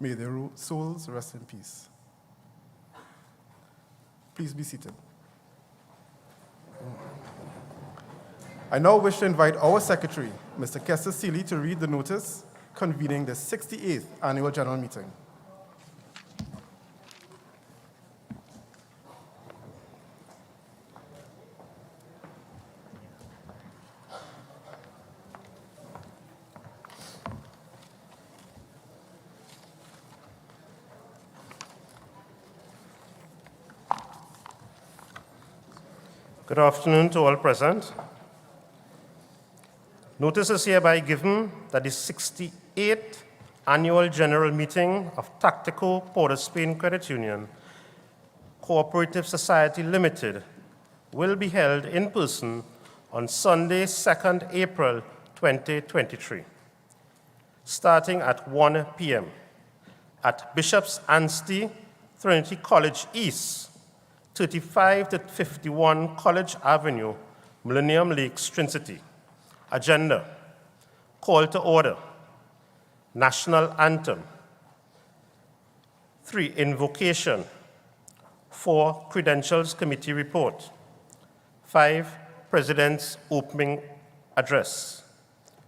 May their souls rest in peace. Please be seated. I now wish to invite our Secretary, Mr. Kester Seeley, to read the notice convening the 68th Annual General Meeting. Good afternoon to all present. Notice is hereby given that the 68th Annual General Meeting of Tateco Port of Spain Credit Union Cooperative Society Limited will be held in person on Sunday, 2nd April 2023, starting at 1 p.m. at Bishop's Anstey, Trinity College East, 35 to 51 College Avenue, Millennium Lakes, Trinity. Agenda: call to order, national anthem, 3, invocation, 4, credentials committee report, 5, president's opening address,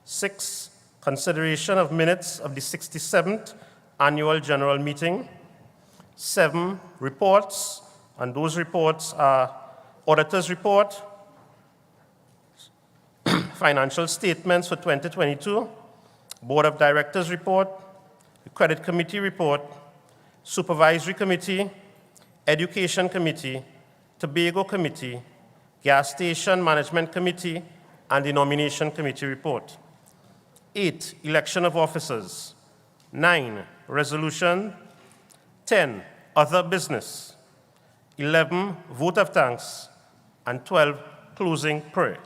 6, consideration of minutes of the 67th annual general meeting, 7, reports, and those reports are auditor's report, financial statements for 2022, Board of Directors report, the Credit Committee report, Supervisory Committee, Education Committee, Tobago Committee, Gas Station Management Committee, and the Nomination Committee report. 8, election of officers. 9, resolution. 10, other business. 11, vote of thanks. And 12, closing prayer.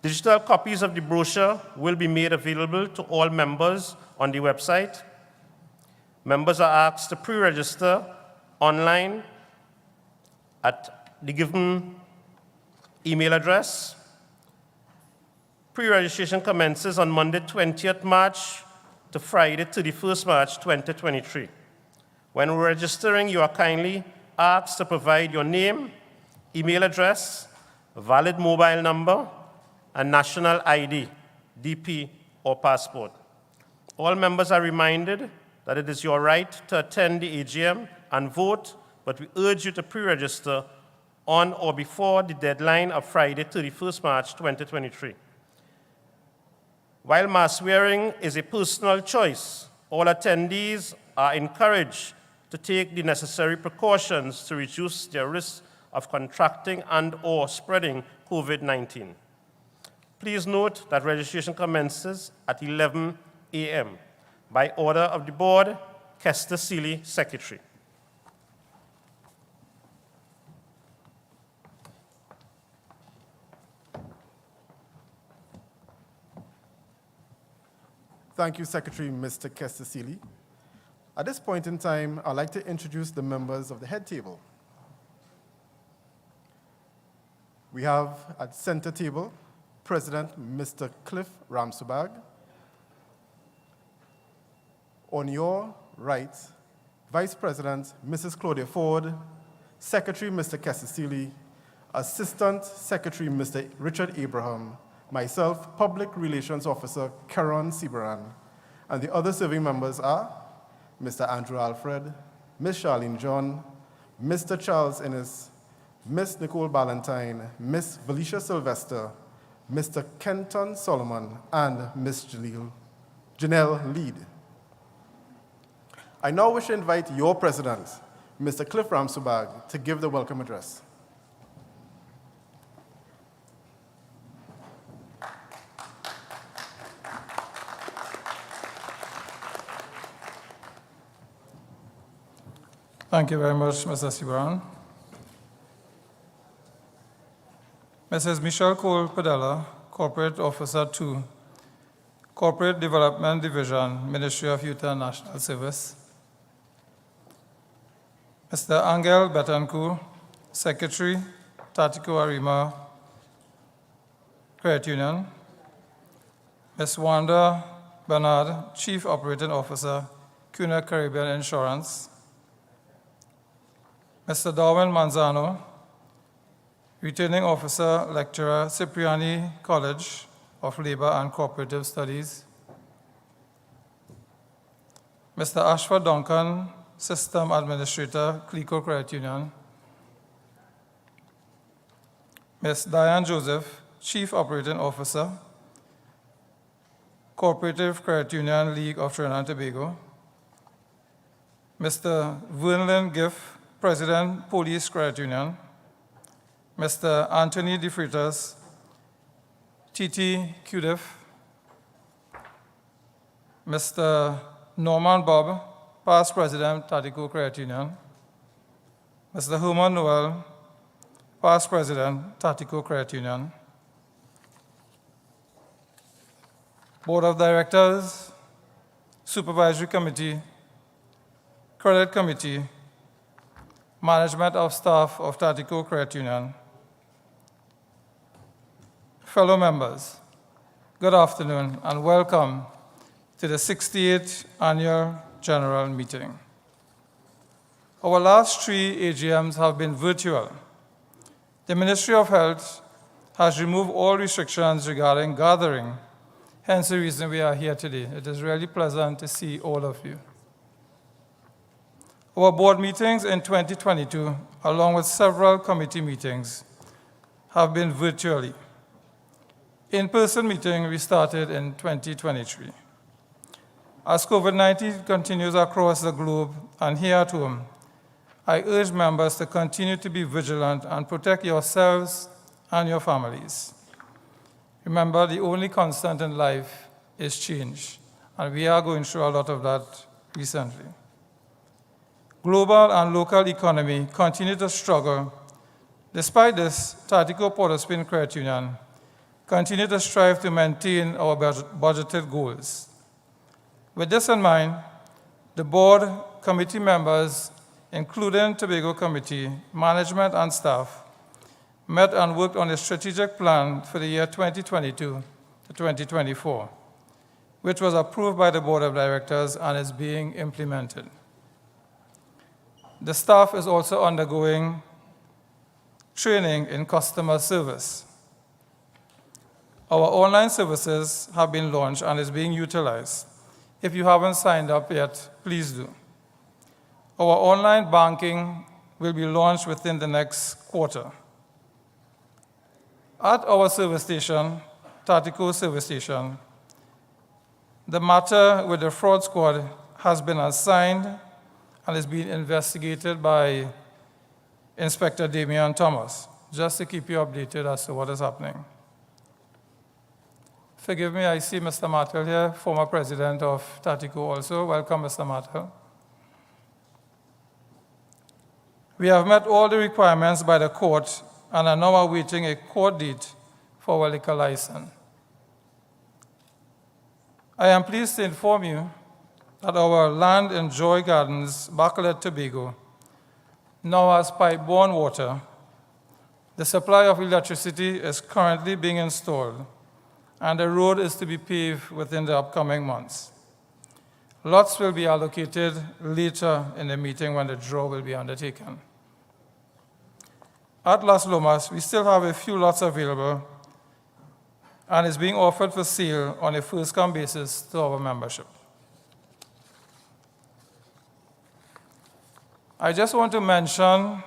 Digital copies of the brochure will be made available to all members on the website. Members are asked to pre-register online at the given email address. Pre-registration commences on Monday, 20th March to Friday, 31st March 2023. When registering, you are kindly asked to provide your name, email address, valid mobile number, and national ID, DP, or passport. All members are reminded that it is your right to attend the AGM and vote, but we urge you to pre-register on or before the deadline of Friday, 31st March 2023. While mask wearing is a personal choice, all attendees are encouraged to take the necessary precautions to reduce their risk of contracting and/or spreading COVID-19. Please note that registration commences at 11 a.m. By order of the board, Kester Seeley, Secretary. Thank you, Secretary Mr. Kester Seeley. At this point in time, I'd like to introduce the members of the head table. We have at center table, President Mr. Cliff Ramsubag. On your right, Vice President Mrs. Claudia Ford, Secretary Mr. Kester Seeley, Assistant Secretary Mr. Richard Abraham, myself, Public Relations Officer Karan Sibaran, and the other serving members are Mr. Andrew Alfred, Ms. Charlene John, Mr. Charles Innes, Ms. Nicole Ballantyne, Ms. Felicia Sylvester, Mr. Kenton Solomon, and Ms. Janelle Lead. I now wish to invite your president, Mr. Cliff Ramsubag, to give the welcome address. Thank you very much, Mr. Sibaran. Mrs. Michelle Cole Padella, Corporate Officer 2, Corporate Development Division, Ministry of Youth and National Service. Mr. Angel Betancourt, Secretary, Tateco Arima Credit Union. Ms. Wanda Bernard, Chief Operating Officer, CUNA Caribbean Insurance. Mr. Darwin Manzano, Returning Officer, Lecturer, Cipriani College of Labor and Cooperative Studies. Mr. Ashford Duncan, System Administrator, Clico Credit Union. Ms. Diane Joseph, Chief Operating Officer, Cooperative Credit Union League of Trinidad and Tobago. Mr. Vernlin Giff, President, Police Credit Union. Mr. Anthony De Freitas, TT QDIF. Mr. Norman Bob, Past President, Tateco Credit Union. Mr. Herman Noel, Past President, Tateco Credit Union. Board of Directors, Supervisory Committee, Credit Committee, Management of Staff of Tateco Credit Union. Fellow members, good afternoon and welcome to the 68th Annual General Meeting. Our last 3 AGMs have been virtual. The Ministry of Health has removed all restrictions regarding gathering, hence the reason we are here today. It is really pleasant to see all of you. Our board meetings in 2022, along with several committee meetings, have been virtually. In-person meeting we started in 2023. As COVID-19 continues across the globe and here at home, I urge members to continue to be vigilant and protect yourselves and your families. Remember, the only constant in life is change, and we are going through a lot of that recently. Global and local economy continue to struggle. Despite this, Tateco Port-of-Spain Credit Union continue to strive to maintain our budgeted goals. With this in mind, the board, committee members, including Tobago Committee, management and staff, met and worked on a strategic plan for the year 2022 to 2024, which was approved by the Board of Directors and is being implemented. The staff is also undergoing training in customer service. Our online services have been launched and is being utilized. If you haven't signed up yet, please do. Our online banking will be launched within the next quarter. At our service station, Tateco service station, the matter with the fraud squad has been assigned and is being investigated by Inspector Damian Thomas, just to keep you updated as to what is happening. Forgive me, I see Mr. Martel here, former president of Tateco also. Welcome, Mr. Martel. We have met all the requirements by the court and are now awaiting a court date for our liquor license. I am pleased to inform you that our land in Joy Gardens, Bacolod, Tobago, now has pipe-borne water. The supply of electricity is currently being installed, and the road is to be paved within the upcoming months. Lots will be allocated later in the meeting when the draw will be undertaken. At Las Lomas, we still have a few lots available and is being offered for sale on a first-come basis to our membership. I just want to mention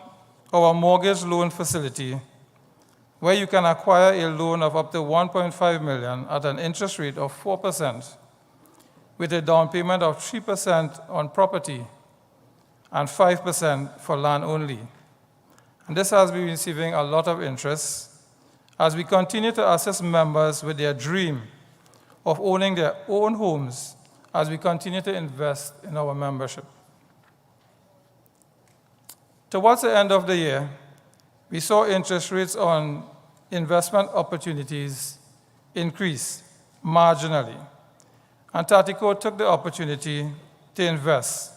our mortgage loan facility, where you can acquire a loan of up to $1.5 million at an interest rate of 4%, with a down payment of 3% on property and 5% for land only. And this has been receiving a lot of interest as we continue to assist members with their dream of owning their own homes as we continue to invest in our membership. Towards the end of the year, we saw interest rates on investment opportunities increase marginally, and Tateco took the opportunity to invest.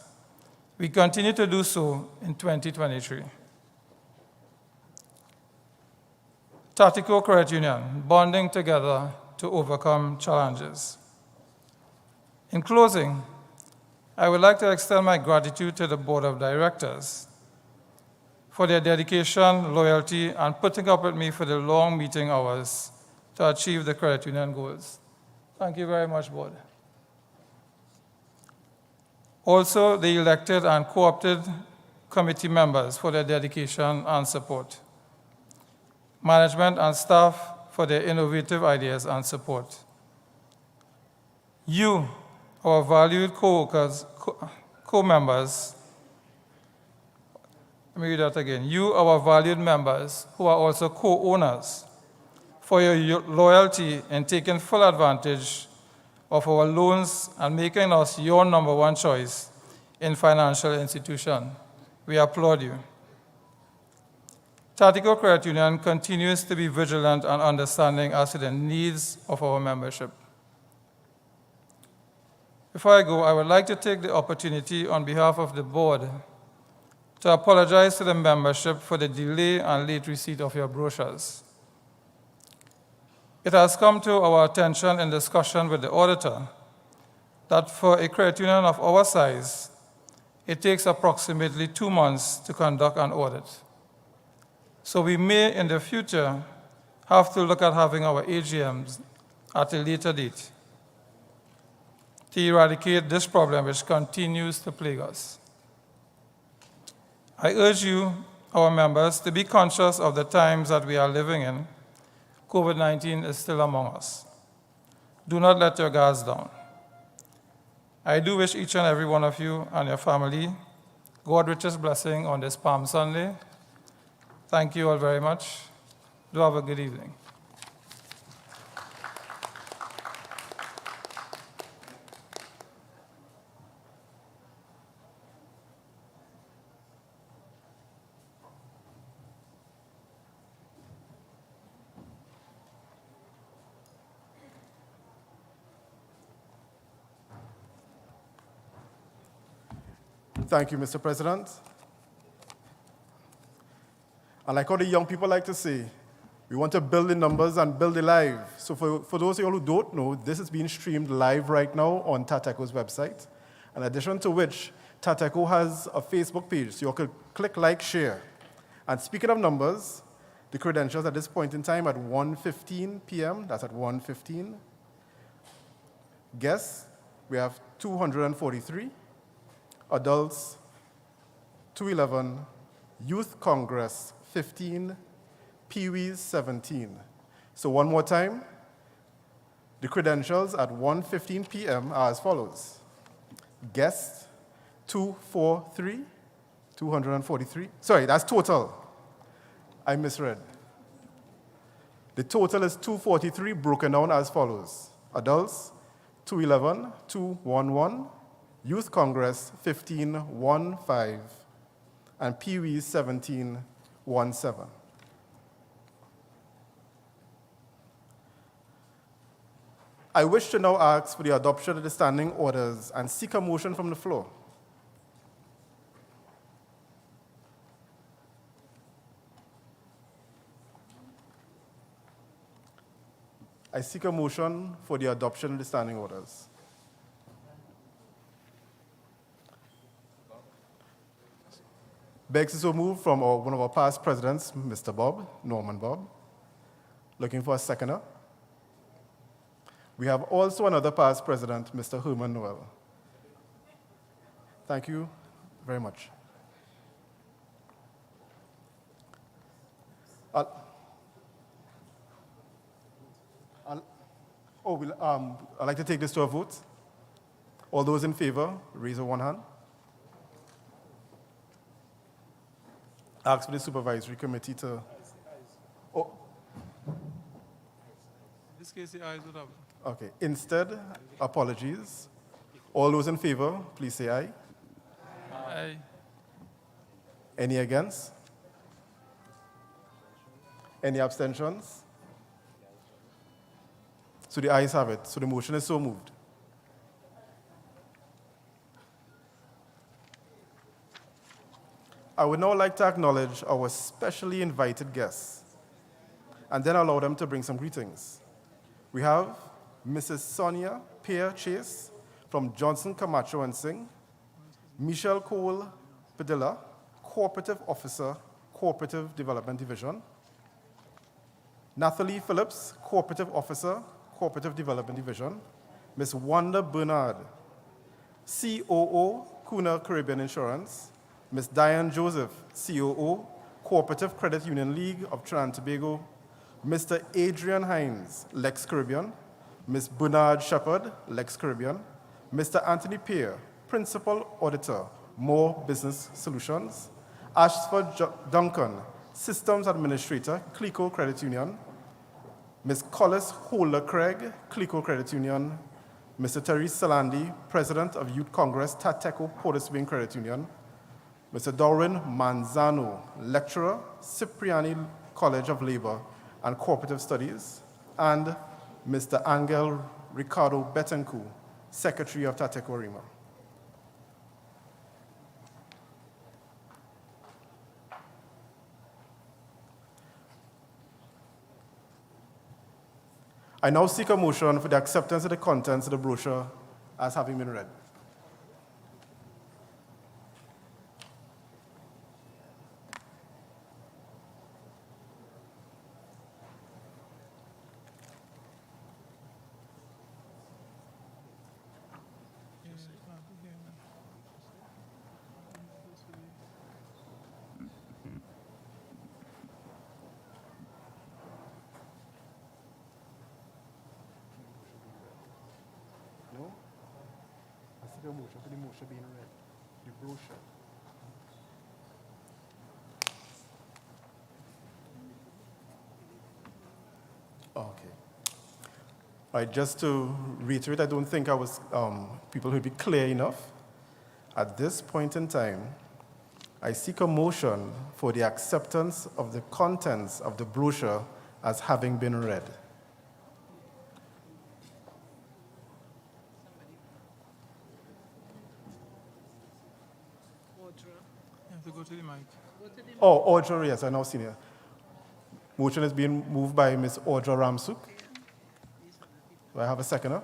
We continue to do so in 2023. Tateco Credit Union, bonding together to overcome challenges. In closing, I would like to extend my gratitude to the Board of Directors for their dedication, loyalty, and putting up with me for the long meeting hours to achieve the credit union goals. Thank you very much, Board. Also, the elected and co-opted committee members for their dedication and support. Management and staff for their innovative ideas and support. You, our valued co-workers, co-members, let me read that again. You, our valued members, who are also co-owners, for your loyalty in taking full advantage of our loans and making us your number one choice in financial institution. We applaud you. Tateco Credit Union continues to be vigilant and understanding as to the needs of our membership. Before I go, I would like to take the opportunity on behalf of the board to apologize to the membership for the delay and late receipt of your brochures. It has come to our attention in discussion with the auditor that for a credit union of our size, it takes approximately 2 months to conduct an audit. So we may, in the future, have to look at having our AGMs at a later date to eradicate this problem which continues to plague us. I urge you, our members, to be conscious of the times that we are living in. COVID-19 is still among us. Do not let your guards down. I do wish each and every one of you and your family God's richest blessing on this Palm Sunday. Thank you all very much. Do have a good evening. Thank you, Mr. President. And like how the young people like to say, we want to build the numbers and build the live. So for those of you who don't know, this is being streamed live right now on Tateco's website. In addition to which, Tateco has a Facebook page, so you can click like, share. And speaking of numbers, the credentials at this point in time at 1:15 p.m., that's at 1:15. Guests, we have 243. Adults, 211, Youth Congress, 15, Peewees, 17. So one more time, the credentials at 1:15 p.m. are as follows. Guests, 243. Sorry, that's total. I misread. The total is 243, broken down as follows. Adults, 211, 211. Youth Congress, 1515, and Peewees, 1717. I wish to now ask for the adoption of the standing orders and seek a motion from the floor. I seek a motion for the adoption of the standing orders. Begs is so moved from one of our past presidents, Mr. Bob, Norman Bob. Looking for a seconder. We have also another past president, Mr. Herman Noel. Thank you very much. I'd like to take this to a vote. All those in favor, raise one hand. Ask for the supervisory committee to. Oh. In this case, the ayes would have. Okay. Instead, apologies. All those in favor, please say aye. Aye. Any against? Any abstentions? So the ayes have it. So the motion is so moved. I would now like to acknowledge our specially invited guests and then allow them to bring some greetings. We have Mrs. Sonia Pierre Chase from Johnson Camacho & Singh, Michelle Cole Padilla, Cooperative Officer, Cooperative Development Division. Nathalie Phillips, Cooperative Officer, Cooperative Development Division. Ms. Wanda Bernard, COO, Kuna Caribbean Insurance. Ms. Diane Joseph, COO, Cooperative Credit Union League of Trinidad and Tobago. Mr. Adrian Hines, Lex Caribbean. Ms. Bernard Shepard, Lex Caribbean. Mr. Anthony Peer, Principal Auditor, More Business Solutions. Ashford Duncan, Systems Administrator, Clico Credit Union. Ms. Collis Holder Craig, Clico Credit Union. Mr. Therese Salandi, President of Youth Congress, Tateco Portis Wing Credit Union. Mr. Darwin Manzano, Lecturer, Cipriani College of Labor and Cooperative Studies. And Mr. Angel Ricardo Betancourt, Secretary of Tateco Rima. I now seek a motion for the acceptance of the contents of the brochure as having been read. No? I seek a motion for the motion being read. The brochure. Okay. All right, just to reiterate, I don't think people will be clear enough. At this point in time, I seek a motion for the acceptance of the contents of the brochure as having been read. You have to go to the mic. Oh, Audra, yes, I now see it. Motion is being moved by Ms. Audra Ramsuk. Do I have a seconder?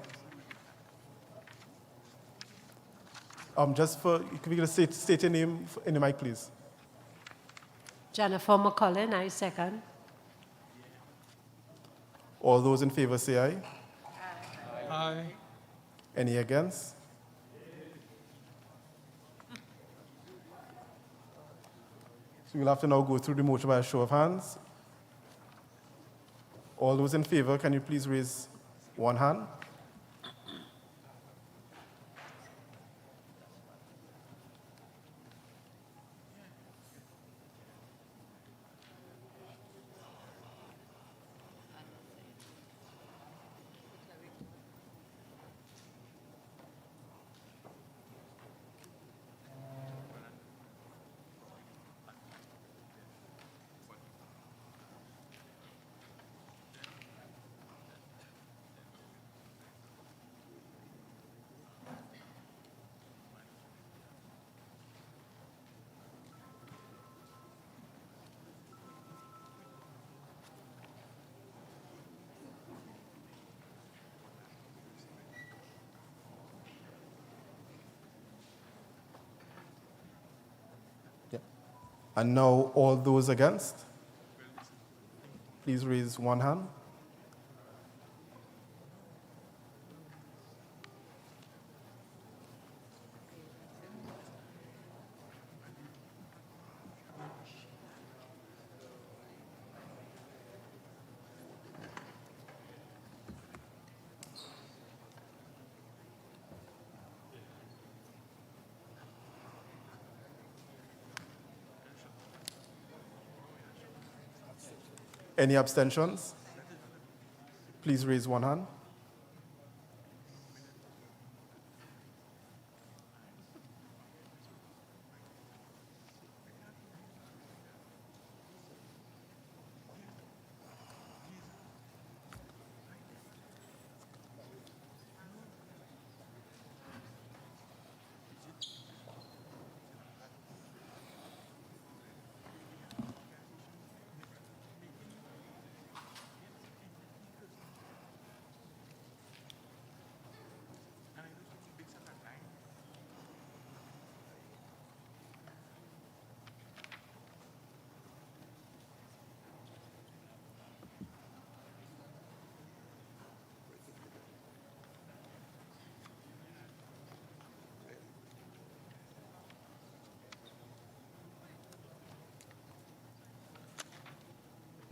Just for, could you just state your name in the mic, please? Jennifer McCullin, I second. All those in favor say aye. Aye. Any against? So we'll have to now go through the motion by a show of hands. All those in favor, can you please raise one hand? And now all those against, please raise one hand. Any abstentions? Please raise one hand.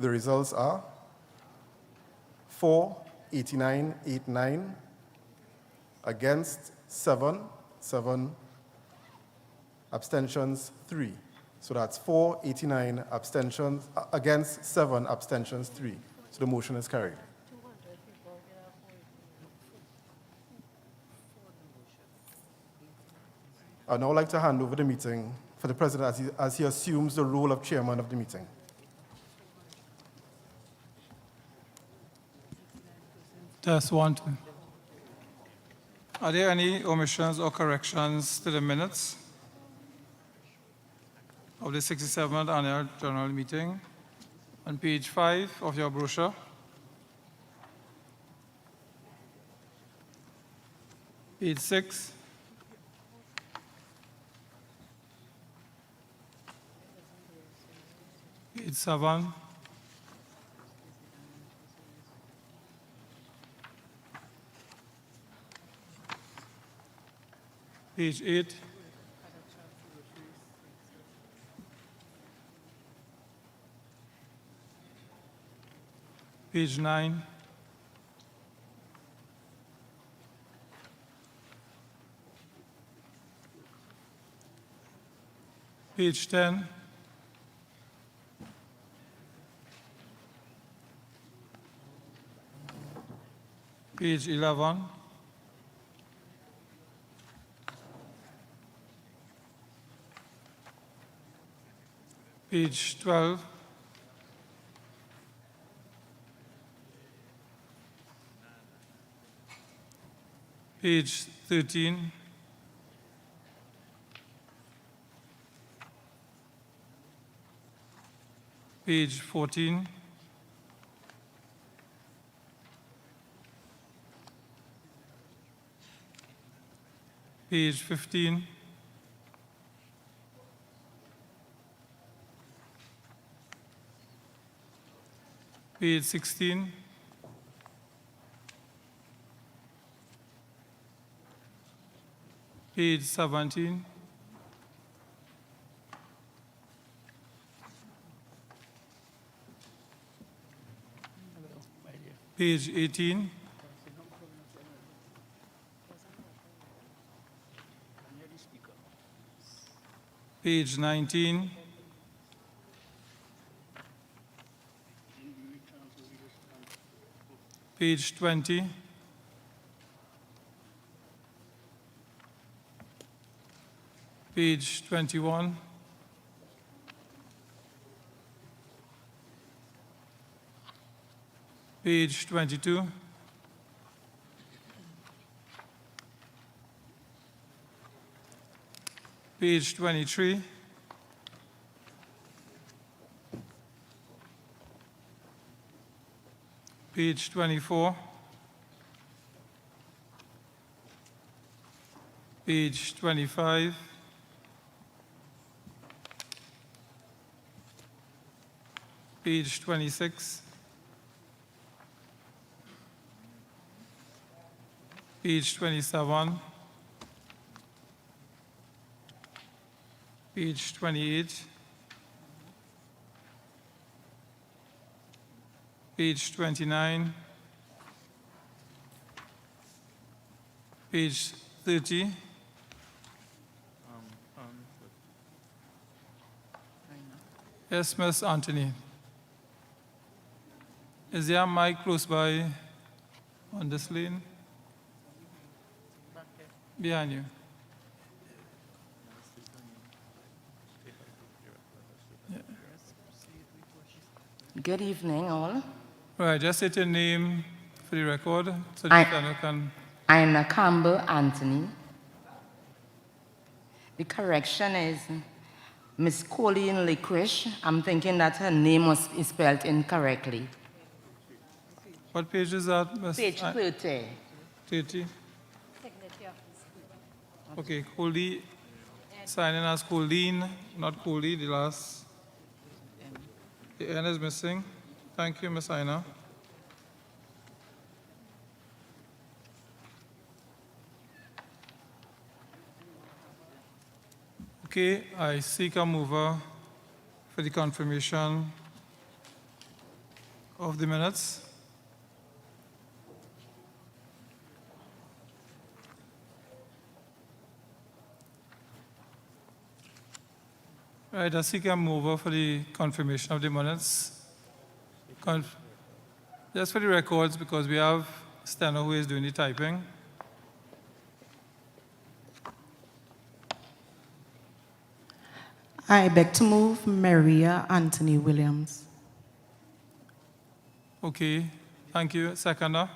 The results are 4, 89, 89, against 7, 7, abstentions 3. So that's 4, 89 abstentions, against 7, abstentions 3. So the motion is carried. I'd now like to hand over the meeting for the President as he assumes the role of Chairman of the meeting. Test 1, 2. Are there any omissions or corrections to the minutes of the 67th Annual General Meeting? On page 5 of your brochure. Page 6. Page 7. Page 8. Page 9. Page 10. Page 11. Page 12. Page 13. Page 14. Page 15. Page 16. Page 17. Page 18. Page 19. Page 20. Page 21. Page 22. Page 23. Page 24. Page 25. Page 26. Page 27. Page 28. Page 29. Page 30. Yes, Ms. Anthony. Is there a mic close by on this lane? Behind you. Good evening, all. Right, just state your name for the record so the I- panel can. I'm Campbell Anthony. The correction is Miss Colleen Licorice. I'm thinking that her name was spelled incorrectly. What page is that, Ms. Page 30. 30? Okay, Coley, signing as Colleen, not Coley, the last. The N is missing. Thank you, Ms. Aina. Okay, I seek a mover for the confirmation of the minutes. Right, I seek a mover for the confirmation of the minutes. Just for the records, because we have Steno who is doing the typing. I beg to move Maria Anthony Williams. Okay, thank you. Seconder.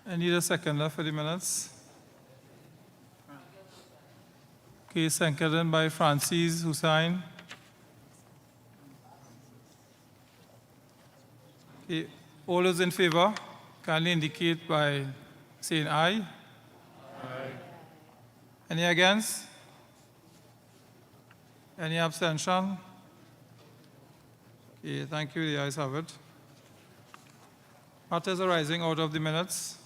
I need a seconder for the minutes. Okay, seconded by Francis Hussain. Okay, all those in favor kindly indicate by saying aye. Aye. Any against? Any abstention? Okay, thank you. The ayes have it. Matters arising out of the minutes.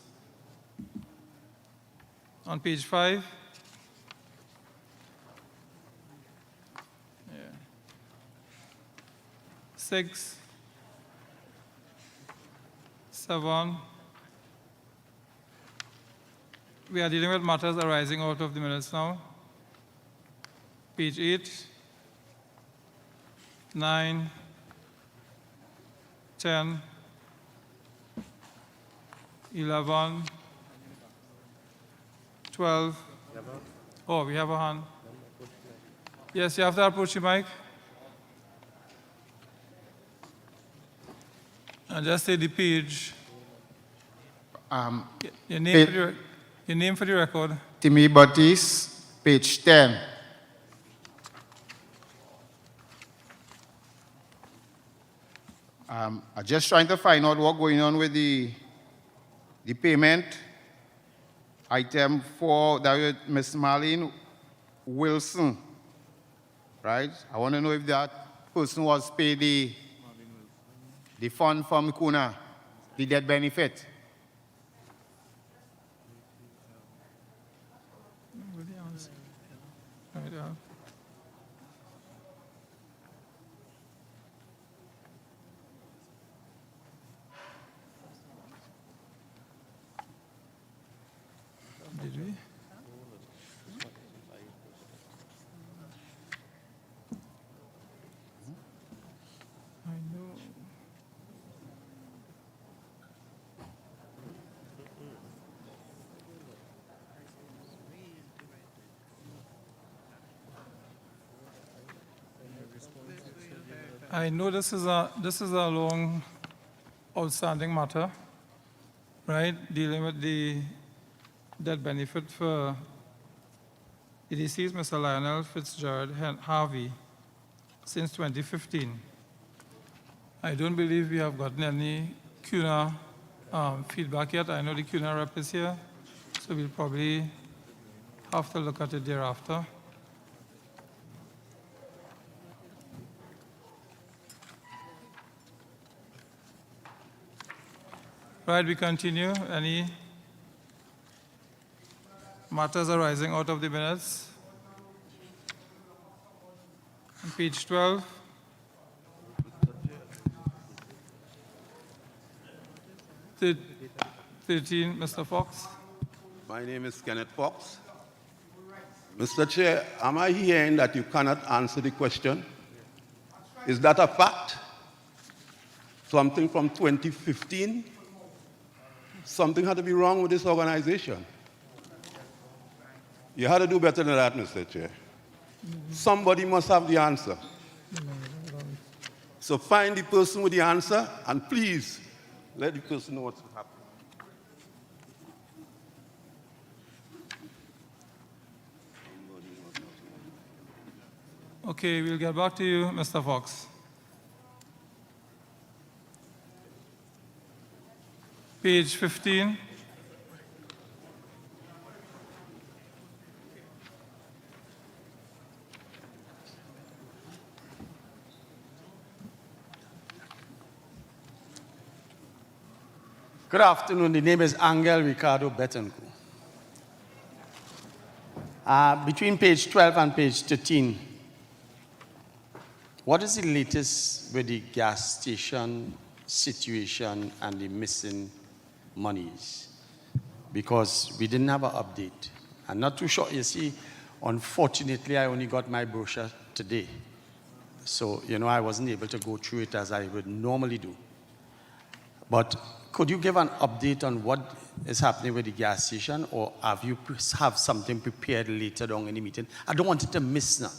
On page 5. Yeah. 6, 7. We are dealing with matters arising out of the minutes now. Page 8, 9, 10, 11, 12. Oh, we have a hand. Yes, you have to approach the mic. And just say the page. Your name for the record. Timmy Baptiste, page 10. I'm just trying to find out what's going on with the payment item for that Ms. Marlene Wilson, right? I want to know if that person was paid the fund from Kuna, the death benefit. Did we? I know. I know this is a long outstanding matter, right? Dealing with the death benefit for the deceased Mr. Lionel Fitzgerald Harvey since 2015. I don't believe we have gotten any CUNA feedback yet. I know the CUNA rep is here, so we'll probably have to look at it thereafter. Right, we continue. Any matters arising out of the minutes? On page 12. Thir- 13, Mr. Fox. My name is Kenneth Fox. Mr. Chair, am I hearing that you cannot answer the question? Is that a fact? Something from 2015? Something had to be wrong with this organization. You had to do better than that, Mr. Chair. Somebody must have the answer. So find the person with the answer, and please let the person know what's happening. Okay, we'll get back to you, Mr. Fox. Page 15. Good afternoon. The name is Angel Ricardo Betancourt. Between page 12 and page 13, what is the latest with the gas station situation and the missing monies? Because we didn't have an update. I'm not too sure. You see, unfortunately, I only got my brochure today. So, I wasn't able to go through it as I would normally do. But could you give an update on what is happening with the gas station, or have something prepared later on in the meeting? I don't want it to miss now.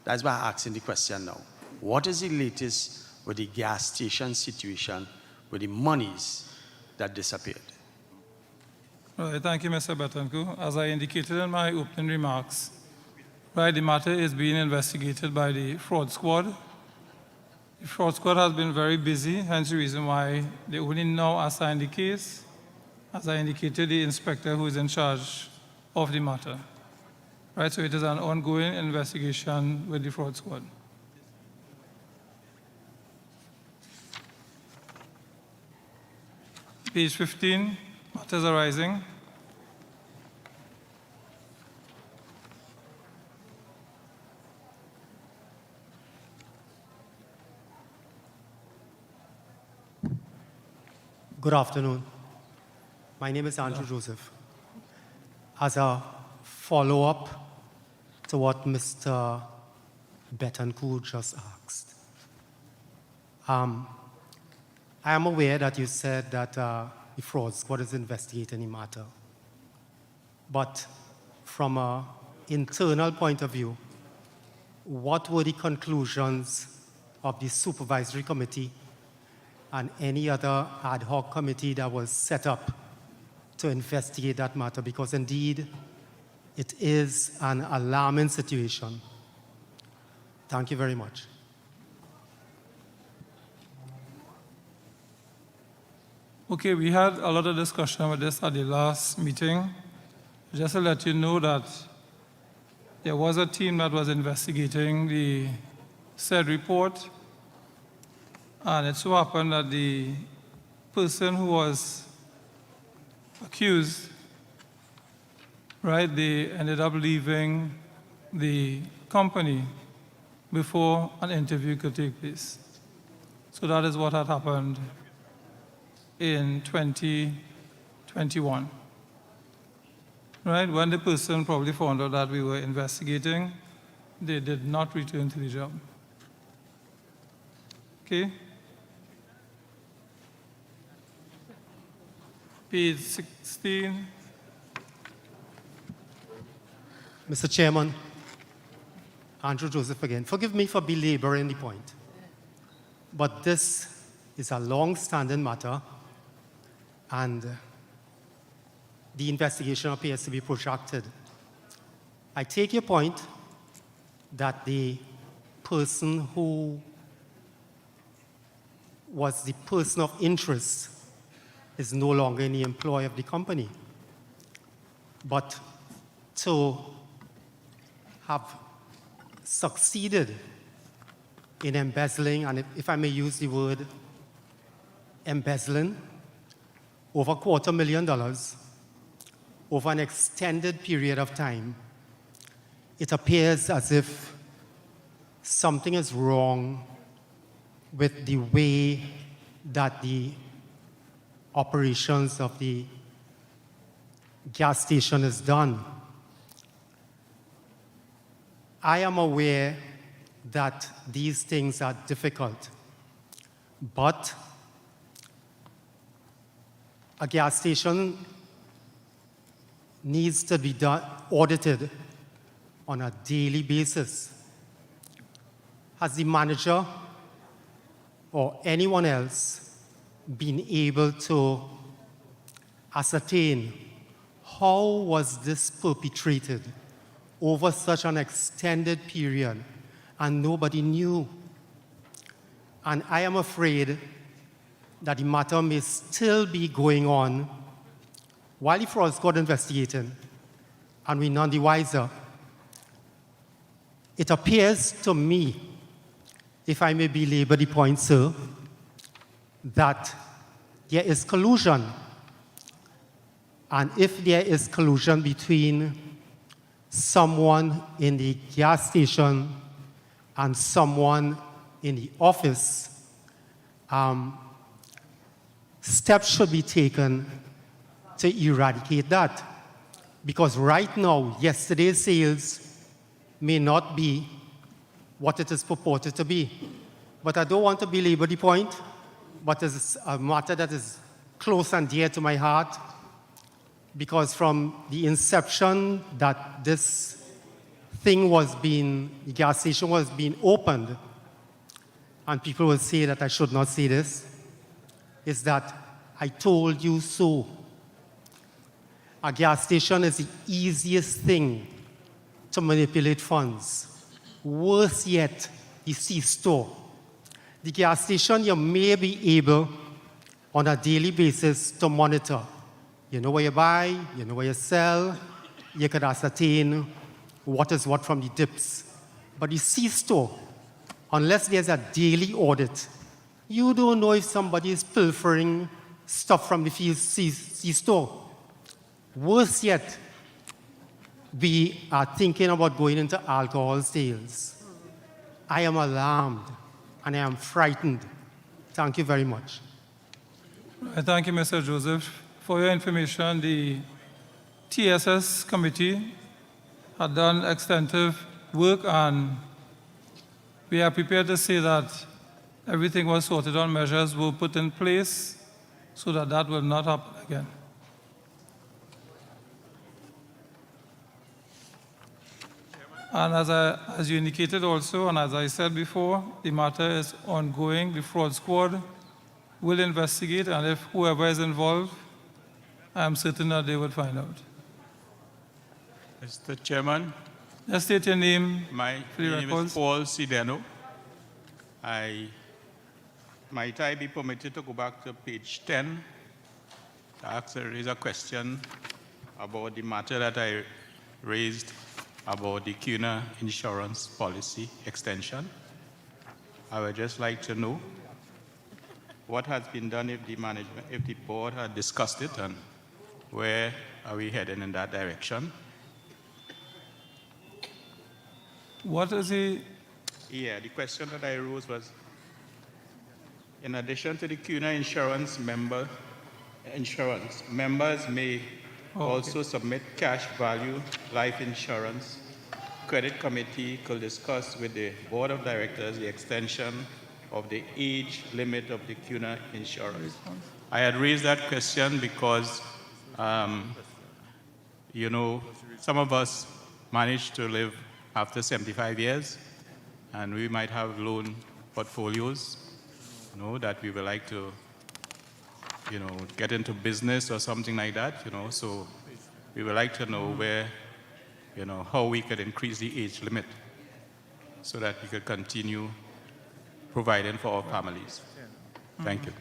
That's why I'm asking the question now. What is the latest with the gas station situation with the monies that disappeared? Right, thank you, Mr. Betancourt. As I indicated in my opening remarks, right, the matter is being investigated by the fraud squad. The fraud squad has been very busy, hence the reason why they only now assign the case, as I indicated, the inspector who is in charge of the matter. Right, so it is an ongoing investigation with the fraud squad. Page 15, matters arising. Good afternoon. My name is Andrew Joseph. As a follow-up to what Mr. Betancourt just asked, I am aware that you said that the fraud squad is investigating the matter. But from an internal point of view, what were the conclusions of the supervisory committee and any other ad hoc committee that was set up to investigate that matter? Because indeed, it is an alarming situation. Thank you very much. Okay, we had a lot of discussion with this at the last meeting. Just to let you know that there was a team that was investigating the said report, and it so happened that the person who was accused, right, they ended up leaving the company before an interview could take place. So that is what had happened in 2021. Right, when the person probably found out that we were investigating, they did not return to the job. Okay? Page 16. Mr. Chairman, Andrew Joseph again. Forgive me for belaboring the point, but this is a long-standing matter, and the investigation appears to be protracted. I take your point that the person who was the person of interest is no longer in the employ of the company. But to have succeeded in embezzling, and if I may use the word embezzling, over $250,000 over an extended period of time, it appears as if something is wrong with the way that the operations of the gas station is done. I am aware that these things are difficult, but a gas station needs to be audited on a daily basis. Has the manager or anyone else been able to ascertain how was this perpetrated over such an extended period and nobody knew? And I am afraid that the matter may still be going on while the fraud squad investigating, and we're none the wiser. It appears to me, if I may belabor the point, sir, that there is collusion. And if there is collusion between someone in the gas station and someone in the office, steps should be taken to eradicate that. Because right now, yesterday's sales may not be what it is purported to be. But I don't want to belabor the point, but it's a matter that is close and dear to my heart, because from the inception that this thing was being, the gas station was being opened, and people will say that I should not say this, is that I told you so. A gas station is the easiest thing to manipulate funds. Worse yet, the C-store. The gas station, you may be able on a daily basis to monitor. You know where you buy, you know where you sell, you could ascertain what is what from the dips. But the C-store, unless there's a daily audit, you don't know if somebody is pilfering stuff from the C-store. Worse yet, we are thinking about going into alcohol sales. I am alarmed and I am frightened. Thank you very much. Thank you, Mr. Joseph. For your information, the TSS committee had done extensive work, and we are prepared to say that everything was sorted on, measures were put in place so that that will not happen again. And as you indicated also, and as I said before, the matter is ongoing. The fraud squad will investigate, and if whoever is involved, I am certain that they would find out. Mr. Chairman, Just state your name. my for the name records. is Paul Sideno. Might I be permitted to go back to page 10 to ask raise a question about the matter that I raised about the CUNA insurance policy extension? I would just like to know what has been done, if the management, if the board had discussed it, and where are we heading in that direction? What is the... Yeah, the question that I raised was, in addition to the CUNA insurance, members may also submit cash value life insurance. Credit committee could discuss with the board of directors the extension of the age limit of the CUNA insurance. I had raised that question because, you know, some of us managed to live after 75 years, and we might have loan portfolios, you know, that we would like to, you know, get into business or something like that, you know. So we would like to know where, you know, how we could increase the age limit so that we could continue providing for our families. Thank you.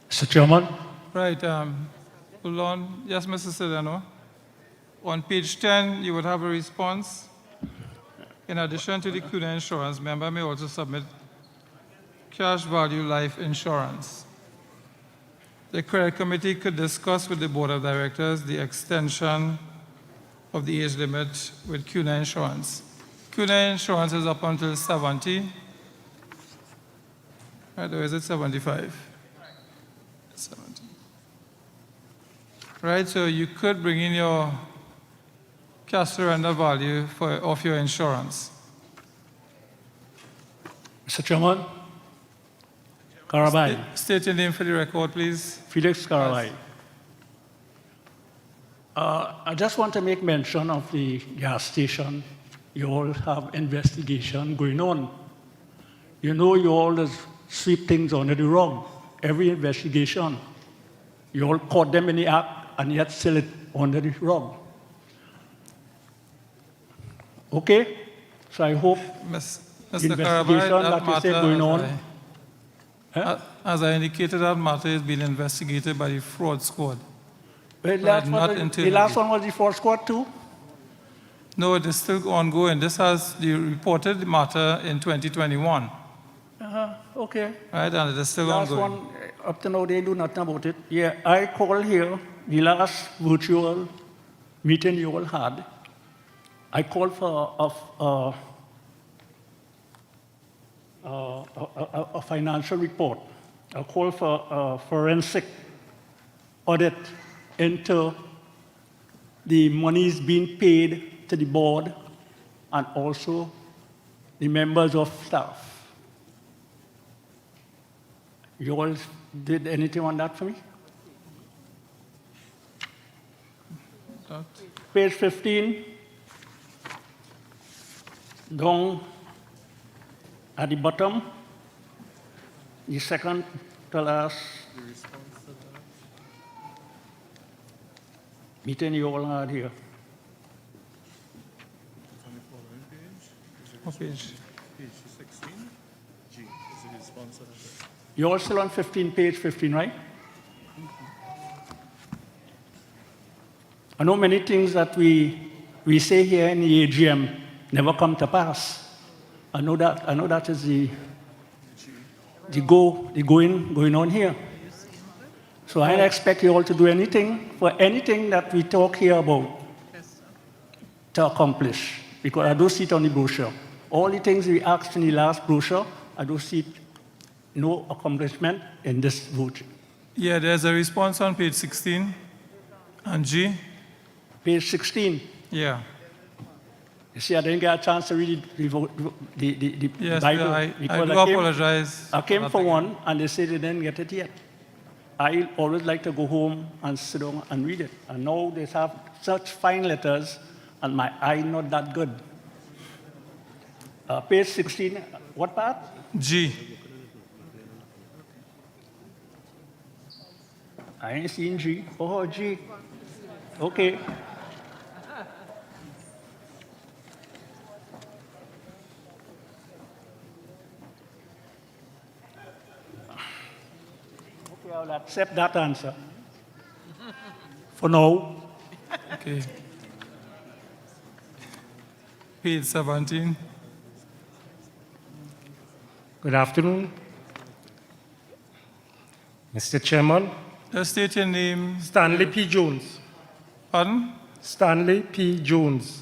Mr. Chairman. Right. Hold on. Yes, Mr. Sedano. On page 10, you would have a response. In addition to the CUNA insurance, member may also submit cash value life insurance. The credit committee could discuss with the board of directors the extension of the age limit with CUNA insurance. CUNA insurance is up until 70. Right, or is it 75? 70. Right, so you could bring in your cash surrender value of your insurance. Mr. Chairman. Carabine. State your name for the record, please. Felix Carabine. I just want to make mention of the gas station. You all have investigation going on. You know, you always sweep things under the rug. Every investigation, you all caught them in the act and yet still it under the rug. Okay? So I hope Mr. the investigation that you say going on. As I indicated, that matter is being investigated by the fraud squad. Wait, the last one was the fraud squad too? No, it is still ongoing. This has the reported matter in 2021. Okay. Right, and it is still Last ongoing. one, up to now, they do nothing about it. Yeah, I called here, the last virtual meeting you all had. I called for a financial report. I called for a forensic audit into the monies being paid to the board and also the members of staff. You all did anything on that for me? Page 15, down at the bottom, the second to last meeting you all had here. What page? You're all still on page 15, right? I know many things that we say here in the AGM never come to pass. I know that is the going on here. So I don't expect you all to do anything for anything that we talk here about to accomplish, because I don't see it on the brochure. All the things we asked in the last brochure, I don't see no accomplishment in this vote. Yeah, there's a response on page 16. And G? Page 16. Yeah. You see, I didn't get a chance to read the Yes, Bible. I because do apologize. I came for one, and they said they didn't get it yet. I always like to go home and sit down and read it. And now they have such fine letters, and my eye not that good. Page 16, what part? G. I ain't seen G. Oh, G. Okay. Okay, I'll accept that answer. For now. Okay. Page 17. Good afternoon. Mr. Chairman. Just state your name. Stanley P. Jones. Pardon? Stanley P. Jones.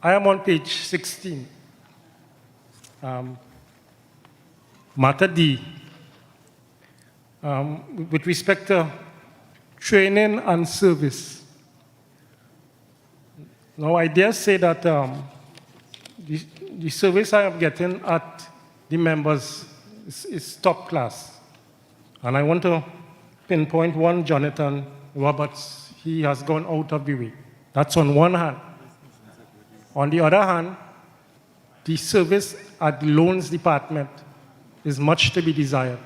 I am on page 16. Matter D. With respect to training and service. Now, I dare say that the service I am getting at the members is top class. And I want to pinpoint one Jonathan Roberts. He has gone out of the way. That's on one hand. On the other hand, the service at the loans department is much to be desired.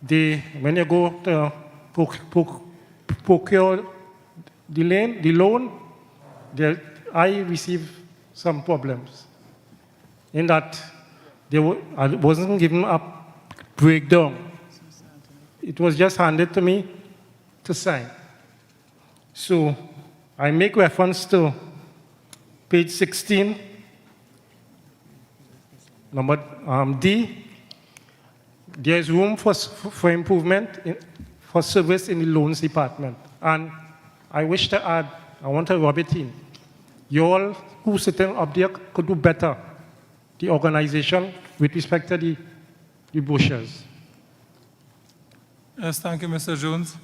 When you go to procure the loan, I receive some problems in that I wasn't given a breakdown. It was just handed to me to sign. So I make reference to page 16, number D. There's room for improvement for service in the loans department. And I wish to add, I want to rub it in. You all who sitting up there could do better, the organization, with respect to the brochures. Yes, thank you, Mr. Jones.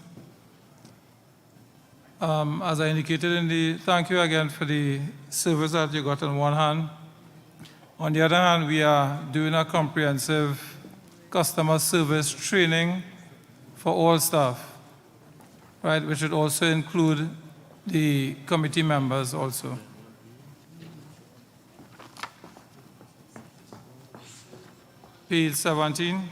As I indicated thank you again for the service that you got on one hand. On the other hand, we are doing a comprehensive customer service training for all staff, right, which would also include the committee members also. Page 17.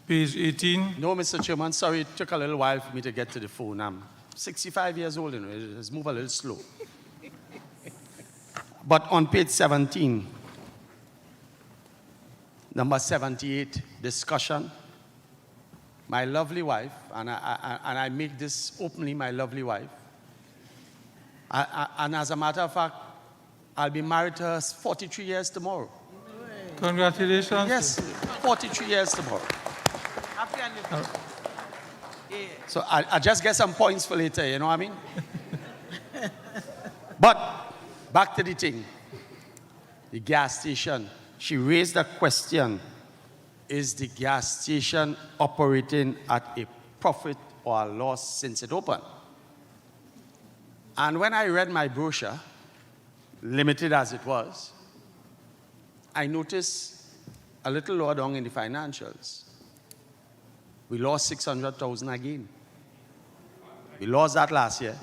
Page 18. No, Mr. Chairman, sorry, it took a little while for me to get to the phone. I'm 65 years old, it's moved a little slow. But on page 17, number 78, discussion, my lovely wife, and I make this openly, my lovely wife, and as a matter of fact, I'll be married to her 43 years tomorrow. Congratulations. Yes, 43 years tomorrow. So I just get some points for later, you know what I mean? But back to the thing. The gas station. She raised a question. Is the gas station operating at a profit or a loss since it opened? And when I read my brochure, limited as it was, I noticed a little lower down in the financials. We lost 600,000 again. We lost that last year,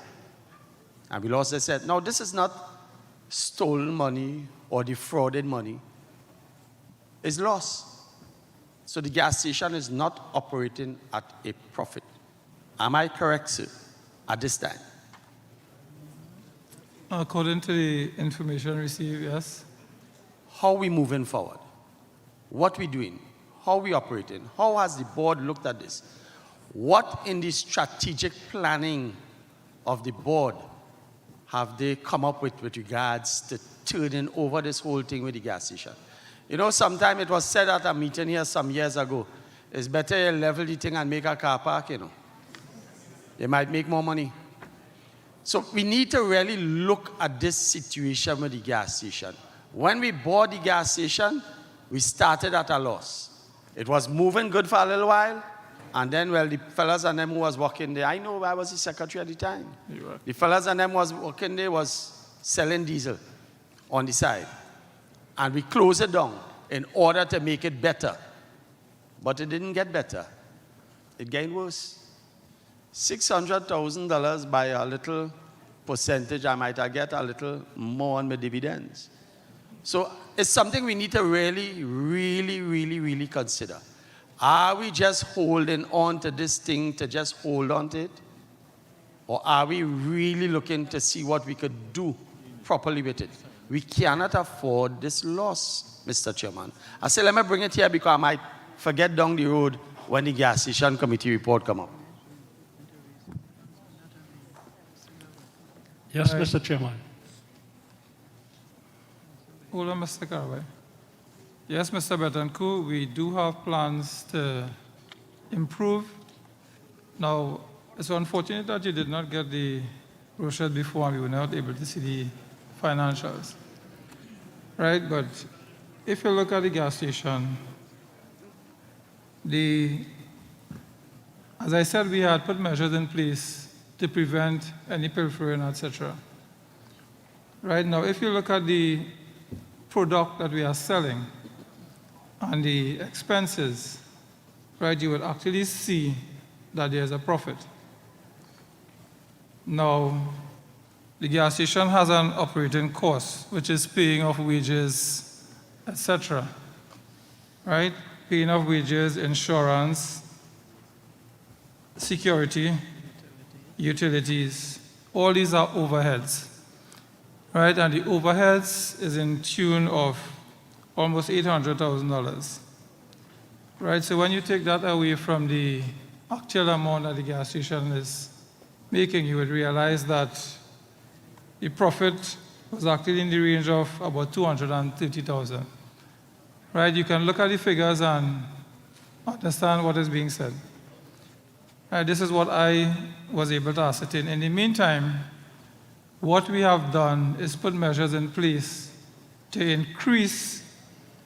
and we lost this year. Now, this is not stolen money or defrauded money. It's lost. So the gas station is not operating at a profit. Am I correct, sir, at this time? According to the information received, yes. How are we moving forward? What are we doing? How are we operating? How has the board looked at this? What in the strategic planning of the board have they come up with regards to turning over this whole thing with the gas station? You know, sometime it was said at a meeting here some years ago, it's better you level the thing and make a car park, you know. They might make more money. So we need to really look at this situation with the gas station. When we bought the gas station, we started at a loss. It was moving good for a little while, and then, well, the fellas and them who was working there, I know I was the secretary at the time. The fellas and them was working there was selling diesel on the side. And we closed it down in order to make it better. But it didn't get better. It gained worse. $600,000 by a little percentage, I might get a little more on my dividends. So it's something we need to really consider. Are we just holding on to this thing to just hold on to it? Or are we really looking to see what we could do properly with it? We cannot afford this loss, Mr. Chairman. I say, let me bring it here because I might forget down the road when the gas station committee report come up. Yes, Mr. Chairman. Hold on, Mr. Carway. Yes, Mr. Betancourt, we do have plans to improve. Now, it's unfortunate that you did not get the brochure before and we were not able to see the financials. Right, but if you look at the gas station, as I said, we had put measures in place to prevent any pilfering, etc. Right now, if you look at the product that we are selling and the expenses, right, you will actually see that there's a profit. Now, the gas station has an operating cost, which is paying off wages, etc. Right? Paying off wages, insurance, security, utilities. All these are overheads. Right? And the overheads is in tune of almost $800,000. Right? So when you take that away from the actual amount that the gas station is making, you would realize that the profit was actually in the range of about $230,000. Right? You can look at the figures and understand what is being said. Right? This is what I was able to ascertain. In the meantime, what we have done is put measures in place to increase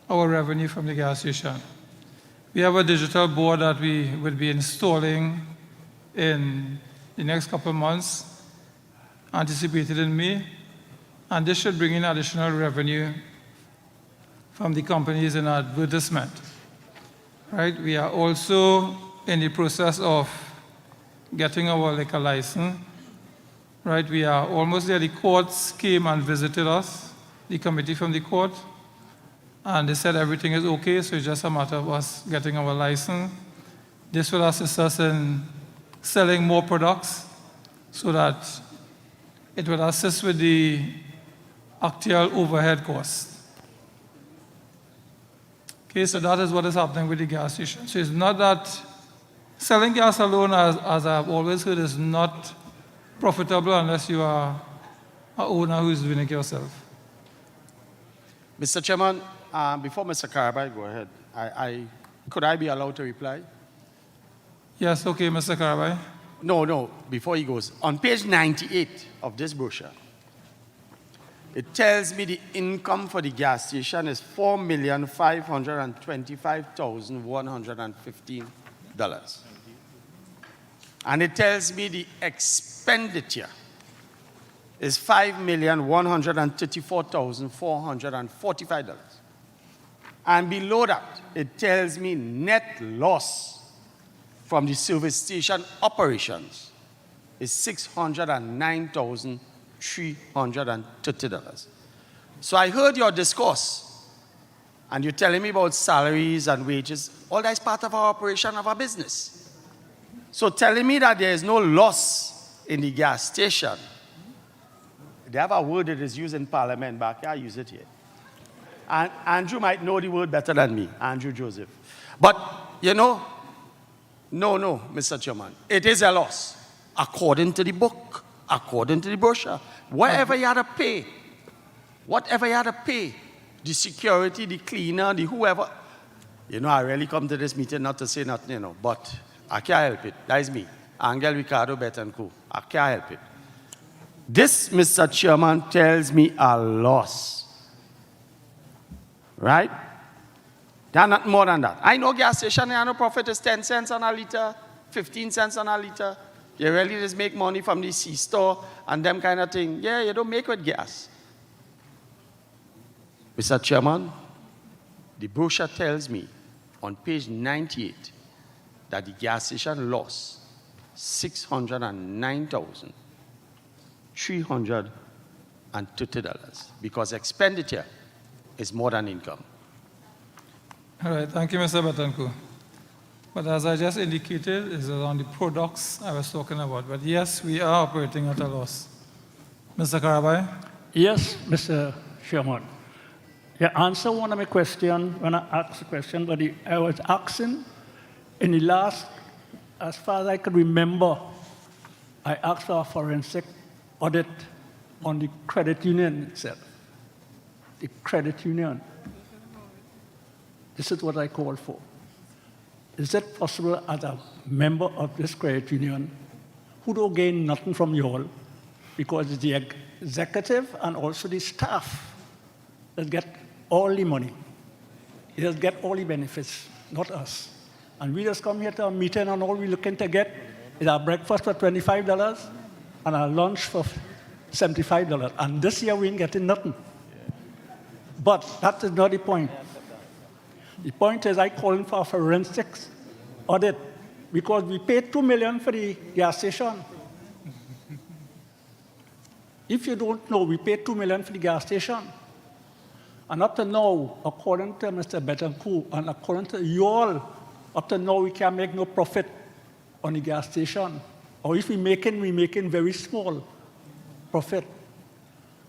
our revenue from the gas station. We have a digital board that we will be installing in the next couple of months, anticipated in May, and this should bring in additional revenue from the companies in advertisement. Right? We are also in the process of getting our liquor license. Right? We are almost there. The courts came and visited us, the committee from the court, and they said everything is okay, so it's just a matter of us getting our license. This will assist us in selling more products so that it will assist with the actual overhead costs. Okay, so that is what is happening with the gas station. So it's not that selling gas alone, as I've always heard, is not profitable unless you are an owner who is doing it yourself. Mr. Chairman, before Mr. Karabai go ahead, could I be allowed to reply? Yes, okay, Mr. Karabai. No, before he goes. On page 98 of this brochure, it tells me the income for the gas station is $4,525,115. And it tells me the expenditure is $5,134,445. And below that, it tells me net loss from the service station operations is $609,330. So I heard your discourse, and you're telling me about salaries and wages. All that is part of our operation of our business. So telling me that there is no loss in the gas station, they have a word that is used in Parliament, but I can't use it here. And Andrew might know the word better than me, Andrew Joseph. But, no, Mr. Chairman. It is a loss, according to the book, according to the brochure. Whatever you had to pay, the security, the cleaner, the whoever. I really come to this meeting not to say nothing, but I can't help it. That is me, Angel Ricardo Betancourt. I can't help it. This, Mr. Chairman, tells me a loss. Right? They're not more than that. I know gas station, no profit is 10 cents on a liter, 15 cents on a liter. You really just make money from the C-store and them kind of thing. Yeah, you don't make with gas. Mr. Chairman, the brochure tells me on page 98 that the gas station lost $609,330 because expenditure is more than income. All right, thank you, Mr. Betancourt. But as I just indicated, it's on the products I was talking about. But yes, we are operating at a loss. Mr. Karabai? Yes, Mr. Chairman. You answered one of my questions when I asked the question, but I was asking in the last, as far as I could remember, I asked for a forensic audit on the credit union itself. The credit union. This is what I called for. Is it possible as a member of this credit union who don't gain nothing from you all, because it's the executive and also the staff that get all the money. They just get all the benefits, not us. And we just come here to a meeting and all we're looking to get is our breakfast for $25 and our lunch for $75. And this year we ain't getting nothing. But that is not the point. The point is I calling for a forensics audit because we paid $2 million for the gas station. If you don't know, we paid $2 million for the gas station. And up to now, according to Mr. Betancourt and according to you all, up to now we can't make no profit on the gas station. Or if we're making very small profit.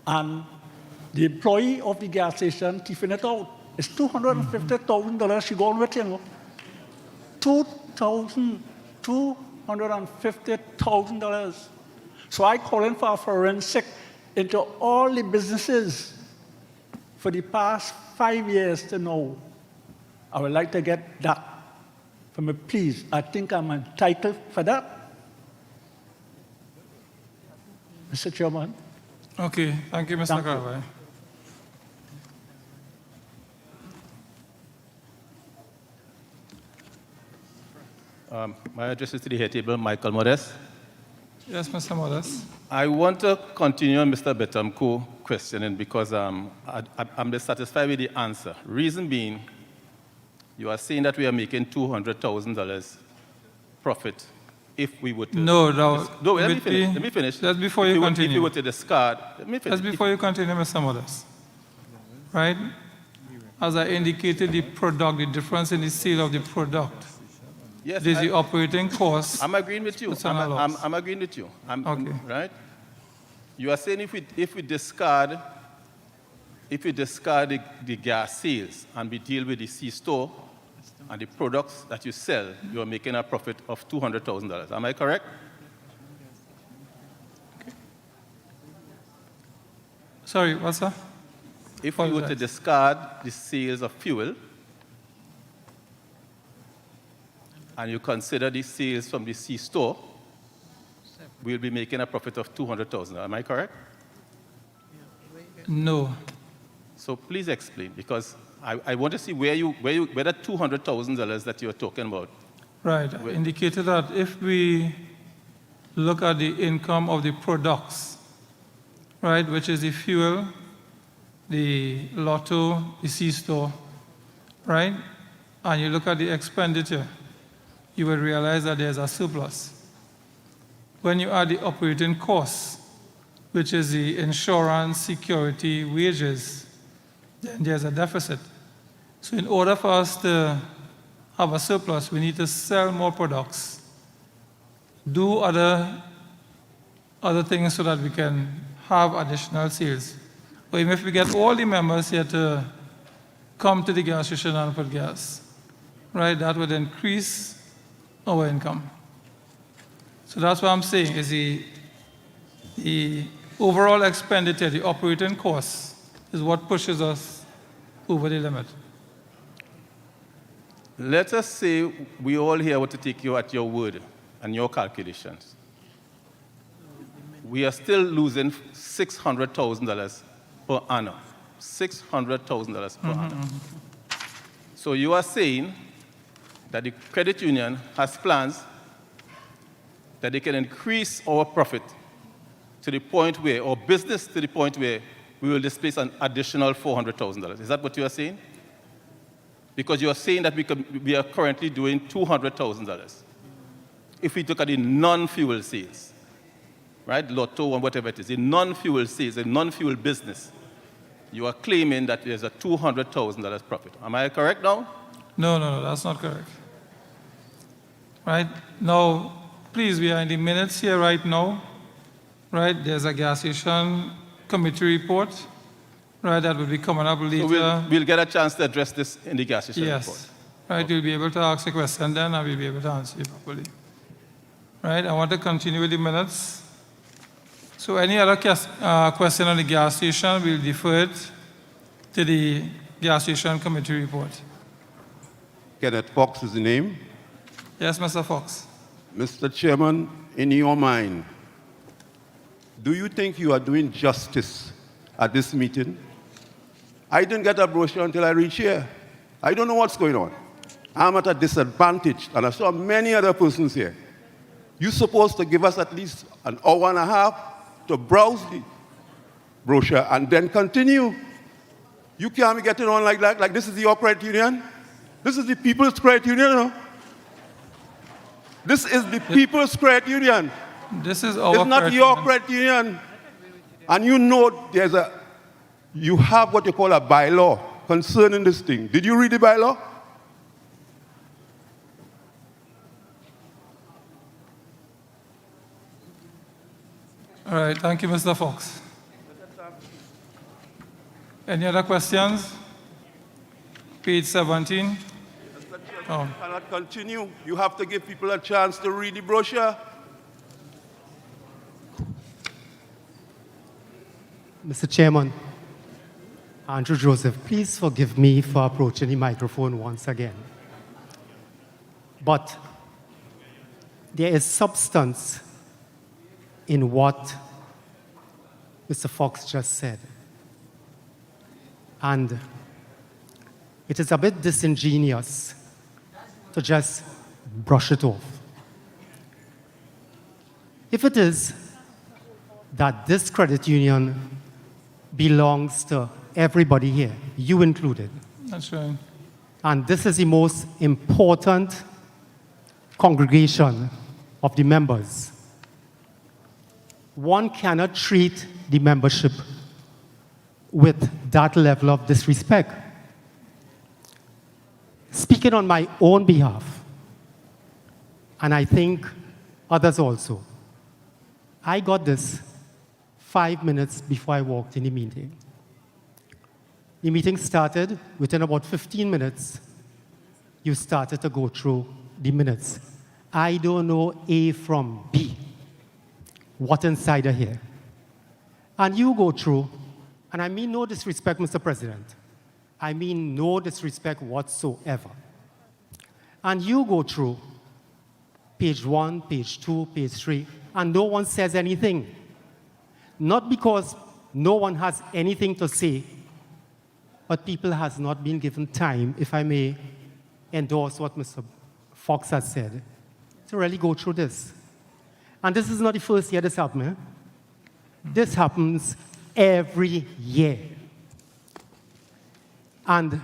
And the employee of the gas station keeping it out. It's $250,000 she gone with, $250,000. So I calling for a forensic into all the businesses for the past 5 years to know. I would like to get that from me, please. I think I'm entitled for that. Mr. Chairman. Okay, thank you, Mr. Karabai. My address is to the head table, Michael Modest. Yes, Mr. Modest. I want to continue on Mr. Betancourt's questioning because I'm dissatisfied with the answer. Reason being, you are saying that we are making $200,000 profit if we were to... No, let me finish. That's before you continue. If you were to discard... Let me finish. That's before you continue, Mr. Modest. Right? As I indicated, the product, the difference in the sale of the product. Yes, there's the operating cost. I'm agreeing with you. I'm agreeing with you. Okay. Right? You are saying if we discard if you discard the gas sales and we deal with the C-store and the products that you sell, you are making a profit of $200,000. Am I correct? Sorry, what's that? If you were to discard the sales of fuel and you consider the sales from the C-store, we'll be making a profit of $200,000. Am I correct? No. So please explain, because I want to see where that $200,000 that you're talking about. Right. I indicated that if we look at the income of the products, right, which is the fuel, the lotto, the C-store, right, and you look at the expenditure, you will realize that there's a surplus. When you add the operating costs, which is the insurance, security, wages, then there's a deficit. So in order for us to have a surplus, we need to sell more products, do other things so that we can have additional sales. Or even if we get all the members here to come to the gas station and put gas, right, that would increase our income. So that's what I'm saying, is the overall expenditure, the operating costs, is what pushes us over the limit. Let us say we all here want to take you at your word and your calculations. We are still losing $600,000 per annum. $600,000 per annum. So you are saying that the credit union has plans that they can increase our profit to the point where, or business to the point where we will displace an additional $400,000. Is that what you are saying? Because you are saying that we are currently doing $200,000. If we look at the non-fuel sales, right, lotto and whatever it is, the non-fuel sales, the non-fuel business, you are claiming that there's a $200,000 profit. Am I correct now? No, that's not correct. Right? Now, please, we are in the minutes here right now. Right? There's a gas station committee report, right, that will be coming up later. So we'll get a chance to address this in the gas station report. Yes. Right, you'll be able to ask a question then, and we'll be able to answer you properly. Right, I want to continue with the minutes. So any other question on the gas station, we'll defer it to the gas station committee report. Kenneth Fox is the name. Yes, Mr. Fox. Mr. Chairman, in your mind, do you think you are doing justice at this meeting? I didn't get a brochure until I reached here. I don't know what's going on. I'm at a disadvantage, and I saw many other persons here. You're supposed to give us at least an hour and a half to browse the brochure and then continue. You can't be getting on like that, like this is your credit union. This is the People's Credit Union, you know? This is the People's Credit Union. This is our It's not your credit union. And you know you have what you call a bylaw concerning this thing. Did you read the bylaw? All right, thank you, Mr. Fox. Any other questions? Page 17. You cannot continue. You have to give people a chance to read the brochure. Mr. Chairman, Andrew Joseph, please forgive me for approaching the microphone once again. But there is substance in what Mr. Fox just said. And it is a bit disingenuous to just brush it off. If it is that this credit union belongs to everybody here, you included, That's right. and this is the most important congregation of the members, one cannot treat the membership with that level of disrespect. Speaking on my own behalf, and I think others also, I got this 5 minutes before I walked in the meeting. The meeting started. Within about 15 minutes, you started to go through the minutes. I don't know A from B. What insider here? And you go through, and I mean no disrespect, Mr. President. I mean no disrespect whatsoever. And you go through page 1, page 2, page 3, and no one says anything. Not because no one has anything to say, but people has not been given time, if I may endorse what Mr. Fox has said, to really go through this. And this is not the first year this happened. Eh? This happens every year. And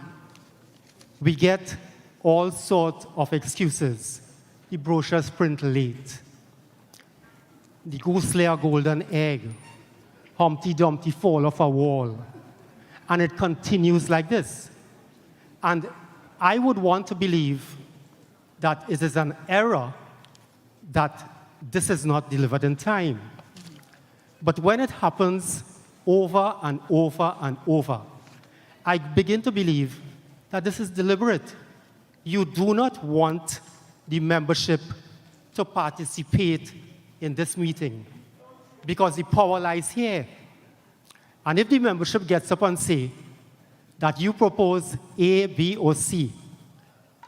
we get all sorts of excuses. The brochures print late. The goose lay a golden egg. Humpty Dumpty fall off a wall. And it continues like this. And I would want to believe that it is an error that this is not delivered in time. But when it happens over and over and over, I begin to believe that this is deliberate. You do not want the membership to participate in this meeting because the power lies here. And if the membership gets up and say that you propose A, B, or C,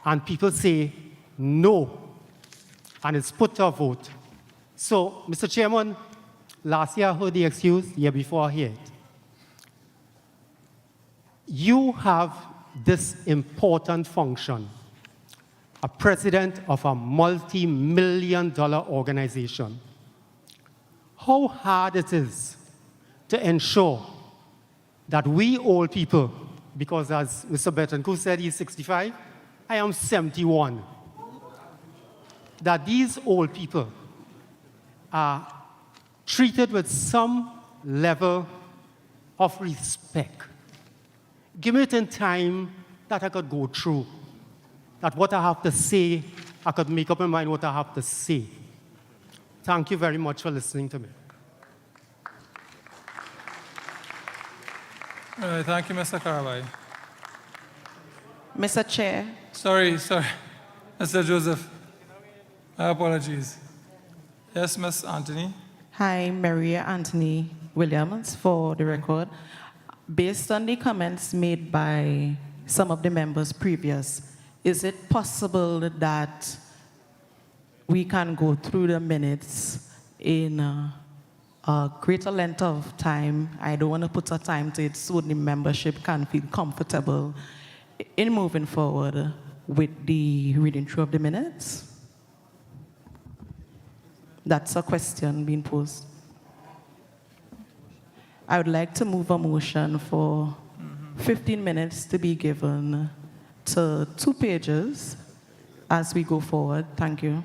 and people say no, and it's put to a vote. So, Mr. Chairman, last year I heard the excuse, the year before I heard it. You have this important function, a president of a multi-million-dollar organization. How hard it is to ensure that we old people, because as Mr. Betancourt said, he's 65, I am 71, that these old people are treated with some level of respect. Give me it in time that I could go through, that what I have to say, I could make up my mind what I have to say. Thank you very much for listening to me. All right, thank you, Mr. Carabay. Mr. Chair. Sorry. Mr. Joseph, my apologies. Yes, Ms. Anthony. Hi, Maria Anthony Williams, for the record. Based on the comments made by some of the members previous, is it possible that we can go through the minutes in a greater length of time? I don't want to put a time to it so the membership can feel comfortable in moving forward with the reading through of the minutes. That's a question being posed. I would like to move a motion for 15 minutes to be given to 2 pages as we go forward. Thank you.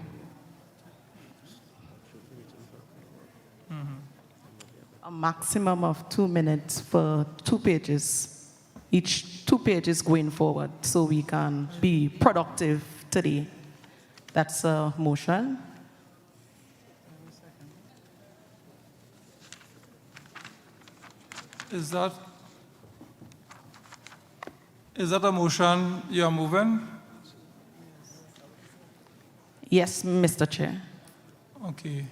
A maximum of 2 minutes for 2 pages, each 2 pages going forward, so we can be productive today. That's a motion. Is that a motion you're moving? Yes, Mr. Chair. Okay.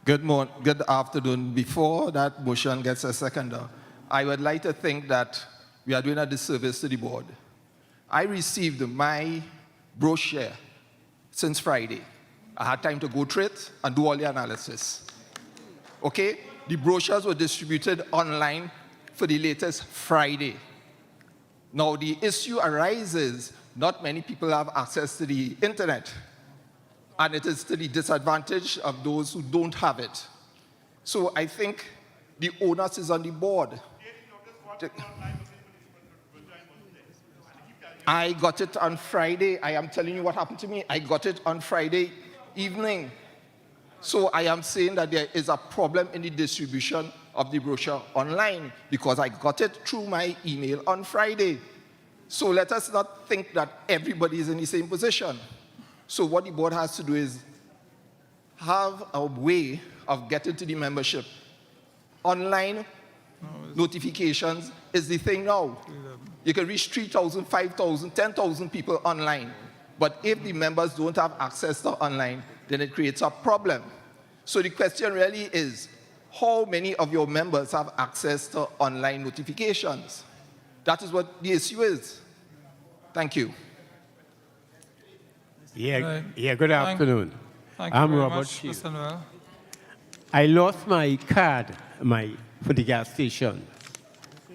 Good afternoon. Before that motion gets a seconder, I would like to think that we are doing a disservice to the board. I received my brochure since Friday. I had time to go through it and do all the analysis. Okay? The brochures were distributed online for the latest Friday. Now, the issue arises, not many people have access to the internet. And it is to the disadvantage of those who don't have it. So I think the onus is on the board. I got it on Friday. I am telling you what happened to me. I got it on Friday evening. So I am saying that there is a problem in the distribution of the brochure online because I got it through my email on Friday. So let us not think that everybody is in the same position. So what the board has to do is have a way of getting to the membership. Online notifications is the thing now. You can reach 3,000, 5,000, 10,000 people online. But if the members don't have access to online, then it creates a problem. So the question really is, how many of your members have access to online notifications? That is what the issue is. Thank you. Good afternoon. Thank you I'm very Robert much, Shield. Mr. Noel. I lost my card for the gas station.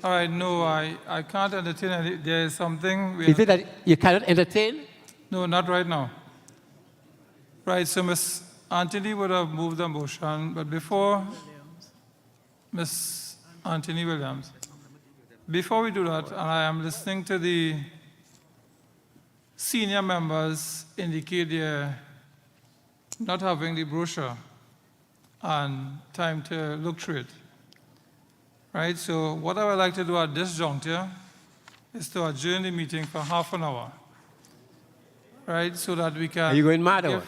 All right, no, I can't entertain any. There is something. Is it that you cannot entertain? No, not right now. Right, so Ms. Anthony would have moved the motion, but before Ms. Anthony Williams, before we do that, and I am listening to the senior members indicate they're not having the brochure and time to look through it. Right, so what I would like to do at this juncture is to adjourn the meeting for half an hour. Right, so that we can Are you going mad or what?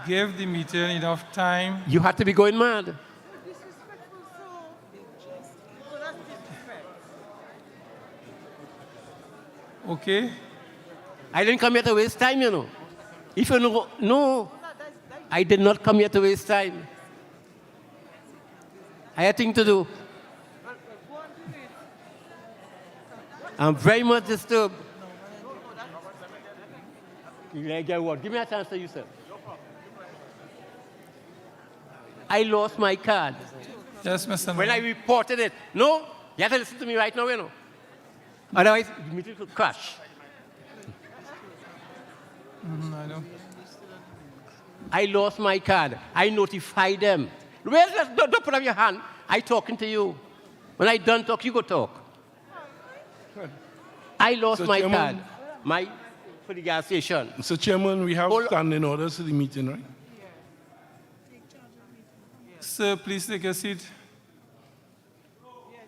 Give the meeting enough time. You have to be going mad. Okay. I didn't come here to waste time, you know. If you know, no, I did not come here to waste time. I had things to do. I'm very much disturbed. Give me a chance to you, sir. I lost my card. Yes, Mr. When I reported it. No, you have to listen to me right now, you know. Otherwise, the meeting will crash. I know. I lost my card. I notified them. Don't put up your hand. I talking to you. When I done talk, you go talk. I lost Mr. my Chairman, card. For the gas station. Mr. Chairman, we have standing orders to the meeting, right? Sir, please take a seat.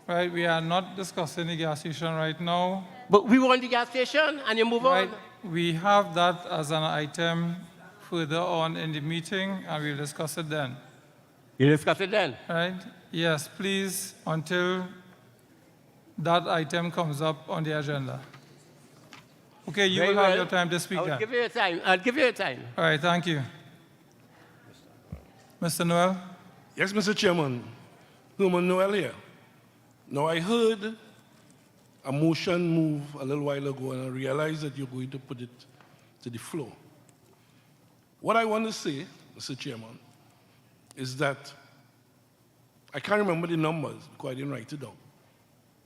Right, we are not discussing the gas station right now. But we want the gas station and you move right, on. We have that as an item further on in the meeting and we'll discuss it then. You'll discuss it then? Right? Yes, please, until that item comes up on the agenda. Okay, you Very will have well. your time to speak I'll then. give you a time. I'll give you a time. All right, thank you. Mr. Noel? Yes, Mr. Chairman. Herman Noel here. Now, I heard a motion move a little while ago, and I realized that you're going to put it to the floor. What I want to say, Mr. Chairman, is that I can't remember the numbers because I didn't write it down,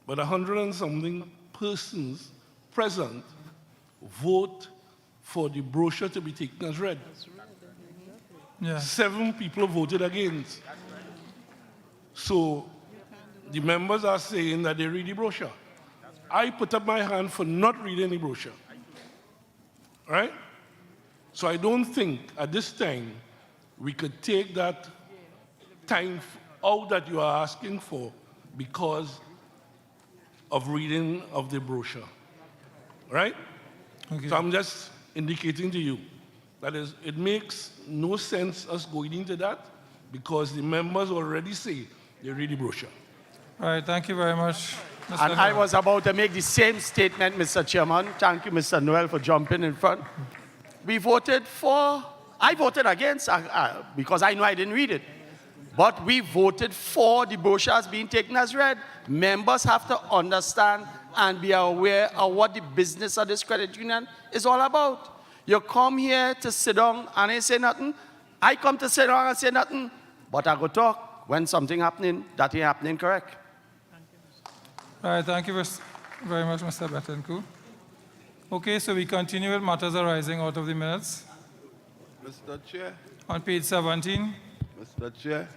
but 100 and something persons present vote for the brochure to be taken as read. Yeah. 7 people voted against. So the members are saying that they read the brochure. I put up my hand for not reading the brochure. Right? So I don't think at this time we could take that time out that you are asking for because of reading of the brochure. Right? Okay. So I'm just indicating to you that it makes no sense us going into that because the members already say they read the brochure. All right, thank you very much. Mr. And I Noel. was about to make the same statement, Mr. Chairman. Thank you, Mr. Noel, for jumping in front. We voted for, I voted against because I know I didn't read it. But we voted for the brochures being taken as read. Members have to understand and be aware of what the business of this credit union is all about. You come here to sit down and ain't say nothing. I come to sit down and say nothing, but I go talk when something happening that ain't happening correct. All right, thank you very much, Mr. Betancourt. Okay, so we continue with matters arising out of the minutes. Mr. Chair. On page 17. Mr. Chair.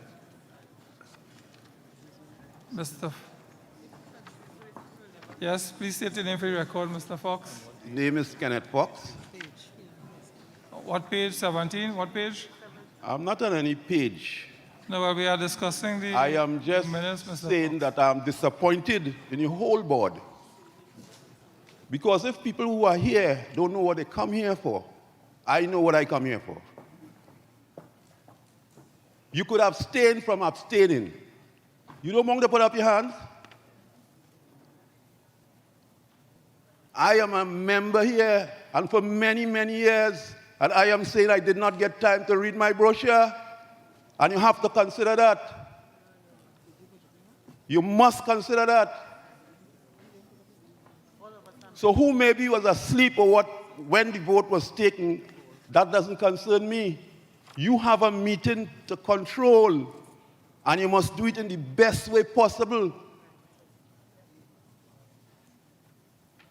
Yes, please state your name for the record, Mr. Fox. Name is Kenneth Fox. What page? 17? What page? I'm not on any page. No, well, we are discussing the I am just minutes, Mr. saying that I'm disappointed in the whole board. Because if people who are here don't know what they come here for, I know what I come here for. You could abstain from abstaining. You don't want to put up your hands? I am a member here, and for many, many years, and I am saying I did not get time to read my brochure, and you have to consider that. You must consider that. So who maybe was asleep or what when the vote was taken, that doesn't concern me. You have a meeting to control, and you must do it in the best way possible.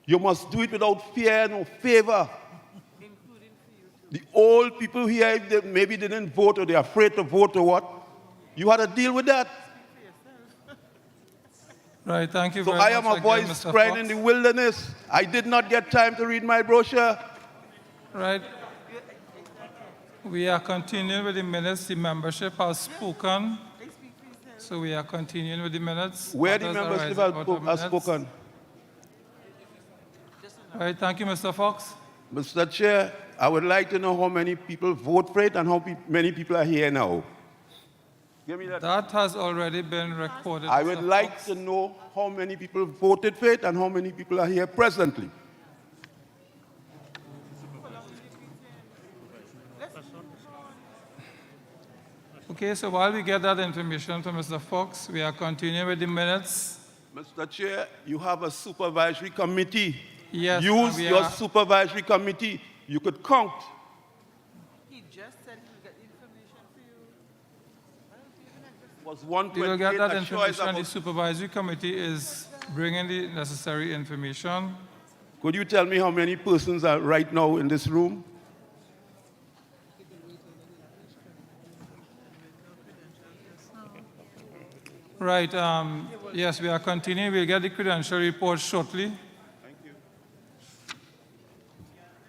You must do it without fear or favor. The old people here, if they maybe didn't vote or they're afraid to vote or what, you had to deal with that. Right, thank you So very I much am a again, voice Mr. crying Fox. in the wilderness. I did not get time to read my brochure. Right. We are continuing with the minutes. The membership has spoken. So we are continuing with the minutes. Where the Matters membership arising out of has minutes. spoken. Right, thank you, Mr. Fox. Mr. Chair, I would like to know how many people vote for it and how many people are here now. Give me that. That has already been recorded. I would Mr. like Fox. to know how many people voted for it and how many people are here presently. Okay, so while we get that information from Mr. Fox, we are continuing with the minutes. Mr. Chair, you have a supervisory committee. Yes, Use we your are- supervisory committee. You could count. He just said he'll get information for you. Was We will 128 get that a choice information. The about- supervisory committee is bringing the necessary information. Could you tell me how many persons are right now in this room? Right, yes, we are continuing. We'll get the credential report shortly. Thank you.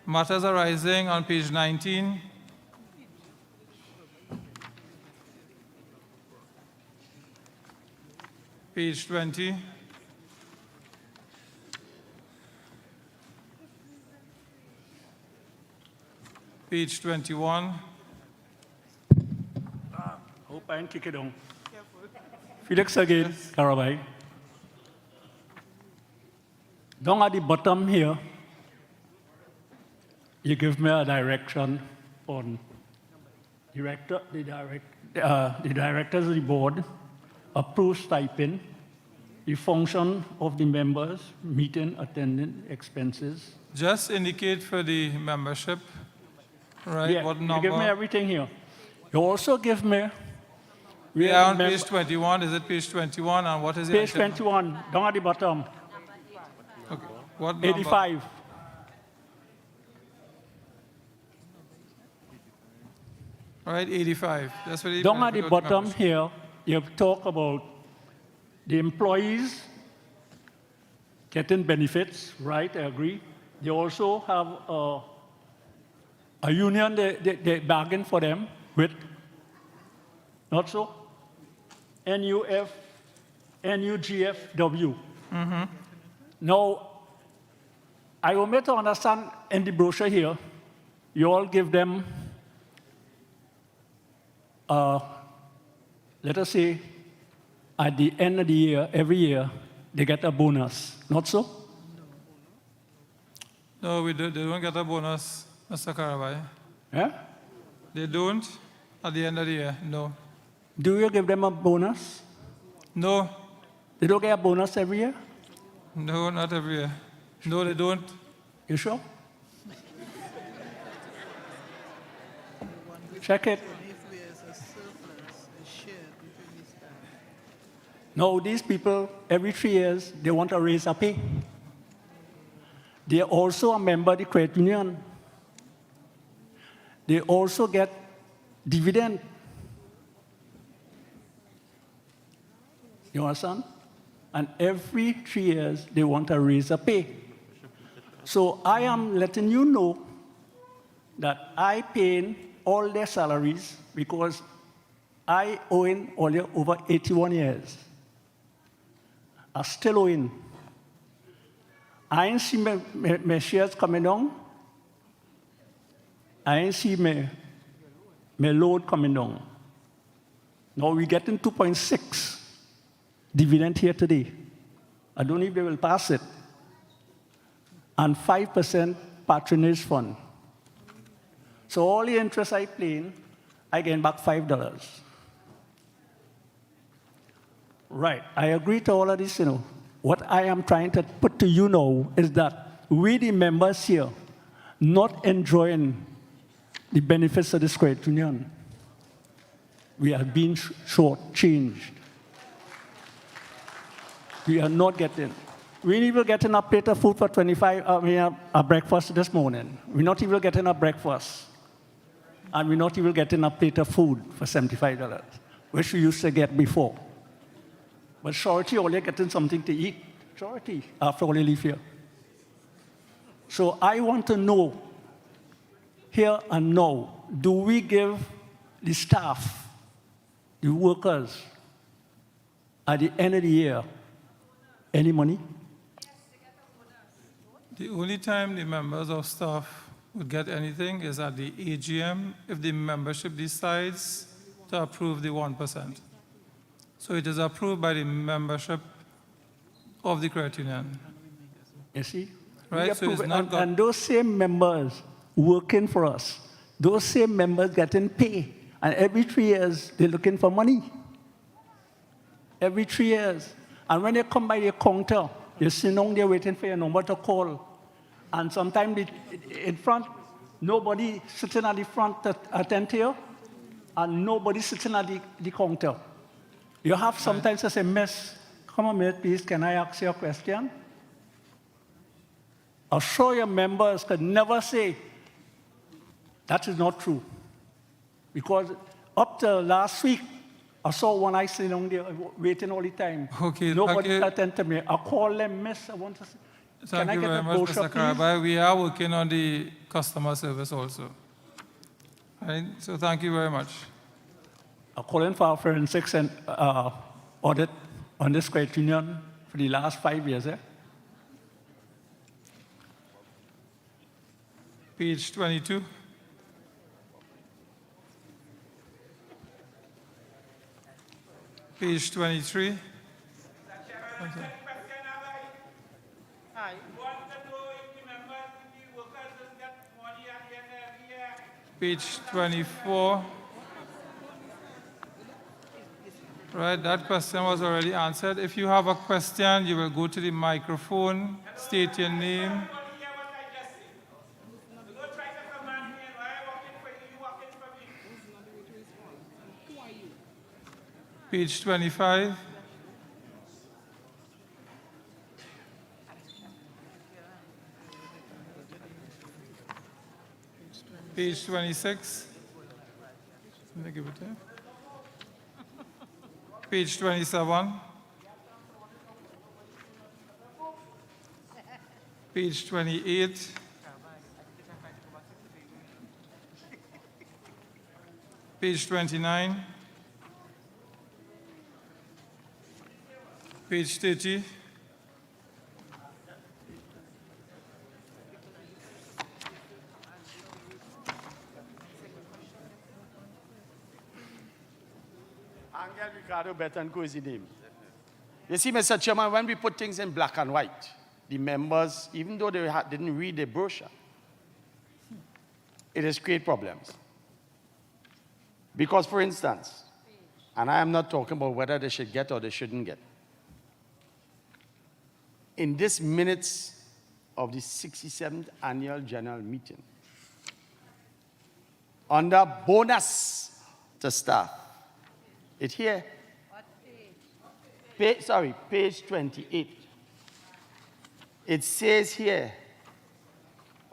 Matters arising on page 19. Page 20. Page 21. Hope I didn't kick it down. Felix again, Carabai. Down at the bottom here, you give me a direction on the directors of the board, approve stipend, the function of the members, meeting, attendance, expenses. Just indicate for the membership, right, Yeah, what you number. give me everything here. You also give me. We are on Remember- page 21. Is it page 21? And what is the Page item? 21, down at the bottom, Okay. What number? 85. Right, 85. That's what the Down at the benefit of bottom membership. here, you talk about the employees getting benefits, right? I agree. They also have a union they bargain for them with, not so? NUGFW. Now, I want me to understand in the brochure here, you all give them, let us say, at the end of the year, every year, they get a bonus, not so? No, they don't get a bonus, Mr. Karabai. Yeah? They don't at the end of the year, no. Do you give them a bonus? No. They don't get a bonus every year? No, not every year. No, they don't. You sure? Check it. No, these people, every 3 years, they want to raise a pay. They are also a member of the credit union. They also get dividend. You understand? And every 3 years, they want to raise a pay. So I am letting you know that I pay all their salaries because I owe in only over 81 years. I still owe in. I ain't see my shares coming down. I ain't see my load coming down. Now we're getting 2.6 dividend here today. I don't know if they will pass it. And 5% patronage fund. So all the interest I pay in, I gain back $5. Right, I agree to all of this, What I am trying to put to you now is that we, the members here, not enjoying the benefits of this credit union. We are being shortchanged. We are not getting. We ain't even getting a plate of food for 25, a breakfast this morning. We're not even getting a breakfast. And we're not even getting a plate of food for $75, which we used to get before. But Shorty only getting something to eat. Shorty, after all they leave here. So I want to know, here and now, do we give the staff, the workers, at the end of the year, any money? The only time the members of staff would get anything is at the AGM if the membership decides to approve the 1%. So it is approved by the membership of the credit union. You see? Right? So it's not and those same members working for us, those same members getting pay, and every 3 years they're looking for money. Every 3 years. And when they come by the counter, you sit down there waiting for your number to call. And sometimes in front, nobody sitting at the front to attend to you, and nobody sitting at the counter. You have sometimes to say, Miss, come a minute, please, can I ask you a question? I'm sure your members could never say, that is not true. Because up to last week, I saw one I sitting down there waiting all the time. Okay, nobody attend to me. I call them, Miss, I want to see. Thank you very much, Mr. Karabai. We are working on the customer service also. Right? So thank you very much. I'm calling for a forensics and audit on this credit union for the last 5 years. Page 22. Page 23. Page 24. Right, that question was already answered. If you have a question, you will go to the microphone, state your name. Page 25. Page 26. Let me give it there. Page 27. Page 28. Page 29. Page 30. Ricardo Betancourt is the name. You see, Mr. Chairman, when we put things in black and white, the members, even though they didn't read the brochure, it has created problems. Because, for instance, and I am not talking about whether they should get or they shouldn't get, in this minutes of the 67th annual general meeting, under bonus to staff, it here, page 28. It says here,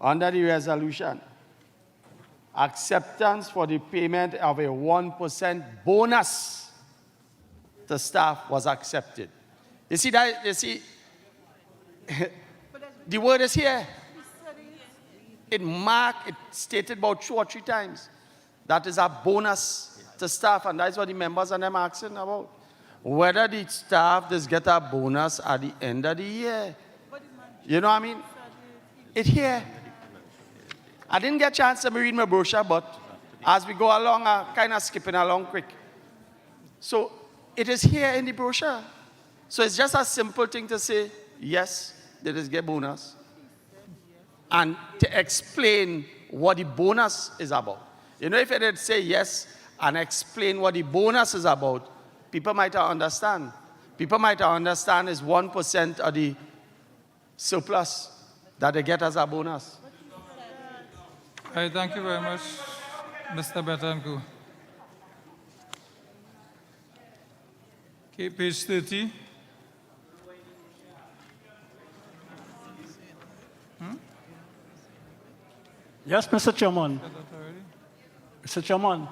under the resolution, acceptance for the payment of a 1% bonus to staff was accepted. You see that? You see, the word is here. It stated about 2 or 3 times. That is a bonus to staff, and that's what the members and them asking about. Whether the staff does get a bonus at the end of the year. You know what I mean? It's here. I didn't get a chance to read my brochure, but as we go along, I'm kind of skipping along quick. So it is here in the brochure. So it's just a simple thing to say, yes, they just get bonus. And to explain what the bonus is about. You know, if I did say yes and explain what the bonus is about, people might understand. People might understand is 1% of the surplus that they get as a bonus. All right, thank you very much, Mr. Betancourt. Okay, page 30. Yes, Mr. Chairman. Mr. Chairman,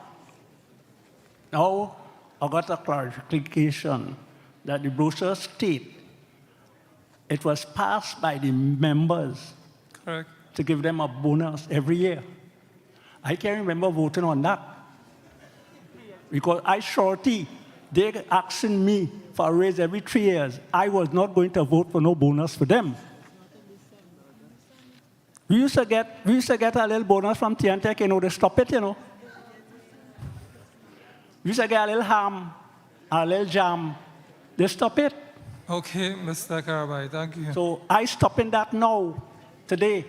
now I got a clarification that the brochure state it was passed by the members Correct. to give them a bonus every year. I can't remember voting on that. Because I shorty, they asking me for a raise every 3 years. I was not going to vote for no bonus for them. We used to get a little bonus from Tateco, you know, they stop it, you know. We used to get a little ham, a little jam, they stop it. Okay, Mr. Karabai, thank you. So I stopping that now, today.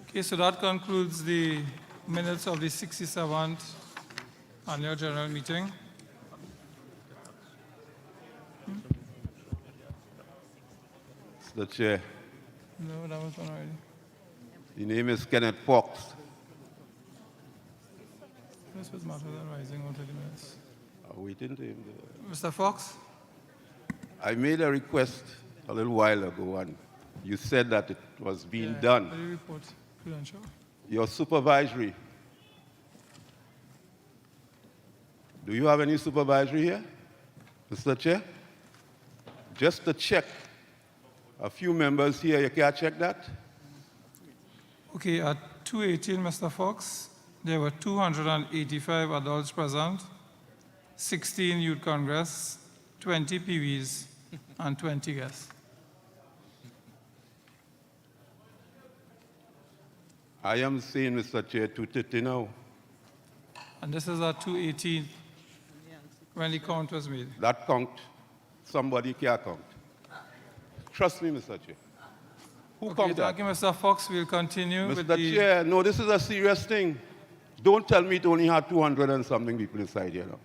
Okay, so that concludes the minutes of the 67th annual general meeting. Mr. Chair, No, that was one already. the name is Kenneth Fox. This was matter rising on 30 minutes. Waiting to him. Mr. Fox? I made a request a little while ago, and you said that it was being done. The report, Prudential. Your supervisory. Do you have any supervisory here, Mr. Chair? Just to check. A few members here, you can't check that? Okay, at 2:18, Mr. Fox, there were 285 adults present, 16 youth congress, 20 PVs, and 20 guests. I am saying, Mr. Chair, 230 now. And this is at 2:18 when the count was made. That count, somebody can't count. Trust me, Mr. Chair. Who Okay, counted? thank you, Mr. Fox. We'll continue with Mr. the... Chair, no, this is a serious thing. Don't tell me it only had 200 and something people inside here now.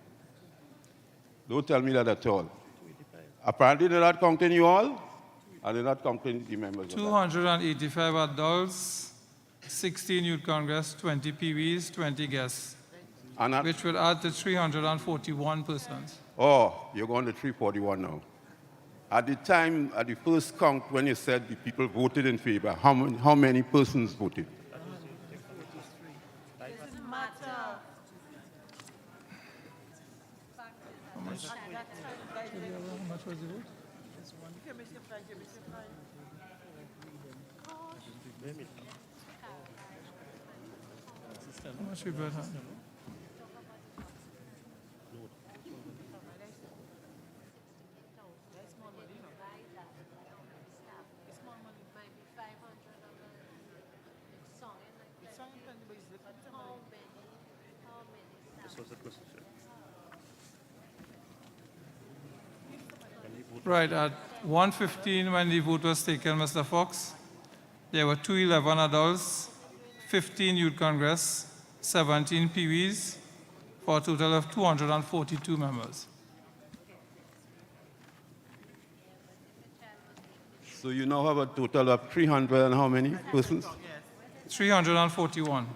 Don't tell me that at all. Apparently they're not counting you all, and they're not counting the members of that. 285 adults, 16 youth congress, 20 PVs, 20 guests, which will add to 341 persons. Oh, you're going to 341 now. At the time, at the first count, when you said the people voted in favor, how many persons voted? How much was the vote? How much we brought home? Right, at 1:15 when the vote was taken, Mr. Fox, there were 211 adults, 15 youth congress, 17 PVs, for a total of 242 members. So you now have a total of 300 and how many persons? 341.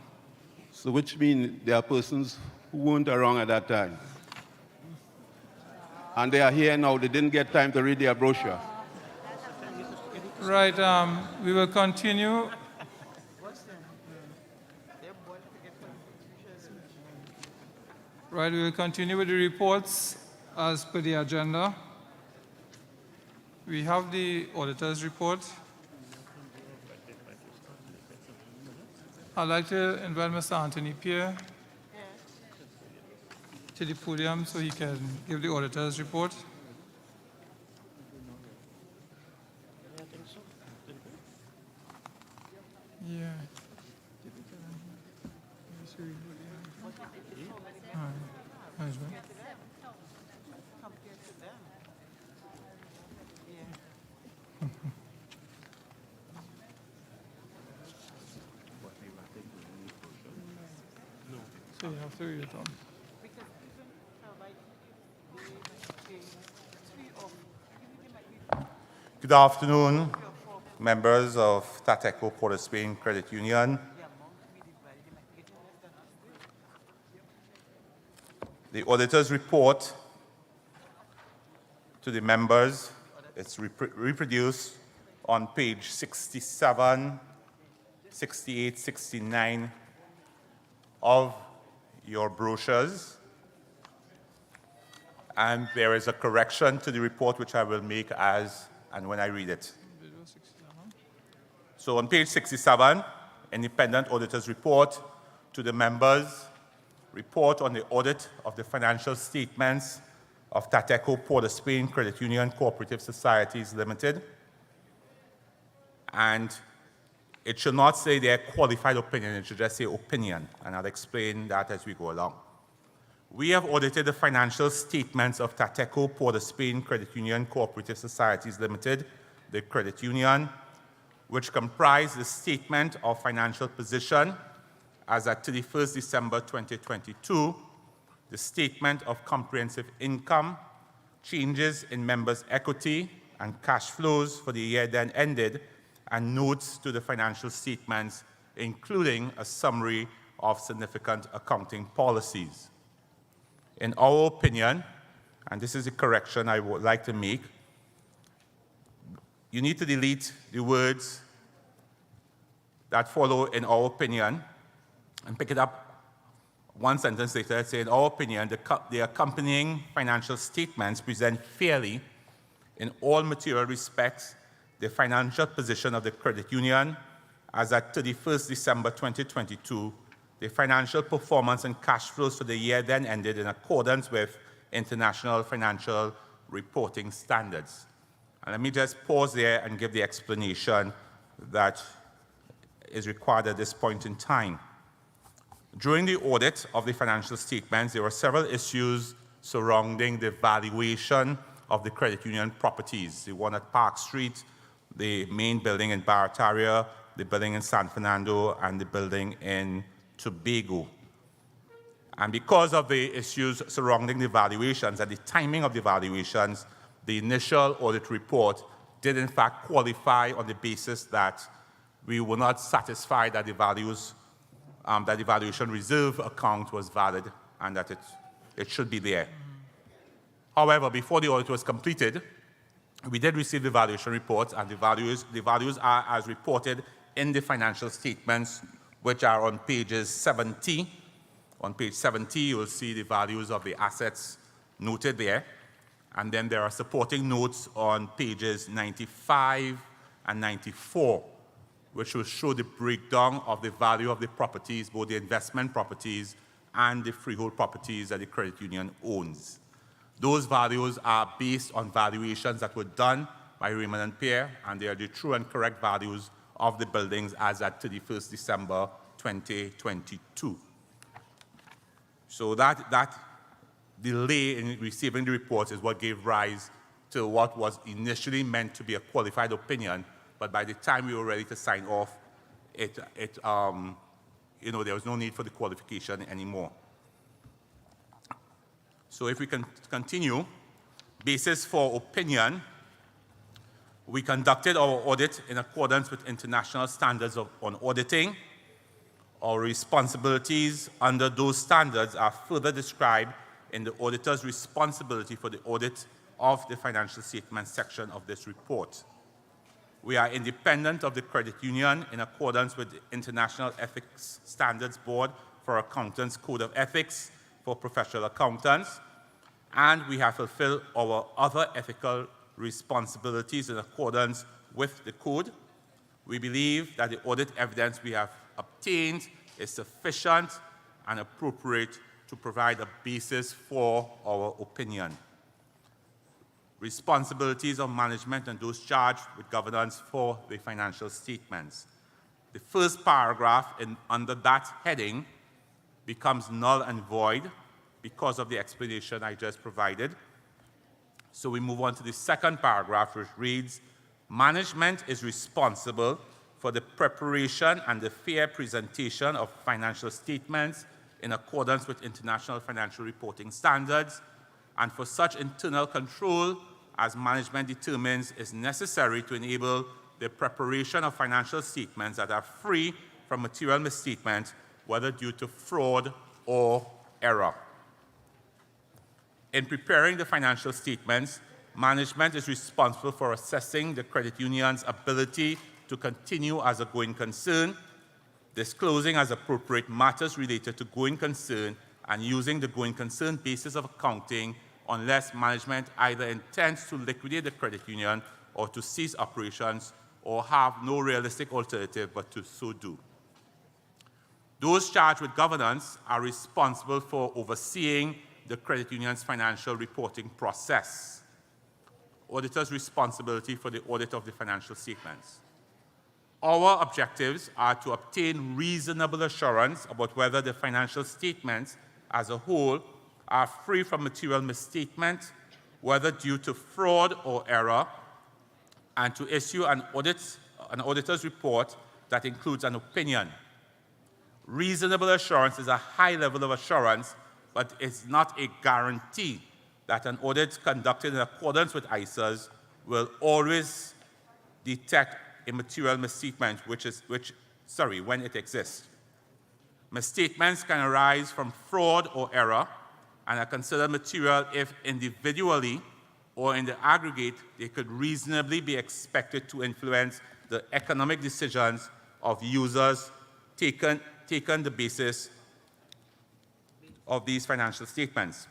So which means there are persons who weren't around at that time. And they are here now. They didn't get time to read their brochure. Right, we will continue. Right, we will continue with the reports as per the agenda. We have the auditor's report. I'd like to invite Mr. Anthony Pierre to the podium so he can give the auditor's report. Yeah. So you have to read it on. Good afternoon, members of Tateco Port of Spain Credit Union. The auditor's report to the members is reproduced on page 67, 68, 69 of your brochures. And there is a correction to the report which I will make as and when I read it. So on page 67, independent auditor's report to the members, report on the audit of the financial statements of Tateco Port of Spain Credit Union Cooperative Societies Limited. And it should not say their qualified opinion, it should just say opinion, and I'll explain that as we go along. We have audited the financial statements of Tateco Port of Spain Credit Union Cooperative Societies Limited, the credit union, which comprise the statement of financial position as at 31st December 2022, the statement of comprehensive income, changes in members' equity and cash flows for the year then ended, and notes to the financial statements, including a summary of significant accounting policies. In our opinion, and this is a correction I would like to make, you need to delete the words that follow "in our opinion" and pick it up one sentence later and say, in our opinion, the accompanying financial statements present fairly, in all material respects, the financial position of the credit union as at 31st December 2022, the financial performance and cash flows for the year then ended in accordance with international financial reporting standards. And let me just pause there and give the explanation that is required at this point in time. During the audit of the financial statements, there were several issues surrounding the valuation of the credit union properties, the one at Park Street, the main building in Barataria, the building in San Fernando, and the building in Tobago. And because of the issues surrounding the valuations and the timing of the valuations, the initial audit report did in fact qualify on the basis that we were not satisfied that the values, that the valuation reserve account was valid and that it should be there. However, before the audit was completed, we did receive the valuation reports, and the values are as reported in the financial statements, which are on pages 70. On page 70, you will see the values of the assets noted there. And then there are supporting notes on pages 95 and 94, which will show the breakdown of the value of the properties, both the investment properties and the freehold properties that the credit union owns. Those values are based on valuations that were done by Raymond & Pierre, and they are the true and correct values of the buildings as at 31st December 2022. So that delay in receiving the reports is what gave rise to what was initially meant to be a qualified opinion, but by the time we were ready to sign off, there was no need for the qualification anymore. So if we can continue, basis for opinion, we conducted our audit in accordance with international standards on auditing. Our responsibilities under those standards are further described in the auditor's responsibility for the audit of the financial statement section of this report. We are independent of the credit union in accordance with the International Ethics Standards Board for Accountants Code of Ethics for professional accountants, and we have fulfilled our other ethical responsibilities in accordance with the code. We believe that the audit evidence we have obtained is sufficient and appropriate to provide a basis for our opinion. Responsibilities of management and those charged with governance for the financial statements. The first paragraph under that heading becomes null and void because of the explanation I just provided. So we move on to the second paragraph, which reads, management is responsible for the preparation and the fair presentation of financial statements in accordance with international financial reporting standards, and for such internal control as management determines is necessary to enable the preparation of financial statements that are free from material misstatement, whether due to fraud or error. In preparing the financial statements, management is responsible for assessing the credit union's ability to continue as a going concern, disclosing as appropriate matters related to going concern, and using the going concern basis of accounting unless management either intends to liquidate the credit union or to cease operations or have no realistic alternative but to so do. Those charged with governance are responsible for overseeing the credit union's financial reporting process. Auditors' responsibility for the audit of the financial statements. Our objectives are to obtain reasonable assurance about whether the financial statements as a whole are free from material misstatement, whether due to fraud or error, and to issue an auditor's report that includes an opinion. Reasonable assurance is a high level of assurance, but it's not a guarantee that an audit conducted in accordance with ISAs will always detect a material misstatement, when it exists. Misstatements can arise from fraud or error and are considered material if individually or in the aggregate they could reasonably be expected to influence the economic decisions of users taken the basis of these financial statements.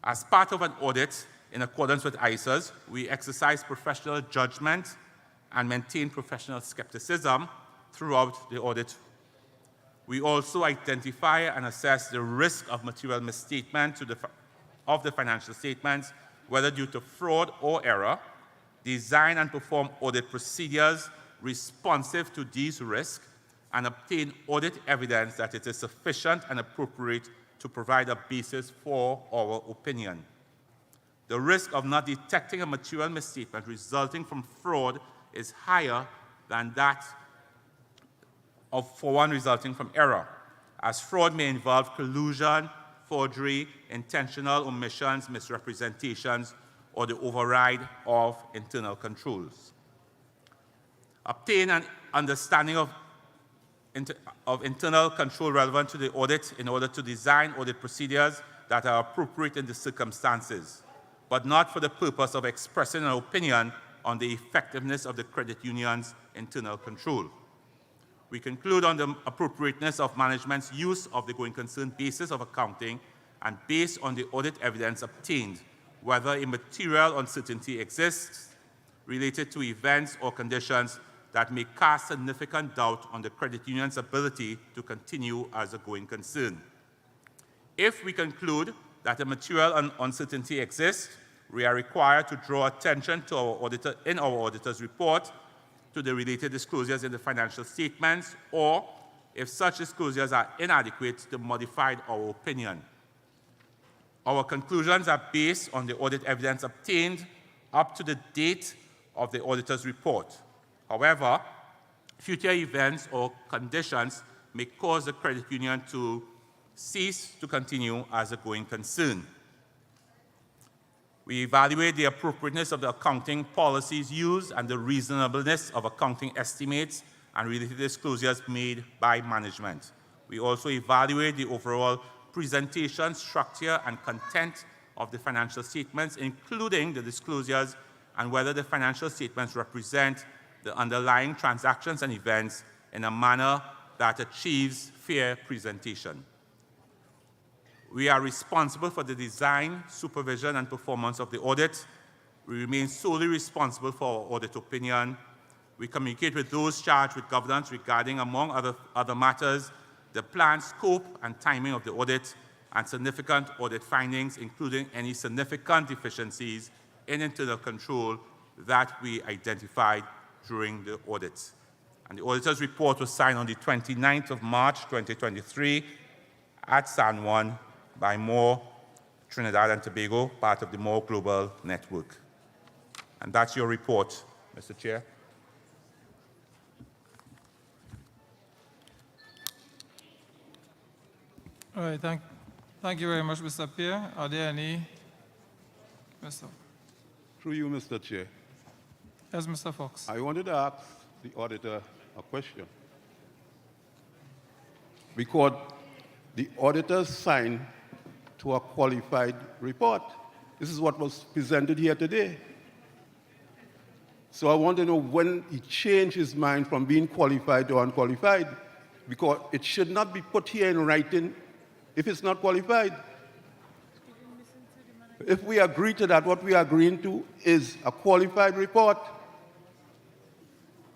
As part of an audit in accordance with ISAs, we exercise professional judgment and maintain professional skepticism throughout the audit. We also identify and assess the risk of material misstatement of the financial statements, whether due to fraud or error, design and perform audit procedures responsive to these risks, and obtain audit evidence that it is sufficient and appropriate to provide a basis for our opinion. The risk of not detecting a material misstatement resulting from fraud is higher than that for one resulting from error, as fraud may involve collusion, forgery, intentional omissions, misrepresentations, or the override of internal controls. Obtain an understanding of internal control relevant to the audit in order to design audit procedures that are appropriate in the circumstances, but not for the purpose of expressing an opinion on the effectiveness of the credit union's internal control. We conclude on the appropriateness of management's use of the going concern basis of accounting and based on the audit evidence obtained, whether a material uncertainty exists related to events or conditions that may cast significant doubt on the credit union's ability to continue as a going concern. If we conclude that a material uncertainty exists, we are required to draw attention to our auditor's report to the related disclosures in the financial statements, or if such disclosures are inadequate, to modify our opinion. Our conclusions are based on the audit evidence obtained up to the date of the auditor's report. However, future events or conditions may cause the credit union to cease to continue as a going concern. We evaluate the appropriateness of the accounting policies used and the reasonableness of accounting estimates and related disclosures made by management. We also evaluate the overall presentation, structure, and content of the financial statements, including the disclosures, and whether the financial statements represent the underlying transactions and events in a manner that achieves fair presentation. We are responsible for the design, supervision, and performance of the audit. We remain solely responsible for our audit opinion. We communicate with those charged with governance regarding, among other matters, the planned scope and timing of the audit and significant audit findings, including any significant deficiencies in internal control that we identified during the audit. And the auditor's report was signed on the 29th of March, 2023, at San Juan by More Trinidad and Tobago, part of the More Global Network. And that's your report, Mr. Chair. All right, thank you very much, Mr. Pierre. Are there any? Mr. Through you, Mr. Chair. Yes, Mr. Fox. I wanted to ask the auditor a question. Because the auditor signed to a qualified report. This is what was presented here today. So I want to know when he changed his mind from being qualified to unqualified, because it should not be put here in writing if it's not qualified. If we agree to that, what we are agreeing to is a qualified report.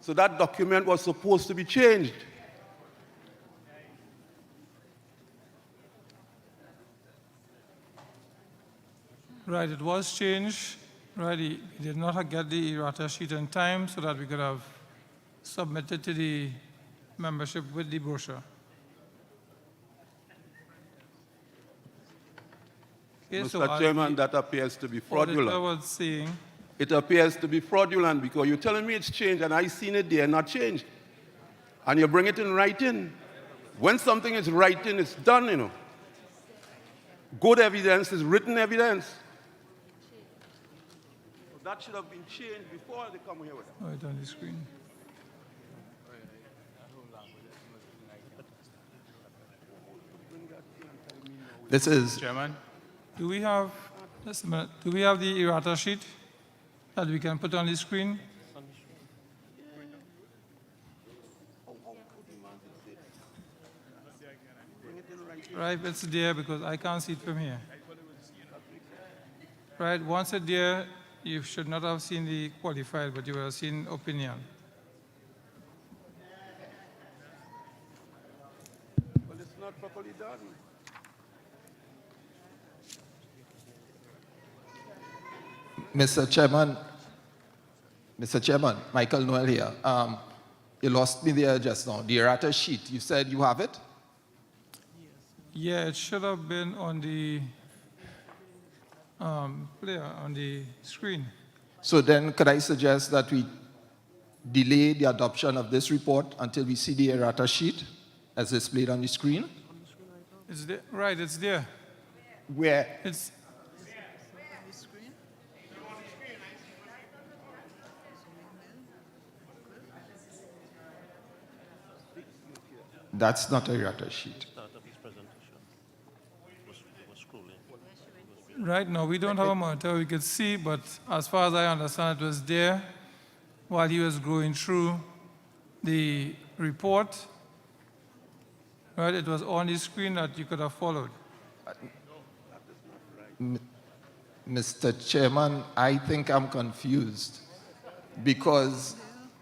So that document was supposed to be changed. Right, it was changed. Right, he did not get the errata sheet in time so that we could have submitted to the membership with the brochure. Okay, Mr. Chairman, that appears to be fraudulent. Auditor was saying, It appears to be fraudulent because you're telling me it's changed and I've seen it there, not changed. And you bring it in writing. When something is writing, it's done, you know. Good evidence is written evidence. So that should have been changed before they come here with it. right on the screen. This is Chairman. Do we have, just a minute, do we have the errata sheet that we can put on the screen? Right, it's there because I can't see it from here. Right, once it's there, you should not have seen the qualified, but you will have seen opinion. But it's not properly done. Mr. Chairman, Michael Noel here. You lost me there just now. The errata sheet, you said you have it? Yeah, it should have been on the player, on the screen. So then could I suggest that we delay the adoption of this report until we see the errata sheet as displayed on the screen? It's there, right, it's there. Where? It's That's not a errata sheet. right now, we don't have a monitor we could see, but as far as I understand, it was there while he was going through the report. Right, it was on the screen that you could have followed. Mr. Chairman, I think I'm confused because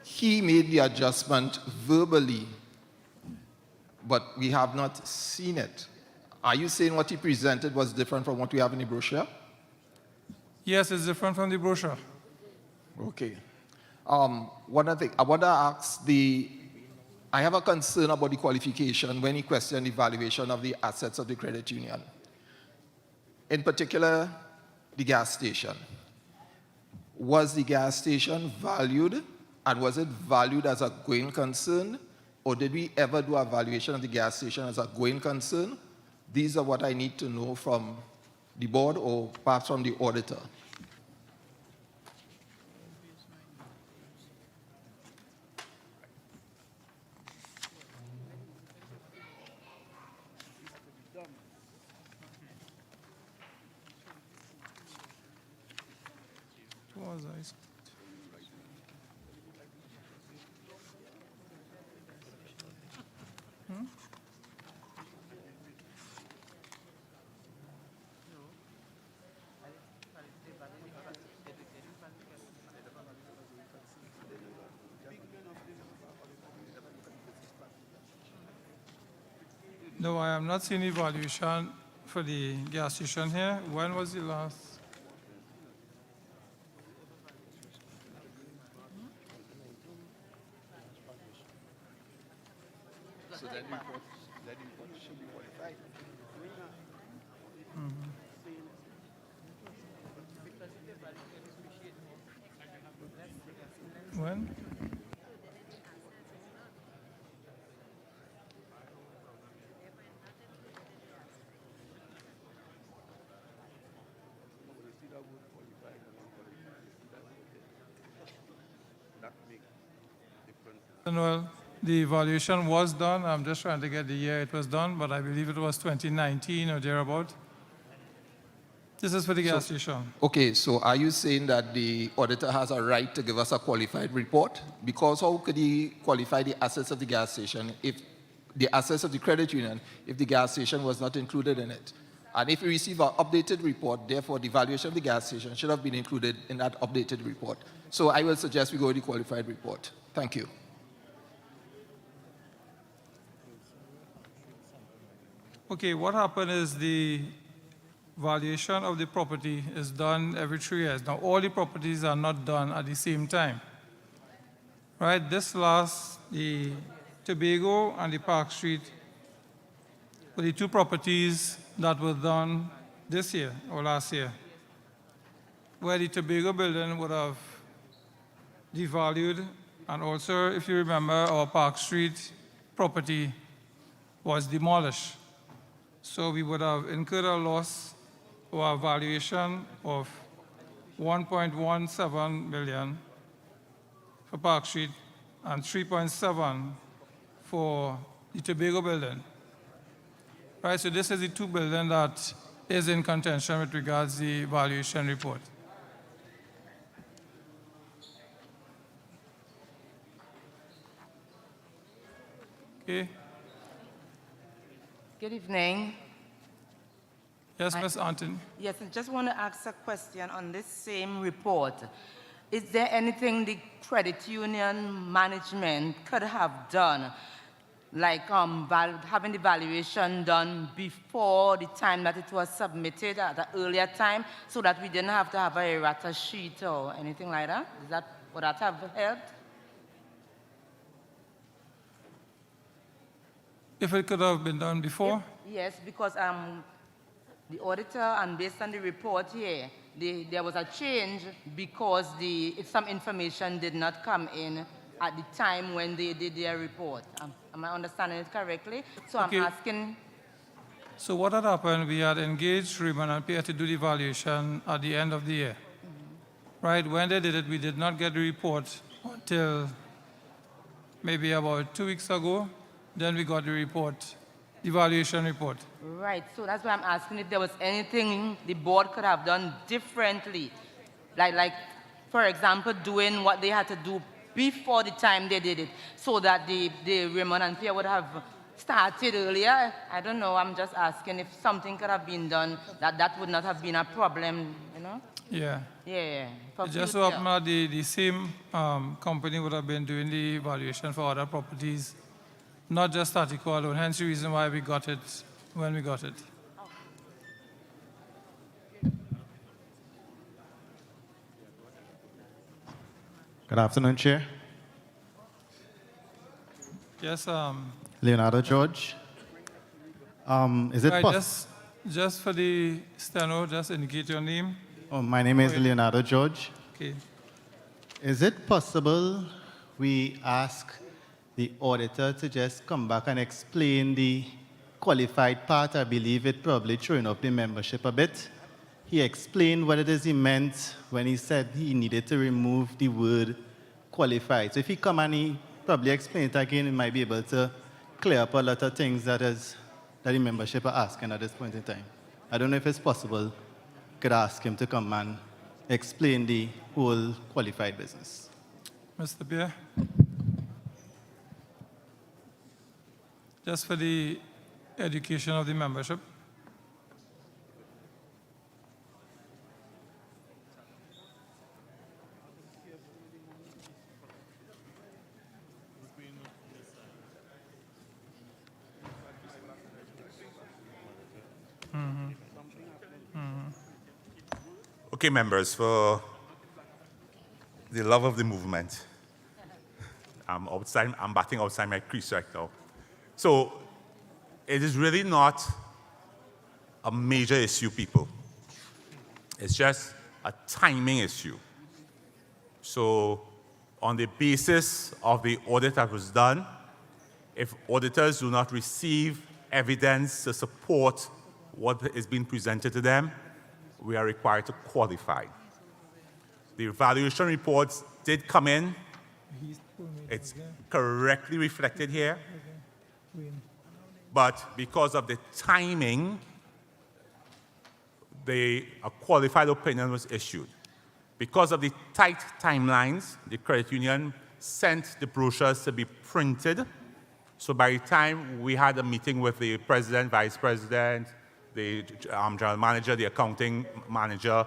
he made the adjustment verbally, but we have not seen it. Are you saying what he presented was different from what we have in the brochure? Yes, it's different from the brochure. Okay. One other thing, I want to ask I have a concern about the qualification when he questioned the valuation of the assets of the credit union. In particular, the gas station. Was the gas station valued, and was it valued as a going concern, or did we ever do a valuation of the gas station as a going concern? These are what I need to know from the board or perhaps from the auditor. What was I? No, I am not seeing evaluation for the gas station here. When was the last? So that report should be qualified. statement. Well, the evaluation was done. I'm just trying to get the year it was done, but I believe it was 2019 or thereabout. This is for the gas station. Okay, so are you saying that the auditor has a right to give us a qualified report? Because how could he qualify the assets of the gas station if the assets of the credit union if the gas station was not included in it? And if we receive an updated report, therefore the valuation of the gas station should have been included in that updated report. So I will suggest we go with the qualified report. Thank you. Okay, what happened is the valuation of the property is done every 3 years. Now, all the properties are not done at the same time. Right, this last, the Tobago and the Park Street were the two properties that were done this year or last year, where the Tobago building would have devalued, and also, if you remember, our Park Street property was demolished. So we would have incurred a loss or a valuation of 1.17 million for Park Street and 3.7 for the Tobago building. Right, so this is the two buildings that is in contention with regards to the valuation report. Okay. Good evening. Yes, Ms. Anton. Yes, I just want to ask a question on this same report. Is there anything the credit union management could have done, like having the valuation done before the time that it was submitted at an earlier time, so that we didn't have to have a errata sheet or anything like that? Would that have helped? If it could have been done before? Yes, because the auditor, and based on the report here, there was a change because some information did not come in at the time when they did their report. Am I understanding it correctly? So Okay. I'm asking. So what had happened, we had engaged Raymond and Pierre to do the evaluation at the end of the year. Right, when they did it, we did not get the report until maybe about 2 weeks ago. Then we got the report, the evaluation report. Right, so that's why I'm asking if there was anything the board could have done differently. Like for example, doing what they had to do before the time they did it, so that the Raymond and Pierre would have started earlier. I don't know, I'm just asking if something could have been done that would not have been a problem, you know? Yeah. Yeah. It just so happened that the same company would have been doing the evaluation for other properties, not just Tateco alone, hence the reason why we got it when we got it. Good afternoon, Chair. Yes. Leonardo George. Is it right, possible? just for the steno, just indicate your name. Oh, my name is Leonardo George. Okay. Is it possible we ask the auditor to just come back and explain the qualified part? I believe it probably throwing up the membership a bit. He explained what it is he meant when he said he needed to remove the word qualified. So if he come and he probably explain it again, he might be able to clear up a lot of things that the membership are asking at this point in time. I don't know if it's possible. Could ask him to come and explain the whole qualified business. Mr. Pierre? Just for the education of the membership. Okay, members, for the love of the movement, I'm batting outside my crease right now. So it is really not a major issue, people. It's just a timing issue. So on the basis of the audit that was done, if auditors do not receive evidence to support what is being presented to them, we are required to qualify. The evaluation reports did come in. It's correctly reflected here. But because of the timing, a qualified opinion was issued. Because of the tight timelines, the credit union sent the brochures to be printed. So by the time we had a meeting with the president, vice president, the general manager, the accounting manager,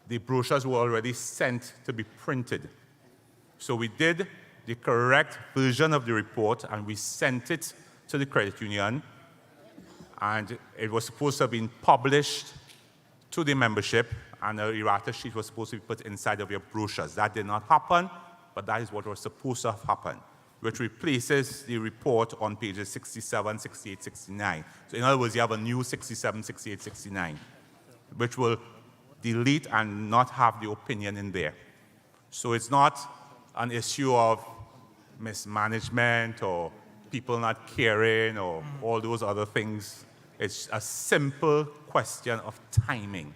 the brochures were already sent to be printed. So we did the correct version of the report and we sent it to the credit union, and it was supposed to have been published to the membership, and a errata sheet was supposed to be put inside of your brochures. That did not happen, but that is what was supposed to have happened, which replaces the report on pages 67, 68, 69. So in other words, you have a new 67, 68, 69, which will delete and not have the opinion in there. So it's not an issue of mismanagement or people not caring or all those other things. It's a simple question of timing.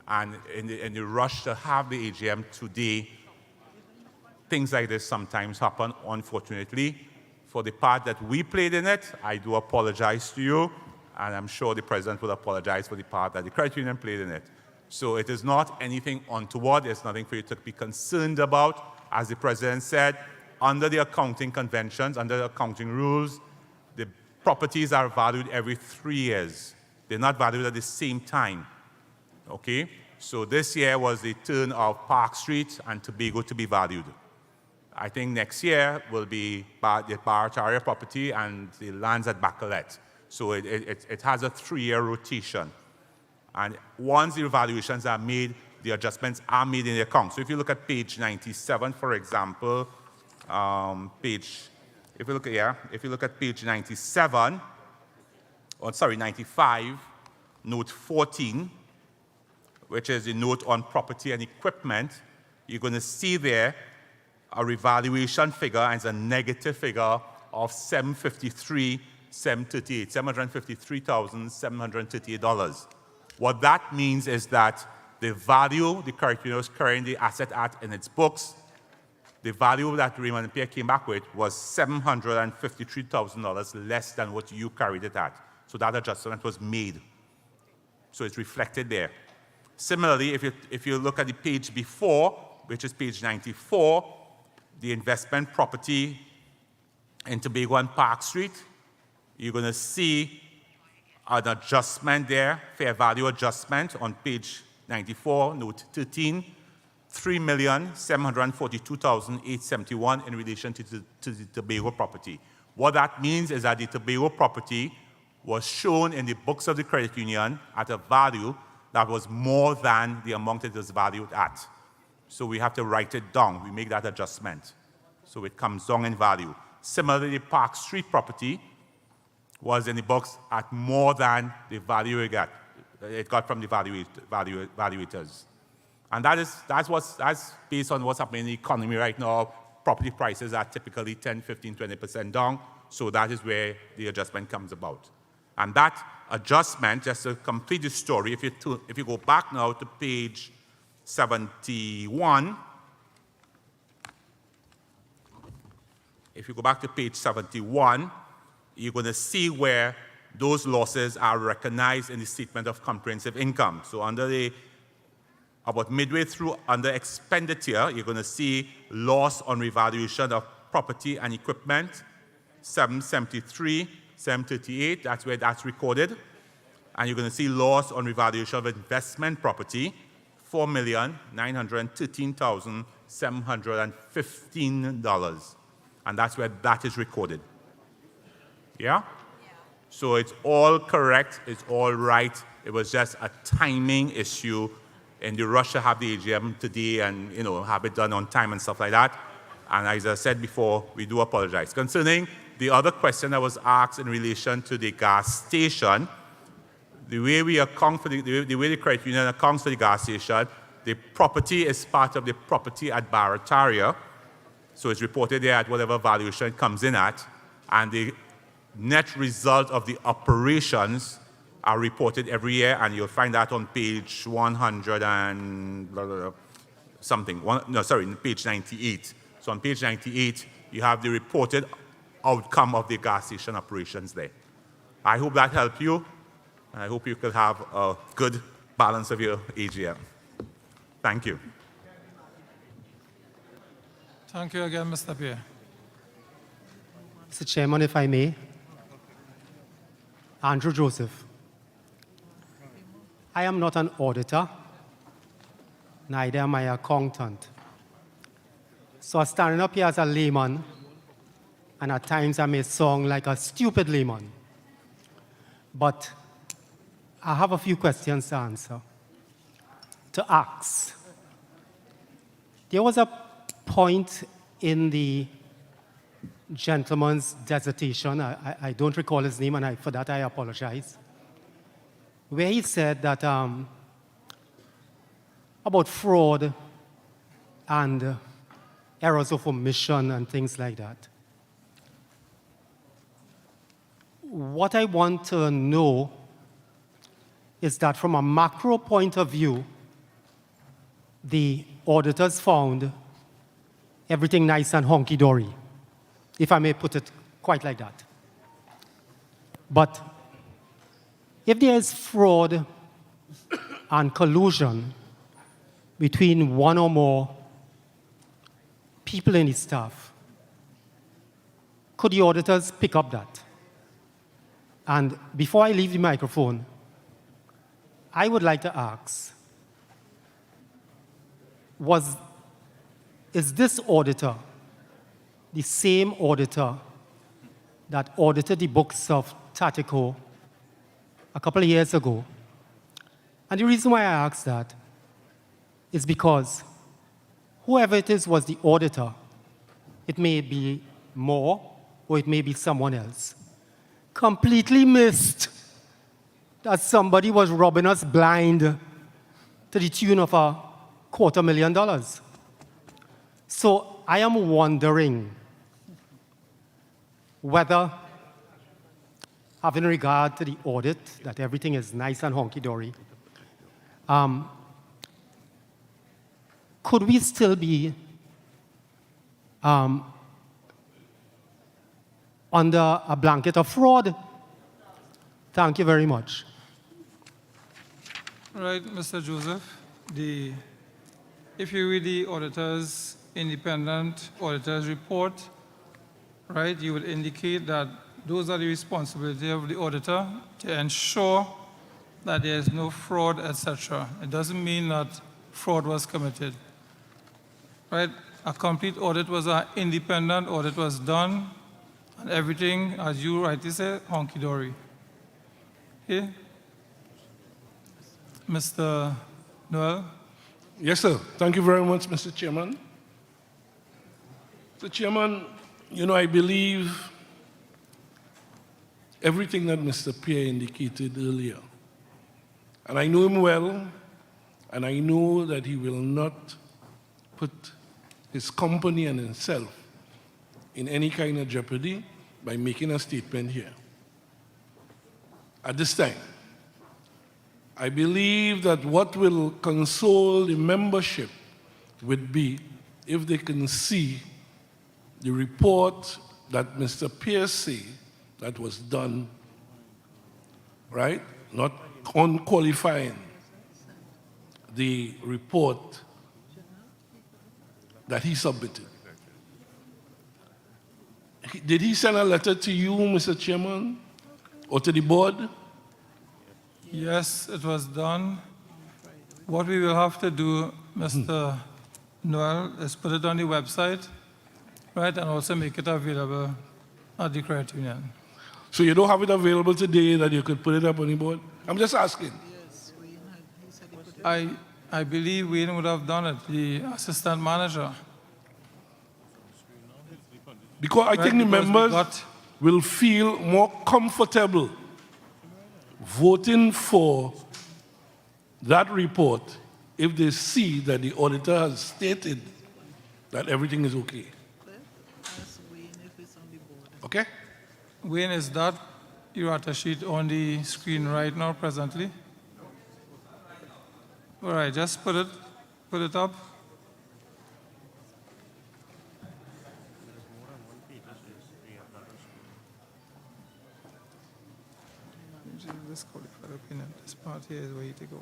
And in the rush to have the AGM today, things like this sometimes happen, unfortunately. For the part that we played in it, I do apologize to you, and I'm sure the president will apologize for the part that the credit union played in it. So it is not anything untoward. There's nothing for you to be concerned about. As the president said, under the accounting conventions, under the accounting rules, the properties are valued every 3 years. They're not valued at the same time. Okay? So this year was the turn of Park Street and Tobago to be valued. I think next year will be the Barataria property and the lands at Bacalet. So it has a 3-year rotation. And once the evaluations are made, the adjustments are made in the account. So if you look at page 97, for example, if you look at page 97, 95, note 14, which is the note on property and equipment, you're going to see there a revaluation figure, and it's a negative figure of $753,738. What that means is that the value the credit union was carrying the asset at in its books, the value that Raymond Pierre came back with was $753,000 less than what you carried it at. So that adjustment was made. So it's reflected there. Similarly, if you look at the page before, which is page 94, the investment property in Tobago and Park Street, you're going to see an adjustment there, fair value adjustment on page 94, note 13, $3,742,871 in relation to the Tobago property. What that means is that the Tobago property was shown in the books of the credit union at a value that was more than the amount it was valued at. So we have to write it down. We make that adjustment. So it comes down in value. Similarly, the Park Street property was in the books at more than the value it got from the valuators. And that's based on what's happening in the economy right now. Property prices are typically 10, 15, 20% down. So that is where the adjustment comes about. And that adjustment, just to complete the story, if you go back now to page 71, you're going to see where those losses are recognized in the statement of comprehensive income. So about midway through, under expenditure, you're going to see loss on revaluation of property and equipment, 773, 738, that's where that's recorded. And you're going to see loss on revaluation of investment property, $4,913,715. And that's where that is recorded. Yeah? So it's all correct, it's all right. It was just a timing issue in the rush to have the AGM today and have it done on time and stuff like that. And as I said before, we do apologize. Concerning the other question that was asked in relation to the gas station, the way we account for the way the credit union accounts for the gas station, the property is part of the property at Barataria, So it's reported there at whatever valuation it comes in at, and the net result of the operations are reported every year, and you'll find that on page 100 and blah, blah, blah, something. Page 98. So on page 98, you have the reported outcome of the gas station operations there. I hope that helped you, and I hope you could have a good balance of your AGM. Thank you. Thank you again, Mr. Pierre. Mr. Chairman, if I may, Andrew Joseph. I am not an auditor, neither am I an accountant. So standing up here as a layman, and at times I may sound like a stupid layman, but I have a few questions to answer, to ask. There was a point in the gentleman's dissertation, I don't recall his name, and for that I apologize, where he said that about fraud and errors of omission and things like that. What I want to know is that from a macro point of view, the auditors found everything nice and honky-dory, if I may put it quite like that. But if there is fraud and collusion between one or more people in the staff, could the auditors pick up that? And before I leave the microphone, I would like to ask, is this auditor the same auditor that audited the books of Tateco a couple of years ago? And the reason why I ask that is because whoever it is was the auditor. It may be more or it may be someone else. Completely missed that somebody was robbing us blind to the tune of $250,000. So I am wondering whether, having regard to the audit, that everything is nice and honky-dory, could we still be under a blanket of fraud? Thank you very much. Right, Mr. Joseph, if you read the auditor's independent auditor's report, right, you would indicate that those are the responsibility of the auditor to ensure that there is no fraud, etc. It doesn't mean that fraud was committed. Right? A complete audit was an independent audit was done, and everything, as you rightly said, honky-dory. Okay? Mr. Noel? Yes, sir. Thank you very much, Mr. Chairman. Mr. Chairman, I believe everything that Mr. Pierre indicated earlier. And I know him well, and I know that he will not put his company and himself in any kind of jeopardy by making a statement here. At this time, I believe that what will console the membership would be if they can see the report that Mr. Pierce said that was done, right? Not unqualifying the report that he submitted. Did he send a letter to you, Mr. Chairman, or to the board? Yes, it was done. What we will have to do, Mr. Noel, is put it on the website, right, and also make it available at the credit union. So you don't have it available today that you could put it up on the board? I'm just asking. I believe Wayne would have done it, the assistant manager. Because I think the members will feel more comfortable voting for that report if they see that the auditor has stated that everything is okay. Okay? Wayne, is that errata sheet on the screen right now presently? All right, just put it up. This qualified opinion, this part here is way to go.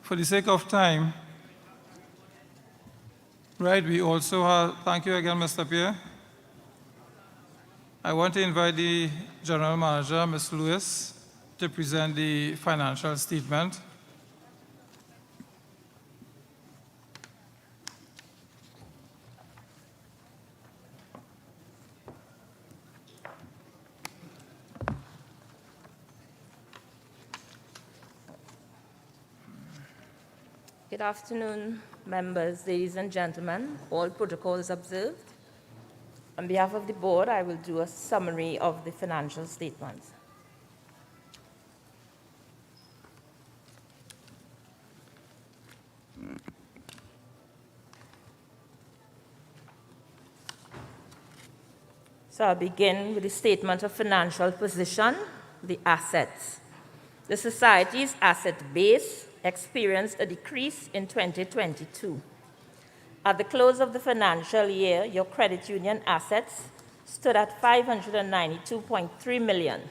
For the sake of time, right, we also have, thank you again, Mr. Pierre. I want to invite the General Manager, Ms. Lewis, to present the financial statement. Good afternoon, members, ladies and gentlemen. All protocols observed. On behalf of the board, I will do a summary of the financial statements. So I'll begin with the statement of financial position, the assets. The society's asset base experienced a decrease in 2022. At the close of the financial year, your credit union assets stood at $592.3 million.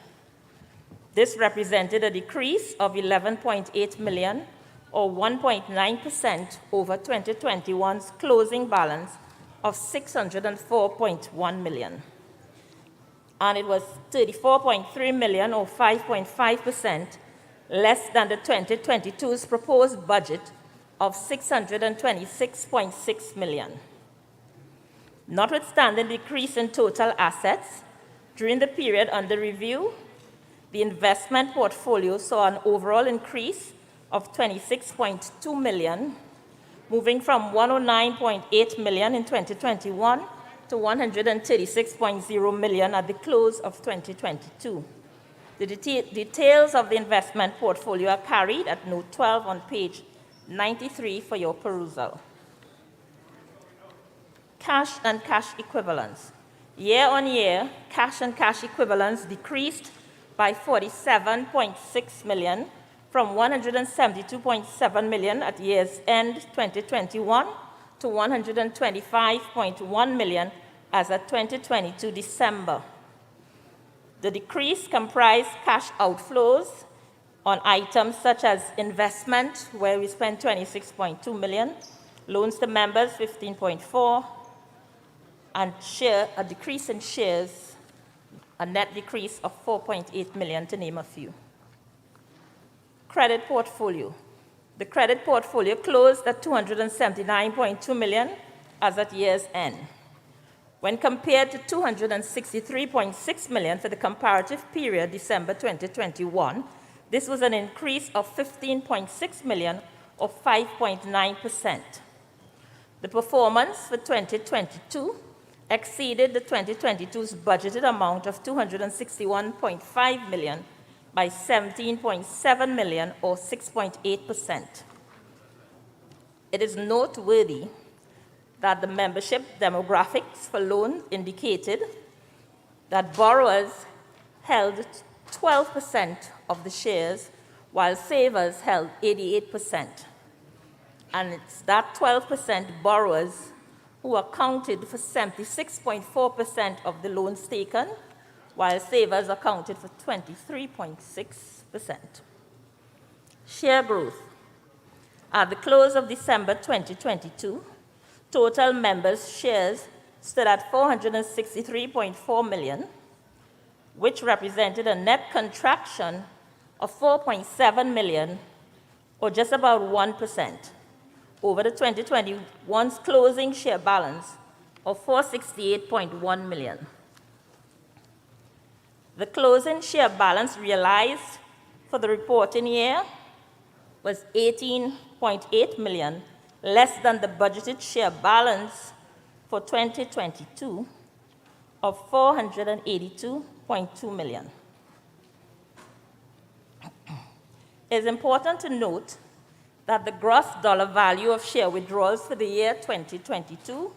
This represented a decrease of $11.8 million, or 1.9% over 2021's closing balance of $604.1 million. And it was $34.3 million, or 5.5%, less than the 2022's proposed budget of $626.6 million. Notwithstanding the decrease in total assets, during the period under review, the investment portfolio saw an overall increase of $26.2 million, moving from $109.8 million in 2021 to $136.0 million at the close of 2022. The details of the investment portfolio are carried at note 12 on page 93 for your perusal. Cash and cash equivalents. Year on year, cash and cash equivalents decreased by $47.6 million from $172.7 million at year's end 2021 to $125.1 million as at 2022 December. The decrease comprised cash outflows on items such as investment, where we spent $26.2 million, loans to members, $15.4, and a decrease in shares, a net decrease of $4.8 million, to name a few. Credit portfolio. The credit portfolio closed at $279.2 million as at year's end. When compared to $263.6 million for the comparative period, December 2021, this was an increase of $15.6 million, or 5.9%. The performance for 2022 exceeded the 2022's budgeted amount of $261.5 million by $17.7 million, or 6.8%. It is noteworthy that the membership demographics for loans indicated that borrowers held 12% of the shares, while savers held 88%. And it's that 12% borrowers who accounted for 76.4% of the loans taken, while savers accounted for 23.6%. Share growth. At the close of December 2022, total members' shares stood at 463.4 million, which represented a net contraction of 4.7 million, or just about 1%, over the 2021's closing share balance of 468.1 million. The closing share balance realized for the reporting year was 18.8 million, less than the budgeted share balance for 2022 of 482.2 million. It is important to note that the gross dollar value of share withdrawals for the year 2022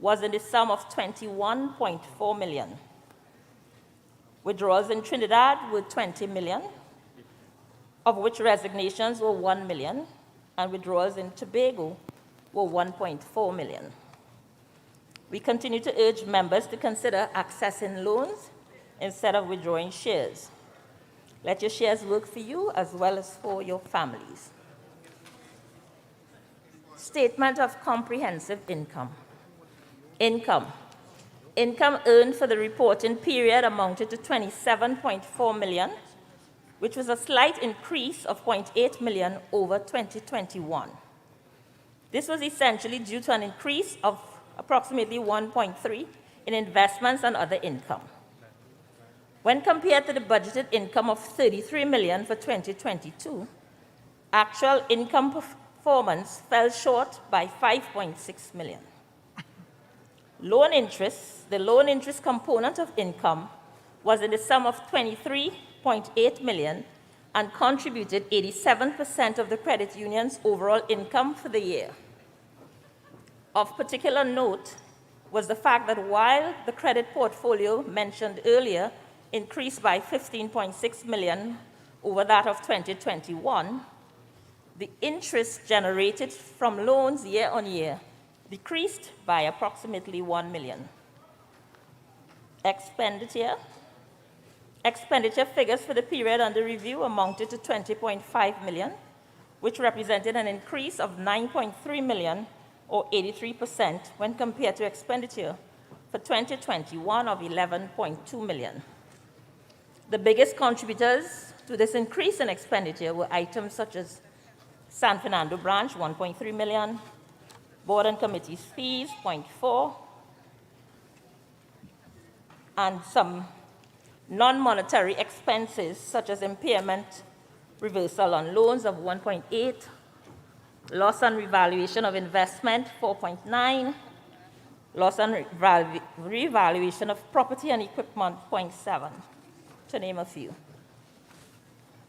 was in the sum of 21.4 million. Withdrawals in Trinidad were 20 million, of which resignations were 1 million, and withdrawals in Tobago were 1.4 million. We continue to urge members to consider accessing loans instead of withdrawing shares. Let your shares work for you as well as for your families. Statement of comprehensive income. Income earned for the reporting period amounted to 27.4 million, which was a slight increase of 0.8 million over 2021. This was essentially due to an increase of approximately 1.3 in investments and other income. When compared to the budgeted income of 33 million for 2022, actual income performance fell short by 5.6 million. Loan interest, the loan interest component of income, was in the sum of 23.8 million and contributed 87% of the credit union's overall income for the year. Of particular note was the fact that while the credit portfolio mentioned earlier increased by 15.6 million over that of 2021, the interest generated from loans year on year decreased by approximately 1 million. Expenditure figures for the period under review amounted to 20.5 million, which represented an increase of 9.3 million or 83% when compared to expenditure for 2021 of 11.2 million. The biggest contributors to this increase in expenditure were items such as San Fernando branch, 1.3 million, board and committees fees, 0.4, and some non-monetary expenses such as impairment reversal on loans of 1.8, loss on revaluation of investment, 4.9, loss on revaluation of property and equipment, 0.7, to name a few.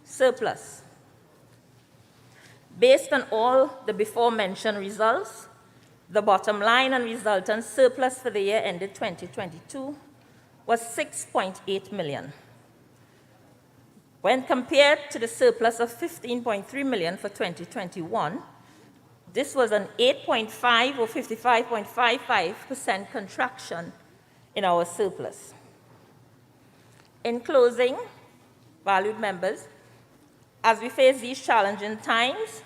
Surplus. Based on all the before-mentioned results, the bottom line and resultant surplus for the year ended 2022 was 6.8 million. When compared to the surplus of 15.3 million for 2021, this was an 8.5 or 55.55% contraction in our surplus. In closing, valued members, as we face these challenging times,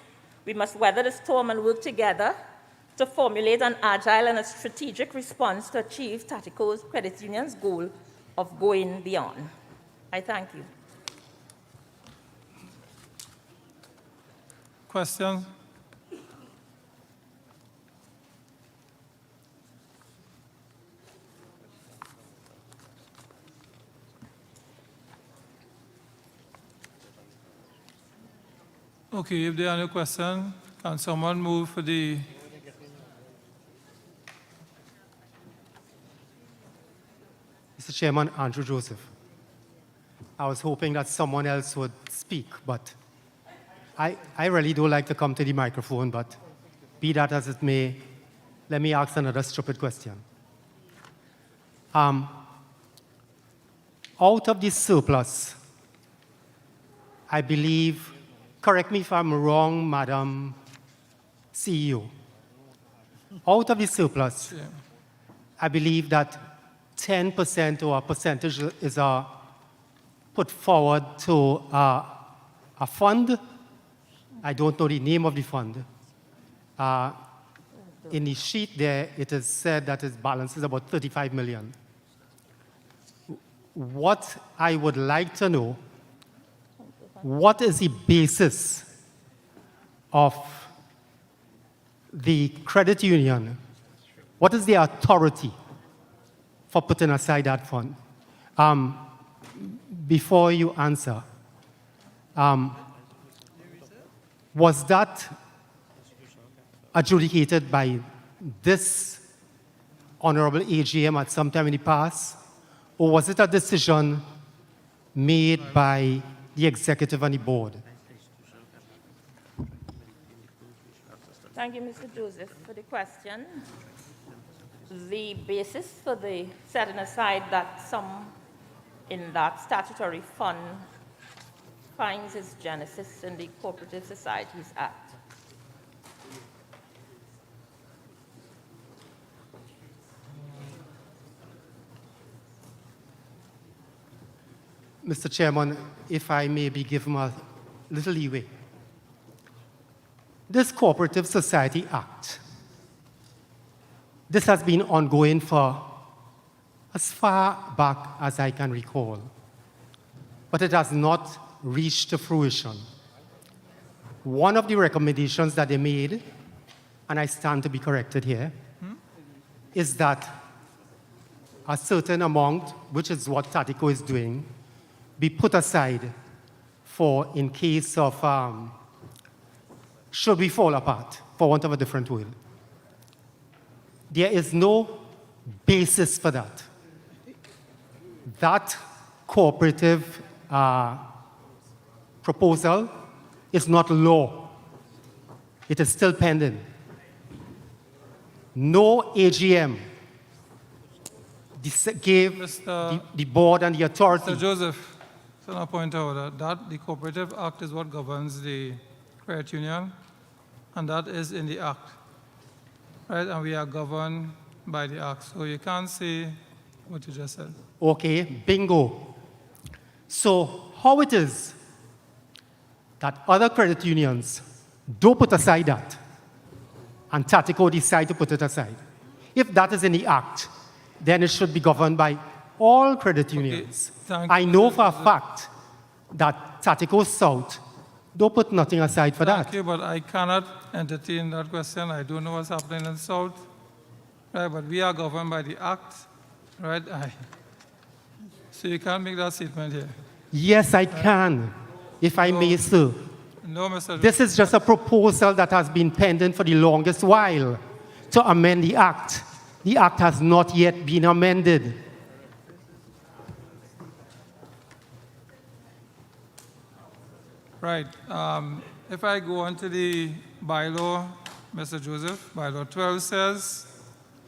we must weather the storm and work together to formulate an agile and a strategic response to achieve Tateco's credit union's goal of going beyond. I thank you. Questions? Okay, if there are no questions, can someone move for the... Mr. Chairman, Andrew Joseph. I was hoping that someone else would speak, but I really don't like to come to the microphone, but be that as it may, let me ask another stupid question. Out of this surplus, I believe, correct me if I'm wrong, Madam CEO, out of this surplus, I believe that 10% or a percentage is put forward to a fund. I don't know the name of the fund. In the sheet there, it is said that its balance is about 35 million. What I would like to know, what is the basis of the credit union? What is the authority for putting aside that fund? Before you answer, Was that adjudicated by this honorable AGM at some time in the past? Or was it a decision made by the executive and the board? Thank you, Mr. Joseph, for the question. The basis for the setting aside that sum in that statutory fund finds its genesis in the Cooperative Societies Act. Mr. Chairman, if I may be given a little leeway. This Cooperative Society Act, this has been ongoing for as far back as I can recall, but it has not reached fruition. One of the recommendations that they made, and I stand to be corrected here, is that a certain amount, which is what Tateco is doing, be put aside for in case of, should we fall apart, for want of a different word. There is no basis for that. That cooperative proposal is not law. It is still pending. No AGM gave the board and the authority. Mr. Joseph, so I point out that the Cooperative Act is what governs the credit union, and that is in the Act, right? And we are governed by the Act, so you can't say what you just said. Okay, bingo. So how it is that other credit unions don't put aside that, and Tateco decide to put it aside? If that is in the Act, then it should be governed by all credit unions. I know for a fact that Tateco South don't put nothing aside for that. Thank you, but I cannot entertain that question. I don't know what's happening in South, right? But we are governed by the Act, right? So you can't make that statement here. Yes, I can, if I may, sir. No, Mr. This is just a proposal that has been pending for the longest while to amend the Act. The Act has not yet been amended. Right. If I go on to the bylaw, Mr. Joseph, bylaw 12 says,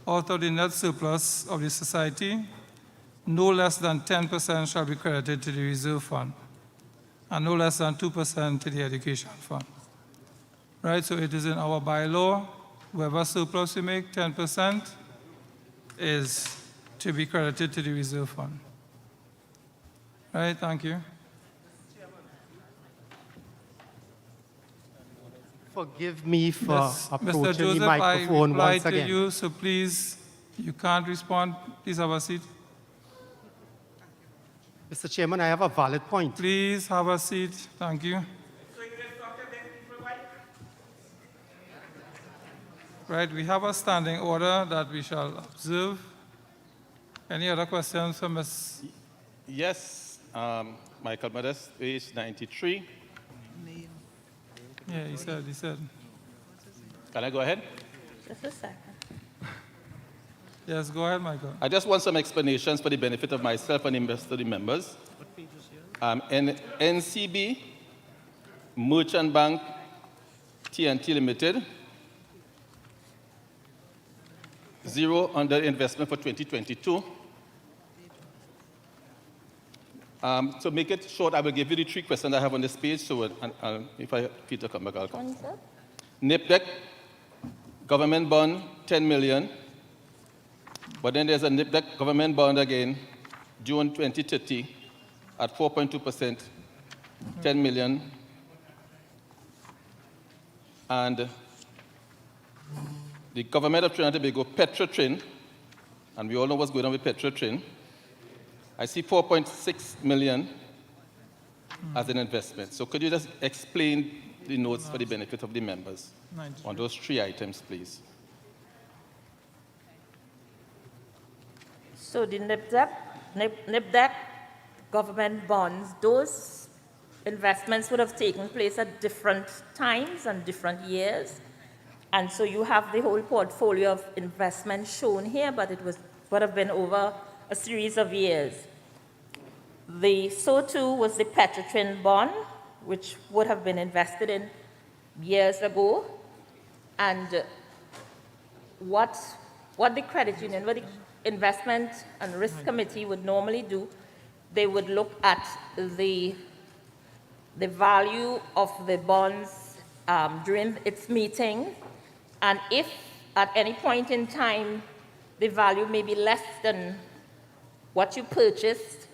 out of the net surplus of the society, no less than 10% shall be credited to the reserve fund, and no less than 2% to the education fund. Right, so it is in our bylaw, whatever surplus we make, 10% is to be credited to the reserve fund. Right, thank you. Forgive me for Mr. approaching Joseph, the microphone I once replied again. to you, so please, you can't respond. Please have a seat. Mr. Chairman, I have a valid point. Please have a seat. Thank you. Right, we have a standing order that we shall observe. Any other questions for Ms.? Yes, Michael Modest, age 93. Yeah, he said. Can I go ahead? Just a second. Yes, go ahead, Michael. I just want some explanations for the benefit of myself and the rest of the members. NCB, Merchant Bank, TNT Limited, 0 under investment for 2022. To make it short, I will give you the 3 questions I have on this page, so if I feel to come back, I'll come. NIPDEC, government bond, 10 million. But then there's a NIPDEC government bond again, June 2030, at 4.2%, 10 million. And the government of Trinity and Tobago, Petrotrin, and we all know what's going on with Petrotrin. I see 4.6 million as an investment. So could you just explain the notes for the benefit of the members on those 3 items, please? So the NIPDEC government bonds, those investments would have taken place at different times and different years. And so you have the whole portfolio of investments shown here, but would have been over a series of years. So too was the Petrotrin bond, which would have been invested in years ago. And what the credit union, what the investment and risk committee would normally do, they would look at the value of the bonds during its meeting, and if at any point in time the value may be less than what you purchased,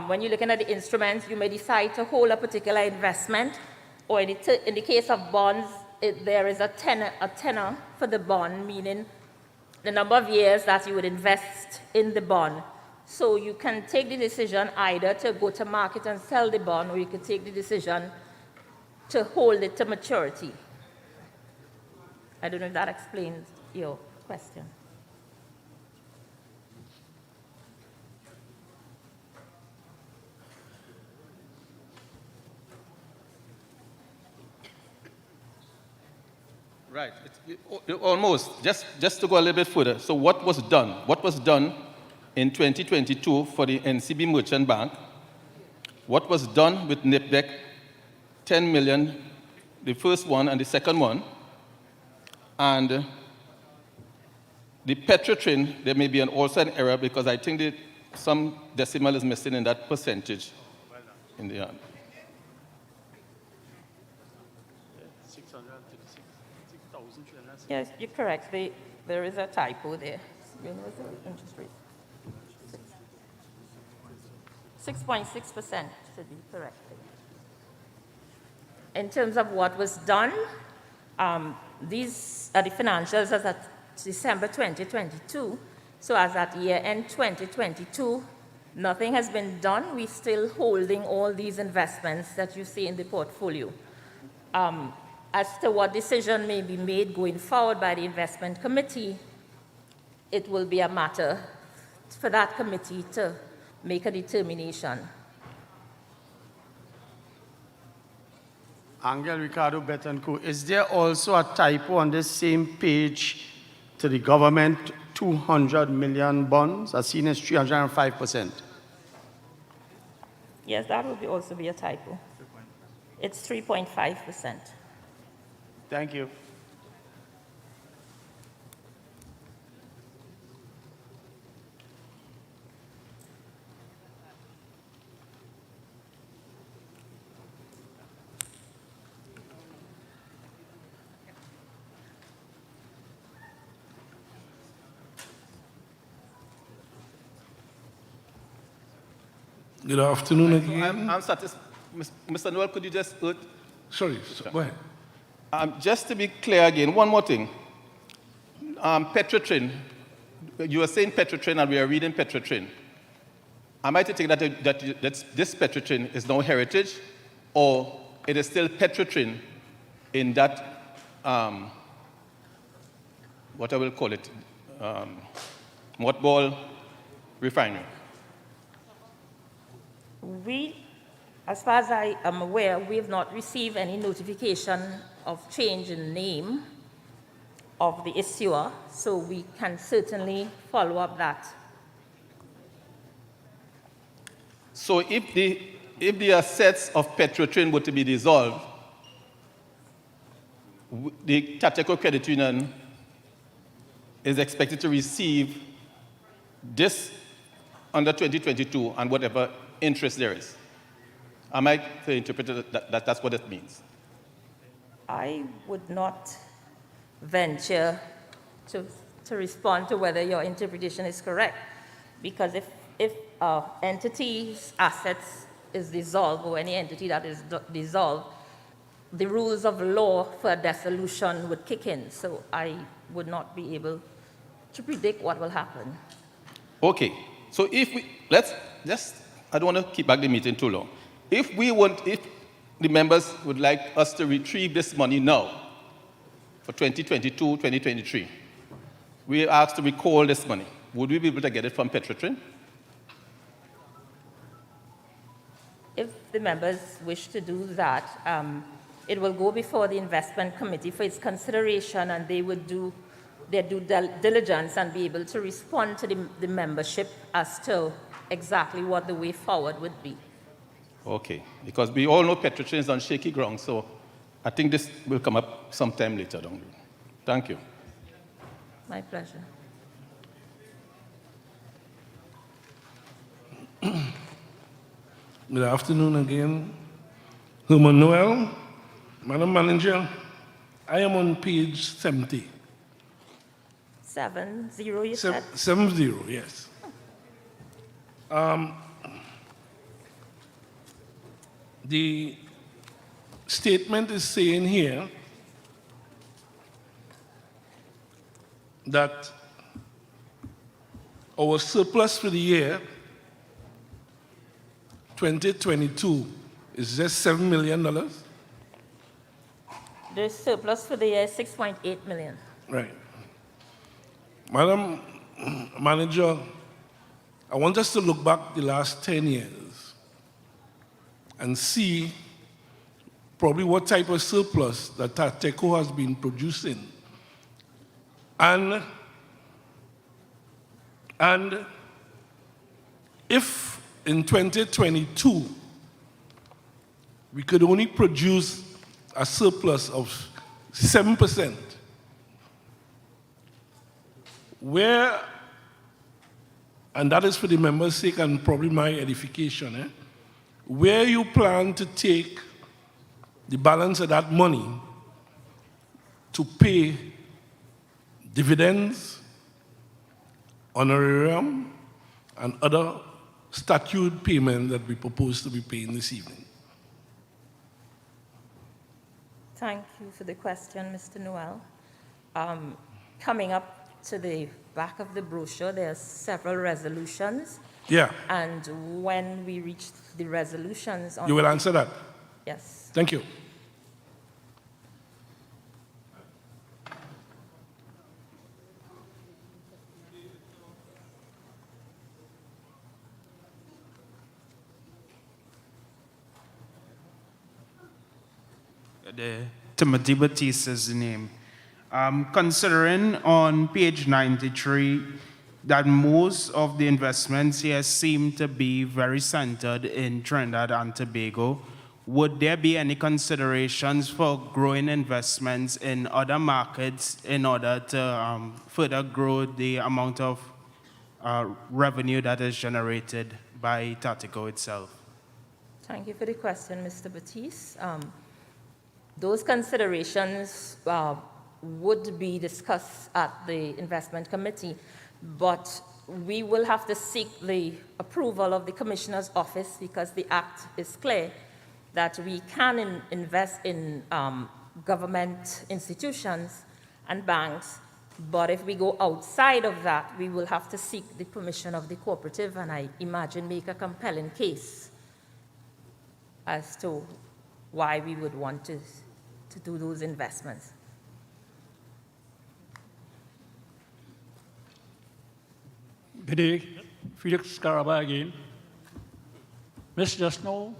when you're looking at the instruments, you may decide to hold a particular investment, or in the case of bonds, there is a tenor for the bond, meaning the number of years that you would invest in the bond. So you can take the decision either to go to market and sell the bond, or you can take the decision to hold it to maturity. I don't know if that explains your question. Right. Almost. Just to go a little bit further. So what was done? What was done in 2022 for the NCB Merchant Bank? What was done with NIPDEC, 10 million, the first one and the second one? And the Petrotrin, there may be also an error because I think that some decimal is missing in that percentage in the end. Yes, you're correct. There is a typo there. When was the interest rate? 6.6% to be correct. In terms of what was done, these are the financials as at December 2022. So as at year-end 2022, nothing has been done. We're still holding all these investments that you see in the portfolio. As to what decision may be made going forward by the investment committee, it will be a matter for that committee to make a determination. Angel Ricardo Betancourt, is there also a typo on this same page to the government 200 million bonds, as seen as 305%? Yes, that would also be a typo. It's 3.5%. Thank you. Good afternoon again. I'm satisfied. Mr. Noel, could you just... Sorry, go ahead. Just to be clear again, one more thing. Petrotrin, you were saying Petrotrin and we are reading Petrotrin. Am I to take that this Petrotrin is now heritage, or it is still Petrotrin in that, what I will call it, mothball refinery? As far as I am aware, we have not received any notification of change in name of the issuer, so we can certainly follow up that. So if the assets of Petrotrin were to be dissolved, the Tateco Credit Union is expected to receive this under 2022 and whatever interest there is. Am I to interpret that that's what it means? I would not venture to respond to whether your interpretation is correct, because if entity's assets is dissolved, or any entity that is dissolved, the rules of law for dissolution would kick in. So I would not be able to predict what will happen. Okay. So if I don't want to keep back the meeting too long. If the members would like us to retrieve this money now for 2022, 2023, we are asked to recall this money. Would we be able to get it from Petrotrin? the members wish to do that, it will go before the investment committee for its consideration, and they would do their due diligence and be able to respond to the membership as to exactly what the way forward would be. Okay, because we all know Petrotrain is on shaky ground, so I think this will come up sometime later down the road. Thank you. My pleasure. Good afternoon again. Herman Noel, Madam Manager, I am on page 70. 70, you said? 70, yes. The statement is saying here that our surplus for the year 2022 is just $7 million. The surplus for the year is 6.8 million. Right. Madam Manager, I want us to look back the last 10 years and see probably what type of surplus that Tateco has been producing. And if in 2022 we could only produce a surplus of 7%, where, and that is for the members' sake and probably my edification, where you plan to take the balance of that money to pay dividends, honorarium, and other statute payments that we propose to be paying this evening. Thank you for the question, Mr. Noel. Coming up to the back of the brochure, there are several resolutions. Yeah. And when we reach the resolutions on... You will answer that? Yes. Thank you. Timothy Batiste is the name. Considering on page 93 that most of the investments here seem to be very centered in Trinidad and Tobago, would there be any considerations for growing investments in other markets in order to further grow the amount of revenue that is generated by Tateco itself? Thank you for the question, Mr. Batiste. Those considerations would be discussed at the investment committee, but we will have to seek the approval of the Commissioner's office because the act is clear that we can invest in government institutions and banks, but if we go outside of that, we will have to seek the permission of the cooperative and I imagine make a compelling case as to why we would want to do those investments. Good day, Felix Caraba again. Miss, just now,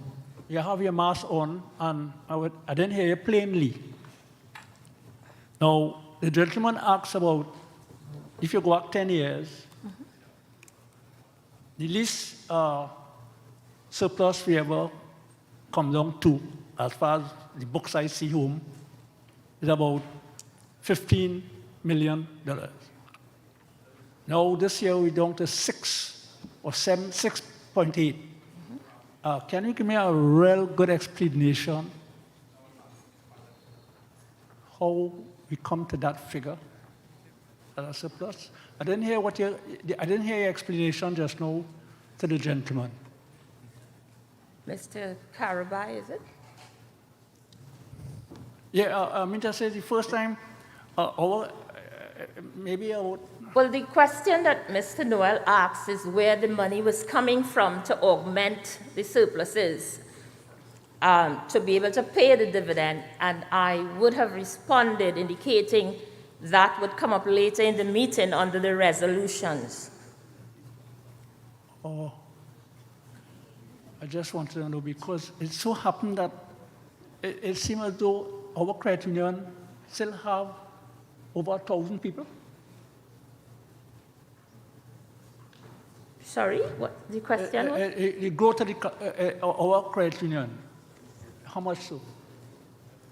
you have your mask on, and I didn't hear you plainly. Now, the gentleman asked about if you go back 10 years, the least surplus we ever come down to, as far as the books I see home, is about $15 million. Now, this year we're down to 6.8. Can you give me a real good explanation how we come to that figure as a surplus? I didn't hear your explanation just now to the gentleman. Mr. Carabai, is it? Yeah, I mean to say the first time, maybe about... Well, the question that Mr. Noel asks is where the money was coming from to augment the surpluses to be able to pay the dividend, and I would have responded indicating that would come up later in the meeting under the resolutions. Oh, I just wanted to know because it so happened that it seems as though our credit union still have over 1,000 people. Sorry, what the question was? The growth of our credit union, how much so?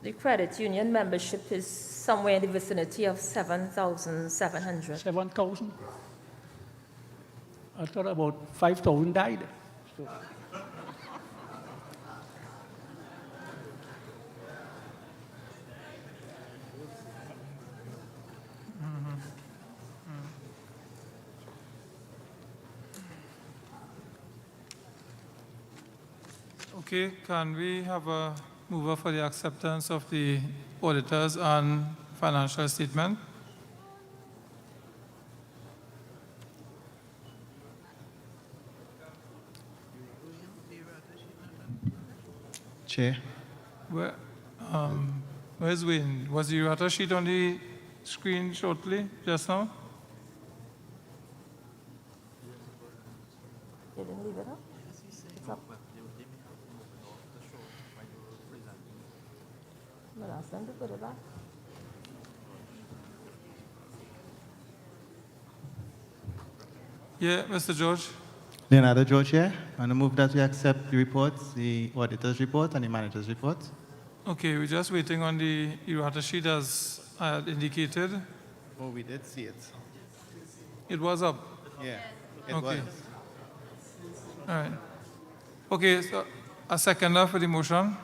The credit union membership is somewhere in the vicinity of 7,700. 7,000? I thought about 5,000 died. So. Okay, can we have a mover for the acceptance of the auditors and financial statement? Chair. Where's Wayne? Was the errata sheet on the screen shortly, just now? You didn't leave it up? It's up. Well, ask them to put it back. Yeah, Mr. George. Leonardo George here. I move that we accept the reports, the auditor's report and the manager's report. Okay, we're just waiting on the errata sheet as I had indicated. Oh, we did see it. It was up? Yeah, it okay. was. All right. Okay, so a seconder for the motion.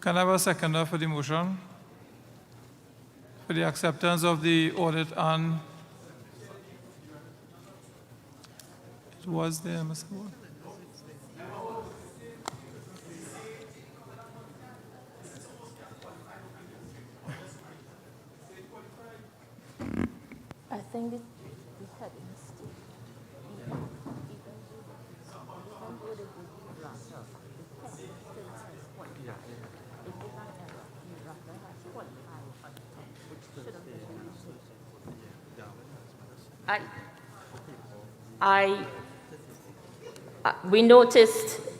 Can I have a seconder for the motion? For the acceptance of the audit and it was there, Mr. Ward. I think the heading is still.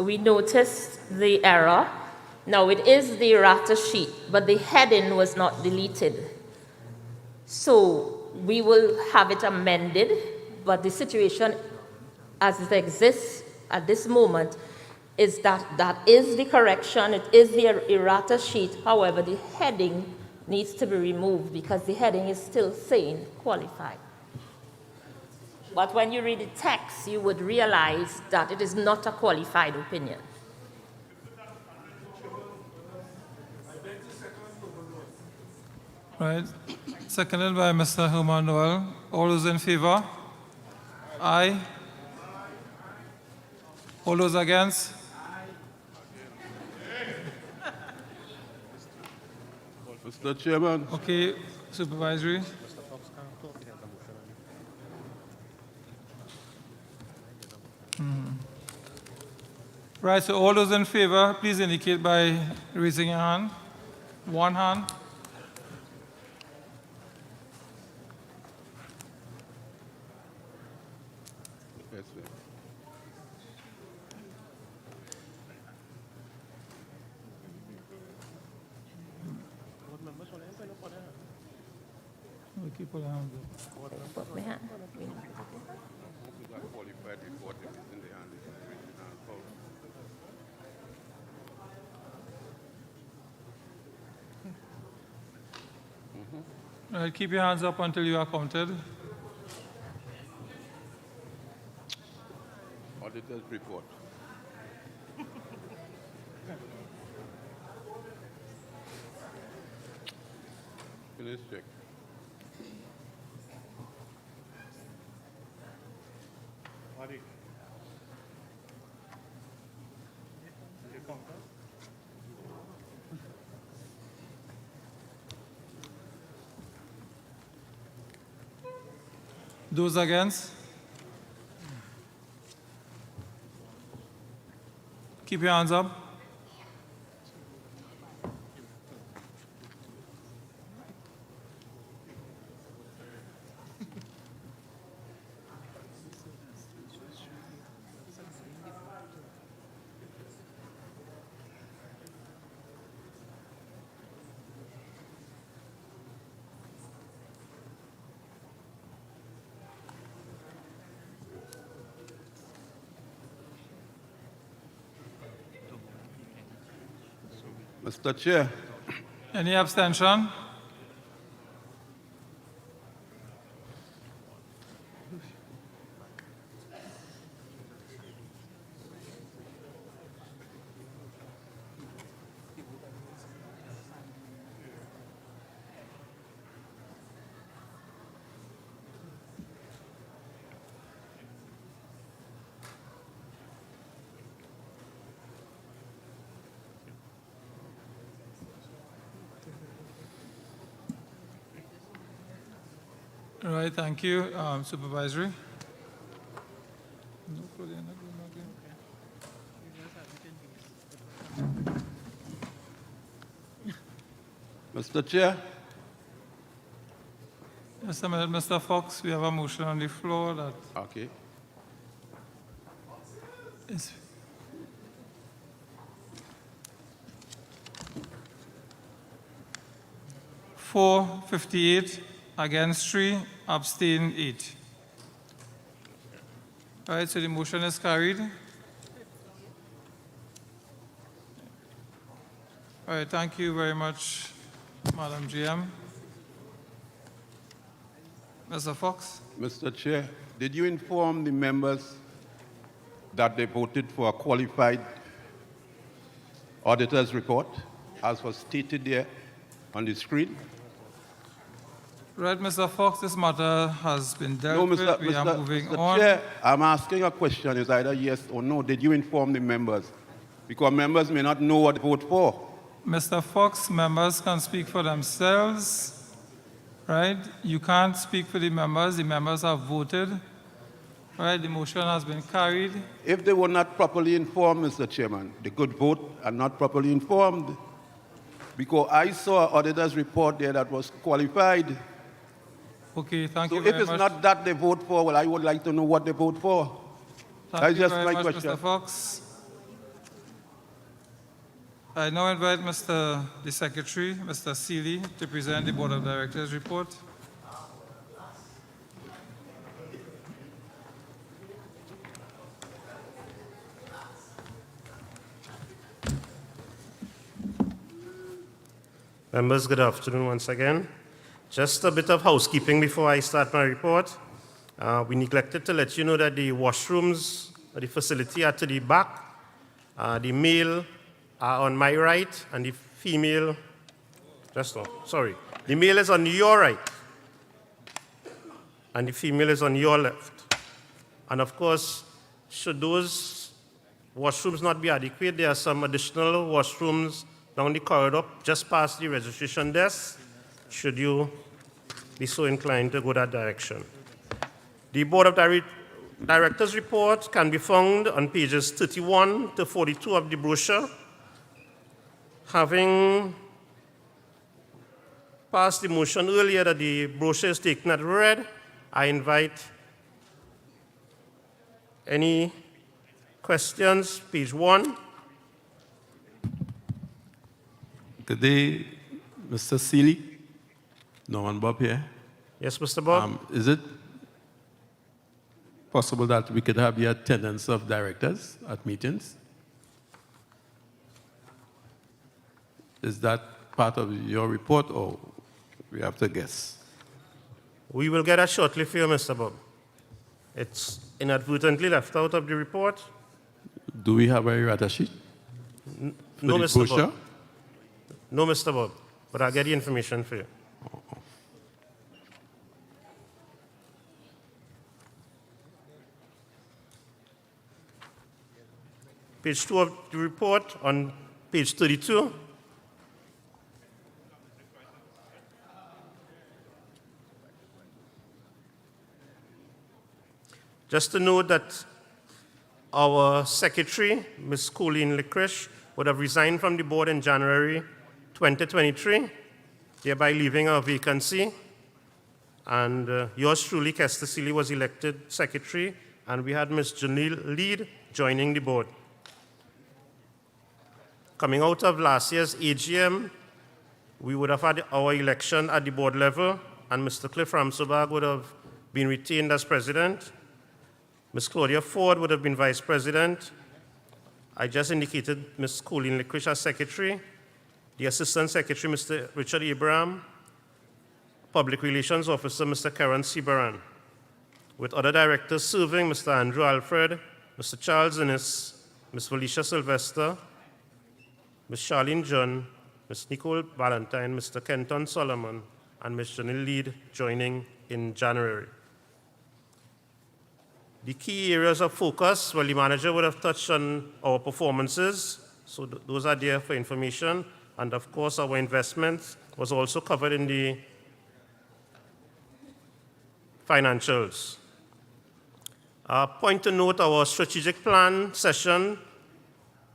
We noticed the error. Now it is the errata sheet, but the heading was not deleted. So we will have it amended, but the situation as it exists at this moment is that that is the correction, it is the errata sheet. However, the heading needs to be removed because the heading is still saying qualified. But when you read the text, you would realize that it is not a qualified opinion. Right. Seconded by Mr. Herman Noel. All those in favor? Aye. All those against? Mr. Chairman. Okay, supervisory. Right, so all those in favor, please indicate by raising your hand. One hand. Yes, sir. We keep all hands Put my hand. Keep your hands up until you are counted. Auditor's report. Finish check. Those against? Keep your hands up. Mr. Chair, Any abstention? All right, thank you. Supervisory. Mr. Chair, Just a minute, Mr. Fox. We have a motion on the floor that okay. is. For 58, against 3, abstain 8. All right, so the motion is carried. All right, thank you very much, Madam GM. Mr. Fox? Mr. Chair, did you inform the members that they voted for a qualified auditor's report, as was stated there on the screen? Right, Mr. Fox, this matter has been dealt with. We are moving Mr. on. Chair, I'm asking a question. It's either yes or no. Did you inform the members? Because members may not know what to vote for. Mr. Fox, members can speak for themselves, right? You can't speak for the members. The members have voted, right? The motion has been carried. If they were not properly informed, Mr. Chairman, they could vote and not properly informed. Because I saw an auditor's report there that was qualified. Okay, thank you So if very it's much. not that they vote for, well, I would like to know what they vote for. Thank That's you just very my much, question. Mr. Fox. I now invite the Secretary, Mr. Seeley, to present the Board of Directors report. Members, good afternoon once again. Just a bit of housekeeping before I start my report. We neglected to let you know that the washrooms at the facility are to the back. The male are on my right, and the female, the male is on your right, and the female is on your left. And of course, should those washrooms not be adequate, there are some additional washrooms down the corridor, just past the registration desk, should you be so inclined to go that direction. The Board of Directors report can be found on pages 31 to 42 of the brochure. Having passed the motion earlier that the brochure is taken as read, I invite any questions. Page 1. Good day, Mr. Seeley. Norman Bob here. Yes, Mr. Bob. Is it possible that we could have the attendance of directors at meetings? Is that part of your report, or we have to guess? We will get that shortly for you, Mr. Bob. It's inadvertently left out of the report. Do we have a errata sheet? No, the Mr. brochure? Bob. No, Mr. Bob, but I'll get the information for you. Page 2 of the report, on page 32. Just to note that our secretary, Ms. Colleen Licorice, would have resigned from the board in January 2023, thereby leaving a vacancy. And yours truly, Kester Seeley, was elected secretary, and we had Ms. Janelle Lead joining the board. Coming out of last year's AGM, we would have had our election at the board level, and Mr. Cliff Ramsobag would have been retained as president. Ms. Claudia Ford would have been vice president. I just indicated Ms. Colleen Licorice as secretary, the Assistant Secretary, Mr. Richard Abraham, Public Relations Officer, Mr. Karen Sibaran, with other directors serving, Mr. Andrew Alfred, Mr. Charles Innes, Ms. Felicia Sylvester, Ms. Charlene John, Ms. Nicole Valentine, Mr. Kenton Solomon, and Ms. Janelle Lead joining in January. The key areas of focus, well, the manager would have touched on our performances, so those are there for information. And of course, our investments was also covered in the financials. Point to note, our strategic plan session,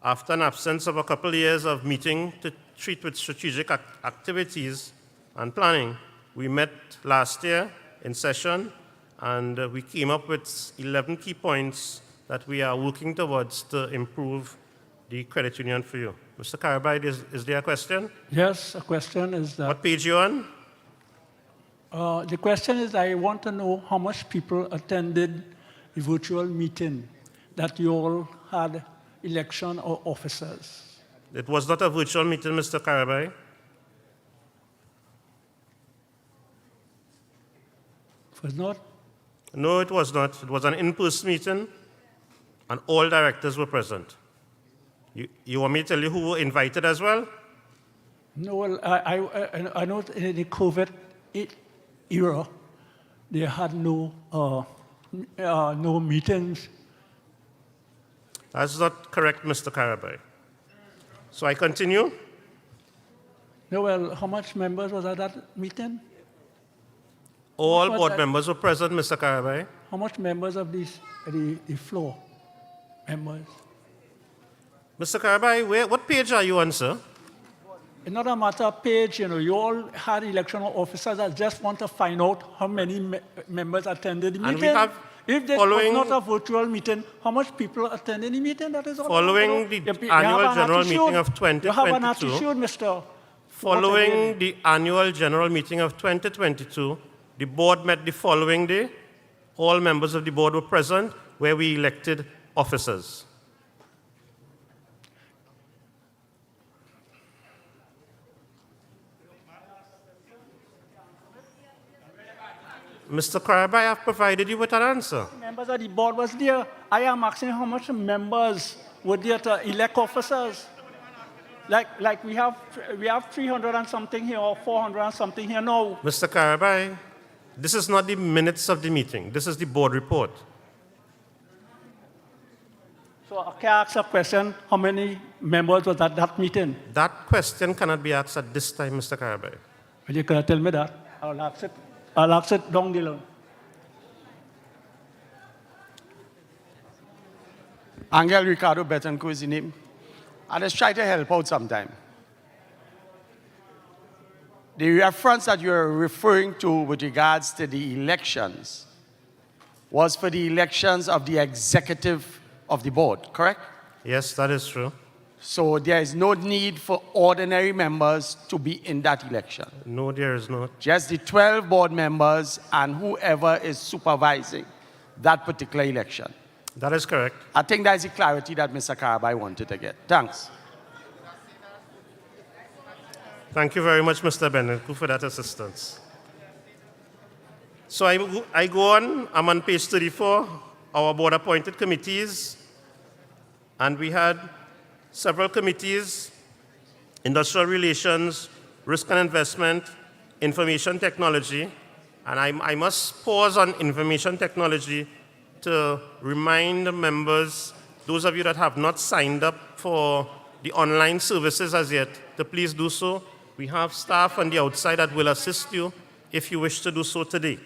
after an absence of a couple of years of meeting to treat with strategic activities and planning, we met last year in session, and we came up with 11 key points that we are working towards to improve the credit union for you. Mr. Carabide, is there a question? Yes, a question is that... What page are you on? The question is, I want to know how much people attended the virtual meeting that you all had election or officers. It was not a virtual meeting, Mr. Carabide. It was not? No, it was not. It was an in-person meeting, and all directors were present. You want me to tell you who were invited as well? No, well, I know in the COVID era, they had no meetings. That's not correct, Mr. Carabide. So I continue? No, well, how much members was at that meeting? All board members were present, Mr. Carabide. How much members of the floor members? Mr. Carabide, what page are you on, sir? It's not a matter of page, you all had election officers. I just want to find out how many members attended the meeting. And we have, if this was not a virtual meeting, how much people attended the meeting? That is all. Following the annual general meeting of 2022. You have an attitude, Mr. Following the annual general meeting of 2022, the board met the following day. All members of the board were present, where we elected officers. Mr. Carabide, I have provided you with an answer. Members of the board was there. I am asking how much members were there to elect officers. Like we have 300 and something here or 400 and something here now. Mr. Carabide, this is not the minutes of the meeting. This is the board report. So I can ask a question, how many members was at that meeting? That question cannot be asked at this time, Mr. Carabide. Well, you cannot tell me that. I'll ask it down the line. Angel Ricardo Betancourt is the name. I just try to help out sometime. The reference that you're referring to with regards to the elections was for the elections of the executive of the board, correct? Yes, that is true. So there is no need for ordinary members to be in that election. No, there is not. Just the 12 board members and whoever is supervising that particular election. That is correct. I think that is the clarity that Mr. Carabide wanted to get. Thanks. Thank you very much, Mr. Betancourt, for that assistance. So I go on. I'm on page 34, our board-appointed committees. And we had several committees: industrial relations, risk and investment, information technology. And I must pause on information technology to remind the members, those of you that have not signed up for the online services as yet, to please do so. We have staff on the outside that will assist you if you wish to do so today.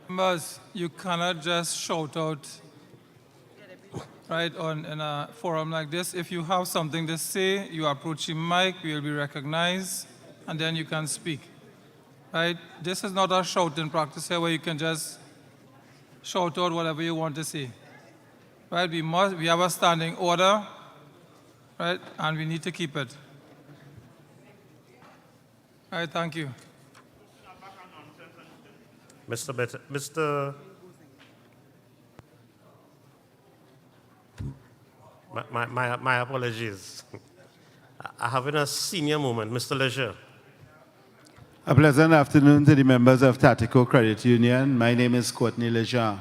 Members, you cannot just shout out right in a forum like this. If you have something to say, you approach the mic, you will be recognized, and then you can speak. Right? This is not a shouting practice here where you can just shout out whatever you want to say. Right? We have a standing order, right? And we need to keep it. All right, thank you. My apologies. I have a senior moment, Mr. Leger. A pleasant afternoon to the members of Tateco Credit Union. My name is Courtney Lejean.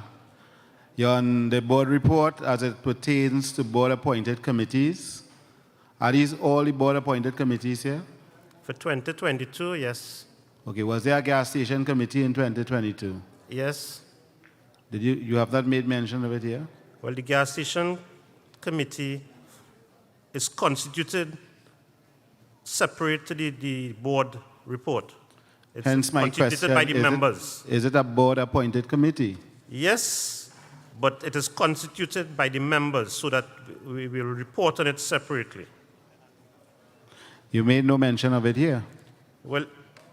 You're on the board report as it pertains to board-appointed committees. Are these all the board-appointed committees here? For 2022, yes. Okay, was there a gas station committee in 2022? Yes. Did you have not made mention of it here? Well, the gas station committee is constituted separate to the board report. It's Hence my constituted question, by the members. is it a board-appointed committee? Yes, but it is constituted by the members so that we will report on it separately. You made no mention of it here. Well,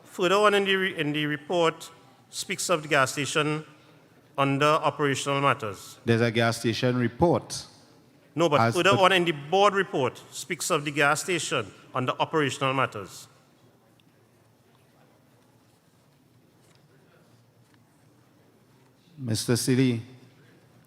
further on in the report speaks of the gas station under operational matters. There's a gas station report. No, but As further per- on in the board report speaks of the gas station under operational matters. Mr. Silly,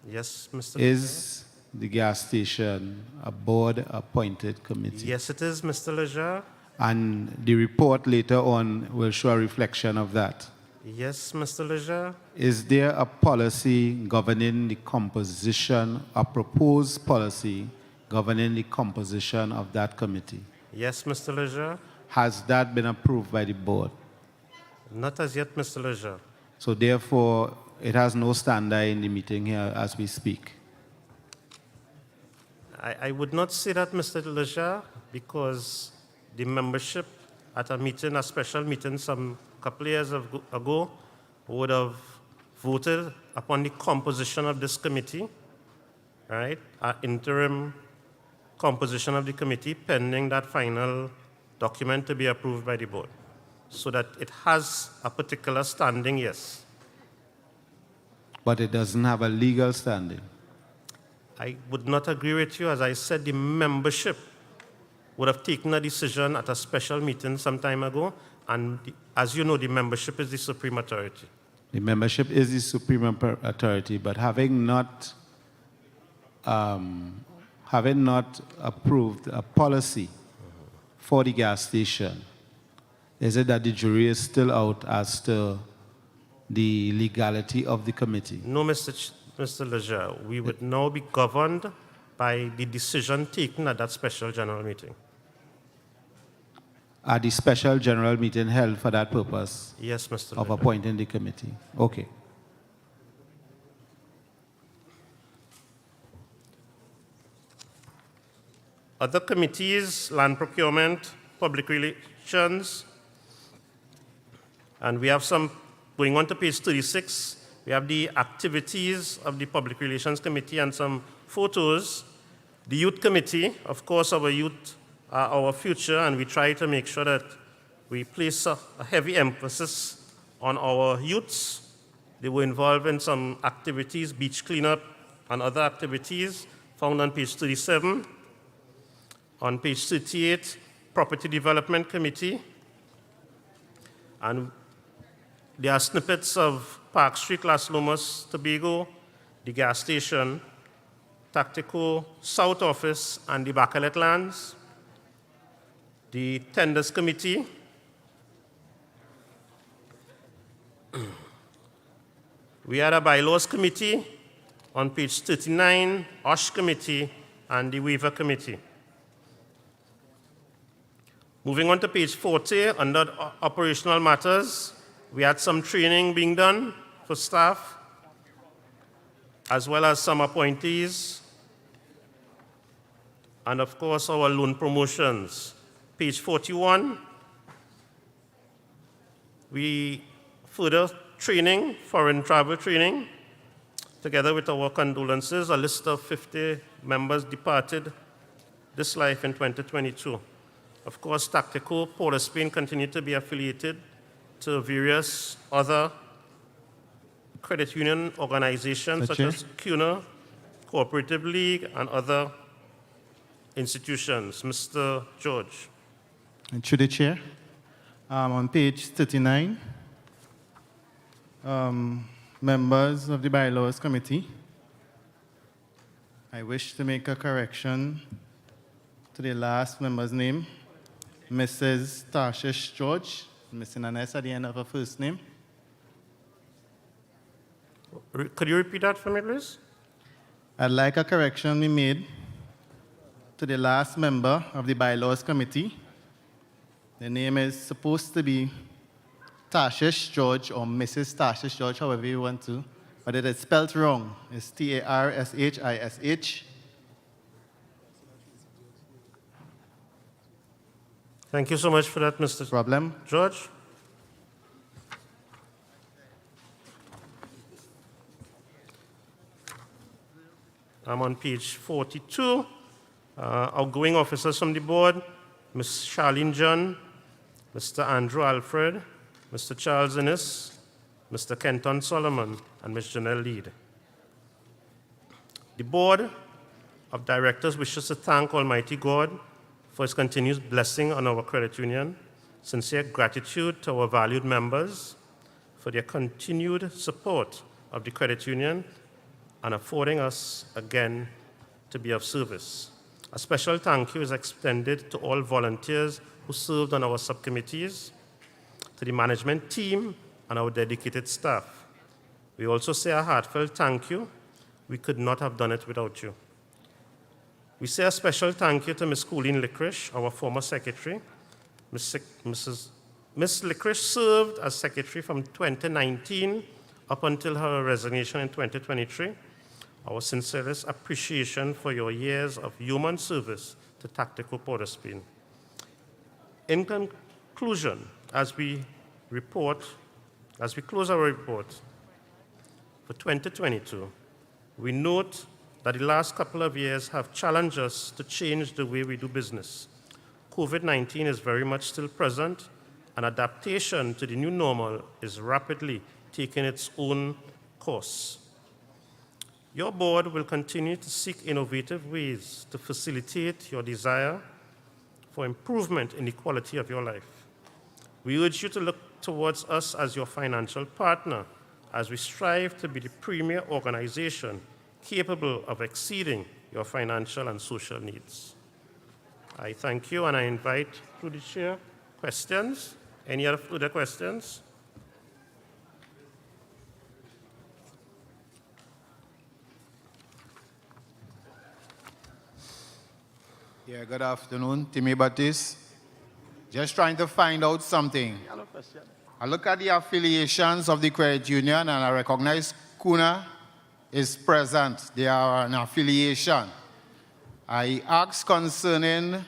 Yes, Mr. is the gas station a board-appointed committee? Yes, it is, Mr. Leger. And the report later on will show a reflection of that. Yes, Mr. Leger. Is there a policy governing the composition, a proposed policy governing the composition of that committee? Yes, Mr. Leger. Has that been approved by the board? Not as yet, Mr. Leger. So therefore, it has no standard in the meeting here as we speak. I would not say that, Mr. Leger, because the membership at a meeting, a special meeting some couple of years ago, would have voted upon the composition of this committee, right? An interim composition of the committee pending that final document to be approved by the board. So that it has a particular standing, yes. But it doesn't have a legal standing. I would not agree with you. As I said, the membership would have taken a decision at a special meeting some time ago, and as you know, the membership is the supreme authority. The membership is the supreme authority, but having not approved a policy for the gas station, is it that the jury is still out as to the legality of the committee? No, Mr. Leger, we would now be governed by the decision taken at that special general meeting. Are the special general meeting held for that purpose? Yes, Mr. Of Leger. appointing the committee? Okay. Other committees, land procurement, public relations, and we have some, going on to page 36, we have the activities of the Public Relations Committee and some photos. The Youth Committee, of course, our youth are our future, and we try to make sure that we place a heavy emphasis on our youths. They were involved in some activities, beach cleanup and other activities, found on page 37. On page 38, Property Development Committee. And there are snippets of Park Street, Las Lomas, Tobago, the gas station, Tateco South Office, and the Bacalet lands. The Tenders Committee. We had a Bylaws Committee on page 39, OSH Committee, and the Waiver Committee. Moving on to page 40, under operational matters, we had some training being done for staff, as well as some appointees, and of course our loan promotions. Page 41, we further training, foreign travel training, together with our condolences, a list of 50 members departed this life in 2022. Of course, Tateco, Port of Spain continue to be affiliated to various other credit union organizations such as CUNA, Cooperative League, and other institutions. Mr. George. And through the chair, On page 39, members of the Bylaws Committee, I wish to make a correction to the last member's name, Mrs. Tarshish George, missing an S at the end of her first name. Could you repeat that for me, please? I'd like a correction be made to the last member of the Bylaws Committee. The name is supposed to be Tarshish George or Mrs. Tarshish George, however you want to, but it is spelled wrong. It's Tarshish. Thank you so much for that, Mr. Problem. George. I'm on page 42. Outgoing officers from the board, Ms. Charlene John, Mr. Andrew Alfred, Mr. Charles Innes, Mr. Kenton Solomon, and Ms. Janelle Lead. The board of directors wishes to thank Almighty God for his continued blessing on our credit union. Sincere gratitude to our valued members for their continued support of the credit union and affording us again to be of service. A special thank you is extended to all volunteers who served on our subcommittees, to the management team, and our dedicated staff. We also say a heartfelt thank you. We could not have done it without you. We say a special thank you to Ms. Colleen Licorice, our former secretary. Ms. Licorice served as secretary from 2019 up until her resignation in 2023. Our sincerest appreciation for your years of human service to Tateco Port of Spain. In conclusion, as we close our report for 2022, we note that the last couple of years have challenged us to change the way we do business. COVID-19 is very much still present, and adaptation to the new normal is rapidly taking its own course. Your board will continue to seek innovative ways to facilitate your desire for improvement in the quality of your life. We urge you to look towards us as your financial partner as we strive to be the premier organization capable of exceeding your financial and social needs. I thank you, and I invite through the chair questions. Any other further questions? Yeah, good afternoon. Timmy Batiste. Just trying to find out something. I look at the affiliations of the credit union and I recognize Kuna is present. They are an affiliation. I asked concerning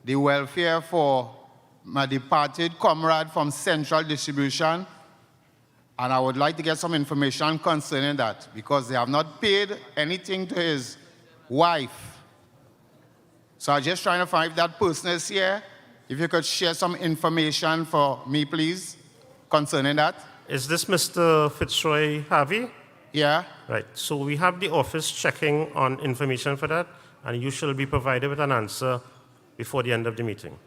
the welfare for my departed comrade from Central Distribution, and I would like to get some information concerning that because they have not paid anything to his wife. So I'm just trying to find if that person is here. If you could share some information for me, please, concerning that. Is this Mr. Fitzroy Harvey? Yeah. Right. So we have the office checking on information for that, and you shall be provided with an answer before the end of the meeting.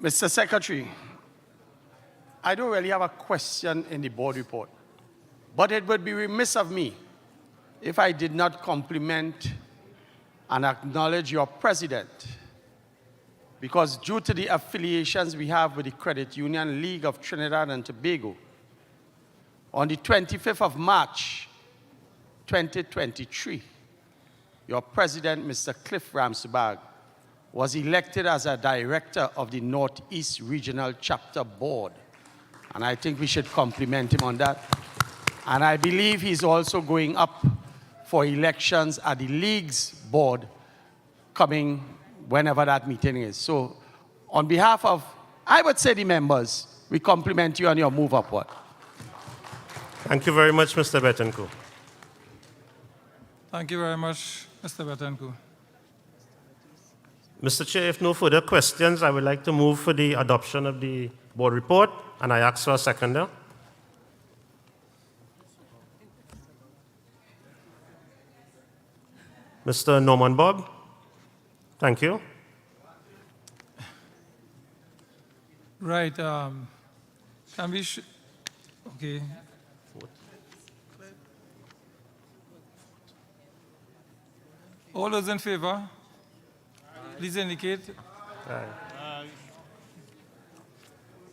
Mr. Secretary, I don't really have a question in the board report, but it would be remiss of me if I did not compliment and acknowledge your president, because due to the affiliations we have with the Credit Union League of Trinidad and Tobago, on the 25th of March, 2023, your president, Mr. Cliff Ramsbag, was elected as a director of the Northeast Regional Chapter Board. And I think we should compliment him on that. And I believe he's also going up for elections at the League's board coming whenever that meeting is. So on behalf of, I would say, the members, we compliment you on your move upward. Thank you very much, Mr. Betancourt. Thank you very much, Mr. Betancourt. Mr. Chair, if no further questions, I would like to move for the adoption of the board report, and I ask for a seconder. Mr. Norman Bob, thank you. Right. Can we? Okay. All those in favor, please indicate.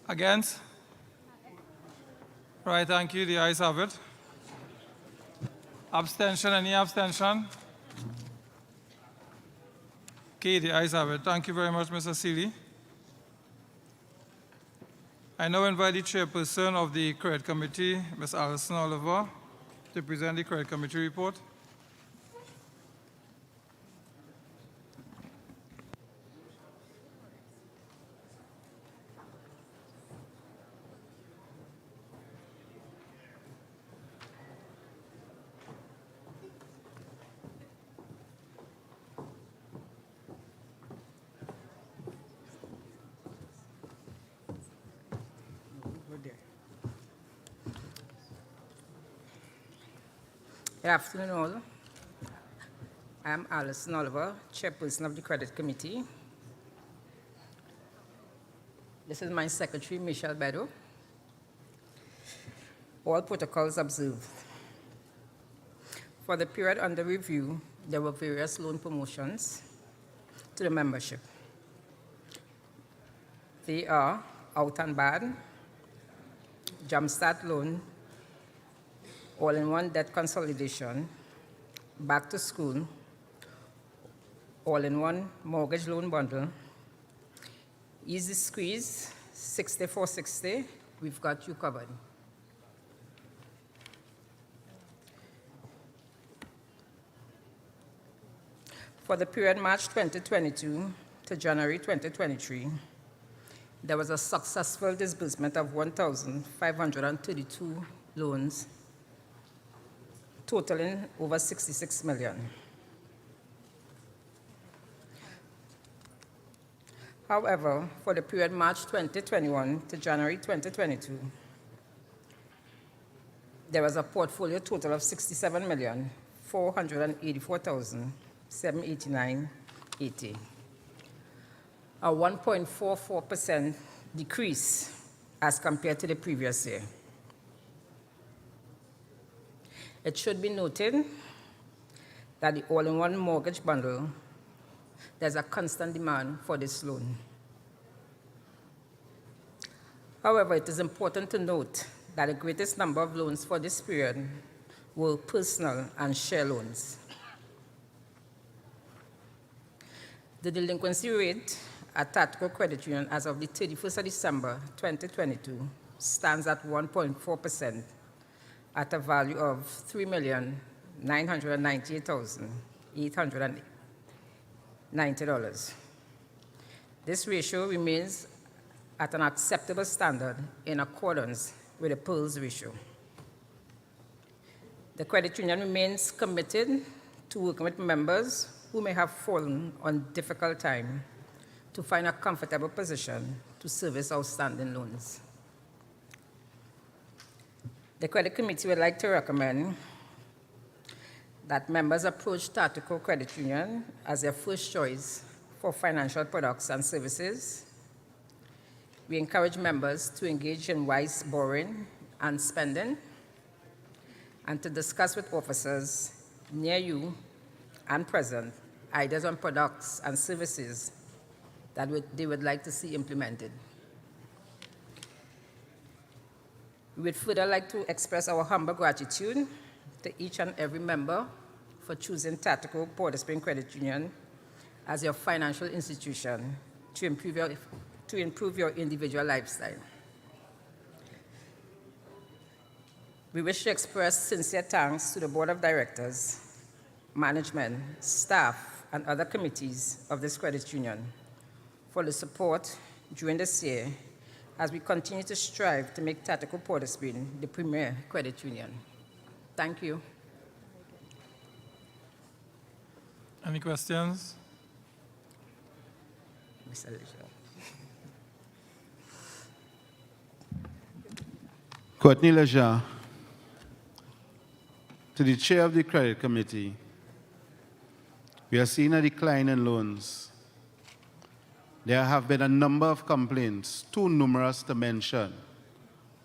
Against? Right, thank you. The ayes have it. Abstention, any abstention? Okay, the ayes have it. Thank you very much, Mr. Seeley. I now invite the chairperson of the Credit Committee, Ms. Alison Oliver, to present the Credit Committee report. Good afternoon, all. I'm Alison Oliver, chairperson of the Credit Committee. This is my secretary, Michelle Bedo. All protocols observed. For the period under review, there were various loan promotions to the membership. They are Out and Bad, Jumpstart Loan, All-in-One Debt Consolidation, Back to School, All-in-One Mortgage Loan Bundle, Easy Squeeze, 6460, we've got you covered. For the period March 2022 to January 2023, there was a successful disbursement of 1,532 loans, totaling over 66 million. However, for the period March 2021 to January 2022, there was a portfolio total of 67,484,789.80, a 1.44% decrease as compared to the previous year. It should be noted that the all-in-one mortgage bundle, there's a constant demand for this loan. However, it is important to note that the greatest number of loans for this period were personal and share loans. The delinquency rate at Tateco Credit Union as of the 31st of December 2022 stands at 1.4%. at a value of $3,998,890. This ratio remains at an acceptable standard in accordance with the POS ratio. The credit union remains committed to working with members who may have fallen on difficult time to find a comfortable position to service outstanding loans. The Credit Committee would like to recommend that members approach Tateco Credit Union as their first choice for financial products and services. We encourage members to engage in wise borrowing and spending, and to discuss with officers near you and present ideas on products and services that they would like to see implemented. We would further like to express our humble gratitude to each and every member for choosing Tateco Port of Spring Credit Union as your financial institution to improve your individual lifestyle. We wish to express sincere thanks to the Board of Directors, management, staff, and other committees of this credit union for the support during this year as we continue to strive to make Tateco Port of Spring the premier credit union. Thank you. Any questions? Mr. Leisure. Courtney Leisure, to the chair of the Credit Committee, we are seeing a decline in loans. There have been a number of complaints, too numerous to mention,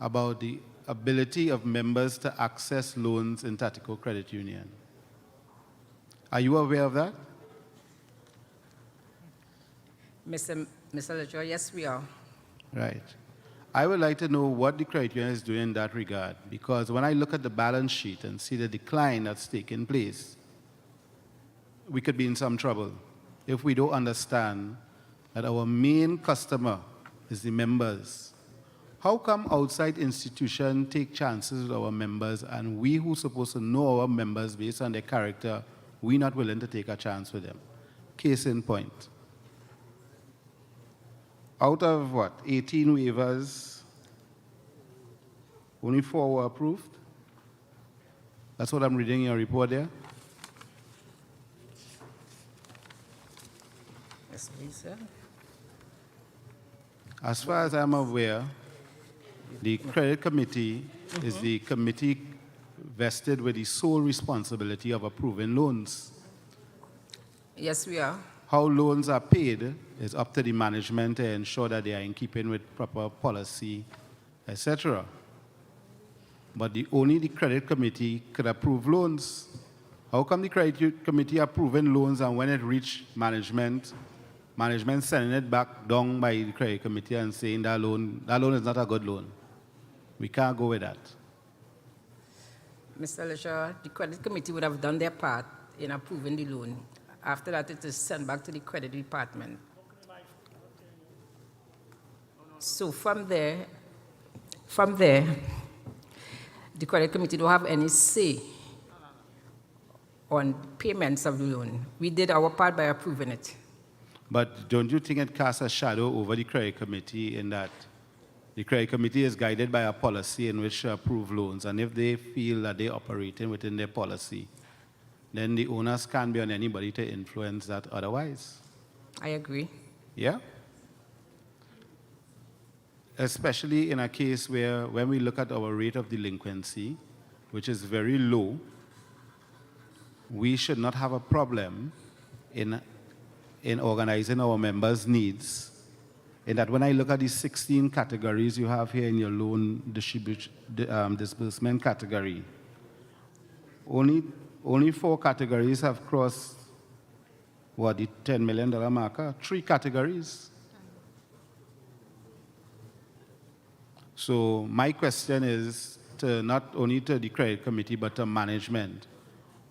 about the ability of members to access loans in Tateco Credit Union. Are you aware of that? Mr. Ledger, yes, we are. Right. I would like to know what the credit union is doing in that regard, because when I look at the balance sheet and see the decline that's taking place, we could be in some trouble if we don't understand that our main customer is the members. How come outside institutions take chances with our members, and we who are supposed to know our members based on their character, we're not willing to take a chance with them? Case in point. Out of what, 18 waivers, only 4 were approved? That's what I'm reading in your report there. Yes, please, sir. As far as I'm aware, the credit committee is the committee vested with the sole responsibility of approving loans. Yes, we are. How loans are paid is up to the management to ensure that they are in keeping with proper policy, etc. But only the credit committee could approve loans. How come the credit committee approving loans, and when it reach management sending it back down by the credit committee and saying that loan is not a good loan? We can't go with that. Mr. Ledger, the credit committee would have done their part in approving the loan. After that, it is sent back to the credit department. So from there, the credit committee don't have any say on payments of the loan. We did our part by approving it. But don't you think it casts a shadow over the credit committee in that the credit committee is guided by a policy in which to approve loans, and if they feel that they're operating within their policy, then the owners can't be on anybody to influence that otherwise? I agree. Yeah? Especially in a case where when we look at our rate of delinquency, which is very low, we should not have a problem in organizing our members' needs. In that when I look at these 16 categories you have here in your loan disbursement category, only 4 categories have crossed, what, the $10 million marker? 3 categories. So my question is to not only to the credit committee, but to management.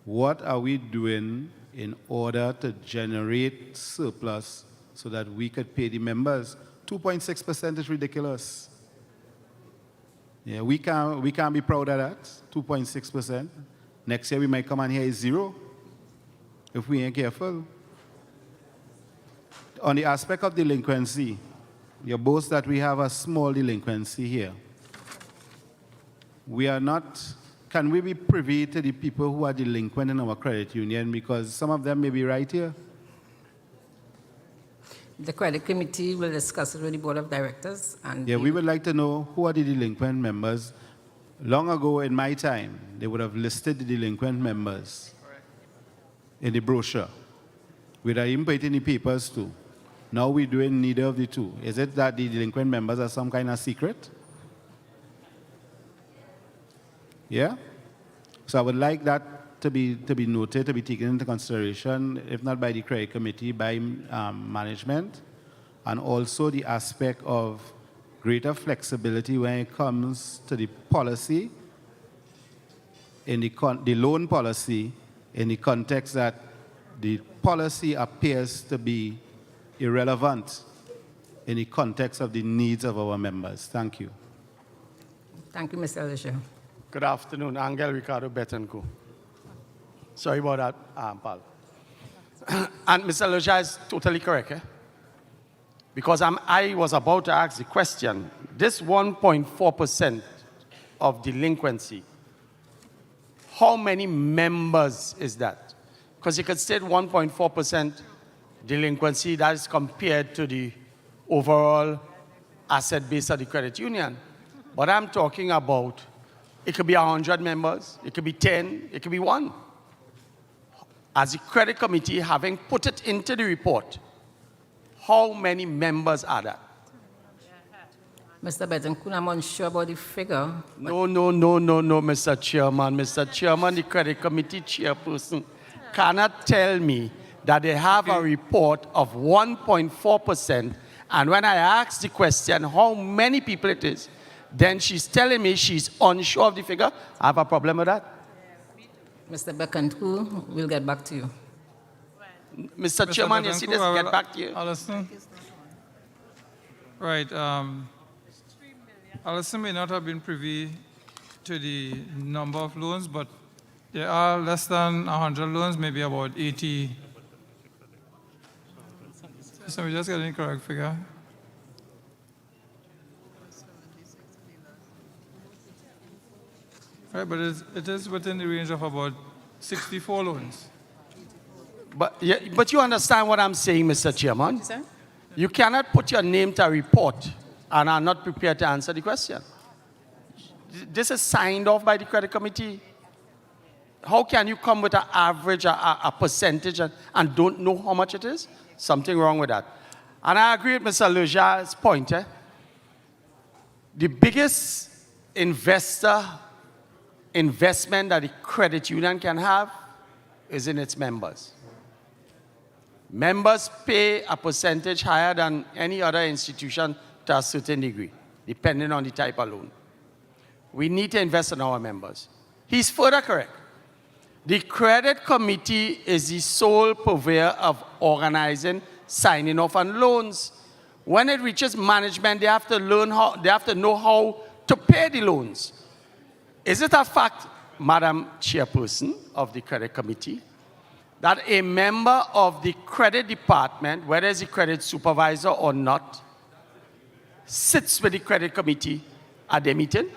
What are we doing in order to generate surplus so that we could pay the members? 2.6% is ridiculous. Yeah, we can't be proud of that, 2.6%. Next year we might come on here is 0 if we ain't careful. On the aspect of delinquency, you boast that we have a small delinquency here. We are not, can we be privy to the people who are delinquent in our credit union, because some of them may be right here? The credit committee will discuss it with the board of directors. And yeah, we would like to know who are the delinquent members. Long ago in my time, they would have listed the delinquent members in the brochure. We'd have even put it in the papers too. Now we're doing neither of the two. Is it that the delinquent members are some kind of secret? Yeah? So I would like that to be noted, to be taken into consideration, if not by the credit committee, by management, and also the aspect of greater flexibility when it comes to the policy, in the loan policy, in the context that the policy appears to be irrelevant in the context of the needs of our members. Thank you. Thank you, Mr. Ledger. Good afternoon, Angel Ricardo Betancourt. Sorry about that, Paul. And Mr. Ledger is totally correct, eh? Because I was about to ask the question, this 1.4% of delinquency, how many members is that? Because you could state 1.4% delinquency, that is compared to the overall asset base of the credit union. But I'm talking about, it could be 100 members, it could be 10, it could be 1. As the credit committee, having put it into the report, how many members are there? Mr. Betancourt, I'm unsure about the figure. No, Mr. Chairman. Mr. Chairman, the credit committee chairperson cannot tell me that they have a report of 1.4%, and when I ask the question how many people it is, then she's telling me she's unsure of the figure. I have a problem with that. Mr. Betancourt, we'll get back to you. Mr. Chairman, you see this, get back to you. Alison? Right. Alison may not have been privy to the number of loans, but there are less than 100 loans, maybe about 80. So we just get the correct figure. Right, but it is within the range of about 64 loans. But you understand what I'm saying, Mr. Chairman? You cannot put your name to a report and are not prepared to answer the question. This is signed off by the credit committee. How can you come with an average, a percentage, and don't know how much it is? Something wrong with that. And I agree with Mr. Lejar's point. The biggest investment that the credit union can have is in its members. Members pay a percentage higher than any other institution to a certain degree, depending on the type of loan. We need to invest in our members. He's further correct. The credit committee is the sole purveyor of organizing, signing off on loans. When it reaches management, they have to know how to pay the loans. Is it a fact, Madam Chairperson of the credit committee, that a member of the credit department, whether it's a credit supervisor or not, sits with the credit committee at their meeting?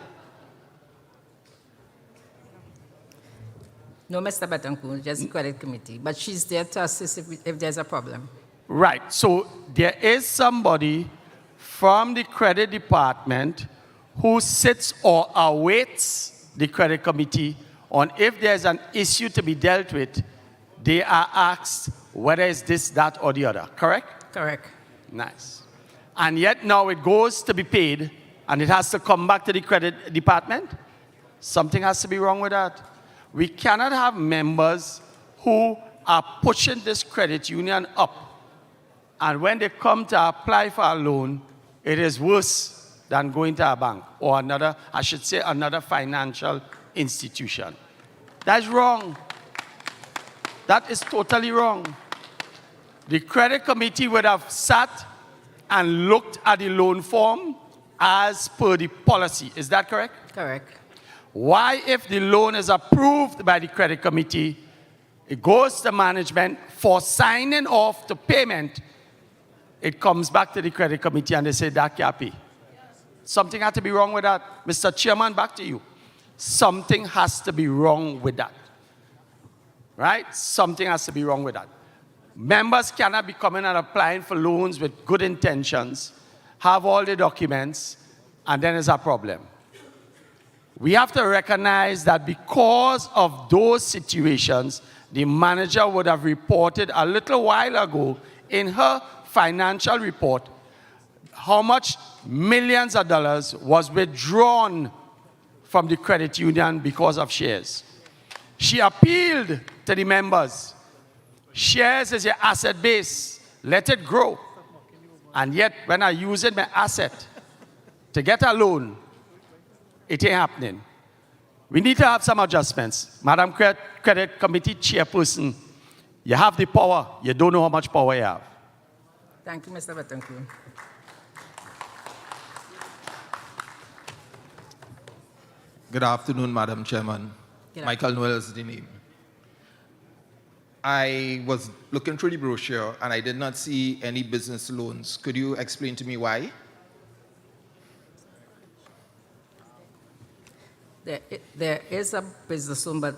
No, Mr. Betancourt, just the credit committee. But she's there to assist if there's a problem. Right. So there is somebody from the credit department who sits or awaits the credit committee on if there's an issue to be dealt with. They are asked whether it's this, that, or the other. Correct? Correct. Nice. And yet now it goes to be paid, and it has to come back to the credit department? Something has to be wrong with that. We cannot have members who are pushing this credit union up, and when they come to apply for a loan, it is worse than going to a bank or another, I should say, another financial institution. That's wrong. That is totally wrong. The credit committee would have sat and looked at the loan form as per the policy. Is that correct? Correct. Why, if the loan is approved by the credit committee, it goes to management for signing off the payment, it comes back to the credit committee and they say, that can't pay. Something has to be wrong with that. Mr. Chairman, back to you. Something has to be wrong with that. Right? Something has to be wrong with that. Members cannot be coming and applying for loans with good intentions, have all the documents, and then there's a problem. We have to recognize that because of those situations, the manager would have reported a little while ago in her financial report how much millions of dollars was withdrawn from the credit union because of shares. She appealed to the members. Shares is your asset base. Let it grow. And yet, when I use it, my asset, to get a loan, it ain't happening. We need to have some adjustments. Madam Credit Committee Chairperson, you have the power. You don't know how much power you have. Thank you, Mr. Betancourt. Good afternoon, Madam Chairman. Michael Noel is the name. I was looking through the brochure and I did not see any business loans. Could you explain to me why? There is a business loan, but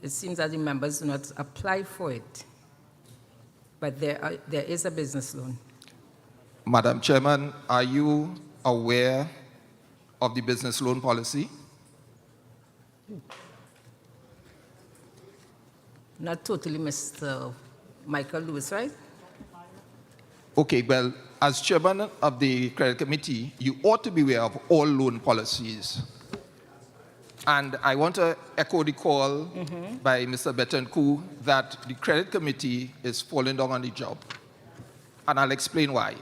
it seems that the members do not apply for it. But there is a business loan. Madam Chairman, are you aware of the business loan policy? Not totally, Mr. Michael Lewis, right? Okay, well, as chairman of the credit committee, you ought to be aware of all loan policies. And I want to echo the call by Mr. Betancourt that the credit committee is falling down on the job. And I'll explain why.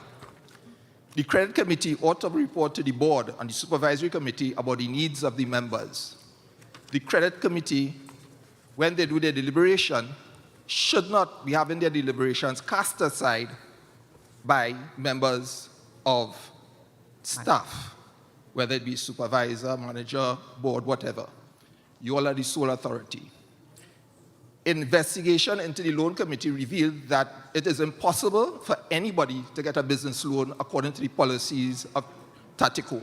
The credit committee ought to report to the board and the supervisory committee about the needs of the members. The credit committee, when they do their deliberation, should not be having their deliberations cast aside by members of staff, whether it be supervisor, manager, board, whatever. You all are the sole authority. Investigation into the loan committee revealed that it is impossible for anybody to get a business loan according to the policies of Tateco.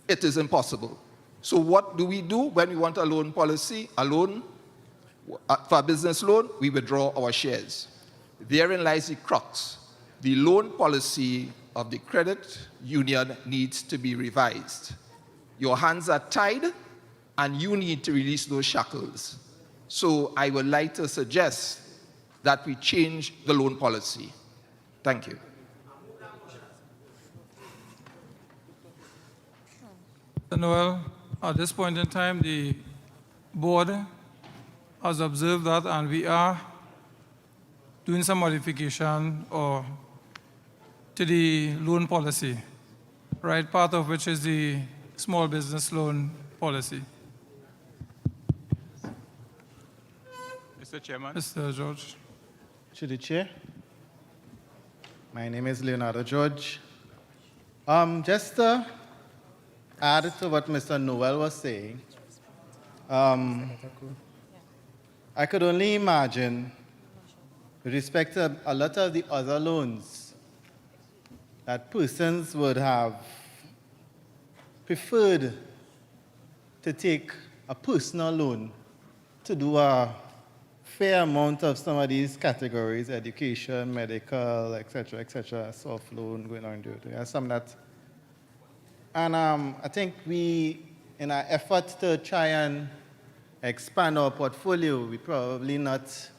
It is impossible. So what do we do when we want a loan policy, a loan for a business loan? We withdraw our shares. Therein lies the crux. The loan policy of the credit union needs to be revised. Your hands are tied, and you need to release those shackles. So I would like to suggest that we change the loan policy. Thank you. Noel, at this point in time, the board has observed that, and we are doing some modification to the loan policy, right? Part of which is the small business loan policy. Mr. Chairman. Mr. George. To the chair. My name is Leonardo George. Just to add to what Mr. Noel was saying, I could only imagine, with respect to a lot of the other loans, that persons would have preferred to take a personal loan to do a fair amount of some of these categories: education, medical, etc., soft loan going on. There's some that. And I think we, in our effort to try and expand our portfolio, we probably not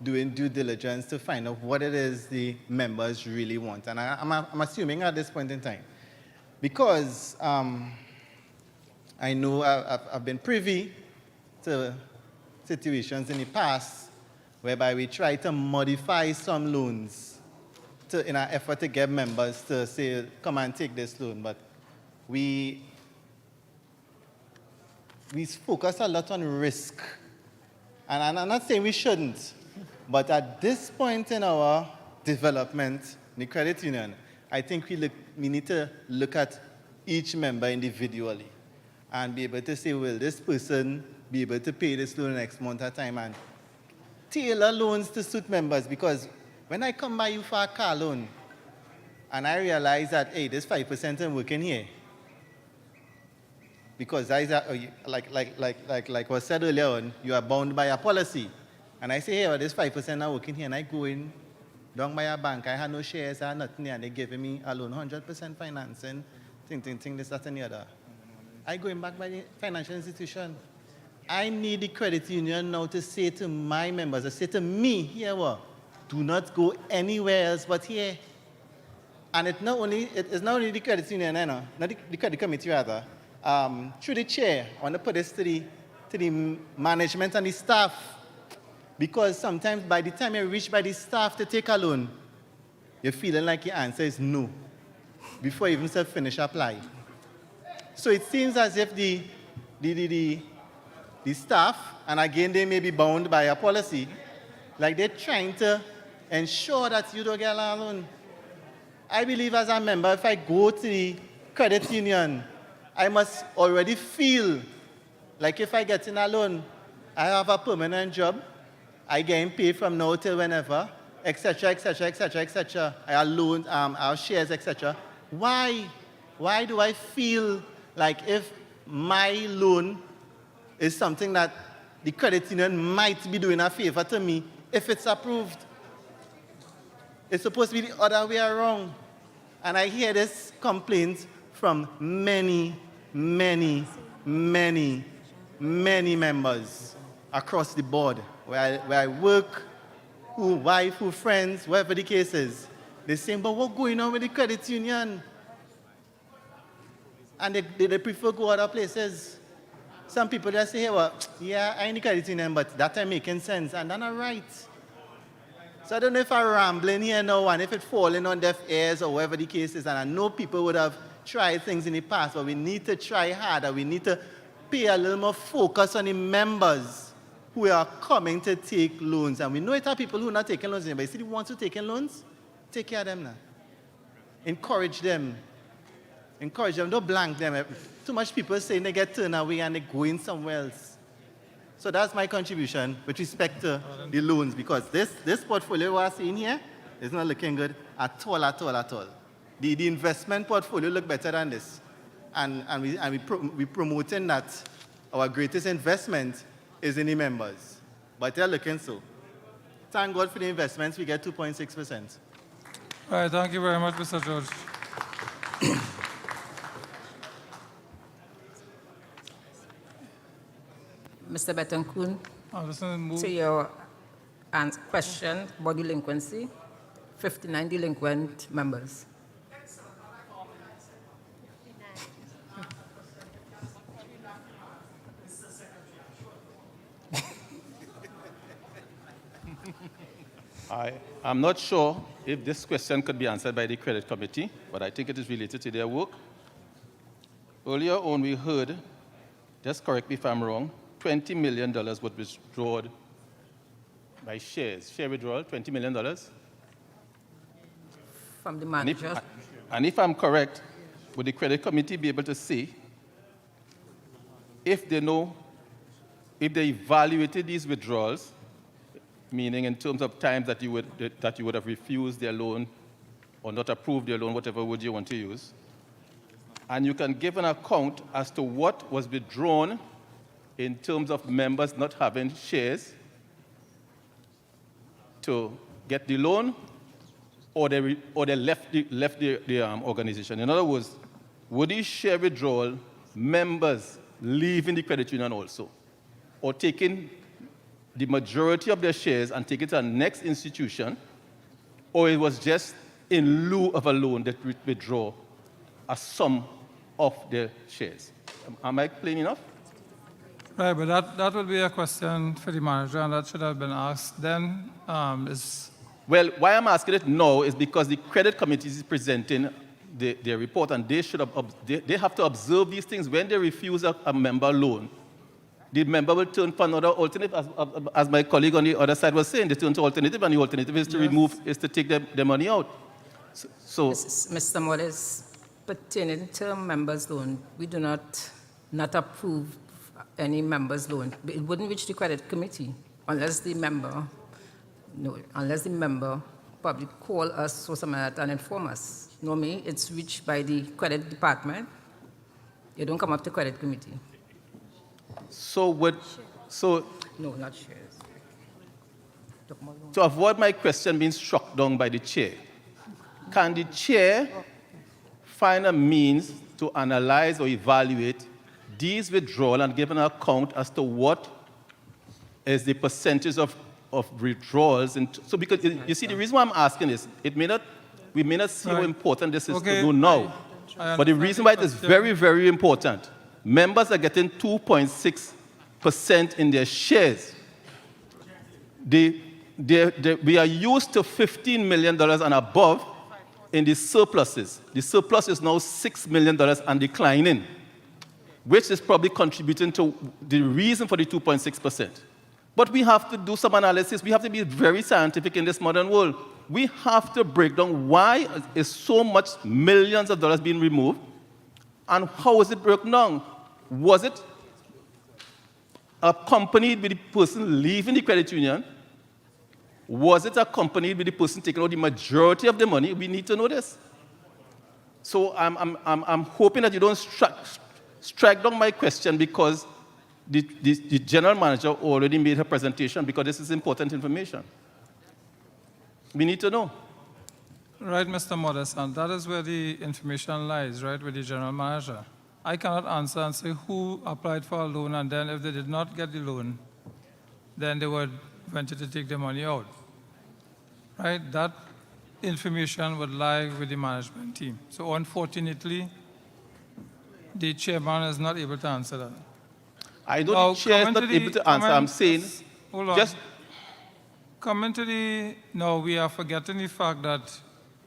doing due diligence to find out what it is the members really want. And I'm assuming at this point in time, because I know I've been privy to situations in the past whereby we try to modify some loans in our effort to get members to say, come and take this loan. But we focus a lot on risk. And I'm not saying we shouldn't, but at this point in our development in the credit union, I think we need to look at each member individually and be able to say, will this person be able to pay this loan next month at time, and tailor loans to suit members. Because when I come by you for a car loan and I realize that, hey, this 5% I'm working here, because like was said earlier on, you are bound by a policy. And I say, hey, well, this 5% now working here, and I go in down by a bank, I had no shares, I had nothing, and they giving me a loan, 100% financing, this, that, and the other. I go in back by the financial institution. I need the credit union now to say to my members, to say to me, here, well, do not go anywhere else but here. And it's not only the credit union, not the credit committee rather. Through the chair, I want to put this to the management and the staff, because sometimes by the time you reach by the staff to take a loan, you're feeling like your answer is no, before you even finish apply. So it seems as if the staff, and again they may be bound by a policy, like they're trying to ensure that you don't get a loan. I believe as a member, if I go to the credit union, I must already feel like if I get in a loan, I have a permanent job, I get paid from now till whenever, etc., etc., etc., etc. I have loans, I have shares, etc. Why do I feel like if my loan is something that the credit union might be doing a favor to me if it's approved? It's supposed to be the other way around. And I hear this complaint from many members across the board where I work, who wife, who friends, whatever the case is. They're saying, but what's going on with the credit union? And they prefer go other places. Some people just say, hey, well, yeah, I ain't the credit union, but that ain't making sense. And that's not right. So I don't know if I'm rambling here now and if it's falling on deaf ears or whatever the case is. And I know people would have tried things in the past, but we need to try harder. We need to pay a little more focus on the members who are coming to take loans. And we know it are people who are not taking loans, but you see the ones who are taking loans, take care of them now. Encourage them. Encourage them, don't blank them. Too much people saying they get turned away and they're going somewhere else. So that's my contribution with respect to the loans, because this portfolio we're seeing here is not looking good at all, at all, at all. The investment portfolio look better than this. And we're promoting that our greatest investment is in the members. But they're looking so. Thank God for the investments, we get 2.6%. All right, thank you very much, Mr. George. Mr. Betancourt, to your question about delinquency, 59 delinquent members. I'm not sure if this question could be answered by the credit committee, but I think it is related to their work. Earlier on, we heard, just correct me if I'm wrong, $20 million was withdrawn by shares. Share withdrawal, $20 million? From the manager. And if I'm correct, would the credit committee be able to see if they know, if they evaluated these withdrawals, meaning in terms of times that you would have refused their loan or not approved their loan, whatever word you want to use, and you can give an account as to what was withdrawn in terms of members not having shares to get the loan, or they left the organization. In other words, would these share withdrawal members leaving the credit union also, or taking the majority of their shares and take it to the next institution, or it was just in lieu of a loan that withdraw a sum of their shares? Am I plain enough? Right, but that would be a question for the manager, and that should have been asked then. Well, why I'm asking it now is because the credit committee is presenting their report, and they have to observe these things. When they refuse a member loan, the member will turn for another alternative, as my colleague on the other side was saying. They turn to alternative, and the alternative is to take the money out. So Mr. Morris, pertaining to members' loan, we do not approve any members' loan. It wouldn't reach the credit committee unless the member probably call us or something like that and inform us. You know me, it's reached by the credit department. You don't come up to credit committee. No, not shares. To avoid my question being struck down by the chair, can the chair find a means to analyze or evaluate these withdrawals and give an account as to what is the percentage of withdrawals? So because you see, the reason why I'm asking is, we may not see how important this is to do now, but the reason why it is very, very important, members are getting 2.6% in their shares. We are used to $15 million and above in the surpluses. The surplus is now $6 million and declining, which is probably contributing to the reason for the 2.6%. But we have to do some analysis. We have to be very scientific in this modern world. We have to break down why is so much millions of dollars being removed, and how is it broken down? Was it accompanied with the person leaving the credit union? Was it accompanied with the person taking out the majority of the money? We need to know this. So I'm hoping that you don't strike down my question because the general manager already made her presentation, because this is important information. We need to know. Right, Mr. Modest, and that is where the information lies, right, with the general manager. I cannot answer and say who applied for a loan, and then if they did not get the loan, then they would venture to take the money out. Right? That information would lie with the management team. So unfortunately, the chairman is not able to answer that. I know the chair is not able to answer. I'm saying, Hold on. just Coming to the, no, we are forgetting the fact that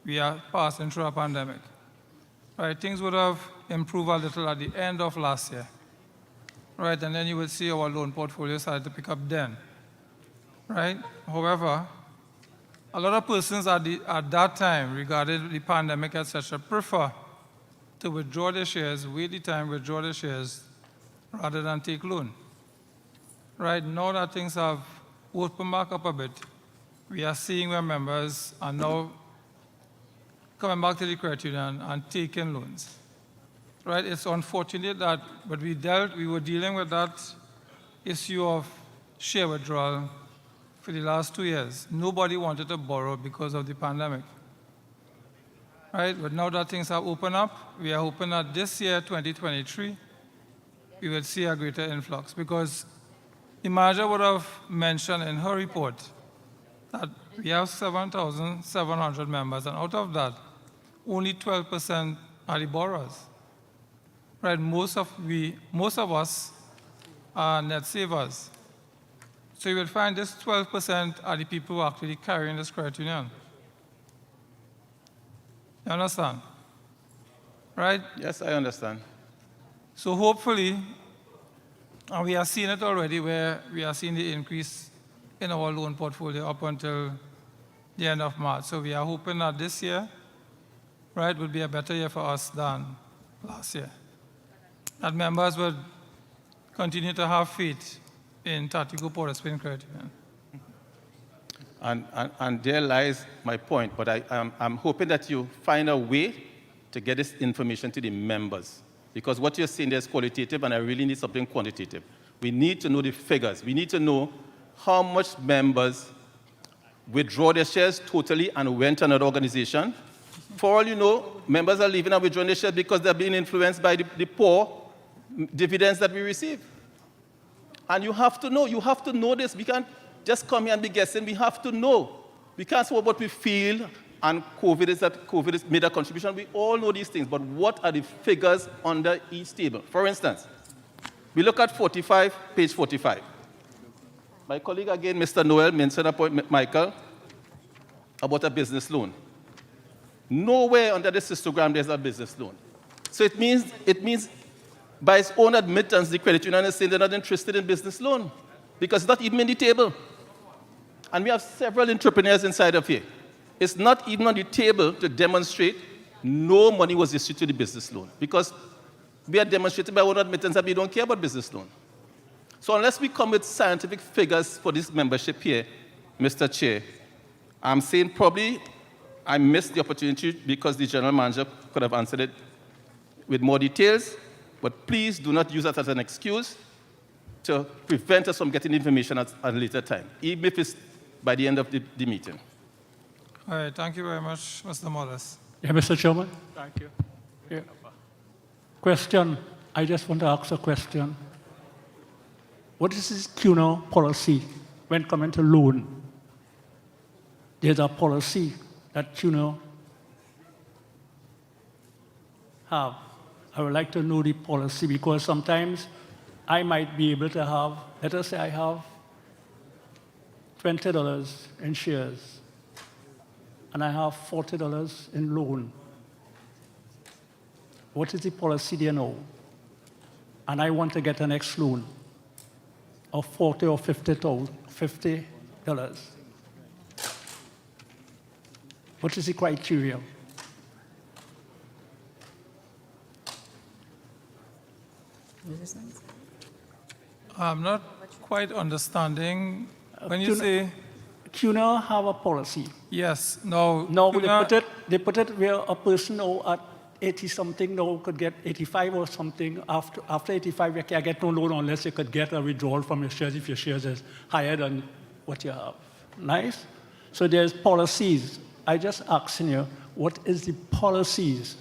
we are passing through a pandemic. Right, things would have improved a little at the end of last year. Right, and then you would see our loan portfolio started to pick up then. Right, however, a lot of persons at that time, regarding the pandemic, etc., prefer to withdraw their shares, wait the time, withdraw their shares, rather than take loan. Right, now that things have opened back up a bit, we are seeing where members are now coming back to the credit union and taking loans. Right, it's unfortunate that, but we were dealing with that issue of share withdrawal for the last 2 years. Nobody wanted to borrow because of the pandemic. Right, but now that things have opened up, we are hoping that this year, 2023, we will see a greater influx, because the manager would have mentioned in her report that we have 7,700 members, and out of that, only 12% are the borrowers. Right, most of us are net savers. So you will find this 12% are the people who are actually carrying this credit union. You understand? Right? yes, I understand. So hopefully, and we are seeing it already, where we are seeing the increase in our loan portfolio up until the end of March. So we are hoping that this year, right, will be a better year for us than last year. That members will continue to have faith in Tateco Port of Spain Credit Union. And there lies my point, but I'm hoping that you find a way to get this information to the members, because what you're saying there is qualitative, and I really need something quantitative. We need to know the figures. We need to know how much members withdraw their shares totally and went to another organization. For all you know, members are leaving and withdrawing their shares because they're being influenced by the poor dividends that we receive. And you have to know this. We can't just come here and be guessing. We have to know. We can't say what we feel, and COVID has made a contribution. We all know these things, but what are the figures under each table? For instance, we look at page 45. My colleague again, Mr. Noel, mentioned a point, Michael, about a business loan. Nowhere under the histogram there's a business loan. So it means by its own admittance, the credit union is saying they're not interested in business loan, because it's not even in the table. And we have several entrepreneurs inside of here. It's not even on the table to demonstrate no money was issued to the business loan, because we are demonstrating by our own admittance that we don't care about business loan. So unless we come with scientific figures for this membership here, Mr. Chair, I'm saying probably I missed the opportunity because the general manager could have answered it with more details, but please do not use that as an excuse to prevent us from getting information at a later time, even if it's by the end of the meeting. All right, thank you very much, Mr. Morris. Yeah, Mr. Chairman. Thank you. Yeah. Question. I just want to ask a question. What is this CUNA policy when coming to loan? There's a policy that CUNA have. I would like to know the policy, because sometimes I might be able to have, let us say I have $20 in shares, and I have $40 in loan. What is the policy there now? And I want to get an next loan of $40 or $50. What is the criteria? I'm not quite understanding when you say CUNA have a policy. Yes. No. No, CUNA, they put it where a person now at 80 something now could get 85 or something. After 85, you can't get no loan unless you could get a withdrawal from your shares if your shares is higher than what you have. Nice. So there's policies. I just asking you, what is the policies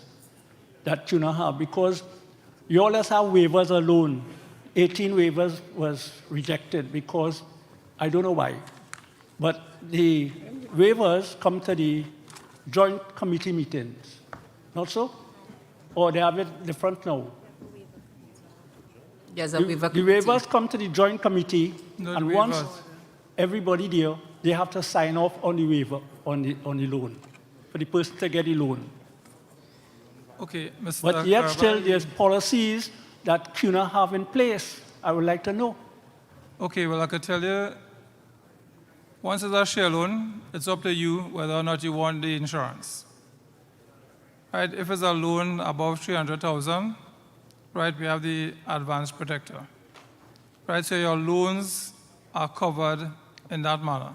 that CUNA have? Because you always have waivers alone. 18 waivers was rejected because I don't know why. But the waivers come to the joint committee meetings. Not so? Or they have it different now? There's a The waiver the committee. waivers come to the joint committee, No, the and once waivers. everybody there, they have to sign off on the waiver, on the loan, for the person to get the loan. Okay, Mr. But yet still, Carvalho. there's policies that CUNA have in place. I would like to know. Okay, well, I could tell you, once it's a share loan, it's up to you whether or not you want the insurance. Right, if it's a loan above 300,000, right, we have the advance protector. Right, so your loans are covered in that manner.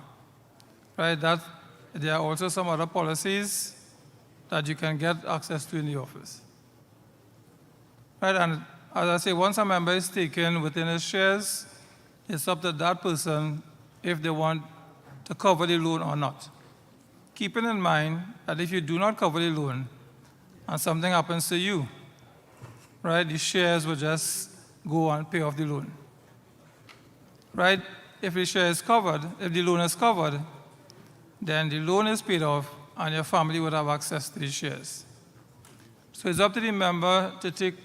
Right, there are also some other policies that you can get access to in the office. Right, and as I say, once a member is taken within his shares, it's up to that person if they want to cover the loan or not. Keeping in mind that if you do not cover the loan and something happens to you, right, the shares will just go and pay off the loan. Right? If the share is covered, if the loan is covered, then the loan is paid off and your family would have access to the shares. So it's up to the member to take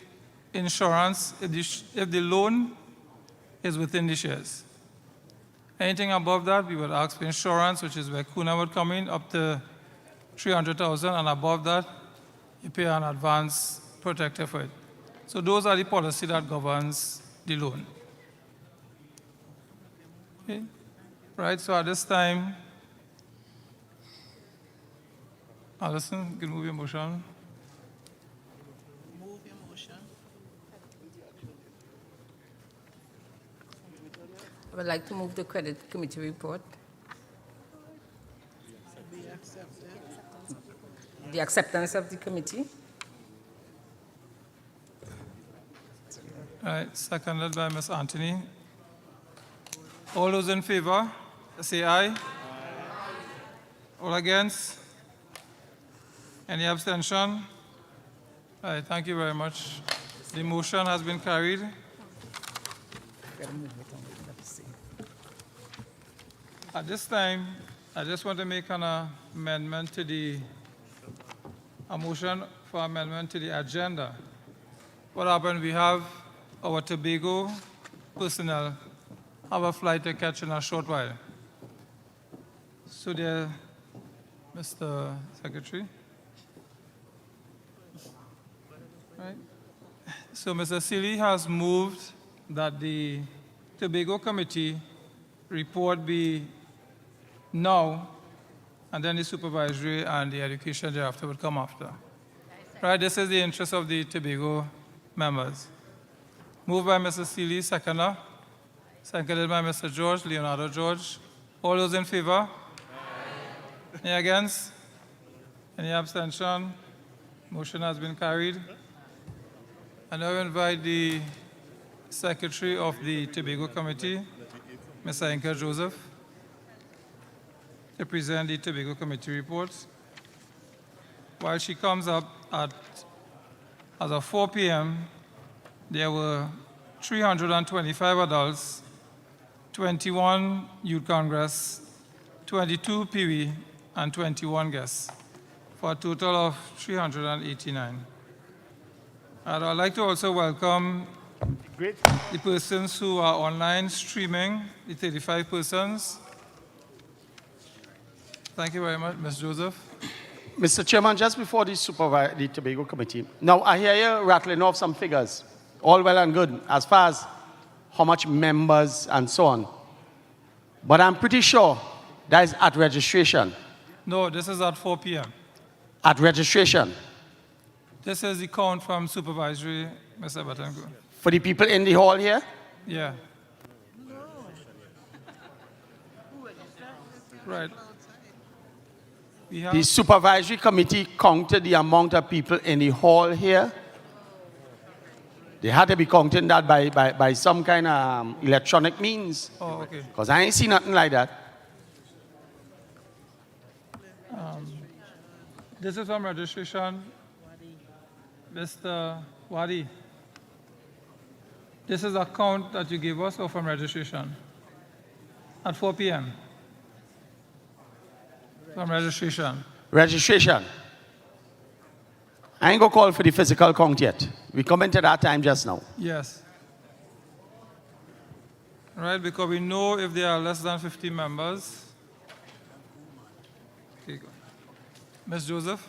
insurance if the loan is within the shares. Anything above that, we would ask for insurance, which is where CUNA would come in, up to 300,000, and above that, you pay an advance protector for it. So those are the policy that governs the loan. Okay? Right, so at this time, Alison, you can move your motion. I would like to move the credit committee report. The acceptance of the committee. All right, seconded by Ms. Anthony. All those in favor, say aye. All against? Any abstention? All right, thank you very much. The motion has been carried. At this time, I just want to make an amendment to a motion for amendment to the agenda. What happened, we have our Tobago personnel have a flight to catch in a short while. So there, Mr. Secretary. Right. So Mr. Seeley has moved that the Tobago Committee report be now, and then the supervisory and the education thereafter would come after. Right, this is the interest of the Tobago members. Moved by Mr. Seeley, seconder. Seconded by Mr. George, Leonardo George. All those in favor? Aye. Any against? Any abstention? Motion has been carried. I now invite the Secretary of the Tobago Committee, Mr. Inka Joseph, to present the Tobago Committee report. While she comes up as of 4 p.m., there were 325 adults, 21 Youth Congress, 22 PV, and 21 guests, for a total of 389. And I'd like to also welcome the persons who are online streaming, the 35 persons. Thank you very much, Ms. Joseph. Mr. Chairman, just before the Tobago Committee, now I hear you rattling off some figures, all well and good, as far as how much members and so on. But I'm pretty sure that is at registration. No, this is at 4 p.m. At registration. This is the count from supervisory, Mr. Batango. For the people in the hall here? Yeah. Right. The supervisory committee counted the amount of people in the hall here. They had to be counting that by some kind of electronic means. Oh, okay. Because I ain't seen nothing like that. This is from registration. Mr. Wadi. This is a count that you gave us or from registration? At 4 p.m. From registration. Registration. I ain't gonna call for the physical count yet. We come into that time just now. Yes. Right, because we know if there are less than 50 members. Okay, go. Ms. Joseph?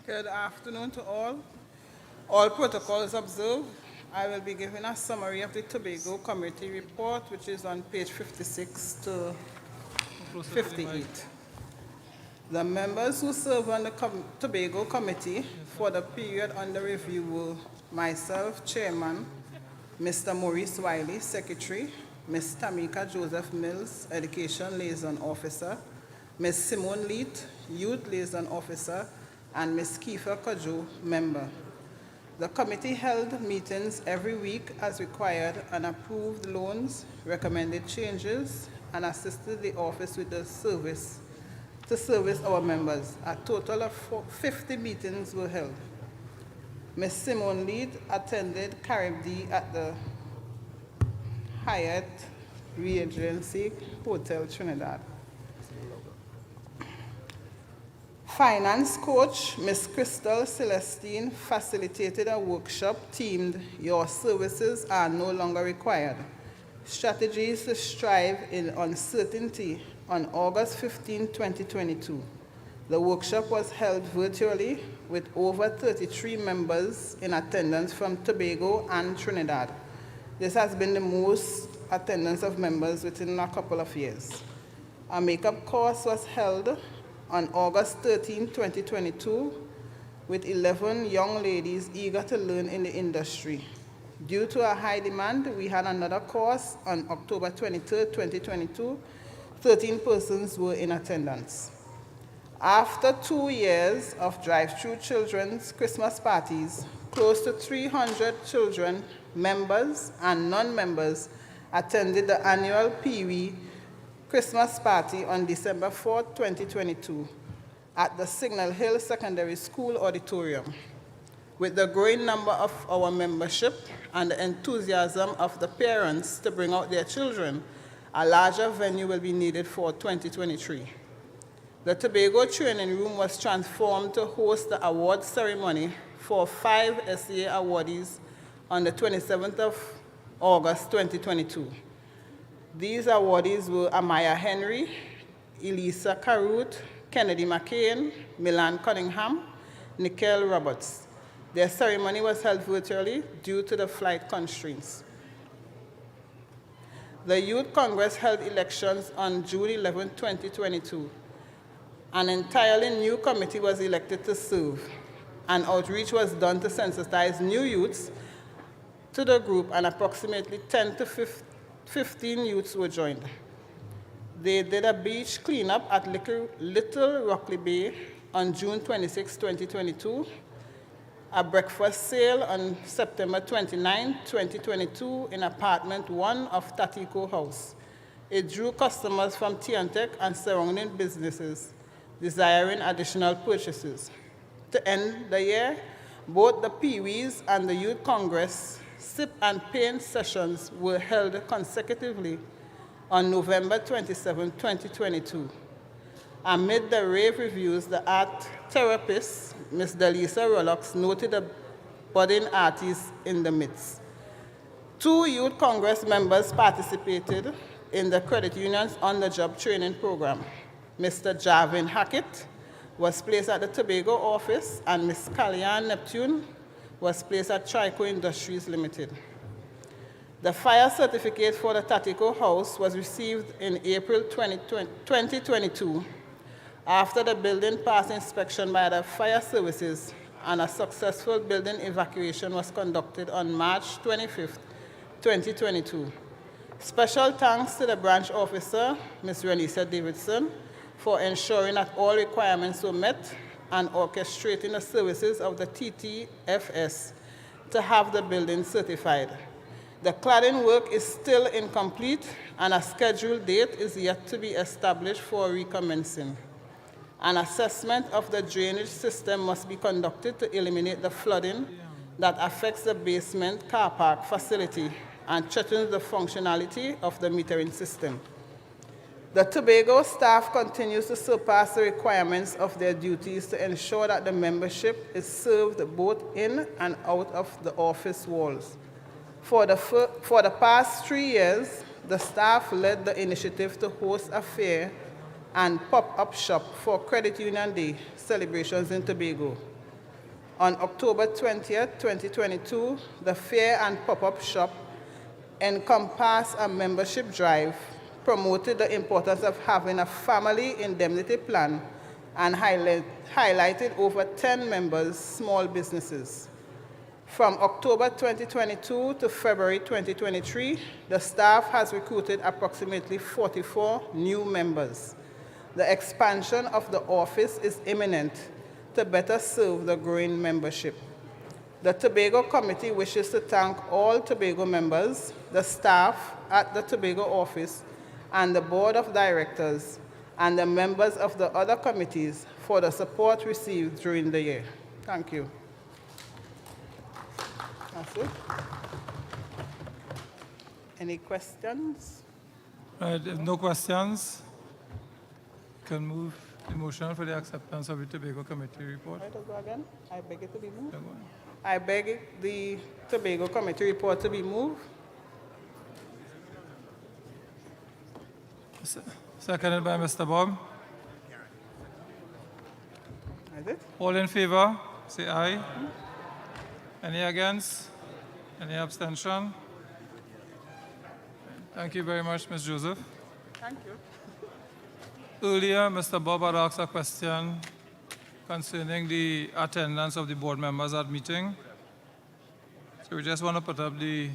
Good afternoon to all. All protocols observed. I will be giving a summary of the Tobago Committee report, which is on page 56 to 58. The members who serve on the Tobago Committee for the period under review were myself, Chairman, Mr. Maurice Wiley, Secretary, Ms. Tamika Joseph Mills, Education Liaison Officer, Ms. Simone Leet, Youth Liaison Officer, and Ms. Kiefer Kojo, Member. The committee held meetings every week as required and approved loans, recommended changes, and assisted the office with the service to service our members. A total of 50 meetings were held. Ms. Simone Lead attended Caribbean at the Hyatt Regency Hotel, Trinidad. Finance coach, Ms. Crystal Celestine, facilitated a workshop themed "Your Services Are No Longer Required: Strategies to Strive in Uncertainty" on August 15, 2022. The workshop was held virtually with over 33 members in attendance from Tobago and Trinidad. This has been the most attendance of members within a couple of years. A makeup course was held on August 13, 2022, with 11 young ladies eager to learn in the industry. Due to a high demand, we had another course on October 23, 2022. 13 persons were in attendance. After 2 years of drive-through children's Christmas parties, close to 300 children, members and non-members attended the annual Pee-wee Christmas party on December 4, 2022 at the Signal Hill Secondary School auditorium. With the growing number of our membership and the enthusiasm of the parents to bring out their children, a larger venue will be needed for 2023. The Tobago training room was transformed to host the award ceremony for 5 SCA awardees on the 27th of August 2022. These awardees were Amaya Henry, Elisa Carut, Kennedy McCain, Milan Cunningham, Nicole Roberts. Their ceremony was held virtually due to the flight constraints. The Youth Congress held elections on June 11, 2022. An entirely new committee was elected to serve. An outreach was done to sensitize new youths to the group, and approximately 10 to 15 youths were joined. They did a beach cleanup at Little Rockley Bay on June 26, 2022, a breakfast sale on September 29, 2022 in apartment 1 of Tateco House. It drew customers from Tateco and surrounding businesses desiring additional purchases. To end the year, both the Pee-wees and the Youth Congress sip and paint sessions were held consecutively on November 27, 2022. Amid the rave reviews, the art therapist, Ms. Delisa Rollox, noted a budding artist in the midst. 2 Youth Congress members participated in the credit union's on-the-job training program. Mr. Javin Hackett was placed at the Tobago office, and Ms. Kalyan Neptune was placed at Trico Industries Limited. The fire certificate for the Tateco House was received in April 2022 after the building passed inspection by the fire services, and a successful building evacuation was conducted on March 25, 2022. Special thanks to the branch officer, Ms. Renisa Davidson, for ensuring that all requirements were met and orchestrating the services of the TTFS to have the building certified. The cladding work is still incomplete, and a scheduled date is yet to be established for recommencing. An assessment of the drainage system must be conducted to eliminate the flooding that affects the basement car park facility and threatens the functionality of the metering system. The Tobago staff continues to surpass the requirements of their duties to ensure that the membership is served both in and out of the office walls. For the past 3 years, the staff led the initiative to host a fair and pop-up shop for Credit Union Day celebrations in Tobago. On October 20th, 2022, the fair and pop-up shop encompassed a membership drive, promoted the importance of having a family indemnity plan, and highlighted over 10 members' small businesses. From October 2022 to February 2023, the staff has recruited approximately 44 new members. The expansion of the office is imminent to better serve the growing membership. The Tobago Committee wishes to thank all Tobago members, the staff at the Tobago office, and the Board of Directors, and the members of the other committees for the support received during the year. Thank you. That's it. Any questions? If no questions, can move the motion for the acceptance of the Tobago Committee report. Right, I'll go again. I beg it to be moved. I beg the Tobago Committee report to be moved. Seconded by Mr. Bob. Is it? All in favor, say aye. Any against? Any abstention? Thank you very much, Ms. Joseph. Thank you. Earlier, Mr. Bob had asked a question concerning the attendance of the board members at meeting. So we just want to put up the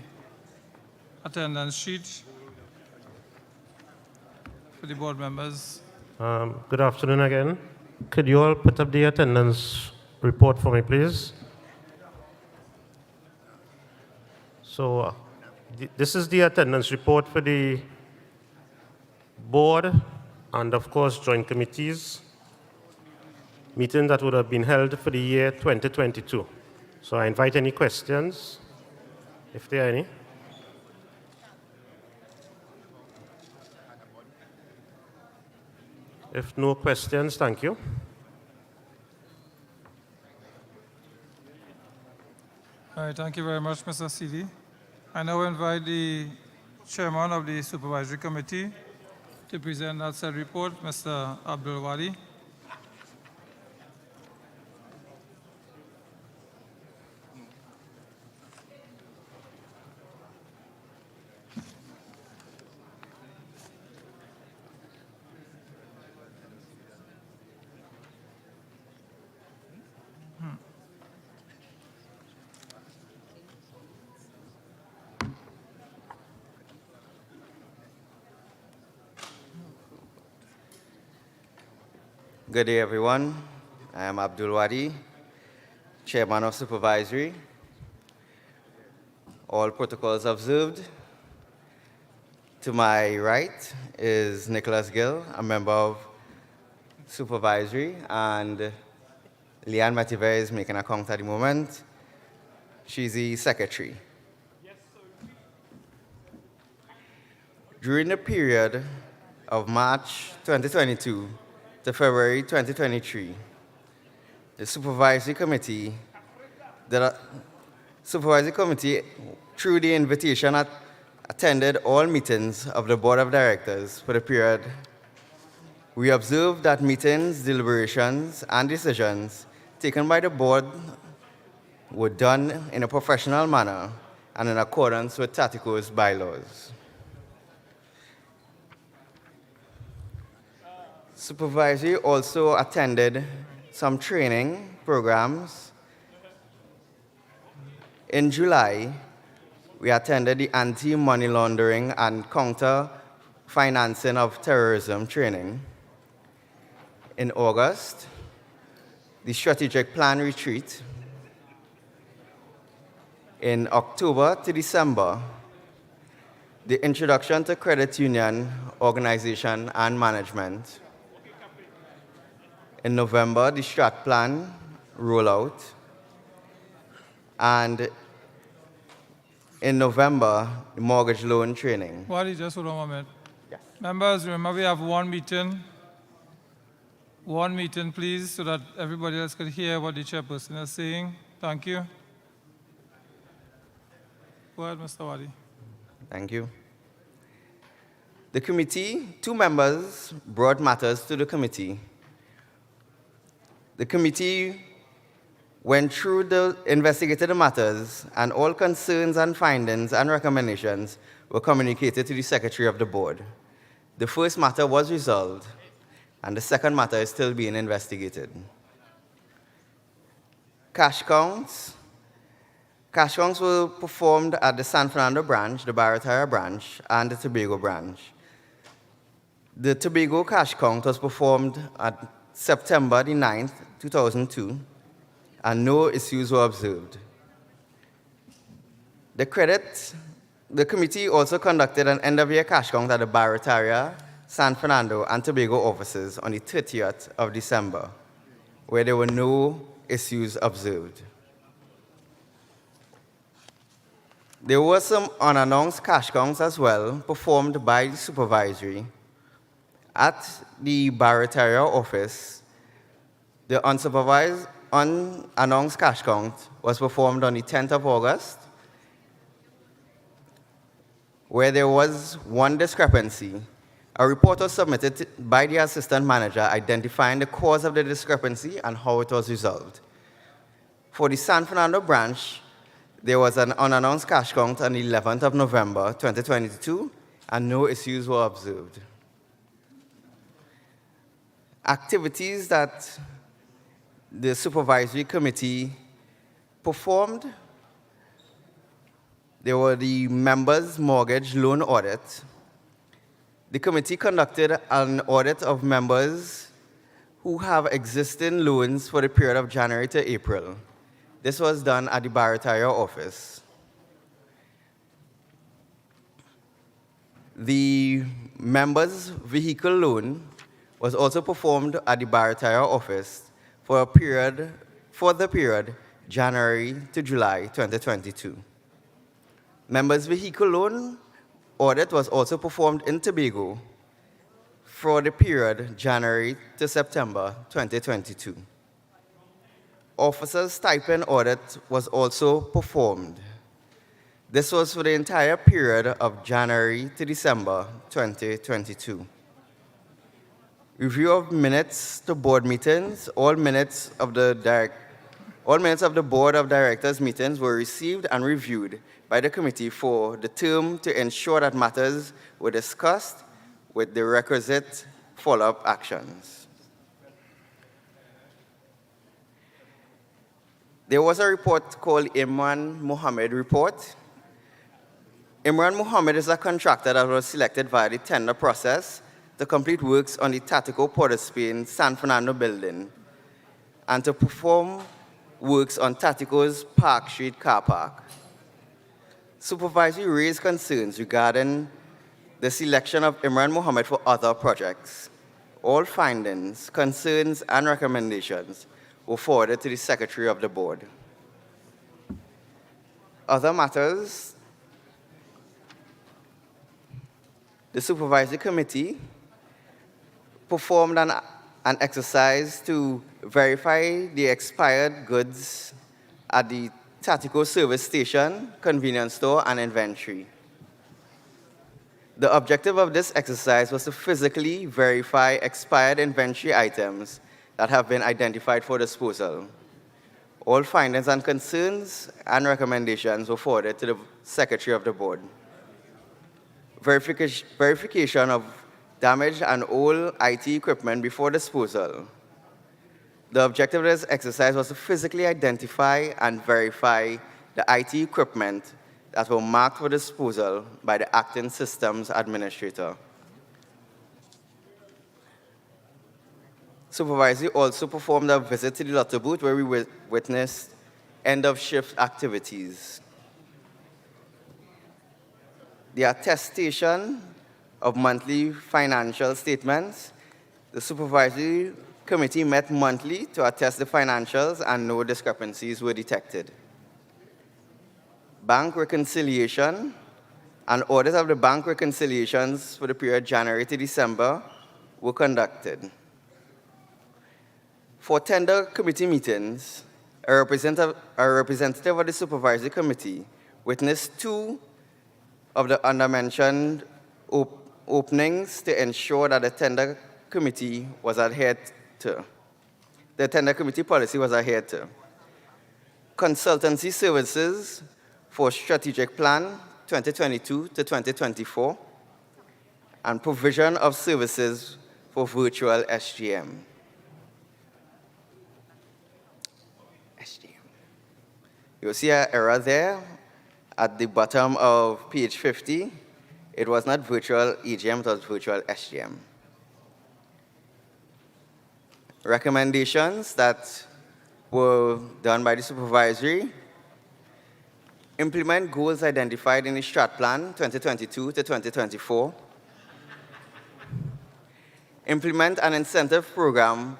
attendance sheet for the board members. Good afternoon again. Could you all put up the attendance report for me, please? So this is the attendance report for the board and, of course, joint committees, meetings that would have been held for the year 2022. So I invite any questions, if there are any. If no questions, thank you. All right, thank you very much, Mr. Seeley. I now invite the chairman of the supervisory committee to present that said report, Mr. Abdul Wadi. Good day, everyone. I am Abdul Wadi, Chairman of Supervisory. All protocols observed. To my right is Nicholas Gill, a member of Supervisory, and Leanne Mativer is making a count at the moment. She's the secretary. During the period of March 2022 to February 2023, the Supervisory Committee, through the invitation, attended all meetings of the Board of Directors for the period. We observed that meetings, deliberations, and decisions taken by the Board were done in a professional manner and in accordance with Tateco's bylaws. Supervisory also attended some training programs. In July, we attended the anti-money laundering and counter-financing of terrorism training. In August, the strategic plan retreat. In October to December, the introduction to credit union organization and management. In November, the strat plan rollout. And in November, the mortgage loan training. Wadi, just hold on a moment. Yes. Members, remember we have one meeting. One meeting, please, so that everybody else can hear what the chairperson is saying. Thank you. Go ahead, Mr. Wadi. Thank you. The committee, 2 members brought matters to the committee. The committee went through investigated the matters, and all concerns and findings and recommendations were communicated to the Secretary of the Board. The first matter was resolved, and the second matter is still being investigated. Cash counts. Cash counts were performed at the San Fernando branch, the Barataria branch, and the Tobago branch. The Tobago cash count was performed at September the 9th, 2002, and no issues were observed. The committee also conducted an end-of-year cash count at the Barataria, San Fernando, and Tobago offices on the 30th of December, where there were no issues observed. There were some unannounced cash counts as well performed by the supervisory. At the Barataria office, the unsupervised, unannounced cash count was performed on the 10th of August, where there was one discrepancy. A report was submitted by the assistant manager identifying the cause of the discrepancy and how it was resolved. For the San Fernando branch, there was an unannounced cash count on the 11th of November, 2022, and no issues were observed. Activities that the supervisory committee performed, there were the members' mortgage loan audit. The committee conducted an audit of members who have existing loans for the period of January to April. This was done at the Barataria office. The members' vehicle loan was also performed at the Barataria office for the period January to July 2022. Members' vehicle loan audit was also performed in Tobago for the period January to September 2022. Officers' stipend audit was also performed. This was for the entire period of January to December 2022. Review of minutes to board meetings. All minutes of the Board of Directors meetings were received and reviewed by the committee for the term to ensure that matters were discussed with the requisite follow-up actions. There was a report called Imran Mohammed report. Imran Mohammed is a contractor that was selected via the tender process to complete works on the Tateco Port of Spain San Fernando building and to perform works on Tateco's Park Street car park. Supervisory raised concerns regarding the selection of Imran Mohammed for other projects. All findings, concerns, and recommendations were forwarded to the Secretary of the Board. Other matters, the Supervisory Committee performed an exercise to verify the expired goods at the Tateco service station, convenience store, and inventory. The objective of this exercise was to physically verify expired inventory items that have been identified for disposal. All findings and concerns and recommendations were forwarded to the Secretary of the Board. Verification of damaged and old IT equipment before disposal. The objective of this exercise was to physically identify and verify the IT equipment that were marked for disposal by the acting systems administrator. Supervisory also performed a visit to the Lotto booth where we witnessed end-of-shift activities. The attestation of monthly financial statements. The Supervisory Committee met monthly to attest the financials and no discrepancies were detected. Bank reconciliation. An audit of the bank reconciliations for the period January to December were conducted. For tender committee meetings, a representative of the supervisory committee witnessed 2 of the undermentioned openings to ensure that the tender committee was adhered to. The tender committee policy was adhered to. Consultancy services for strategic plan 2022 to 2024 and provision of services for virtual SGM. You'll see an error there at the bottom of page 50. It was not virtual EGM, it was virtual SGM. Recommendations that were done by the supervisory: implement goals identified in the Strat Plan 2022 to 2024. Implement an incentive program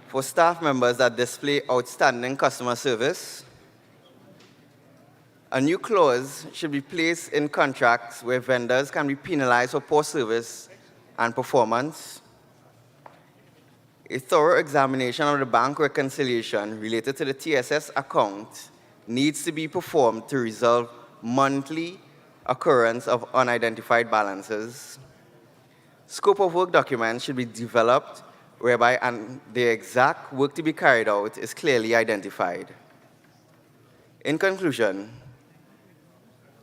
for staff members that display outstanding customer service. A new clause should be placed in contracts where vendors can be penalized for poor service and performance. A thorough examination of the bank reconciliation related to the TSS account needs to be performed to resolve monthly occurrence of unidentified balances. Scope of work documents should be developed whereby the exact work to be carried out is clearly identified. In conclusion,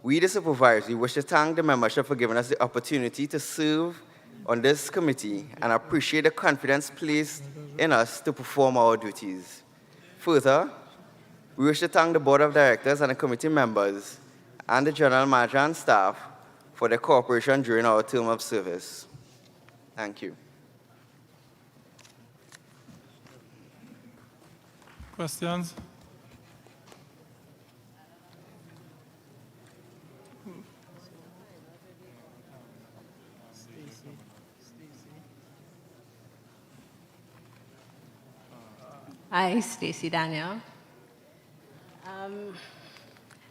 we, the supervisory, wish to thank the membership for giving us the opportunity to serve on this committee and appreciate the confidence placed in us to perform our duties. Further, we wish to thank the Board of Directors and the committee members and the General Manager and staff for their cooperation during our term of service. Thank you. Questions? Hi, Stacey Daniel.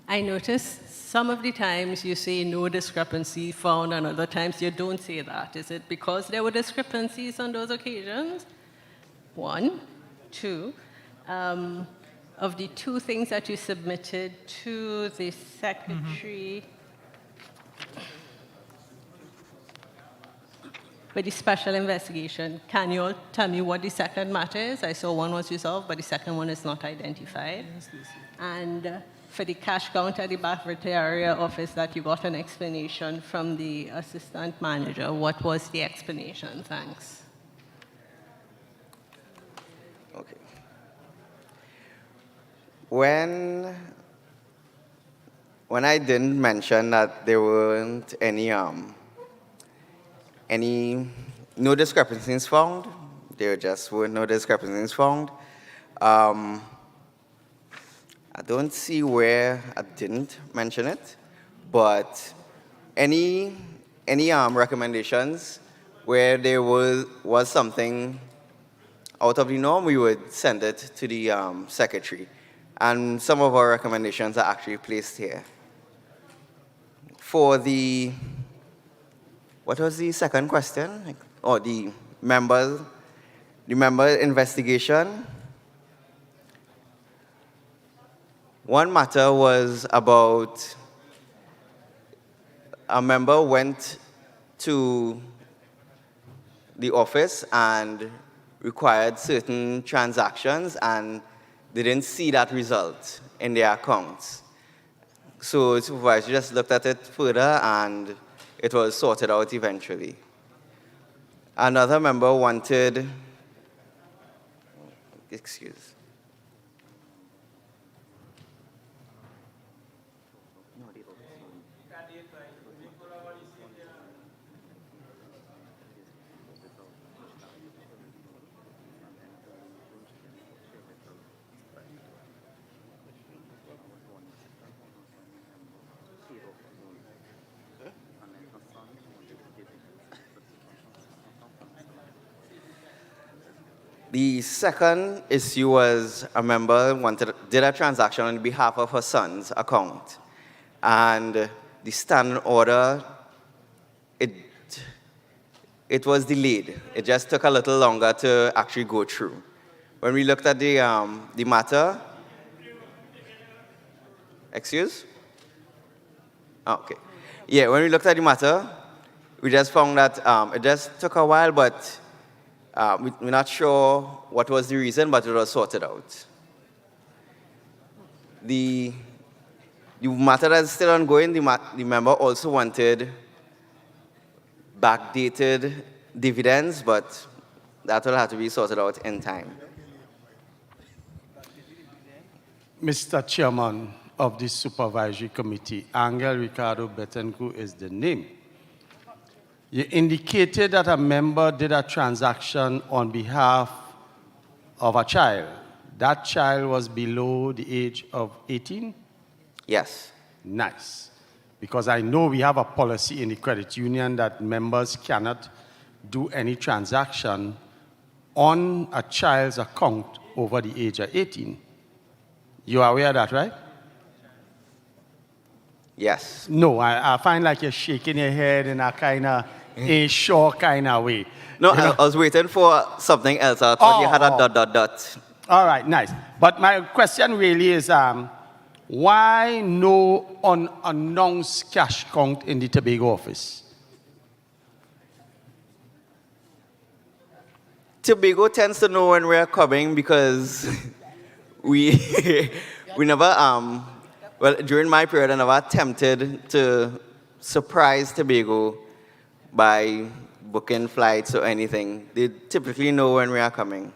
I noticed some of the times you say no discrepancy found, and other times you don't say that. Is it because there were discrepancies on those occasions? 1. 2, of the 2 things that you submitted to the secretary for the special investigation, can you all tell me what the second matter is? I saw one was resolved, but the second one is not identified. And for the cash counter at the Bafferteria office that you got an explanation from the assistant manager, what was the explanation? Thanks. Okay. When I didn't mention that there weren't no discrepancies found, there just were no discrepancies found. I don't see where I didn't mention it, but any recommendations where there was something out of the norm, we would send it to the secretary. And some of our recommendations are actually placed here. For the, what was the second question? Or the member investigation. One matter was about a member went to the office and required certain transactions and they didn't see that result in their accounts. So the supervisor just looked at it further and it was sorted out eventually. Another member wanted, excuse. The second issue was a member did a transaction on behalf of her son's account. And the standing order, it was delayed. It just took a little longer to actually go through. When we looked at the matter, excuse? Oh, okay. Yeah, when we looked at the matter, we just found that it just took a while, but we're not sure what was the reason, but it was sorted out. The matter that is still ongoing, the member also wanted backdated dividends, but that will have to be sorted out in time. Mr. Chairman of the Supervisory Committee, Angel Ricardo Betancourt is the name. You indicated that a member did a transaction on behalf of a child. That child was below the age of 18? Yes. Nice. Because I know we have a policy in the credit union that members cannot do any transaction on a child's account over the age of 18. You are aware of that, right? Yes. No, I find like you're shaking your head in a kind of a sure kind of way. No, I was waiting for something else. I thought you had a dot. All right, nice. But my question really is, why no unannounced cash count in the Tobago office? Tobago tends to know when we're coming because we never, well, during my period, I never attempted to surprise Tobago by booking flights or anything. They typically know when we are coming.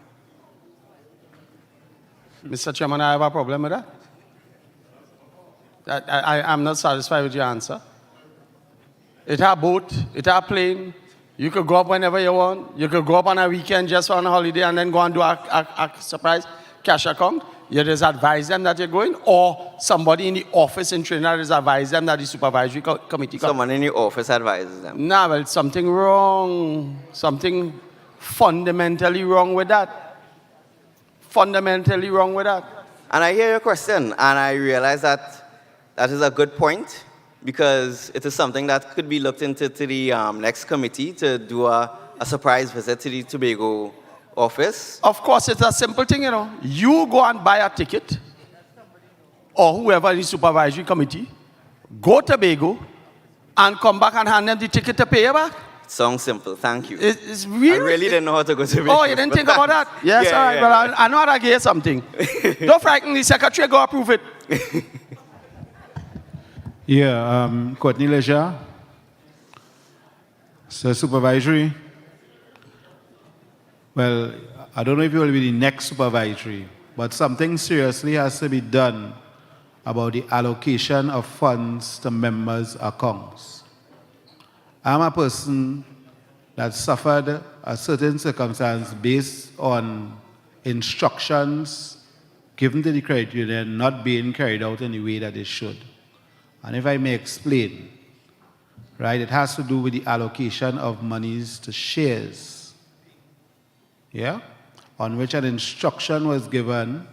Mr. Chairman, I have a problem with that. I'm not satisfied with your answer. It has boat, it has plane. You could go up whenever you want. You could go up on a weekend just on a holiday and then go and do a surprise cash account. You just advise them that you're going, or somebody in the office in Trinidad just advise them that the supervisory committee. Someone in the office advises them. Nah, well, something wrong. Something fundamentally wrong with that. Fundamentally wrong with that. And I hear your question, and I realize that that is a good point, because it is something that could be looked into to the next committee to do a surprise visit to the Tobago office. Of course, it's a simple thing, you know. You go and buy a ticket, or whoever in the supervisory committee, go to Tobago, and come back and hand them the ticket to pay you back. Sounds simple, thank you. It's really, I really didn't know how to go to Tobago. Oh, you didn't think about that? Yes, Yeah, all right. yeah. Well, I know how to get something. Don't frighten the secretary, go approve it. Yeah, Courtney Leisure. So supervisory. Well, I don't know if you will be the next supervisory, but something seriously has to be done about the allocation of funds to members' accounts. I'm a person that suffered a certain circumstance based on instructions given to the credit union not being carried out in the way that it should. And if I may explain, right, it has to do with the allocation of monies to shares, yeah, on which an instruction was given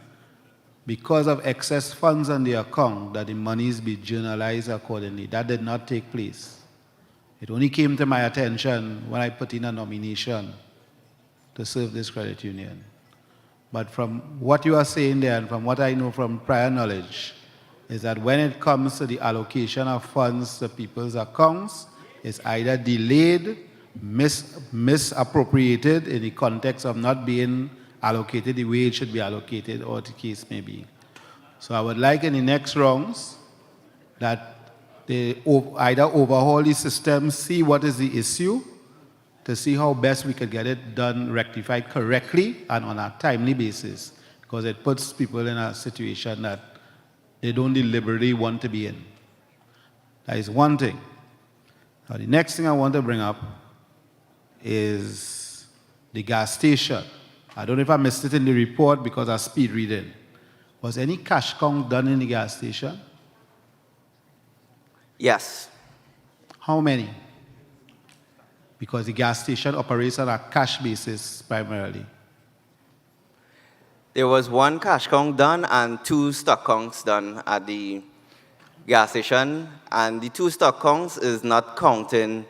because of excess funds on the account that the monies be journalized accordingly. That did not take place. It only came to my attention when I put in a nomination to serve this credit union. But from what you are saying there and from what I know from prior knowledge, is that when it comes to the allocation of funds to people's accounts, it's either delayed, misappropriated in the context of not being allocated the way it should be allocated, or the case may be. So I would like in the next rounds that they either overhaul the system, see what is the issue, to see how best we could get it done, rectified correctly and on a timely basis, because it puts people in a situation that they don't deliberately want to be in. That is one thing. Now, the next thing I want to bring up is the gas station. I don't know if I missed it in the report because I speed reading. Was any cash count done in the gas station? Yes. How many? Because the gas station operates on a cash basis primarily. There was one cash count done and two stock counts done at the gas station, and the 2 stock counts is not counting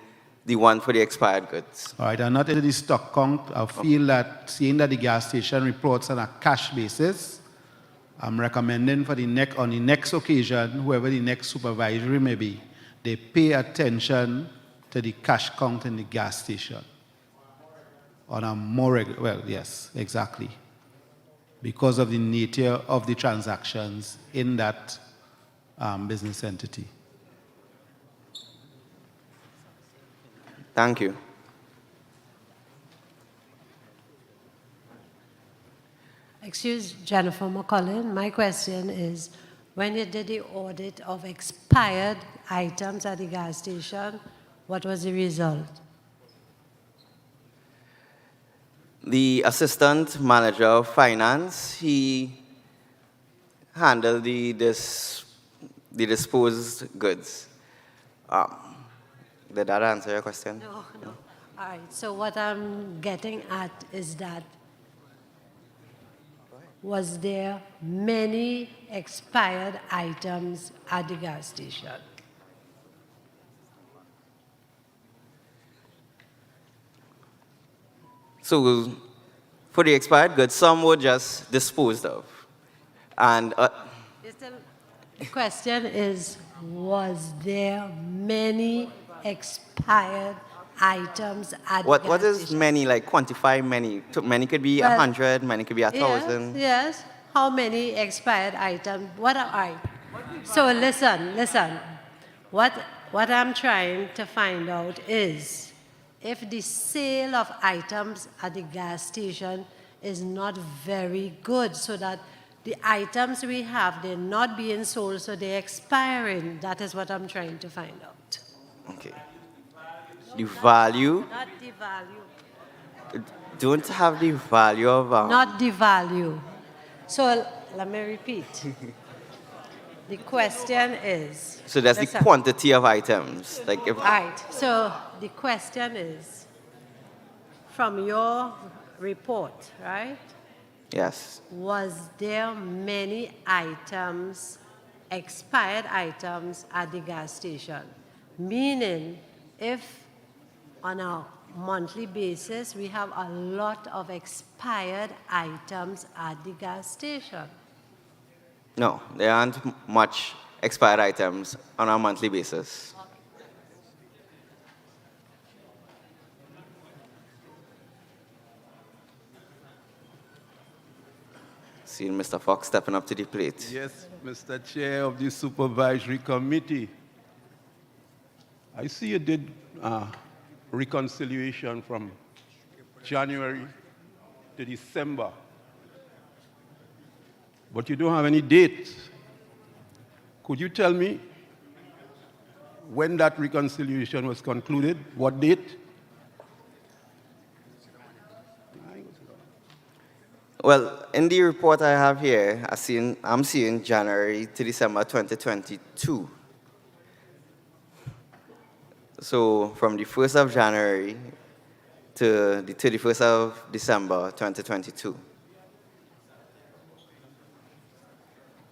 the one for the expired goods. All right, and not into the stock count. I feel that seeing that the gas station reports on a cash basis, I'm recommending for on the next occasion, whoever the next supervisory may be, they pay attention to the cash count in the gas station on a more regular, well, yes, exactly. Because of the nature of the transactions in that business entity. Thank you. Excuse Jennifer McCullin. My question is, when you did the audit of expired items at the gas station, what was the result? The assistant manager of finance, he handled the disposed goods. Did that answer your question? No. All right, so what I'm getting at is that was there many expired items at the gas station? So for the expired goods, some were just disposed of. And The question is, was there many expired items at the gas what is station? many, like quantify many? Many could be Well, 100, many could be 1,000. Yes. How many expired items? What are I? So listen. What I'm trying to find out is if the sale of items at the gas station is not very good, so that the items we have, they're not being sold, so they're expiring. That is what I'm trying to find out. Okay. The value, Not the value. don't have the value of... Not the value. So let me repeat. The question is... So that's the listen. quantity of items. Like if, All right. So the question is, from your report, right? yes. Was there many items, expired items at the gas station? Meaning, if on a monthly basis we have a lot of expired items at the gas station. No, there aren't much expired items on a monthly basis. Seeing Mr. Fox stepping up to the plate. Yes, Mr. Chair of the Supervisory Committee. I see you did reconciliation from January to December, but you don't have any date. Could you tell me when that reconciliation was concluded? What date? Well, in the report I have here, I'm seeing January to December 2022. So from the 1st of January to the 31st of December 2022.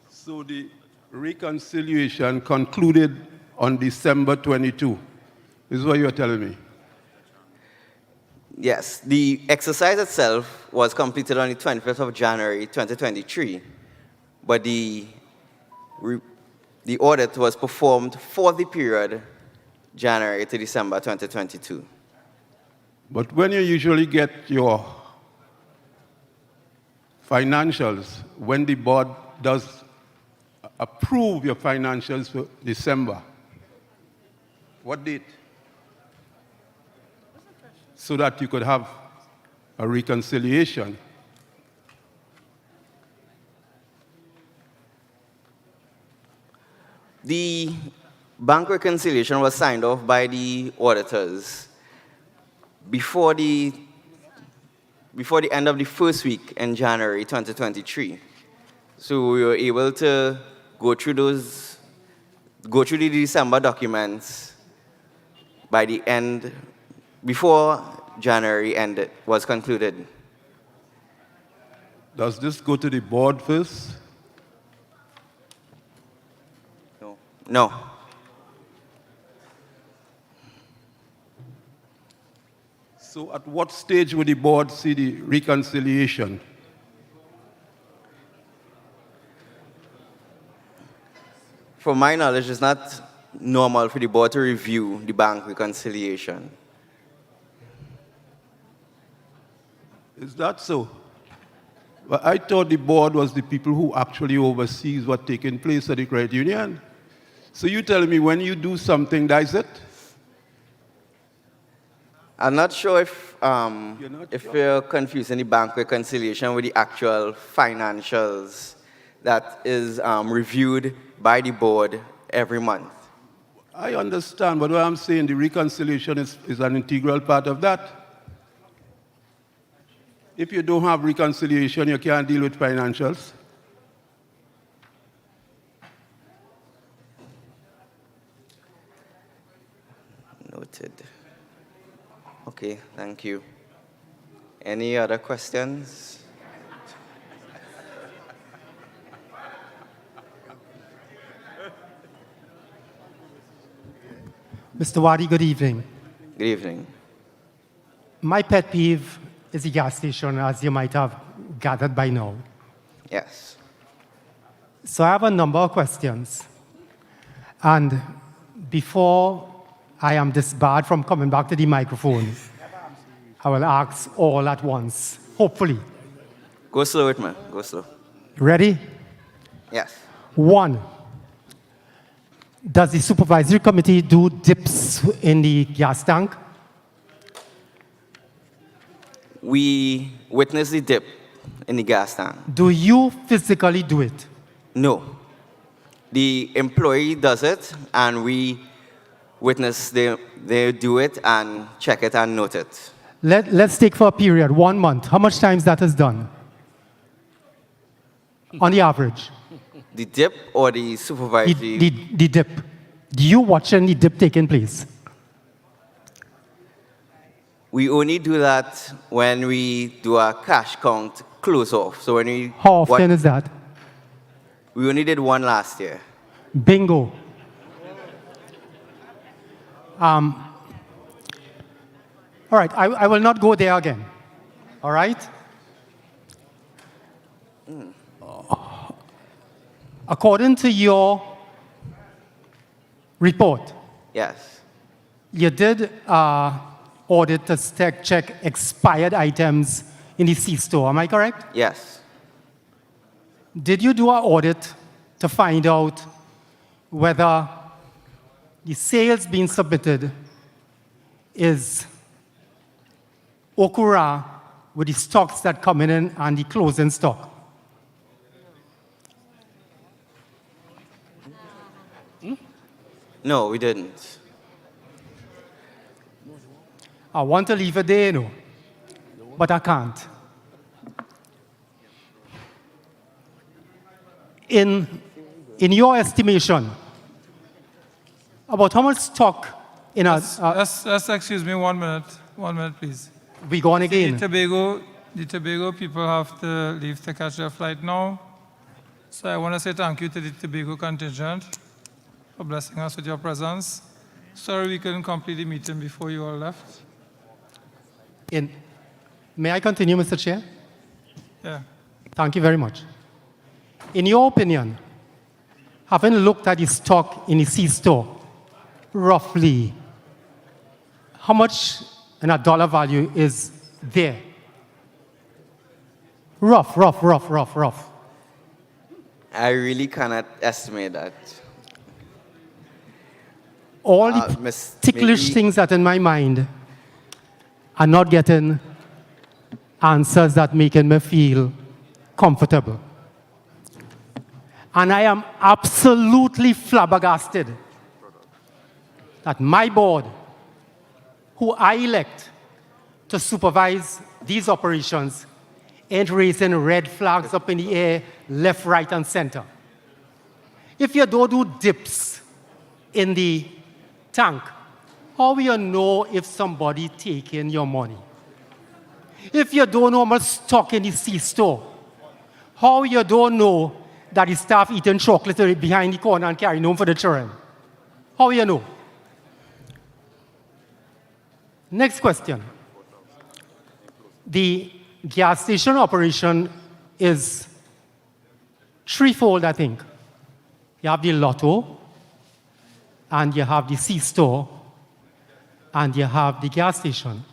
So the reconciliation concluded on December 22. This is what you're telling me. Yes, the exercise itself was completed on the 25th of January 2023, but the audit was performed for the period January to December 2022. But when you usually get your financials, when the board does approve your financials for December, what date? So that you could have a reconciliation. The bank reconciliation was signed off by the auditors before the end of the first week in January 2023. So we were able to go through the December documents by the end, before January ended, was concluded. Does this go to the board first? No. So at what stage would the board see the reconciliation? From my knowledge, it's not normal for the board to review the bank reconciliation. Is that so? Well, I thought the board was the people who actually oversees what's taking place at the credit union. So you tell me when you do something, that's it? I'm not sure if you're confusing the bank reconciliation with the actual financials that is reviewed by the board every month. I understand, but what I'm saying, the reconciliation is an integral part of that. If you don't have reconciliation, you can't deal with financials. Noted. Okay, thank you. Any other questions? Mr. Wadi, good evening. Good evening. My pet peeve is the gas station, as you might have gathered by now. Yes. So I have a number of questions. And before I am disbarred from coming back to the microphone, I will ask all at once, hopefully. Go slow with me. Go slow. Ready? Yes. 1, does the supervisory committee do dips in the gas tank? We witnessed the dip in the gas tank. Do you physically do it? No. The employee does it, and we witness they do it and check it and note it. Let's take for a period, 1 month. How much times that is done? On the average? The dip or the supervisory? The dip. Do you watch any dip taking place? We only do that when we do a cash count close off. So when we How often is that? We only did one last year. Bingo. All right, I will not go there again. All right? According to your report, yes, you did audit to check expired items in the C-store. Am I correct? Yes. Did you do an audit to find out whether the sales being submitted is okura with the stocks that come in and the closing stock? No, we didn't. I want to leave it there, you know, but I can't. In your estimation, about how much stock in a... Just excuse me 1 minute. 1 minute, please. We go on again. The Tobago people have to leave to catch their flight now. So I want to say thank you to the Tobago contingent for blessing us with your presence. Sorry we couldn't complete the meeting before you all left. May I continue, Mr. Chair? Yeah. Thank you very much. In your opinion, having looked at the stock in the C-store, roughly, how much in a dollar value is there? Rough. I really cannot estimate that. All the ticklish things that in my mind are not getting answers that making me feel comfortable. And I am absolutely flabbergasted that my board, who I elect to supervise these operations, ain't raising red flags up in the air, left, right, and center. If you don't do dips in the tank, how will you know if somebody taking your money? If you don't know how much stock in the C-store, how you don't know that the staff eating chocolate behind the corner and carrying home for the children? How you know? Next question. The gas station operation is threefold, I think. You have the lotto, and you have the C-store, and you have the gas station.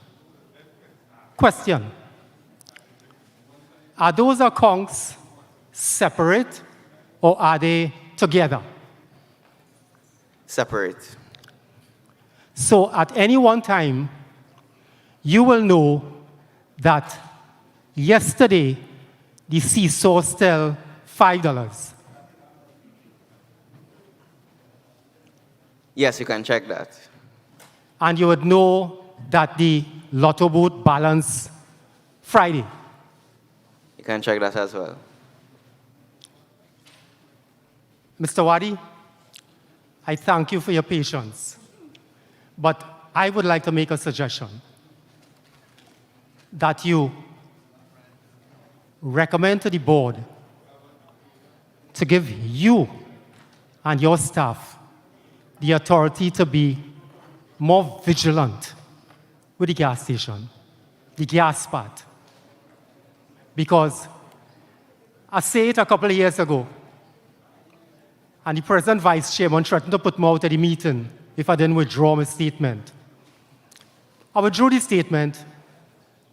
Question. Are those accounts separate or are they together? Separate. So at any one time, you will know that yesterday the C-store still $5. Yes, you can check that. And you would know that the lotto booth balance Friday. You can check that as well. Mr. Wadi, I thank you for your patience, but I would like to make a suggestion that you recommend to the board to give you and your staff the authority to be more vigilant with the gas station, the gas part. Because I said it a couple of years ago, and the President Vice Chairman threatened to put me out of the meeting if I didn't withdraw my statement. I withdrew the statement,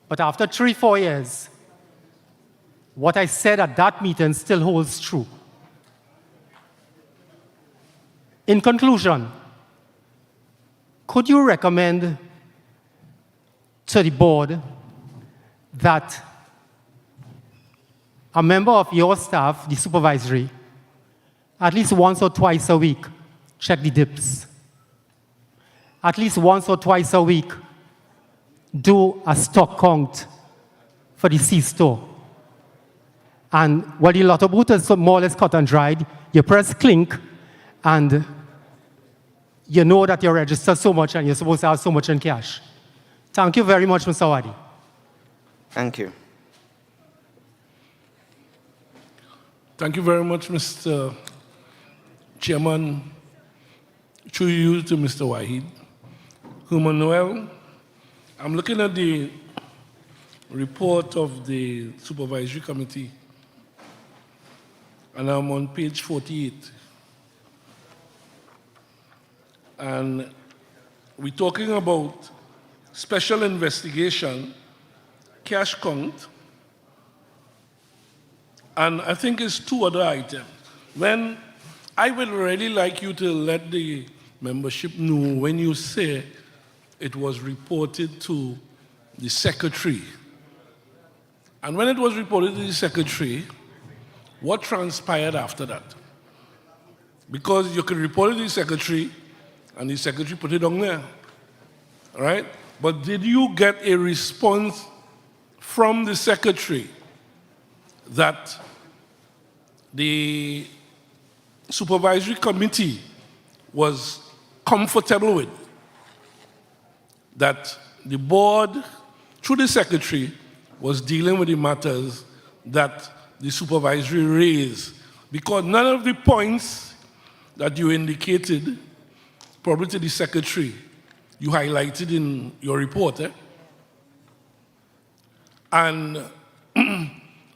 but after 3-4 years, what I said at that meeting still holds true. In conclusion, could you recommend to the board that a member of your staff, the supervisory, at least once or twice a week, check the dips? At least once or twice a week, do a stock count for the C-store. And while the lotto booth is more or less cut and dried, you press clink, and you know that you're registered so much and you're supposed to have so much in cash. Thank you very much, Mr. Wadi. Thank you. Thank you very much, Mr. Chairman. Through you to Mr. Wahid. Human Noel, I'm looking at the report of the Supervisory Committee, and I'm on page 48. And we're talking about special investigation, cash count, and I think it's two other items. When I would really like you to let the membership know when you say it was reported to the secretary. And when it was reported to the secretary, what transpired after that? Because you can report it to the secretary, and the secretary put it on there, all right? But did you get a response from the secretary that the supervisory committee was comfortable with, that the board, through the secretary, was dealing with the matters that the supervisory raised? Because none of the points that you indicated, probably to the secretary, you highlighted in your report. And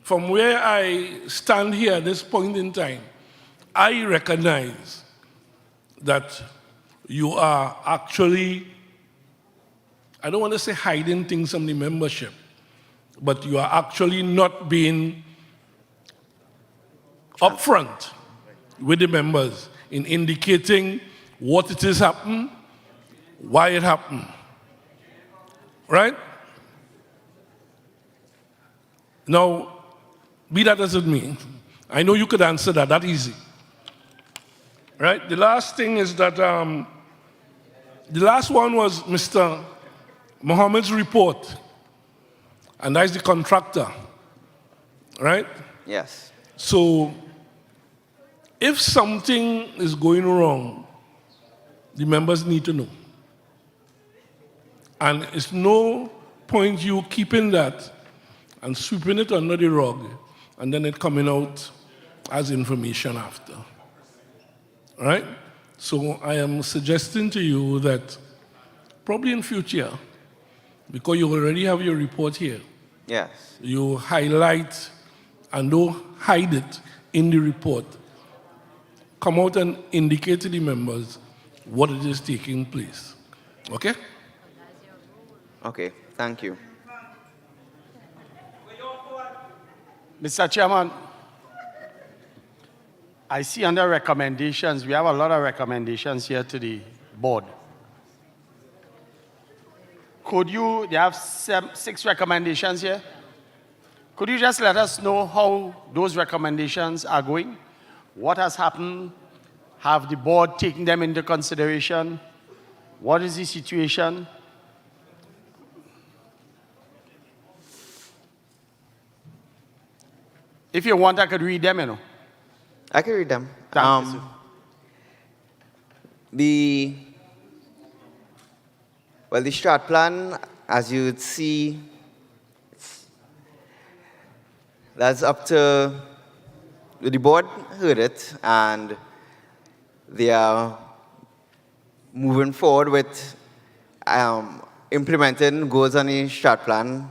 from where I stand here at this point in time, I recognize that you are actually, I don't want to say hiding things from the membership, but you are actually not being upfront with the members in indicating what it is happened, why it happened, right? Now, be that as it may, I know you could answer that easy, right? The last thing is that, the last one was Mr. Mohammed's report, and that's the contractor, right? Yes. So, if something is going wrong, the members need to know. And it's no point you keeping that and sweeping it under the rug and then it coming out as information after. All right? So I am suggesting to you that probably in future, because you already have your report here, Yes. you highlight and don't hide it in the report. Come out and indicate to the members what it is taking place. Okay? Okay, thank you. Mr. Chairman, I see under recommendations, we have a lot of recommendations here to the board. Could you, they have 6 recommendations here. Could you just let us know how those recommendations are going? What has happened? Have the board taken them into consideration? What is the situation? If you want, I could read them, you know. I can read them. Thank you, sir. The strat plan, as you would see, that's up to the board heard it, and they are moving forward with implementing goals on the strat plan.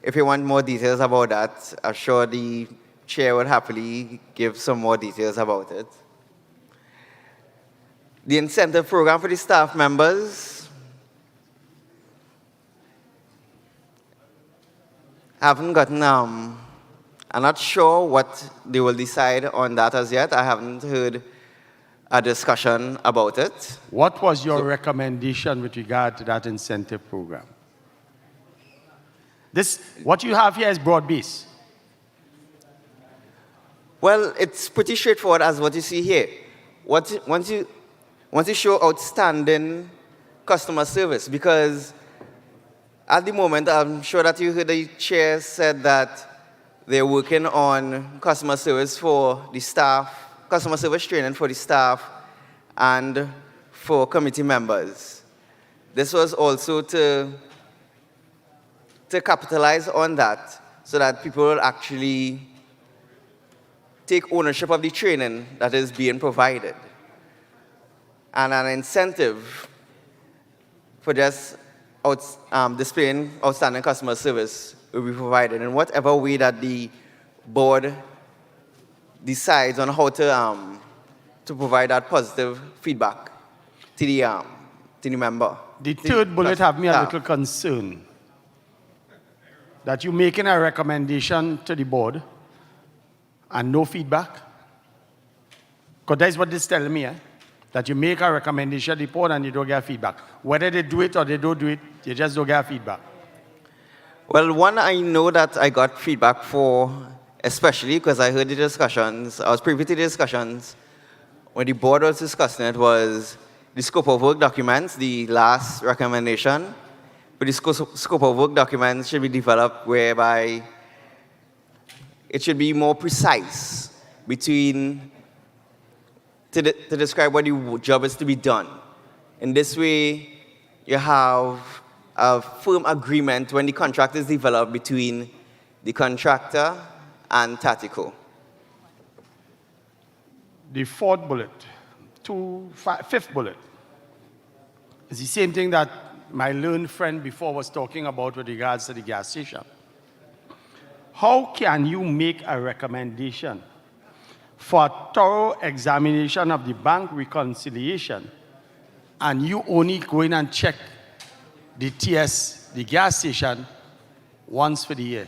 If you want more details about that, I'm sure the chair would happily give some more details about it. The incentive program for the staff members, haven't gotten, I'm not sure what they will decide on that as yet. I haven't heard a discussion about it. What was your recommendation with regard to that incentive program? What you have here is broad-based. Well, it's pretty straightforward as what you see here. Once you show outstanding customer service, because at the moment, I'm sure that you heard the chair said that they're working on customer service for the staff, customer service training for the staff and for committee members. This was also to capitalize on that so that people will actually take ownership of the training that is being provided. And an incentive for just displaying outstanding customer service will be provided in whatever way that the board decides on how to provide that positive feedback to the member. The third bullet have me a little concerned that you're making a recommendation to the board and no feedback. Because that's what this is telling me, that you make a recommendation to the board and you don't get feedback. Whether they do it or they don't do it, you just don't get feedback. Well, one I know that I got feedback for, especially because I heard the discussions, I was privy to the discussions, when the board was discussing it was the scope of work documents, the last recommendation. But the scope of work documents should be developed whereby it should be more precise to describe what the job is to be done. In this way, you have a firm agreement when the contract is developed between the contractor and Tateco. The fourth bullet, fifth bullet, is the same thing that my learned friend before was talking about with regards to the gas station. How can you make a recommendation for a thorough examination of the bank reconciliation and you only go in and check the TS, the gas station, once for the year?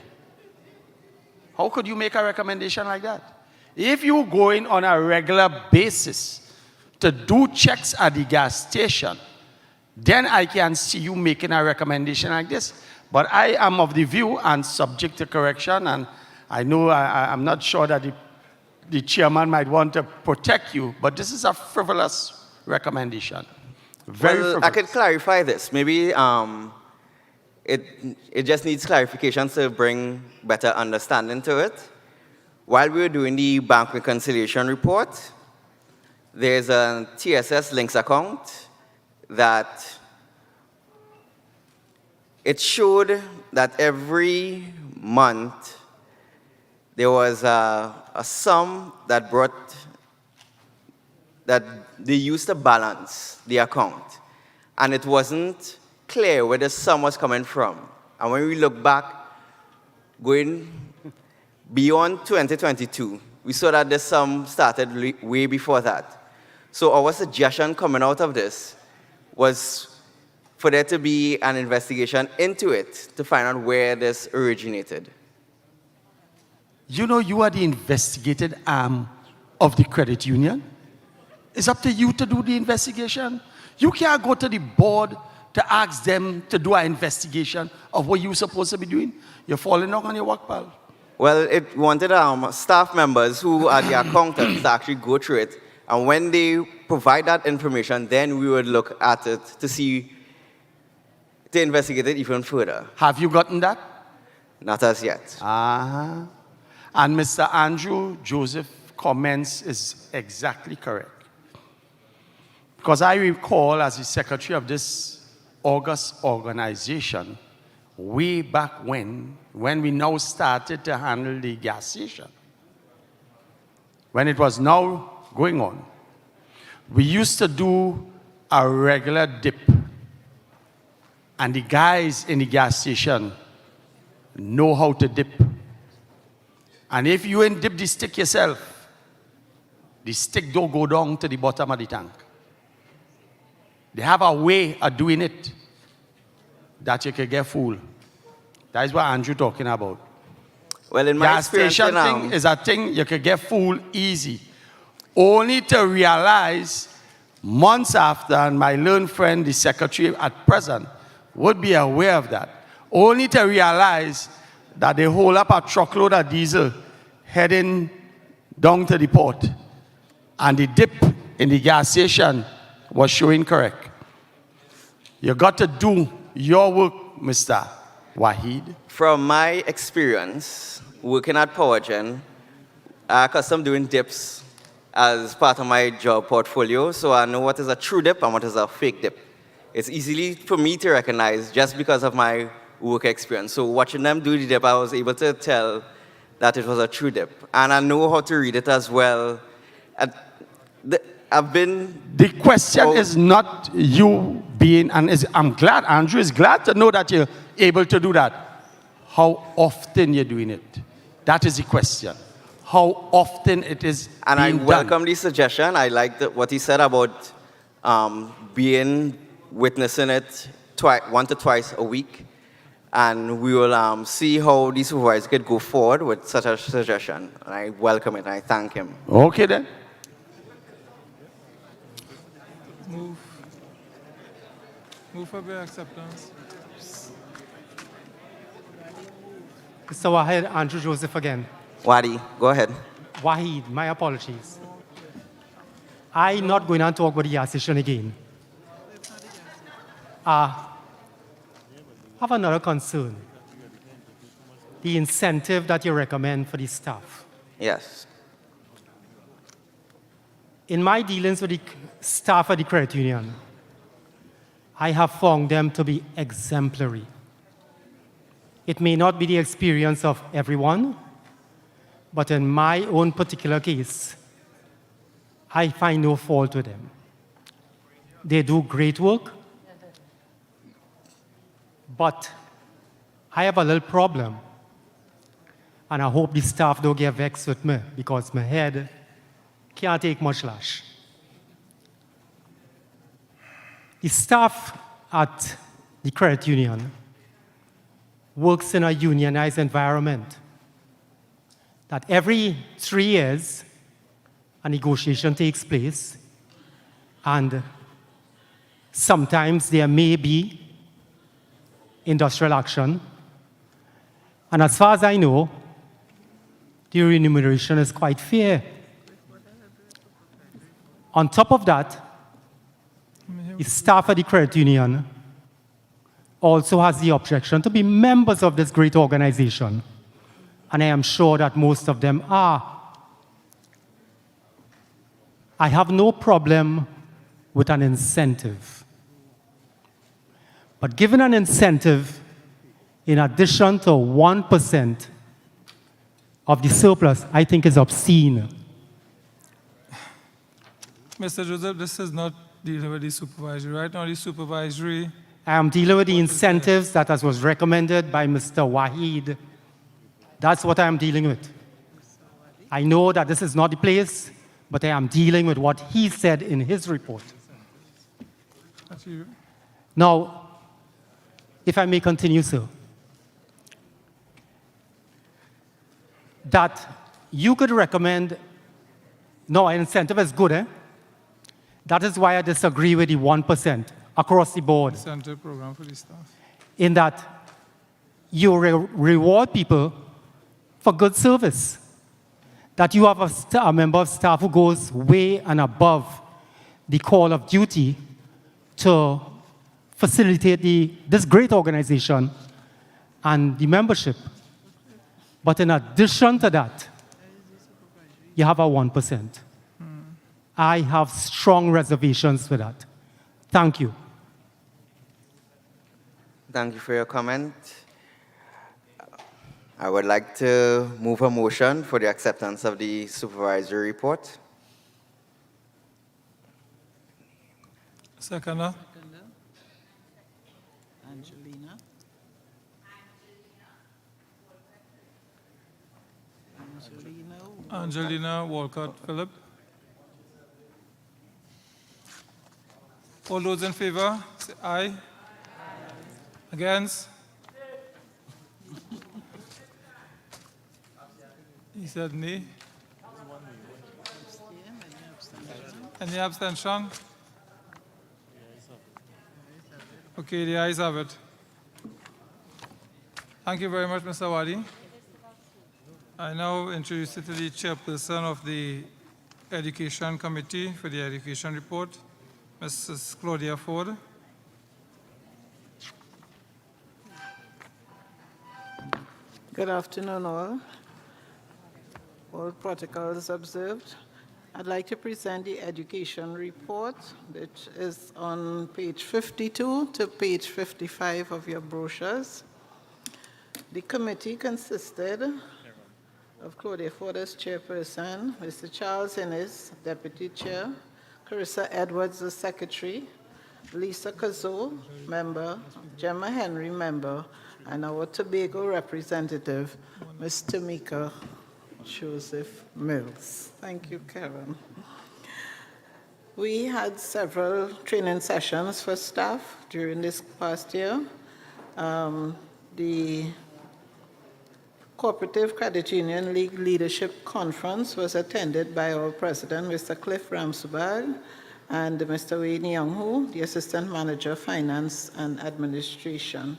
How could you make a recommendation like that? If you go in on a regular basis to do checks at the gas station, then I can see you making a recommendation like this. But I am of the view, and subject to correction, and I know I'm not sure that the chairman might want to protect you, but this is a frivolous recommendation. Very frivolous. I could clarify this. Maybe it just needs clarification to bring better understanding to it. While we were doing the bank reconciliation report, there's a TSS links account that it showed that every month there was a sum that brought that they used to balance the account. And it wasn't clear where the sum was coming from. And when we look back, going beyond 2022, we saw that the sum started way before that. So our suggestion coming out of this was for there to be an investigation into it to find out where this originated. You know, you are the investigated arm of the credit union. It's up to you to do the investigation. You can't go to the board to ask them to do an investigation of what you're supposed to be doing. You're falling down on your work, pal. Well, it wanted staff members who are the accountants to actually go through it. And when they provide that information, then we would look at it to see, to investigate it even further. Have you gotten that? Not as yet. And Mr. Andrew Joseph comments is exactly correct. Because I recall as the secretary of this August organization, way back when we now started to handle the gas station, when it was now going on, we used to do a regular dip. And the guys in the gas station know how to dip. And if you ain't dip the stick yourself, the stick don't go down to the bottom of the tank. They have a way of doing it that you can get full. That is what Andrew talking about. Well, in my gas station thing is a thing you can get full easy. Only to realize months after, and my learned friend, the secretary at present, would be aware of that. Only to realize that they hold up a truckload of diesel heading down to the port, and the dip in the gas station was showing correct. You got to do your work, Mr. Wahid. From my experience working at PowerGen, I accustomed doing dips as part of my job portfolio, so I know what is a true dip and what is a fake dip. It's easily for me to recognize just because of my work experience. So watching them do the dip, I was able to tell that it was a true dip. And I know how to read it as well. I've been... The question is not you being, and I'm glad, Andrew is glad to know that you're able to do that. How often you're doing it? That is the question. How often it is and being I welcome the suggestion. I like what he said about witnessing it 1 to twice a week. And we will see how the supervisor could go forward with such a suggestion. And I welcome it and I thank him. Okay then. Move for the acceptance. Mr. Wahid, Andrew Joseph again. Wadi, go ahead. Wahid, my apologies. I'm not going to talk about the gas station again. I have another concern. The incentive that you recommend for the staff. Yes. In my dealings with the staff at the credit union, I have found them to be exemplary. It may not be the experience of everyone, but in my own particular case, I find no fault with them. They do great work, but I have a little problem, and I hope the staff don't get vexed with me because my head can't take much lash. The staff at the credit union works in a unionized environment that every 3 years a negotiation takes place, and sometimes there may be industrial action. And as far as I know, the remuneration is quite fair. On top of that, the staff at the credit union also has the objection to be members of this great organization. And I am sure that most of them are. I have no problem with an incentive. But given an incentive in addition to 1% of the surplus, I think is obscene. Mr. Joseph, this is not dealing with the supervisory. Right now, the supervisory. I am dealing with the incentives that as was recommended by Mr. Wahid. That's what I am dealing with. I know that this is not the place, but I am dealing with what he said in his report. That's you. Now, if I may continue, sir, that you could recommend, no, an incentive is good, eh? That is why I disagree with the 1% across the board. Incentive program for the staff. In that you reward people for good service. That you have a member of staff who goes way and above the call of duty to facilitate this great organization and the membership. But in addition to that, you have a 1%. I have strong reservations for that. Thank you. Thank you for your comment. I would like to move a motion for the acceptance of the supervisory report. Seconder. Angelina. Angelina Walcott Phillip. All those in favor, say aye. Against? He said nay. Any abstention? Okay, the ayes have it. Thank you very much, Mr. Wadi. I now introduce you to the chairperson of the Education Committee for the Education Report, Mrs. Claudia Ford. Good afternoon, all. All protocols observed. I'd like to present the education report, which is on page 52 to page 55 of your brochures. The committee consisted of Claudia Ford as chairperson, Mr. Charles Innes, deputy chair, Carissa Edwards, the secretary, Lisa Kazo, member, Gemma Henry, member, and our Tobago representative, Ms. Tamika Joseph Mills. Thank you, Karen. We had several training sessions for staff during this past year. The Cooperative Credit Union League Leadership Conference was attended by our president, Mr. Cliff Ramsberg, and Mr. Wayne Younghu, the Assistant Manager of Finance and Administration.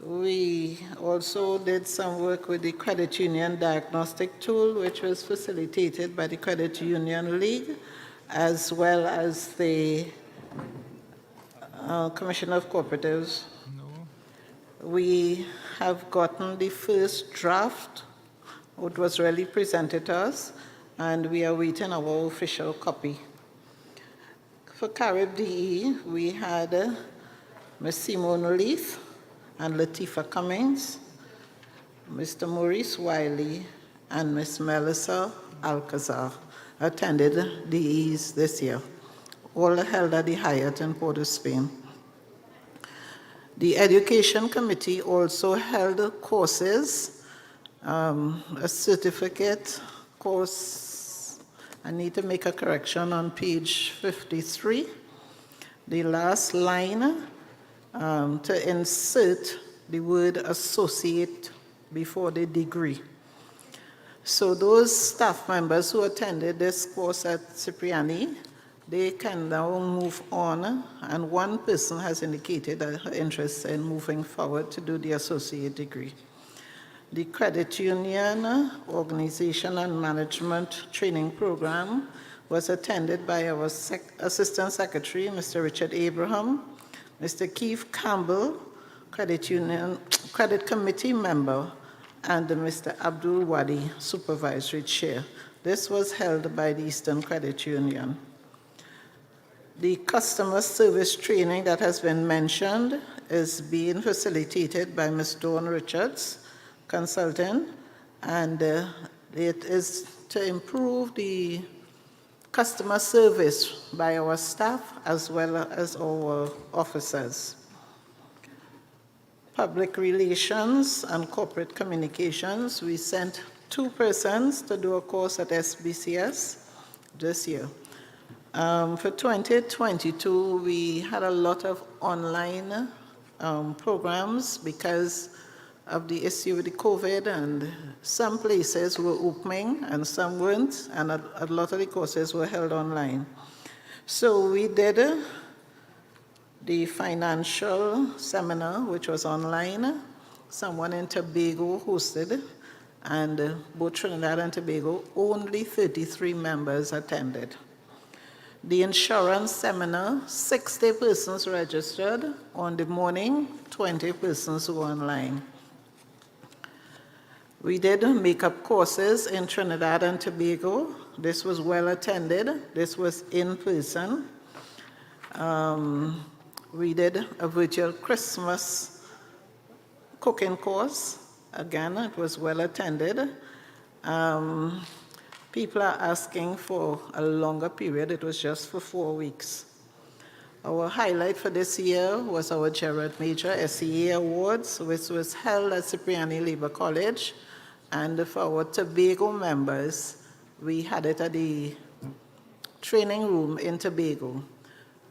We also did some work with the Credit Union Diagnostic Tool, which was facilitated by the Credit Union League, as well as the Commissioner of Cooperatives. We have gotten the first draft, which was really presented to us, and we are waiting our official copy. For Carib DE, we had Ms. Simone Leith and Latifa Cummings, Mr. Maurice Wiley, and Ms. Melissa Alcazar attended DEs this year, all held at the Hyatt in Port of Spain. The Education Committee also held courses, a certificate course. I need to make a correction on page 53. The last line, to insert the word associate before the degree. So those staff members who attended this course at Cipriani, they can now move on, and one person has indicated her interest in moving forward to do the associate degree. The Credit Union Organization and Management Training Program was attended by our Assistant Secretary, Mr. Richard Abraham, Mr. Keith Campbell, Credit Committee member, and Mr. Abdul Wadi, Supervisory Chair. This was held by the Eastern Credit Union. The customer service training that has been mentioned is being facilitated by Ms. Dawn Richards, consultant, and it is to improve the customer service by our staff as well as our officers. Public relations and corporate communications, we sent 2 persons to do a course at SBCS this year. For 2022, we had a lot of online programs because of the issue with the COVID, and some places were opening and some weren't, and a lot of the courses were held online. So we did the financial seminar, which was online. Someone in Tobago hosted, and both Trinidad and Tobago, only 33 members attended. The insurance seminar, 60 persons registered on the morning, 20 persons were online. We did makeup courses in Trinidad and Tobago. This was well attended. This was in person. We did a virtual Christmas cooking course. Again, it was well attended. People are asking for a longer period. It was just for 4 weeks. Our highlight for this year was our Gerard Major SEA Awards, which was held at Cipriani Labour College. And for our Tobago members, we had it at the training room in Tobago.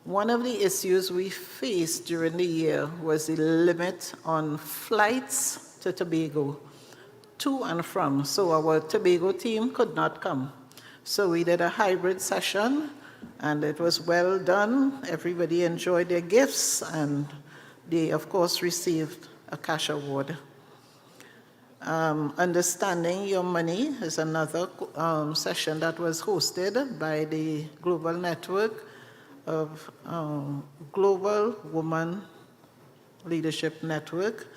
One of the issues we faced during the year was the limit on flights to Tobago, to and from. So our Tobago team could not come. So we did a hybrid session, and it was well done. Everybody enjoyed their gifts, and they, of course, received a cash award. Understanding Your Money is another session that was hosted by the Global Network of Global Women Leadership Network,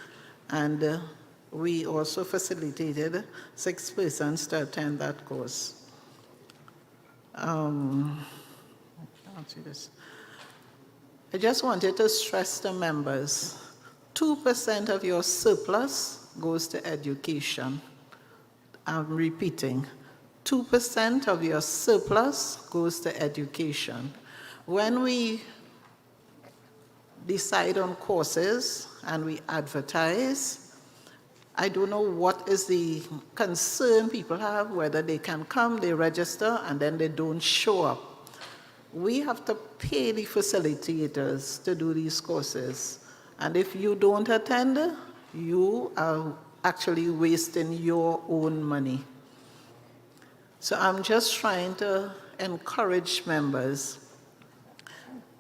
and we also facilitated 6 persons to attend that course. I just wanted to stress to members, 2% of your surplus goes to education. I'm repeating, 2% of your surplus goes to education. When we decide on courses and we advertise, I don't know what is the concern people have, whether they can come, they register, and then they don't show up. We have to pay the facilitators to do these courses. And if you don't attend, you are actually wasting your own money. So I'm just trying to encourage members.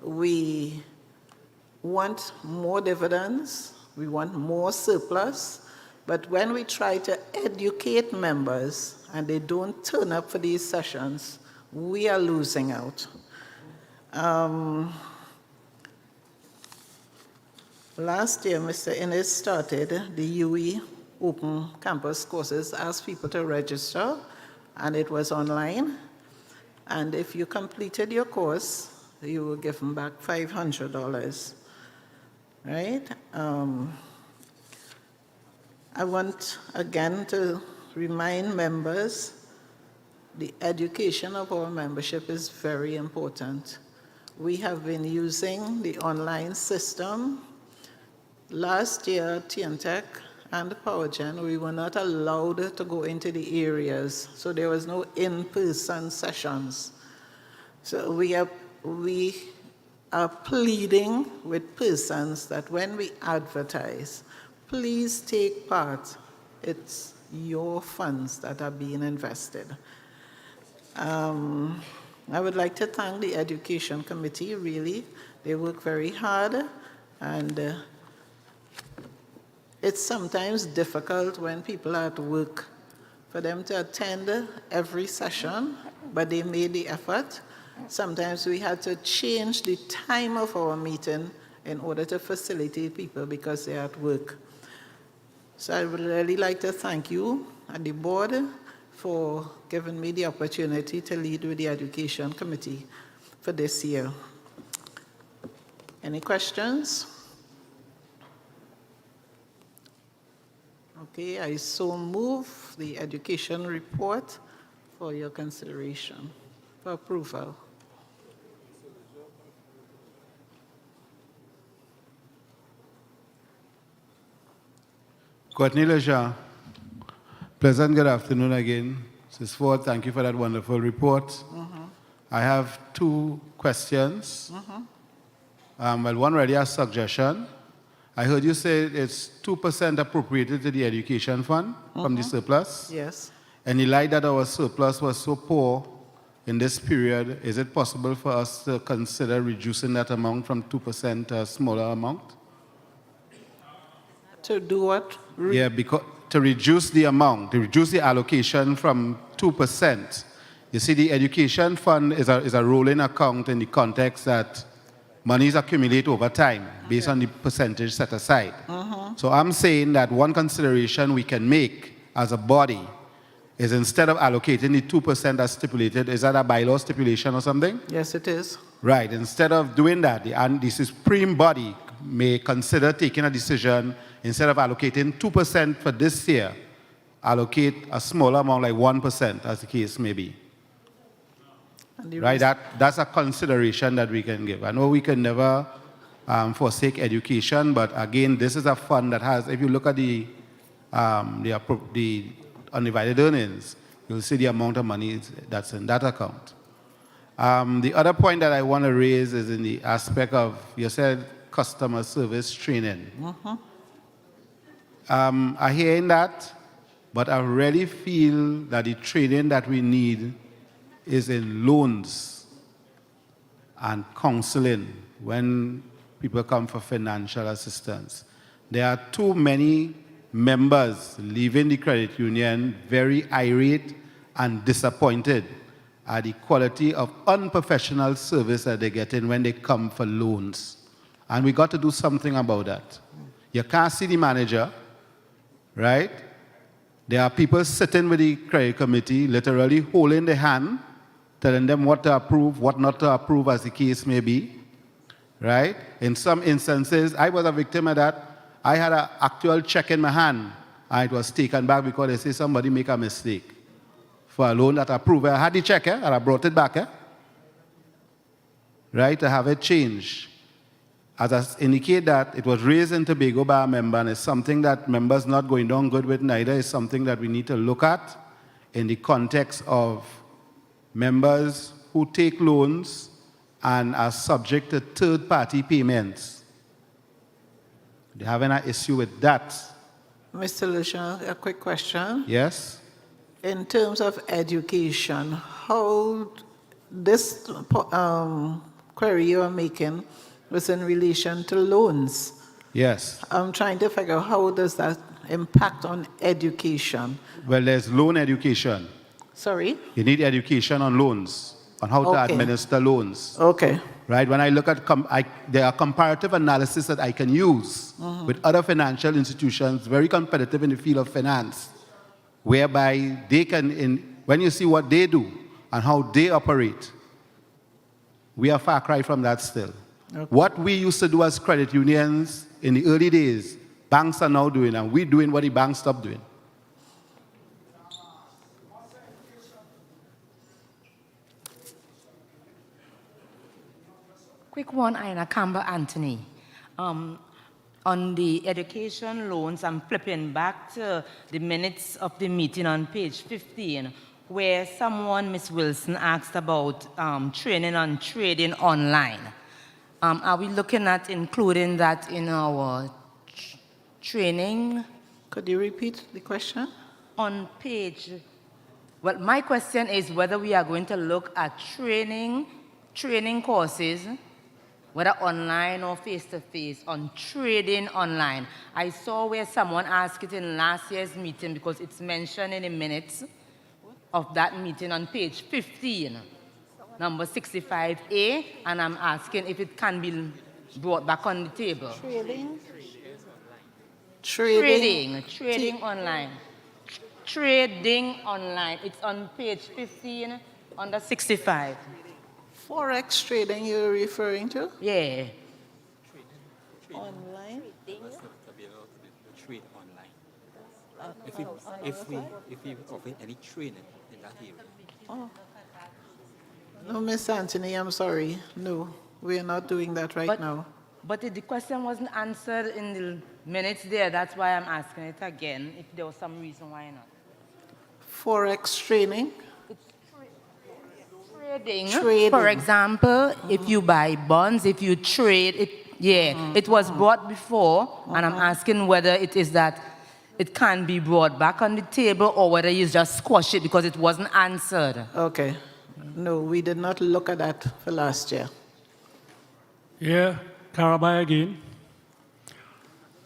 We want more dividends, we want more surplus, but when we try to educate members and they don't turn up for these sessions, we are losing out. Last year, Mr. Innes started the UE Open Campus courses, asked people to register, and it was online. And if you completed your course, you were given back $500, right? I want, again, to remind members, the education of our membership is very important. We have been using the online system. Last year, TNTech and PowerGen, we were not allowed to go into the areas, so there was no in-person sessions. So we are pleading with persons that when we advertise, please take part. It's your funds that are being invested. I would like to thank the Education Committee, really. They work very hard, and it's sometimes difficult when people are at work for them to attend every session, but they made the effort. Sometimes we had to change the time of our meeting in order to facilitate people because they're at work. So I would really like to thank you and the board for giving me the opportunity to lead with the Education Committee for this year. Any questions? Okay, I so move the education report for your consideration. for approval. Courtney Lejean. Pleasant good afternoon again. Mrs. Ford, thank you for that wonderful report. I have two questions. Well, one already a suggestion. I heard you say it's 2% appropriated to the education fund from the surplus. Yes. And in light that our surplus was so poor in this period, is it possible for us to consider reducing that amount from 2% to a smaller amount? To do what? Yeah, because to reduce the amount, to reduce the allocation from 2%. You see, the education fund is a rolling account in the context that monies accumulate over time based on the percentage set aside. So I'm saying that one consideration we can make as a body is instead of allocating the 2% as stipulated, is that a bylaw stipulation or something? Yes, it is. Right. Instead of doing that, the supreme body may consider taking a decision, instead of allocating 2% for this year, allocate a smaller amount like 1%, as the case may be. Right? That's a consideration that we can give. I know we can never forsake education, but again, this is a fund that has, if you look at the undivided earnings, you'll see the amount of money that's in that account. The other point that I want to raise is in the aspect of, you said, customer service training. I hear in that, but I really feel that the training that we need is in loans and counseling when people come for financial assistance. There are too many members leaving the credit union very irate and disappointed at the quality of unprofessional service that they get in when they come for loans. And we got to do something about that. You can't see the manager, right? There are people sitting with the credit committee, literally holding their hand, telling them what to approve, what not to approve, as the case may be, right? In some instances, I was a victim of that. I had an actual check in my hand, and it was taken back because they say somebody make a mistake for a loan that approved. I had the check, and I brought it back, right, to have it changed. As I indicate that it was raised in Tobago by a member, and it's something that members not going down good with neither, is something that we need to look at in the context of members who take loans and are subject to third-party payments. They're having an issue with that. Mr. Lejean, a quick question. Yes? In terms of education, how this query you are making was in relation to loans. Yes. I'm trying to figure out how does that impact on education. Well, there's loan education. Sorry? You need education on loans, on how to administer loans. Okay. Right? When I look at, there are comparative analysis that I can use with other financial institutions, very competitive in the field of finance, whereby they can, when you see what they do and how they operate, we are far cry from that still. Okay. What we used to do as credit unions in the early days, banks are now doing, and we're doing what the banks stopped doing. Quick one, Ina Campbell Anthony. On the education loans, I'm flipping back to the minutes of the meeting on page 15, where someone, Ms. Wilson, asked about training on trading online. Are we looking at including that in our training? Could you repeat the question? On page, well, my question is whether we are going to look at training courses, whether online or face-to-face, on trading online. I saw where someone asked it in last year's meeting because it's mentioned in the minutes of that meeting on page 15, number 65A, and I'm asking if it can be brought back on the table. Trading online. Trading online. It's on page 15 under 65. Forex trading you're referring to? Yeah. Online? Trade online. If we offer any training in that area. Oh. No, Miss Anthony, I'm sorry. No, we are not doing that right now. But the question wasn't answered in the minutes there. That's why I'm asking it again, if there was some reason why not. Forex training? Trading. Trading. For example, if you buy bonds, if you trade, it was brought before, and I'm asking whether it is that it can be brought back on the table or whether you just squash it because it wasn't answered. Okay. No, we did not look at that for last year. Yeah, Karabai again.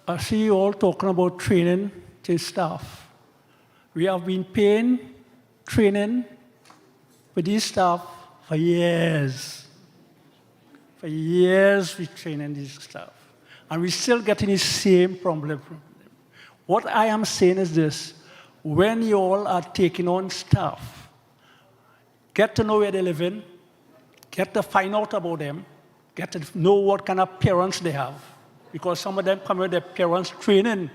I see you all talking about training to staff. We have been paying training for these staff for years. For years we're training these staff. And we're still getting the same problem from them. What I am saying is this: when you all are taking on staff, get to know where they live in, get to find out about them, get to know what kind of parents they have. Because some of them come with their parents' training.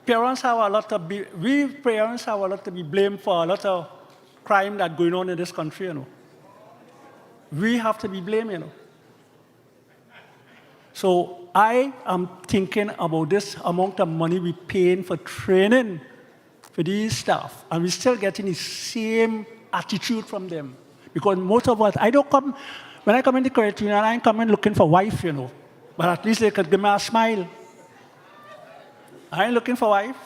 Parents have a lot we parents have a lot to be blamed for a lot of crime that's going on in this country, you know. We have to be blamed, you know. So I am thinking about this amount of money we're paying for training for these staff, and we're still getting the same attitude from them. Because most of us, when I come in the credit union, I ain't coming looking for wife, you know. But at least they could give me a smile. I ain't looking for wife.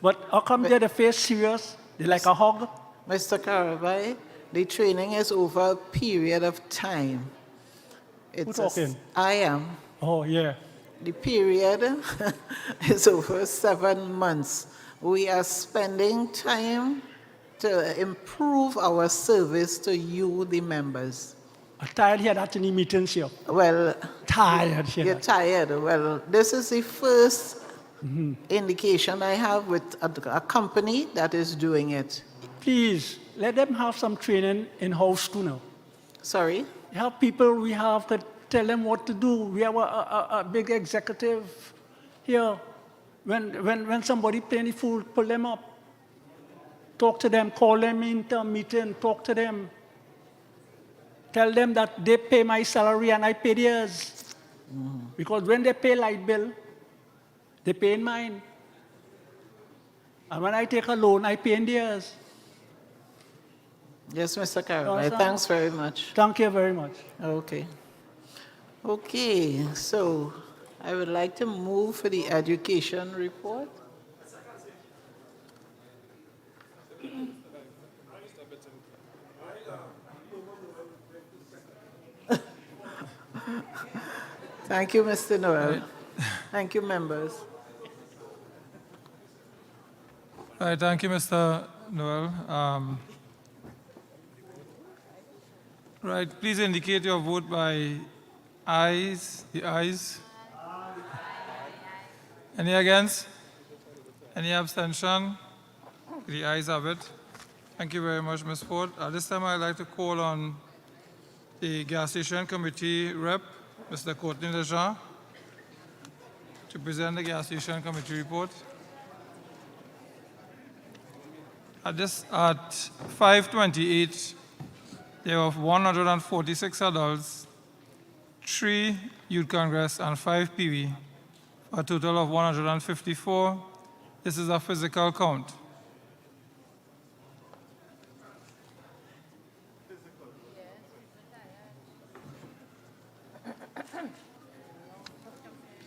But how come they're face serious? They like a hug? Mr. Karabai, the training is over a period of time. Who talking? I am. Oh, yeah. The period is over 7 months. We are spending time to improve our service to you, the members. I'm tired here at any meetings here. Well, tired here. You're tired. Well, this is the first indication I have with a company that is doing it. Please, let them have some training in-house too now. Sorry? Have people we have to tell them what to do. We have a big executive here. When somebody playing the fool, pull them up. Talk to them, call them into a meeting, talk to them. Tell them that they pay my salary and I pay theirs. Because when they pay light bill, they pay in mine. And when I take a loan, I pay in theirs. Yes, Mr. Karabai. Thanks very much. Thank you very much. Okay. Okay, so I would like to move for the education report. Thank you, Mr. Noel. Thank you, members. All right, thank you, Mr. Noel. Right, please indicate your vote by ayes, the ayes. Any against? Any abstention? The ayes have it. Thank you very much, Ms. Ford. At this time, I'd like to call on the Gas Station Committee rep, Mr. Courtney Lejean, to present the Gas Station Committee report. At 5:28, there were 146 adults, 3 Youth Congress, and 5 PV, for a total of 154. This is a physical count.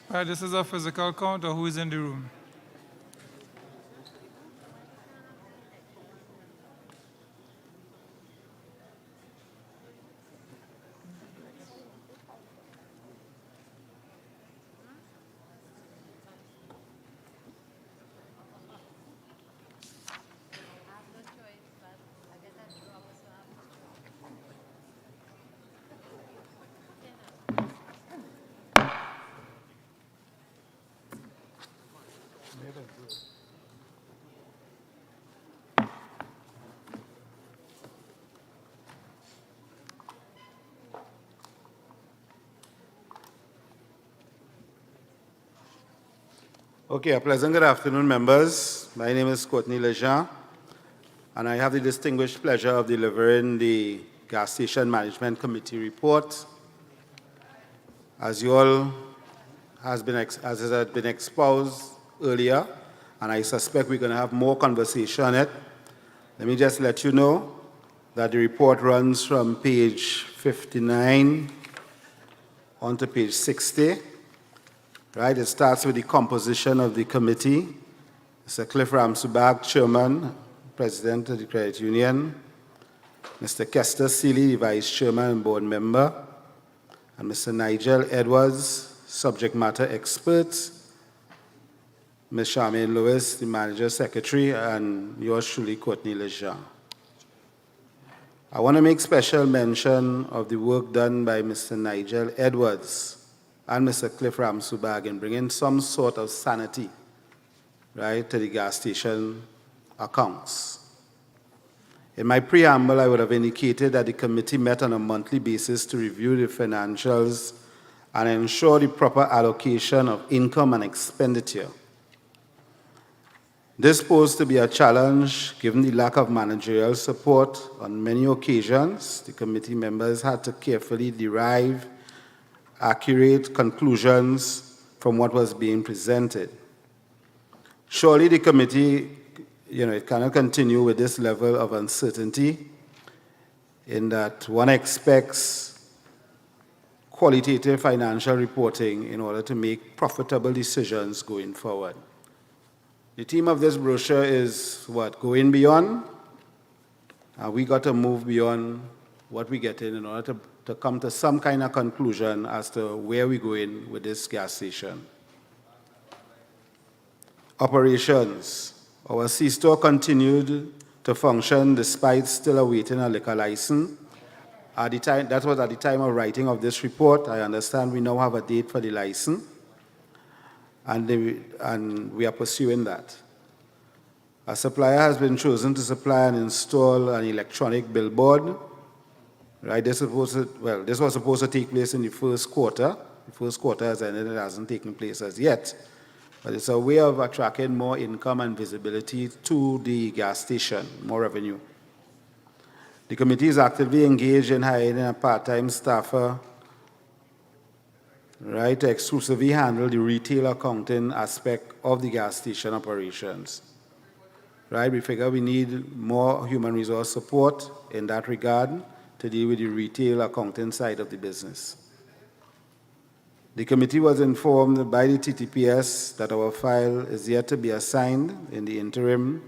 All right, this is a physical count of who is in the room. Okay, a pleasant good afternoon, members. My name is Courtney Lejean. and I have the distinguished pleasure of delivering the Gas Station Management Committee report. As you all as it has been exposed earlier, and I suspect we're going to have more conversation on it, let me just let you know that the report runs from page 59 on to page 60. Right, it starts with the composition of the committee. Mr. Cliff Ramsubag, Chairman, President of the Credit Union. Mr. Kester Seeley, the Vice Chairman and Board Member. And Mr. Nigel Edwards, Subject Matter Expert. Ms. Charmaine Lewis, the Manager Secretary, and yours truly, Courtney Lejean. I want to make special mention of the work done by Mr. Nigel Edwards and Mr. Cliff Ramsubag in bringing some sort of sanity, right, to the gas station accounts. In my preamble, I would have indicated that the committee met on a monthly basis to review the financials and ensure the proper allocation of income and expenditure. This posed to be a challenge given the lack of managerial support. On many occasions, the committee members had to carefully derive accurate conclusions from what was being presented. Surely the committee, it cannot continue with this level of uncertainty in that one expects qualitative financial reporting in order to make profitable decisions going forward. The theme of this brochure is what? Going beyond. We got to move beyond what we get in order to come to some kind of conclusion as to where we're going with this gas station. Operations. Our C-store continued to function despite still awaiting a liquor license. That was at the time of writing of this report. I understand we now have a date for the license, and we are pursuing that. A supplier has been chosen to supply and install an electronic billboard. Right, this was supposed to take place in the first quarter. The first quarter has ended, it hasn't taken place as yet. But it's a way of attracting more income and visibility to the gas station, more revenue. The committee is actively engaged in hiring a part-time staffer, right, to exclusively handle the retail accounting aspect of the gas station operations. Right, we figure we need more human resource support in that regard to deal with the retail accounting side of the business. The committee was informed by the TTPS that our file is yet to be assigned. In the interim,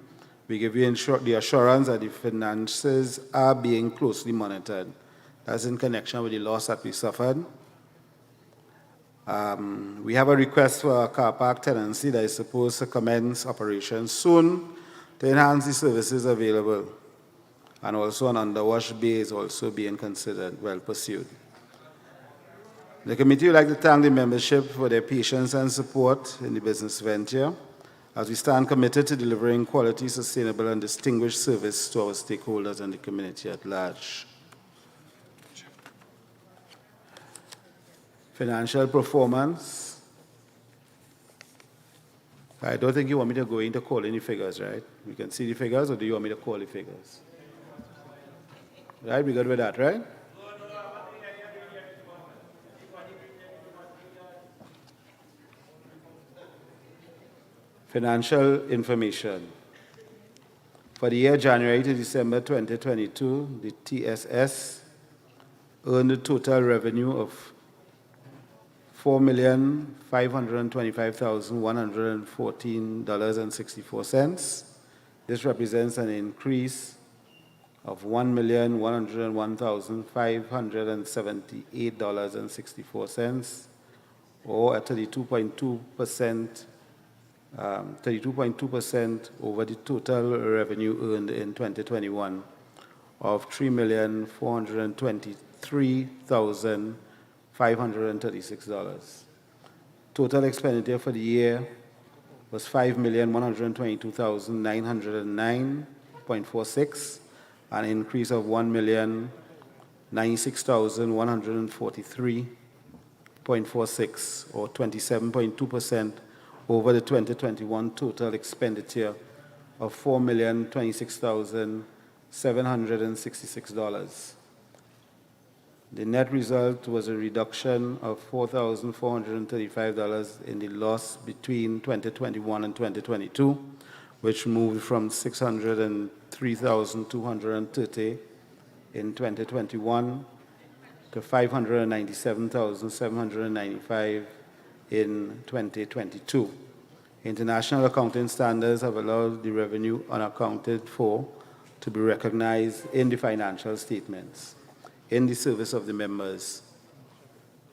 we give you the assurance that the finances are being closely monitored. That's in connection with the loss that we suffered. We have a request for a car park tenancy that is supposed to commence operations soon to enhance the services available. And also an underwash bay is also being considered, well pursued. The committee would like to thank the membership for their patience and support in the business venture as we stand committed to delivering quality, sustainable, and distinguished service to our stakeholders and the community at large. Financial performance. I don't think you want me to go into calling the figures, right? We can see the figures, or do you want me to call the figures? Right, we good with that, right? Financial information. For the year January to December 2022, the TSS earned a total revenue of $4,525,114.64. This represents an increase of $1,101,578.64, or a 32.2% over the total revenue earned in 2021 of $3,423,536. Total expenditure for the year was $5,122,909.46, an increase of $1,096,143.46, or 27.2% over the 2021 total expenditure of $4,026,766. The net result was a reduction of $4,435 in the loss between 2021 and 2022, which moved from $603,230 in 2021 to $597,795 in 2022. International accounting standards have allowed the revenue unaccounted for to be recognized in the financial statements in the service of the members.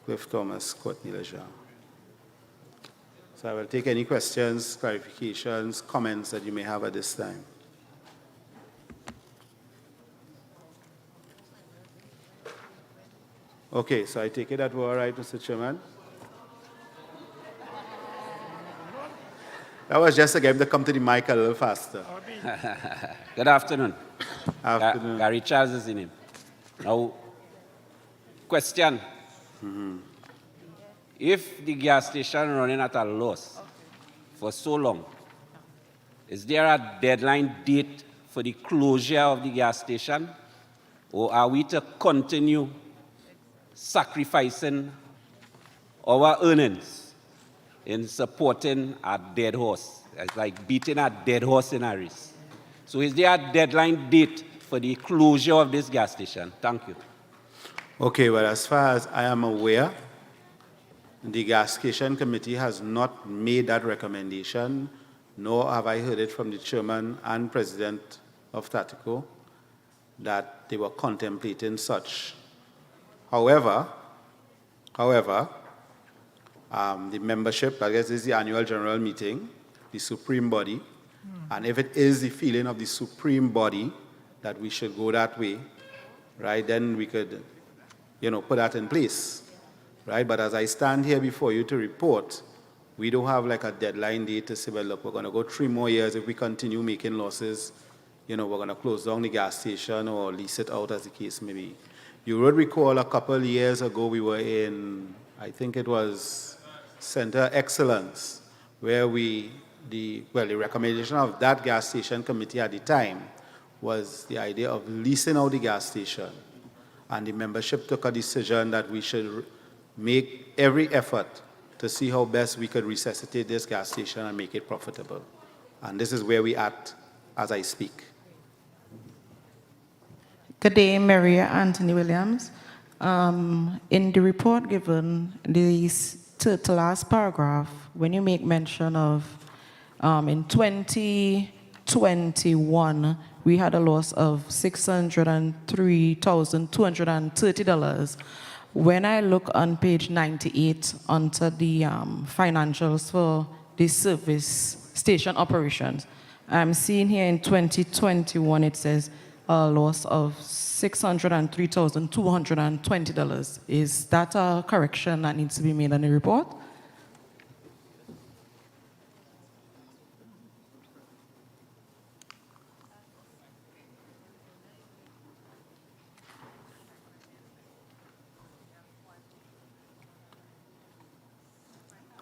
Cliff Thomas, Courtney Lejean. So I will take any questions, clarifications, comments that you may have at this time. Okay, so I take it that we're all right, Mr. Chairman? That was just to get him to come to the mic a little faster. Good afternoon. Afternoon. Gary Charles is in him. Now, question. If the gas station running at a loss for so long, is there a deadline date for the closure of the gas station? Or are we to continue sacrificing our earnings in supporting a dead horse? It's like beating a dead horse in a race. So is there a deadline date for the closure of this gas station? Thank you. Okay, well, as far as I am aware, the gas station committee has not made that recommendation, nor have I heard it from the chairman and president of Tateco that they were contemplating such. However, the membership, I guess this is the annual general meeting, the supreme body, and if it is the feeling of the supreme body that we should go that way, right, then we could, put that in place, right? But as I stand here before you to report, we don't have like a deadline date to say, well, look, we're going to go 3 more years. If we continue making losses, we're going to close down the gas station or lease it out, as the case may be. You would recall a couple of years ago we were in, I think it was Center Excellence, where the recommendation of that gas station committee at the time was the idea of leasing out the gas station. And the membership took a decision that we should make every effort to see how best we could resuscitate this gas station and make it profitable. And this is where we are at as I speak. Good day, Maria Anthony Williams. In the report given, the last paragraph, when you make mention of in 2021, we had a loss of $603,230. When I look on page 98 onto the financials for the service station operations, I'm seeing here in 2021 it says a loss of $603,220. Is that a correction that needs to be made on the report?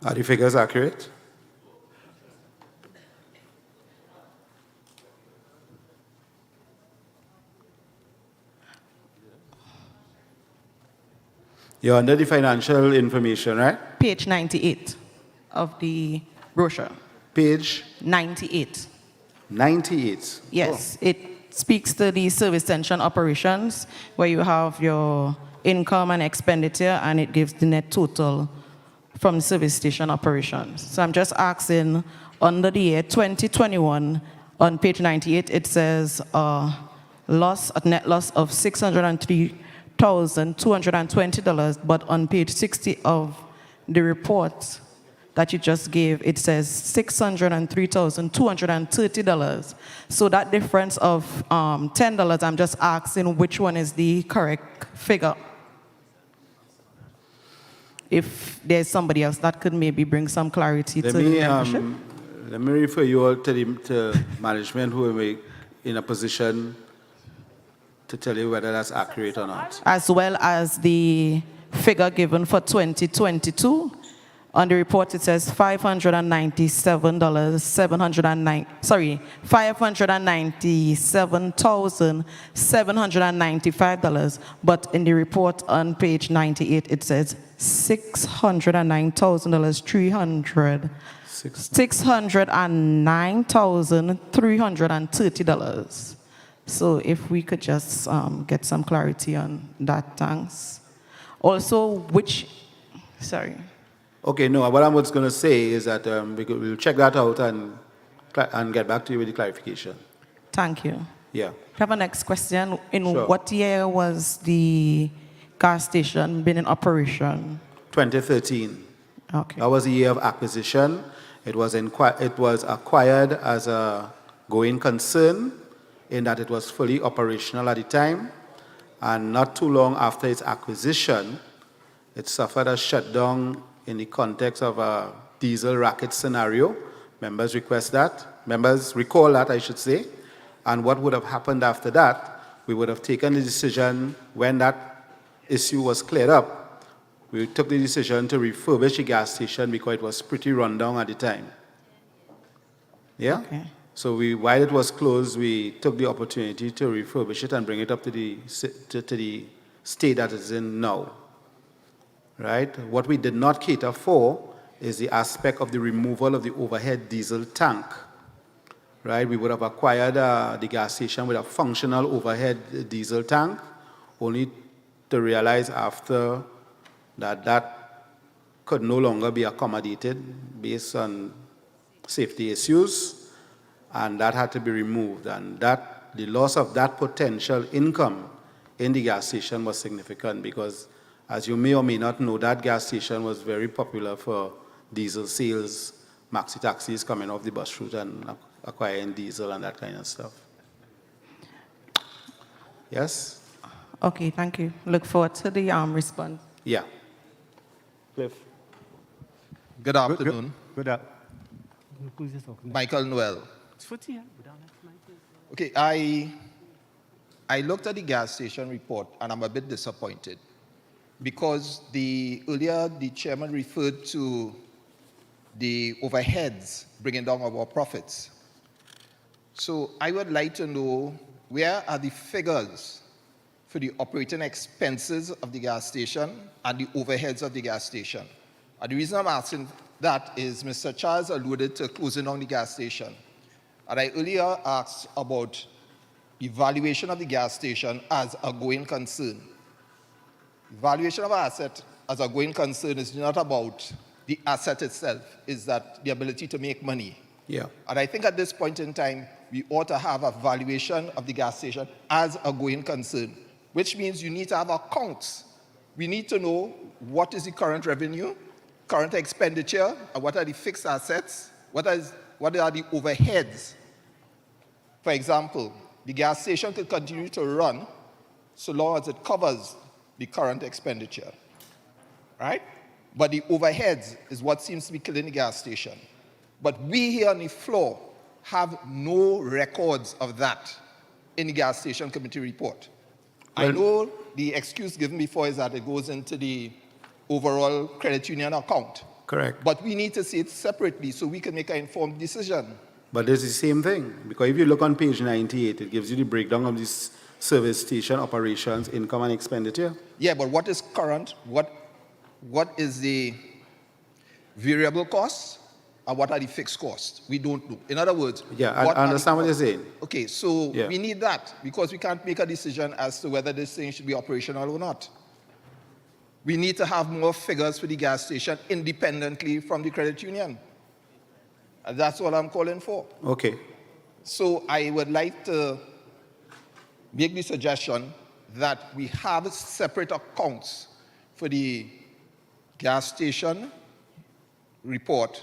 Are the figures accurate? You're under the financial information, right? Page 98 of the brochure. Page? 98. 98? Yes, it speaks to the service station operations, where you have your income and expenditure, and it gives the net total from service station operations. So I'm just asking, under the year 2021, on page 98, it says a net loss of $603,220, but on page 60 of the report that you just gave, it says $603,230. So that difference of $10, I'm just asking which one is the correct figure. If there's somebody else that could maybe bring some clarity to the membership. Let me refer you all to management who will be in a position to tell you whether that's accurate or not. As well as the figure given for 2022, On the report, it says $597,795. But in the report on page 98, it says $609,300. $609,330. So if we could just get some clarity on that, thanks. Also, sorry. Okay, no, what I was going to say is that we'll check that out and get back to you with the clarification. Thank you. Yeah. I have a next question. In Sure. what year was the gas station been in operation? 2013. Okay. That was the year of acquisition. It was acquired as a going concern in that it was fully operational at the time. And not too long after its acquisition, it suffered a shutdown in the context of a diesel racket scenario. Members recall that, I should say. And what would have happened after that, we would have taken the decision when that issue was cleared up. We took the decision to refurbish the gas station because it was pretty run down at the time. Yeah? Okay. So while it was closed, we took the opportunity to refurbish it and bring it up to the state that it's in now. Right? What we did not cater for is the aspect of the removal of the overhead diesel tank. Right? We would have acquired the gas station with a functional overhead diesel tank, only to realize after that could no longer be accommodated based on safety issues, and that had to be removed. And the loss of that potential income in the gas station was significant because, as you may or may not know, that gas station was very popular for diesel sales, maxi taxis coming off the bus route and acquiring diesel and that kind of stuff. Yes? Okay, thank you. Look forward to the response. Yeah. Cliff. Good afternoon. Good afternoon. Michael Noel. Okay, I looked at the gas station report and I'm a bit disappointed because earlier the chairman referred to the overheads bringing down our profits. So I would like to know where are the figures for the operating expenses of the gas station and the overheads of the gas station. And the reason I'm asking that is Mr. Charles alluded to closing down the gas station. And I earlier asked about evaluation of the gas station as a going concern. Evaluation of an asset as a going concern is not about the asset itself, is that the ability to make money. Yeah. And I think at this point in time, we ought to have a valuation of the gas station as a going concern, which means you need to have accounts. We need to know what is the current revenue, current expenditure, and what are the fixed assets, what are the overheads. For example, the gas station could continue to run so long as it covers the current expenditure, right? But the overheads is what seems to be killing the gas station. But we here on the floor have no records of that in the gas station committee report. I know the excuse given before is that it goes into the overall credit union account. Correct. But we need to see it separately so we can make an informed decision. But it's the same thing, because if you look on page 98, it gives you the breakdown of this service station operations, income and expenditure. Yeah, but what is current? What is the variable costs? And what are the fixed costs? We don't know. In other words, yeah, I understand what you're saying. Okay, so yeah. We need that because we can't make a decision as to whether this thing should be operational or not. We need to have more figures for the gas station independently from the credit union. And that's what I'm calling for. Okay. So I would like to make the suggestion that we have separate accounts for the gas station report,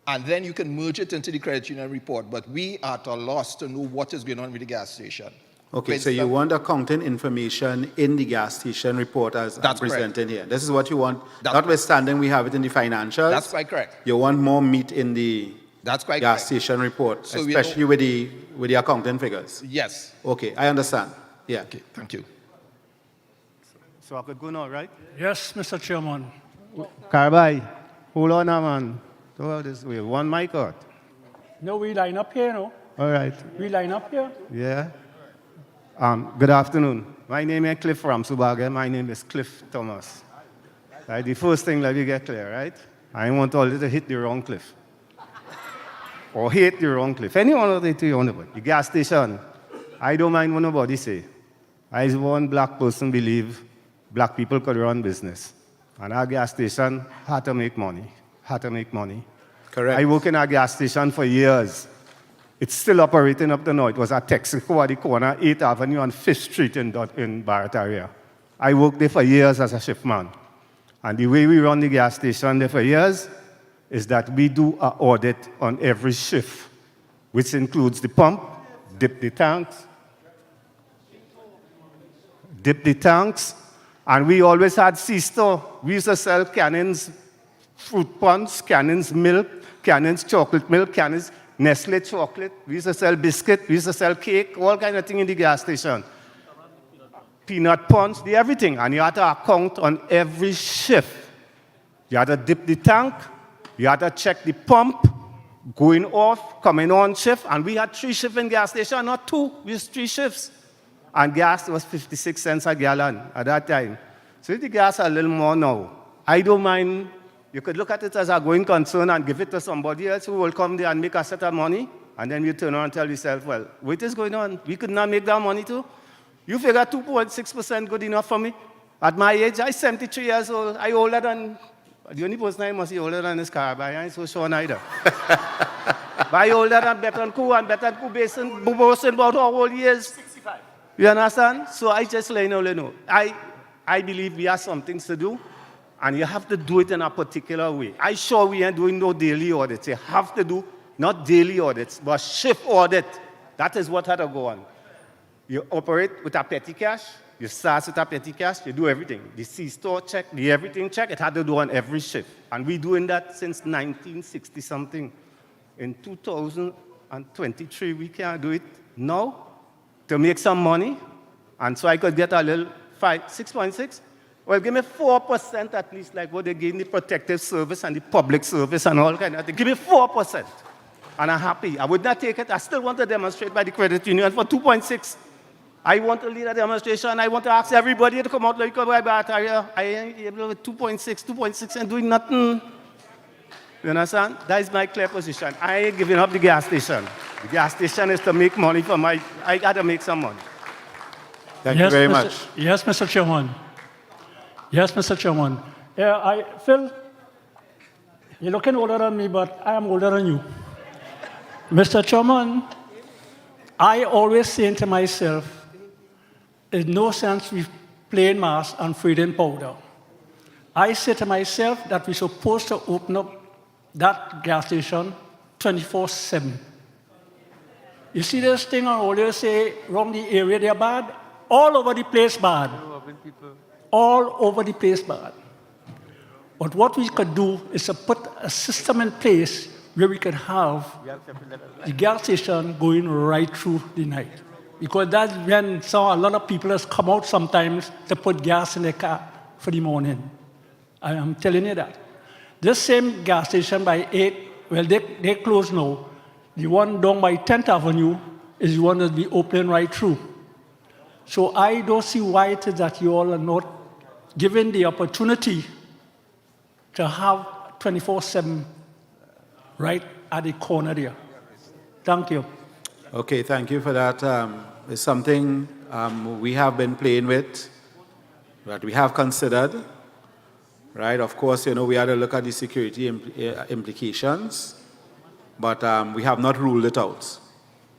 and then you can merge it into the credit union report. But we are at a loss to know what is going on with the gas station. Okay, so you want accounting information in the gas station report as presented here. This is what you want, notwithstanding we have it in the financials. That's quite correct. You want more meat in the gas correct. station report, So especially with the accounting figures. Yes. Okay, I understand. Yeah. Okay, thank you. So I could go now, right? Yes, Mr. Chairman. Carby, hold on now, man. Go this way. One mic out. No, we line up here, no? All right. We line up here. Yeah. Good afternoon. My name is Cliff from Subaga. My name is Cliff Thomas. Right, the first thing, let me get clear, right? I don't want all you to hit the wrong cliff. Or hit the wrong cliff. Anyone of it you want to put. The gas station, I don't mind what nobody say. I as one black person believe black people could run business. And our gas station had to make money. Had to make money. Correct. I worked in a gas station for years. It's still operating up to now. It was at Tateco at the corner, 8th Avenue and 5th Street in Barrett area. I worked there for years as a shiftman. And the way we run the gas station there for years is that we do an audit on every shift, which includes the pump, dip the tanks, and we always had C-store. We used to sell cannons, fruit punch, cannons milk, cannons chocolate milk, cannons Nestle chocolate. We used to sell biscuit, we used to sell cake, all kind of thing in the gas station. Peanut punch, everything. And you had to account on every shift. You had to dip the tank, you had to check the pump, going off, coming on shift. And we had 3 shifts in gas station, not 2, we used 3 shifts. And gas was 56 cents a gallon at that time. So the gas a little more now. I don't mind. You could look at it as a going concern and give it to somebody else who will come there and make a set of money. And then you turn around and tell yourself, well, what is going on? We could not make that money too. You figure 2.6% good enough for me? At my age, I'm 73 years old. I'm older than, the only person I must be older than this car, but I ain't so sure neither. But I'm older than Betancourt, and Betancourt Basin, about how old he is. 65. You understand? So I just let you know. I believe we have some things to do, and you have to do it in a particular way. I'm sure we ain't doing no daily audits. You have to do, not daily audits, but shift audit. That is what had to go on. You operate with a petty cash, you start with a petty cash, you do everything. The C-store check, the everything check, it had to do on every shift. And we're doing that since 1960-something. In 2023, we can't do it now to make some money. And so I could get a little 6.6. Well, give me 4% at least, like what they gave the protective service and the public service and all kind of things. Give me 4%. And I'm happy. I would not take it. I still want to demonstrate by the credit union for 2.6. I want to lead a demonstration. I want to ask everybody to come out like I ain't able with 2.6 and doing nothing. You understand? That is my clear position. I ain't giving up the gas station. The gas station is to make money for I got to make some money. Thank you very much. Yes, Mr. Chairman. Yes, Mr. Chairman. Yeah, Phil, you're looking older than me, but I am older than you. Mr. Chairman, I always say to myself, there's no sense we playing mass and feeding powder. I say to myself that we're supposed to open up that gas station 24/7. You see this thing I always say, around the area they're bad? All over the place bad. All over the place bad. But what we could do is to put a system in place where we could have the gas station going right through the night. Because that's when a lot of people has come out sometimes to put gas in their car for the morning. I am telling you that. This same gas station by 8, well, they close now. The one down by 10th Avenue is the one that will be open right through. So I don't see why it is that you all are not given the opportunity to have 24/7 right at the corner there. Thank you. Okay, thank you for that. It's something we have been playing with, that we have considered, right? Of course, we had to look at the security implications, but we have not ruled it out.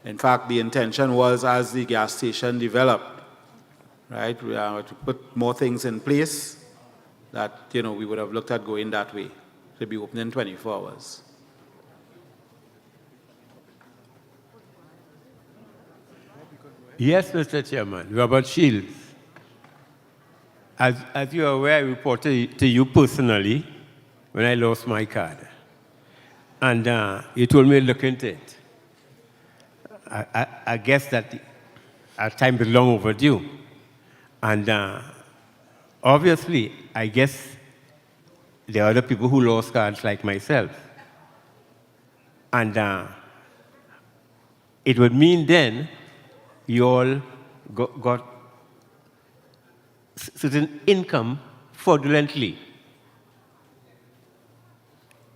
In fact, the intention was, as the gas station developed, right, we are to put more things in place that, we would have looked at going that way, to be open in 24 hours. Yes, Mr. Chairman. Robert Shields. As you are aware, I reported to you personally when I lost my card. And you told me to look into it. I guess that our time is long overdue. And obviously, I guess there are other people who lost cards like myself. And it would mean then you all got certain income fraudulently.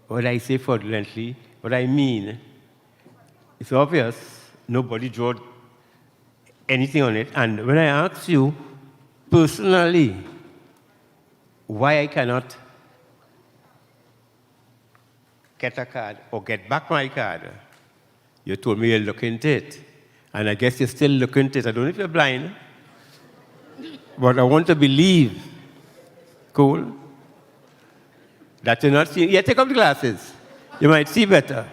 When I say fraudulently, what I mean, it's obvious, nobody drew anything on it. And when I ask you personally why I cannot get a card or get back my card, you told me you'll look into it. And I guess you're still looking into it. I don't know if you're blind, but I want to believe, Cole, that you're not seeing. Yeah, take off the glasses. You might see better.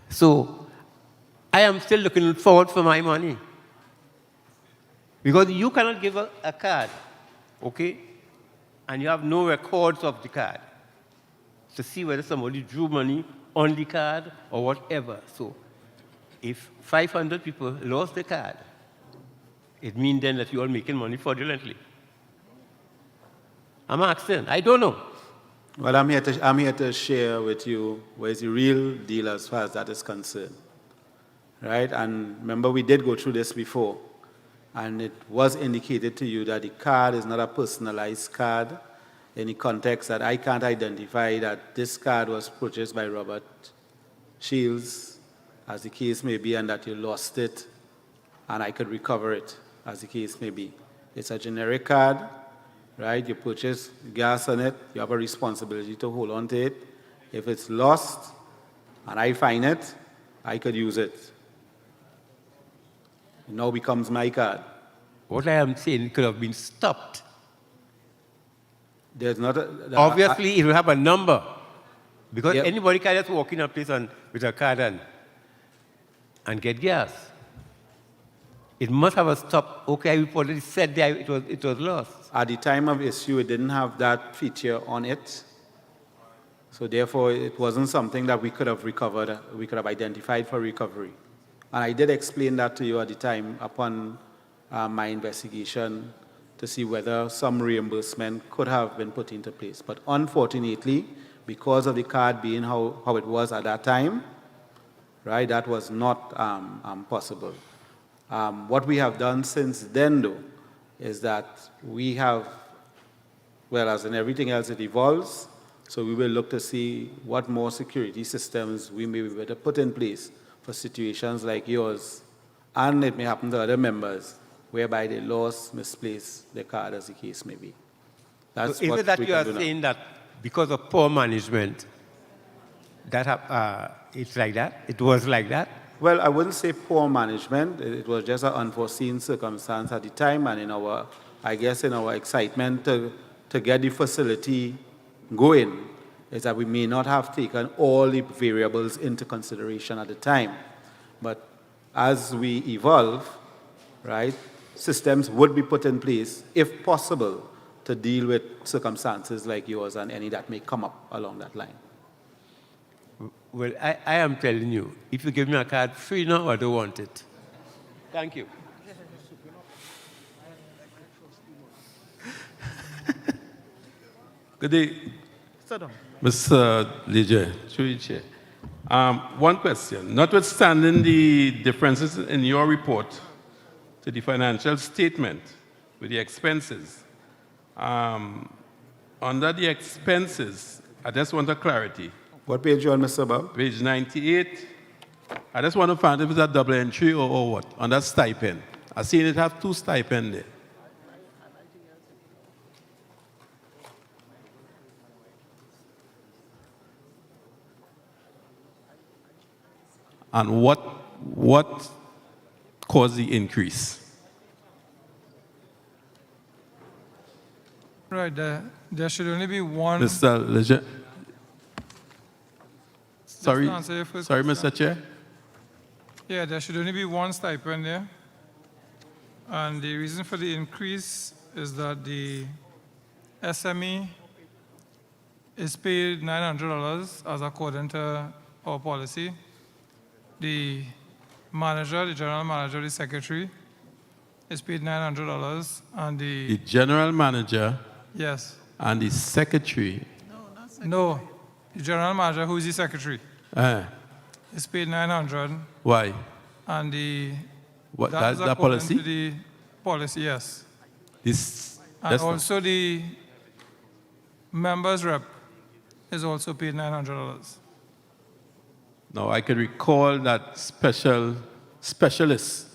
So, I am still looking forward for my money. Because you cannot give a card, okay? And you have no records of the card to see whether somebody drew money on the card or whatever. So, if 500 people lost the card, it means then that you are making money fraudulently. I'm asking. I don't know. Well, I'm here to share with you what is the real deal as far as that is concerned. Right? And remember, we did go through this before. And it was indicated to you that the card is not a personalized card in the context that I can't identify that this card was purchased by Robert Shields, as the case may be, and that you lost it, and I could recover it, as the case may be. It's a generic card, right? You purchase gas on it, you have a responsibility to hold on to it. If it's lost, and I find it, I could use it. It now becomes my card. What I am saying could have been stopped. There's not Obviously, it will have a number. Because anybody can just walk in a place with a card and get gas. It must have a stop. Okay, I reported, said there it was lost. At the time of issue, it didn't have that feature on it. So therefore, it wasn't something that we could have recovered, we could have identified for recovery. And I did explain that to you at the time upon my investigation to see whether some reimbursement could have been put into place. But unfortunately, because of the card being how it was at that time, right, that was not possible. What we have done since then, though, is that we have, well, as in everything else, it evolves. So we will look to see what more security systems we may be able to put in place for situations like yours, and it may happen to other members, whereby they lost, misplaced their card, as the case may be. That's so is what it that we you can are do now. saying that because of poor management, that it's like that? It was like that? Well, I wouldn't say poor management. It was just an unforeseen circumstance at the time, and in our, I guess, in our excitement to get the facility going, is that we may not have taken all the variables into consideration at the time. But as we evolve, right, systems would be put in place, if possible, to deal with circumstances like yours and any that may come up along that line. Well, I am telling you, if you give me a card free now, I don't want it. Thank you. Good day. Mr. Leger, through you, Chair. One question. Notwithstanding the differences in your report to the financial statement with the expenses, under the expenses, I just want a clarity. What page you on, Mr. Bob? Page 98. I just want to find if it's a double entry or what, on that stipend. I seen it have 2 stipends there. And what caused the increase? Right, there should only be one. Mr. Leger. Sorry, to answer your first sorry, question. Mr. Chair. Yeah, there should only be one stipend there. And the reason for the increase is that the SME is paid $900 as according to our policy. The manager, the general manager, the secretary is paid $900, and The general manager yes, and the secretary. No, the general manager, who is the secretary, is paid 900. Why? And What, that that's is the according policy? to the policy, yes. This, And that's not- also the members rep is also paid $900. No, I can recall that specialists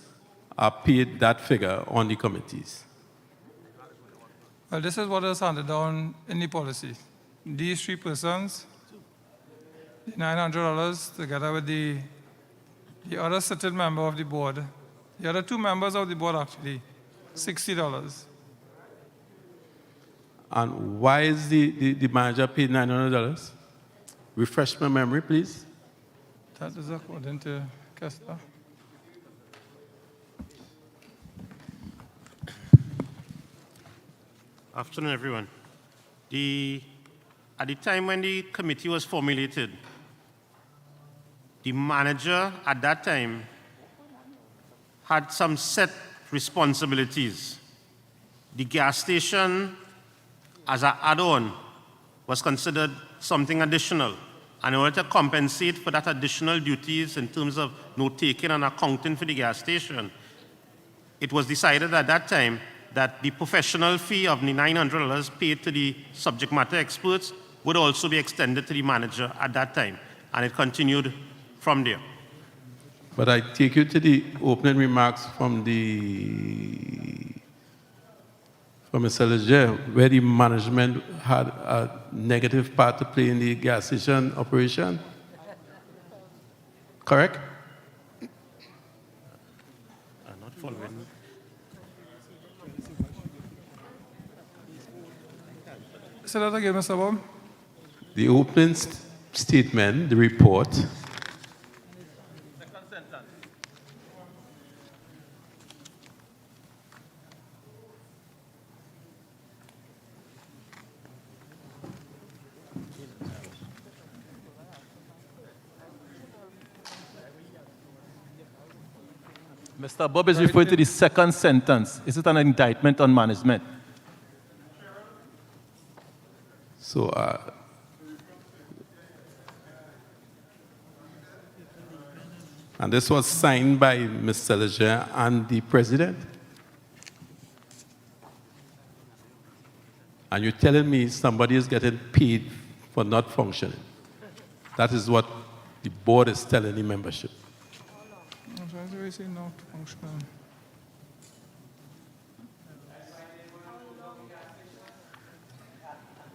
are paid that figure on the committees. Well, this is what is handed down in the policy. These 3 persons, the $900 together with the other sitting member of the board, the other 2 members of the board actually, $60. And why is the manager paid $900? Refresh my memory, please. That is according to Kessler. Afternoon, everyone. At the time when the committee was formulated, the manager at that time had some set responsibilities. The gas station, as an add-on, was considered something additional. And in order to compensate for that additional duties in terms of note-taking and accounting for the gas station, it was decided at that time that the professional fee of the $900 paid to the subject matter experts would also be extended to the manager at that time. And it continued from there. But I take you to the opening remarks from Mr. Leger, where the management had a negative part to play in the gas station operation. Correct? I'm not following. Say that again, Mr. Bob. The opening statement, the report, Mr. Bob is referring to the second sentence. Is it an indictment on management? so and this was signed by Mr. Leger and the president. And you're telling me somebody is getting paid for not functioning. That is what the board is telling the membership.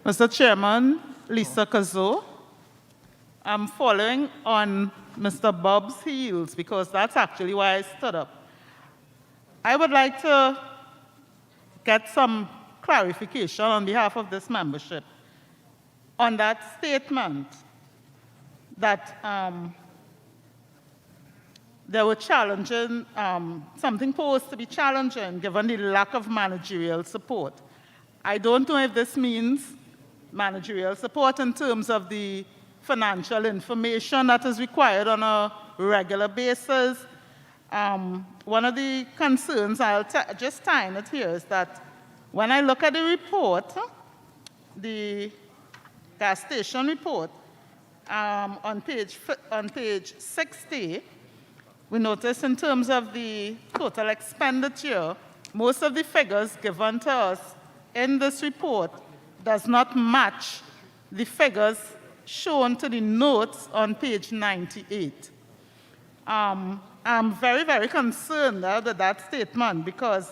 Mr. Chairman, Lisa Kazo, I'm following on Mr. Bob's heels because that's actually why I stood up. I would like to get some clarification on behalf of this membership on that statement that there were challenging, something posed to be challenging given the lack of managerial support. I don't know if this means managerial support in terms of the financial information that is required on a regular basis. One of the concerns, I'll just tie it here, is that when I look at the report, the gas station report, on page 60, we notice in terms of the total expenditure, most of the figures given to us in this report does not match the figures shown to the notes on page 98. I'm very, very concerned with that statement because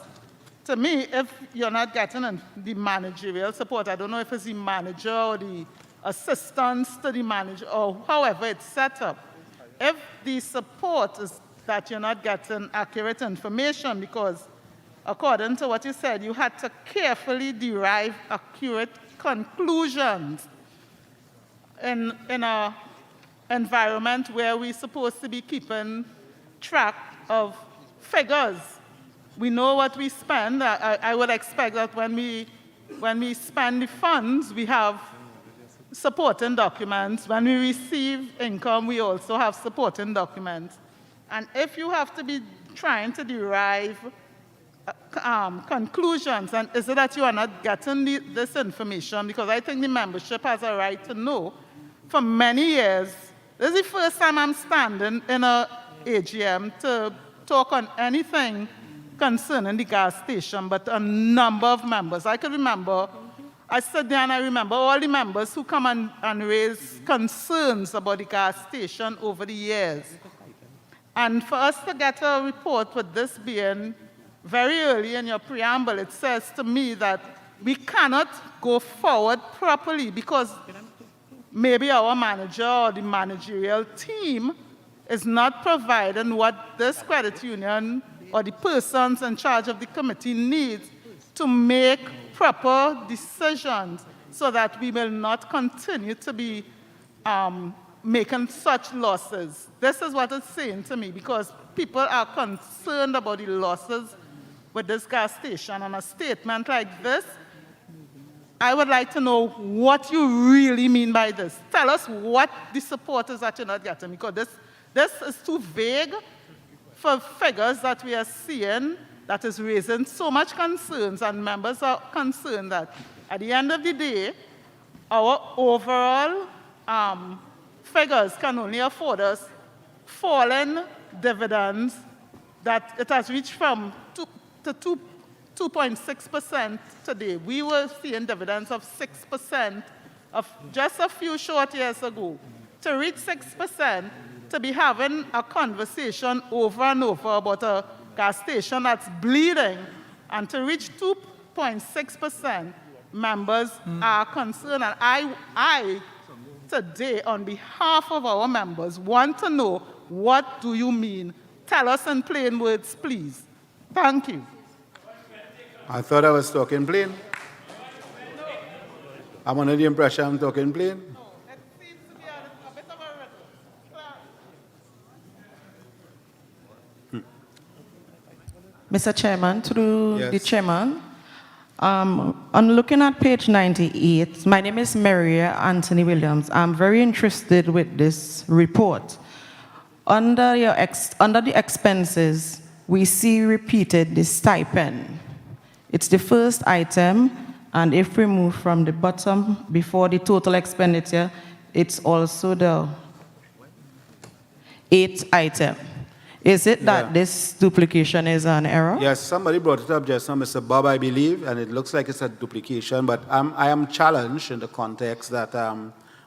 to me, if you're not getting the managerial support, I don't know if it's the manager or the assistants to the manager or however it's set up. If the support is that you're not getting accurate information because according to what you said, you had to carefully derive accurate conclusions in an environment where we're supposed to be keeping track of figures. We know what we spend. I would expect that when we spend the funds, we have supporting documents. When we receive income, we also have supporting documents. And if you have to be trying to derive conclusions, and is it that you are not getting this information? Because I think the membership has a right to know. For many years, this is the first time I'm standing in a AGM to talk on anything concerning the gas station, but a number of members. I can remember, I sat there and I remember all the members who come and raise concerns about the gas station over the years. And for us to get a report with this being very early in your preamble, it says to me that we cannot go forward properly because maybe our manager or the managerial team is not providing what this credit union or the persons in charge of the committee needs to make proper decisions so that we will not continue to be making such losses. This is what it's saying to me because people are concerned about the losses with this gas station. And a statement like this, I would like to know what you really mean by this. Tell us what the support is that you're not getting, because this is too vague for figures that we are seeing that is raising so much concerns, and members are concerned that at the end of the day, our overall figures can only afford us falling dividends that it has reached from 2.6% today. We were seeing dividends of 6% of just a few short years ago. To reach 6%, to be having a conversation over and over about a gas station that's bleeding, and to reach 2.6%, members are concerned. And I, today, on behalf of our members, want to know, what do you mean? Tell us in plain words, please. Thank you. I thought I was talking plain. I'm under the impression I'm talking plain. It seems to be a bit of a Mr. Chairman, through the chairman, on looking at page 98, my name is Maria Anthony Williams. I'm very interested with this report. Under the expenses, we see repeated the stipend. It's the first item, and if we move from the bottom before the total expenditure, it's also the 8th item. Is it that this duplication is an error? Yes, somebody brought it up just now, Mr. Bob, I believe, and it looks like it's a duplication, but I am challenged in the context that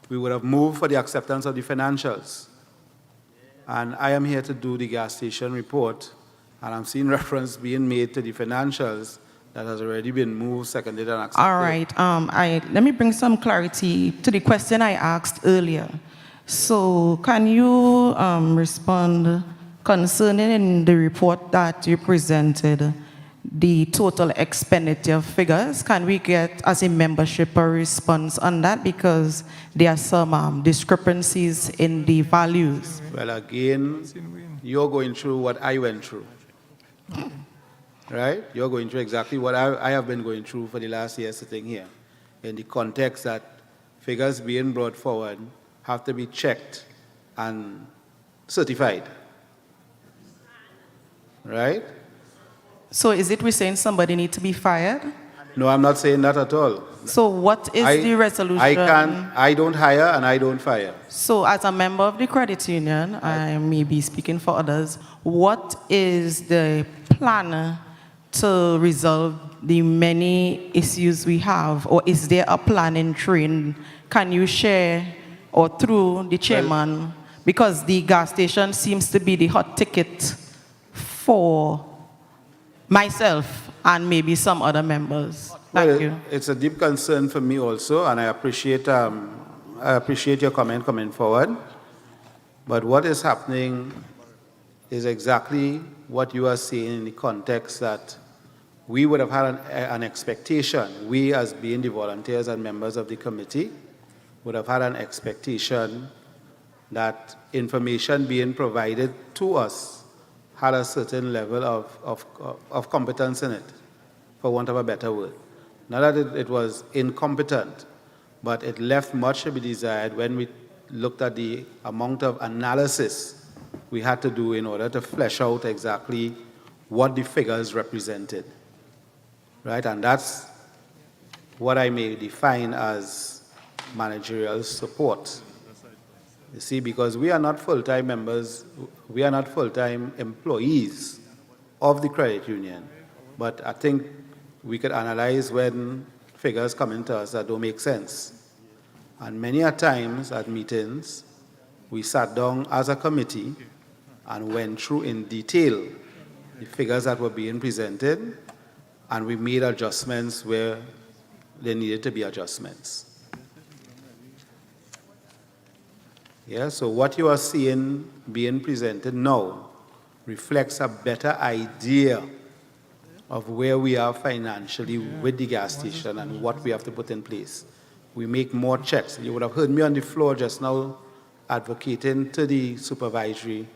we would have moved for the acceptance of the financials. And I am here to do the gas station report, and I'm seeing reference being made to the financials that has already been moved, seconded, and accepted. All right. Let me bring some clarity to the question I asked earlier. So can you respond concerning in the report that you presented the total expenditure figures? Can we get, as a membership, a response on that? Because there are some discrepancies in the values. Well, again, you're going through what I went through. Right? You're going through exactly what I have been going through for the last year sitting here, in the context that figures being brought forward have to be checked and certified. Right? So is it we're saying somebody needs to be fired? No, I'm not saying that at all. So what is the resolution? I don't hire and I don't fire. So as a member of the credit union, I may be speaking for others, what is the plan to resolve the many issues we have? Or is there a plan in train? Can you share, or through the chairman, because the gas station seems to be the hot ticket for myself and maybe some other members. Thank you. It's a deep concern for me also, and I appreciate your comment coming forward. But what is happening is exactly what you are saying in the context that we would have had an expectation, we as being the volunteers and members of the committee, would have had an expectation that information being provided to us had a certain level of competence in it, for want of a better word. Not that it was incompetent, but it left much to be desired when we looked at the amount of analysis we had to do in order to flesh out exactly what the figures represented, right? And that's what I may define as managerial support. You see, because we are not full-time members, we are not full-time employees of the credit union, but I think we could analyze when figures come into us that don't make sense. And many a times at meetings, we sat down as a committee and went through in detail the figures that were being presented, and we made adjustments where there needed to be adjustments. Yeah, so what you are seeing being presented now reflects a better idea of where we are financially with the gas station and what we have to put in place. We make more checks. You would have heard me on the floor just now advocating to the supervisory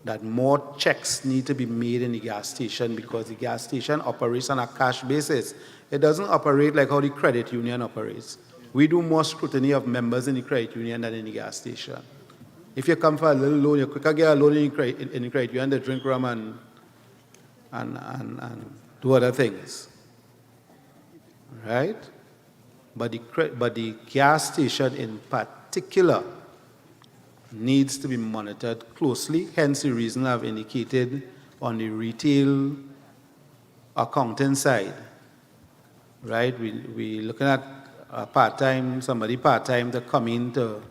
that more checks need to be made in the gas station because the gas station operates on a cash basis. It doesn't operate like how the credit union operates. We do more scrutiny of members in the credit union than in the gas station. If you come for a little loan, you quicker get a loan in the credit union, they drink rum and do other things, right? But the gas station in particular needs to be monitored closely, hence the reason I've indicated on the retail accounting side, right? We're looking at somebody part-time to come in to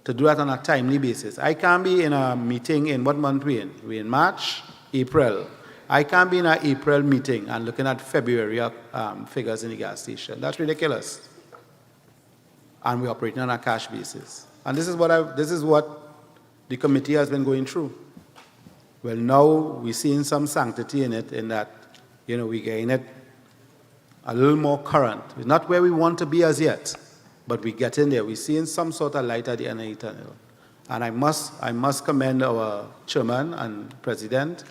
do that on a timely basis. I can't be in a meeting in what month we're in? We're in March, April. I can't be in an April meeting and looking at February figures in the gas station. That's ridiculous. And we're operating on a cash basis. And this is what the committee has been going through. Well, now we're seeing some sanctity in it, in that, we're getting it a little more current. It's not where we want to be as yet, but we're getting there. We're seeing some sort of light at the end of the tunnel. And I must commend our chairman and president,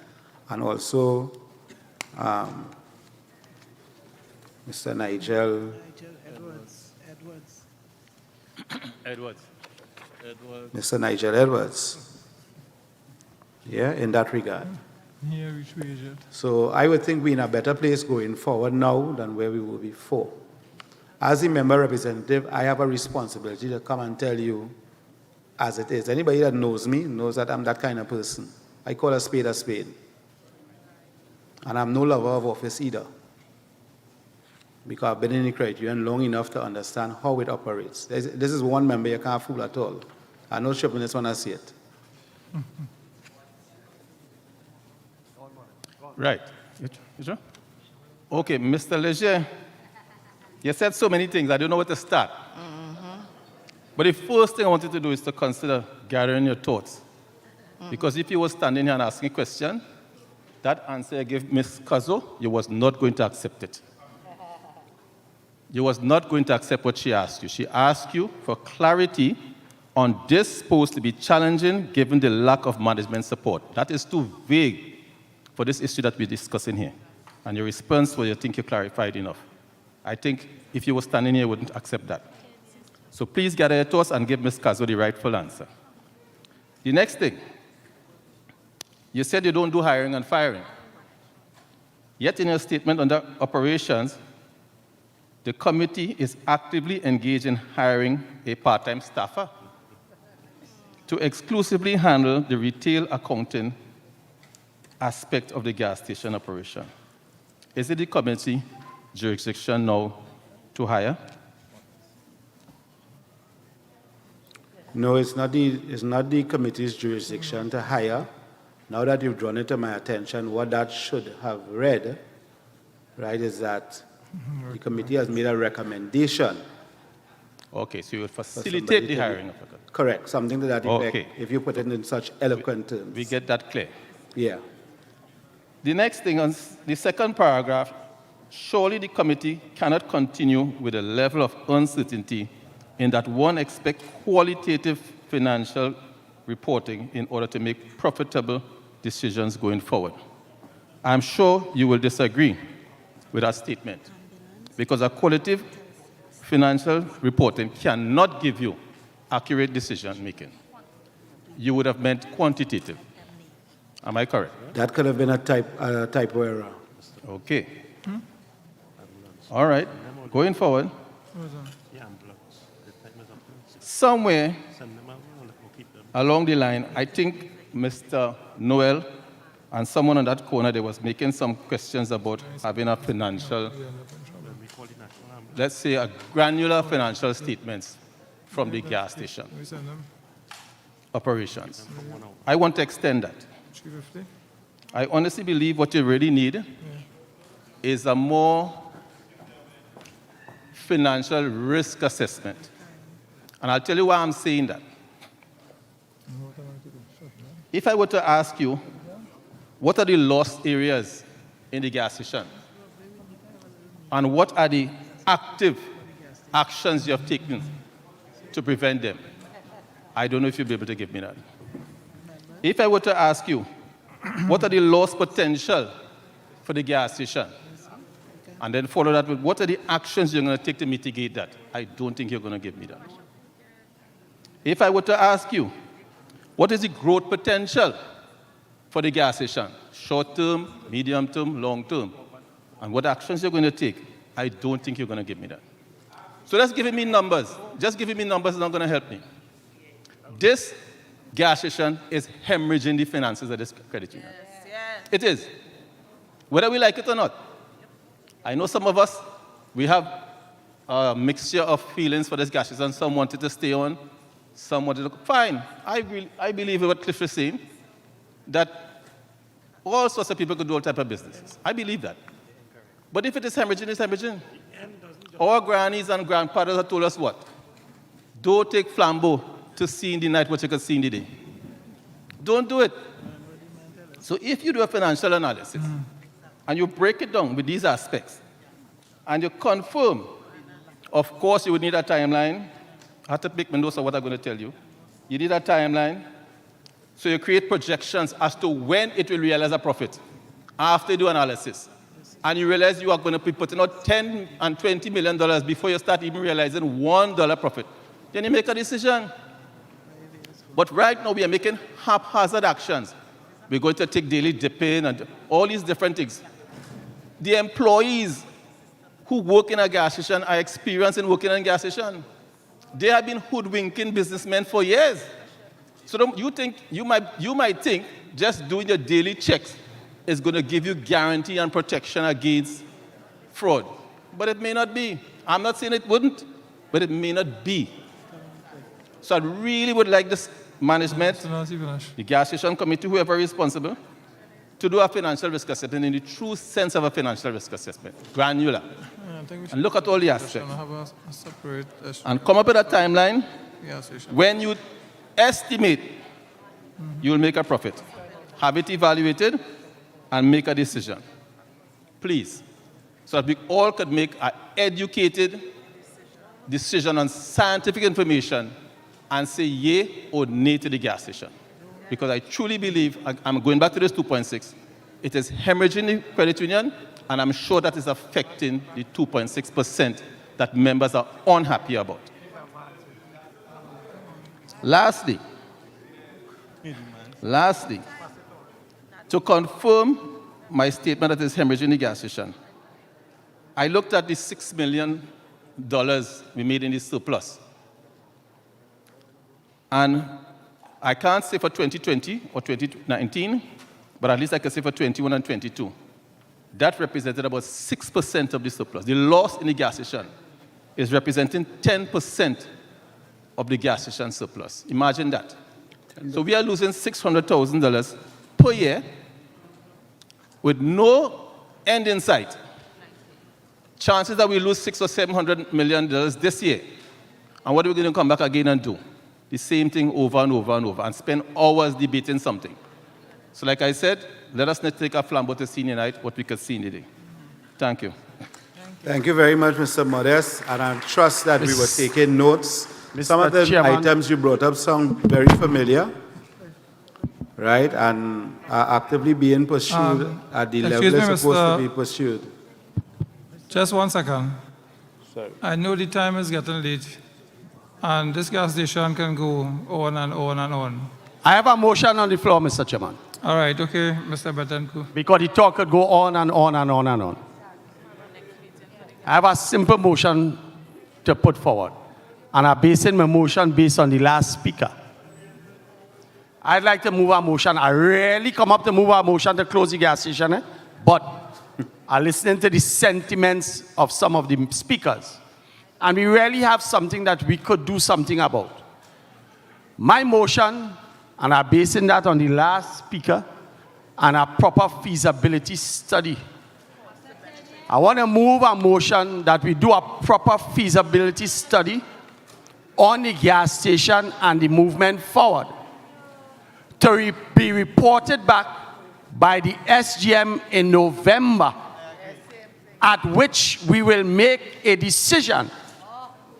and also Mr. Nigel Edwards. Mr. Nigel Edwards, yeah, in that regard. So I would think we're in a better place going forward now than where we were before. As a member representative, I have a responsibility to come and tell you as it is. Anybody that knows me knows that I'm that kind of person. I call a spade a spade. And I'm no lover of office either, because I've been in the credit union long enough to understand how it operates. This is one member you can't fool at all. I know sharpness when I see it. Right. Okay, Mr. Leger, you said so many things, I don't know where to start. But the first thing I wanted to do is to consider gathering your thoughts. Because if you were standing here and asking a question, that answer you gave Ms. Kazo, you was not going to accept it. You was not going to accept what she asked you. She asked you for clarity on this supposed to be challenging given the lack of management support. That is too vague for this issue that we're discussing here. And your response was you think you clarified enough. I think if you were standing here, you wouldn't accept that. So please gather your thoughts and give Ms. Kazo the rightful answer. The next thing, you said you don't do hiring and firing. Yet in your statement under operations, the committee is actively engaged in hiring a part-time staffer to exclusively handle the retail accounting aspect of the gas station operation. Is it the committee jurisdiction now to hire? No, it's not the committee's jurisdiction to hire. Now that you've drawn it to my attention, what that should have read, right, is that the committee has made a recommendation. Okay, so you will facilitate the hiring of a committee. Correct, something to that effect, Okay. if you put it in such eloquent terms. We get that clear. Yeah. The next thing, on the second paragraph, surely the committee cannot continue with a level of uncertainty in that one expects qualitative financial reporting in order to make profitable decisions going forward. I'm sure you will disagree with that statement, because a qualitative financial reporting cannot give you accurate decision making. You would have meant quantitative. Am I correct? That could have been a typo error. Okay. All right. Going forward, somewhere along the line, I think Mr. Noel and someone on that corner, they was making some questions about having a financial, let's say a granular financial statements from the gas station operations. I want to extend that. 350? I honestly believe what you really need is a more financial risk assessment. And I'll tell you why I'm saying that. If I were to ask you, what are the lost areas in the gas station? And what are the active actions you have taken to prevent them? I don't know if you'll be able to give me that. If I were to ask you, what are the lost potential for the gas station? And then follow that with, what are the actions you're going to take to mitigate that? I don't think you're going to give me that. If I were to ask you, what is the growth potential for the gas station? Short term, medium term, long term. And what actions you're going to take? I don't think you're going to give me that. So that's giving me numbers. Just giving me numbers is not going to help me. This gas station is hemorrhaging the finances of this credit union. Yes. It is. Whether we like it or not. I know some of us, we have a mixture of feelings for this gas station. Some wanted to stay on, some wanted to... Fine. I believe in what Cliff is saying, that all sorts of people could do all type of businesses. I believe that. But if it is hemorrhaging, it's hemorrhaging. Our grannies and grandfathers have told us what? Don't take flambeau to see in the night what you can see in the day. Don't do it. So if you do a financial analysis, and you break it down with these aspects, and you confirm, of course you would need a timeline. I have to pick my notes of what I'm going to tell you. You need a timeline. So you create projections as to when it will realize a profit after you do analysis. And you realize you are going to be putting out $10 and $20 million before you start even realizing $1 profit. Then you make a decision. But right now we are making haphazard actions. We're going to take daily dipping and all these different things. The employees who work in a gas station are experienced in working in a gas station. They have been hoodwinking businessmen for years. So you might think just doing your daily checks is going to give you guarantee and protection against fraud. But it may not be. I'm not saying it wouldn't, but it may not be. So I really would like this management, the gas station committee, whoever is responsible, to do a financial risk assessment in the true sense of a financial risk assessment, granular. And look at all the aspects. And come up with a timeline. When you estimate, you will make a profit. Have it evaluated and make a decision. Please. So that we all could make an educated decision on scientific information and say yay or nay to the gas station. Because I truly believe, I'm going back to this 2.6, it is hemorrhaging the credit union, and I'm sure that is affecting the 2.6% that members are unhappy about. Lastly, to confirm my statement that it is hemorrhaging the gas station, I looked at the $6 million we made in the surplus. And I can't say for 2020 or 2019, but at least I can say for 21 and 22. That represented about 6% of the surplus. The loss in the gas station is representing 10% of the gas station surplus. Imagine that. So we are losing $600,000 per year with no end in sight. Chances that we lose $600 or $700 million this year. And what are we going to come back again and do? The same thing over and over and over and spend hours debating something. So like I said, let us not take a flambeau to see in the night what we could see in the day. Thank you. Thank you very much, Mr. Modest, and I trust that we were taking notes. Some of the items you brought up sound very familiar, right, and are actively being pursued at the level they're supposed to be pursued. Just 1 second. Sorry. I know the time is getting late, and this gas station can go on and on and on. I have a motion on the floor, Mr. Chairman. All right, okay, Mr. Betancourt. Because the talk could go on and on and on and on. I have a simple motion to put forward, and I'm basing my motion based on the last speaker. I'd like to move a motion. I rarely come up to move a motion to close the gas station, but I listen to the sentiments of some of the speakers, and we really have something that we could do something about. My motion, and I'm basing that on the last speaker, and a proper feasibility study. I want to move a motion that we do a proper feasibility study on the gas station and the movement forward to be reported back by the SGM in November, at which we will make a decision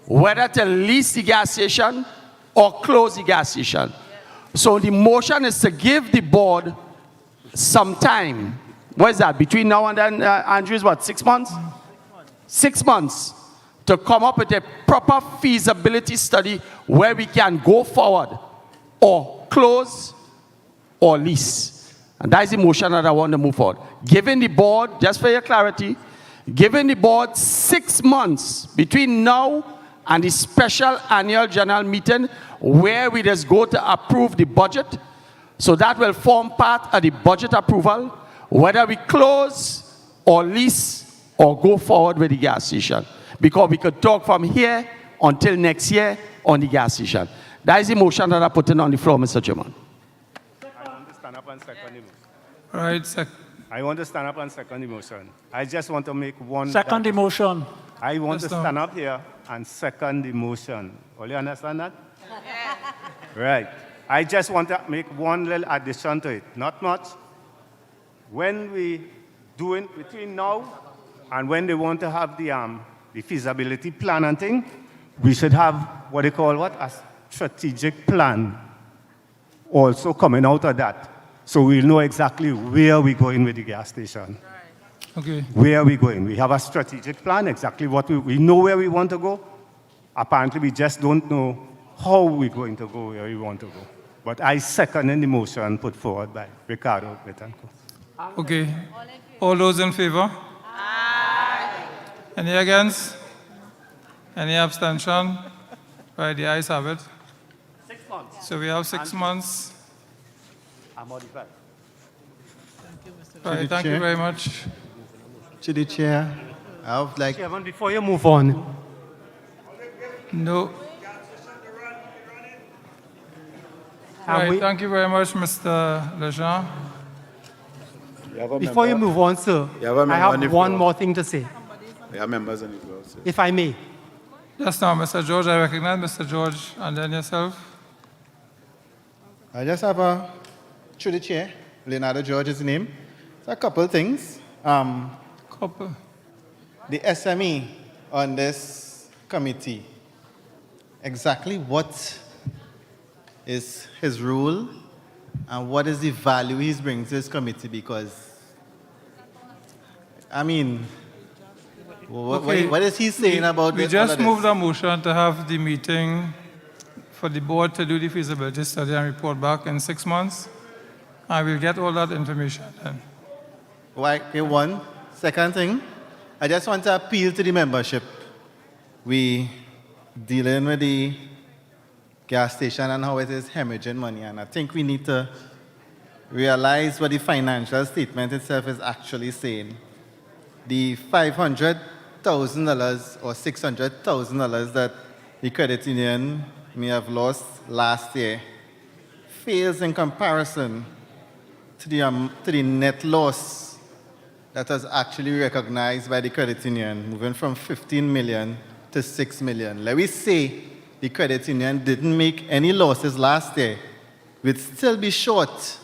whether to lease the gas station or close the gas station. So the motion is to give the board some time. What is that? Between now and then, Andrew, is what, 6 months? 6 months to come up with a proper feasibility study where we can go forward or close or lease. And that is the motion that I want to move forward. Giving the board, just for your clarity, giving the board 6 months between now and the special annual general meeting where we just go to approve the budget. So that will form part of the budget approval, whether we close or lease or go forward with the gas station. Because we could talk from here until next year on the gas station. That is the motion that I put in on the floor, Mr. Chairman. I want to stand up and second the motion. All right, I want to stand up and second the motion. I just want to make one... Second the motion. I want to stand up here and second the motion. All you understand that? Right. I just want to make one little addition to it. Not much. When we do it between now and when they want to have the feasibility plan and thing, we should have what they call what? A strategic plan also coming out of that. So we'll know exactly where we're going with the gas station. Okay. Where are we going? We have a strategic plan, exactly what we know where we want to go. Apparently, we just don't know how we're going to go where we want to go. But I second in the motion put forward by Ricardo Betancourt. Okay. All those in favor? Aye. Any against? Any abstention? Right, the ayes have it. 6 months. So we have 6 months. I'm modified. Right, thank you very much. To the chair, I would like... Chairman, before you move on. No. Right, thank you very much, Mr. Lejean. Before you move on, sir, I have one more thing to say. There are members on the floor, sir. If I may. Just now, Mr. George, I recognize Mr. George, and then yourself. I just have a, through the chair, Leonardo George is the name. So a couple of things. Couple. The SME on this committee, exactly what is his role and what is the value he's bringing to this committee? Because, I mean, what is he saying about this? We just moved a motion to have the meeting for the board to do the feasibility study and report back in 6 months. I will get all that information then. Why? Okay, one. Second thing, I just want to appeal to the membership. We dealing with the gas station and how it is hemorrhaging money, and I think we need to realize what the financial statement itself is actually saying. The $500,000 or $600,000 that the credit union may have lost last year fails in comparison to the net loss that was actually recognized by the credit union, moving from 15 million to 6 million. Let me say the credit union didn't make any losses last year. We'd still be short.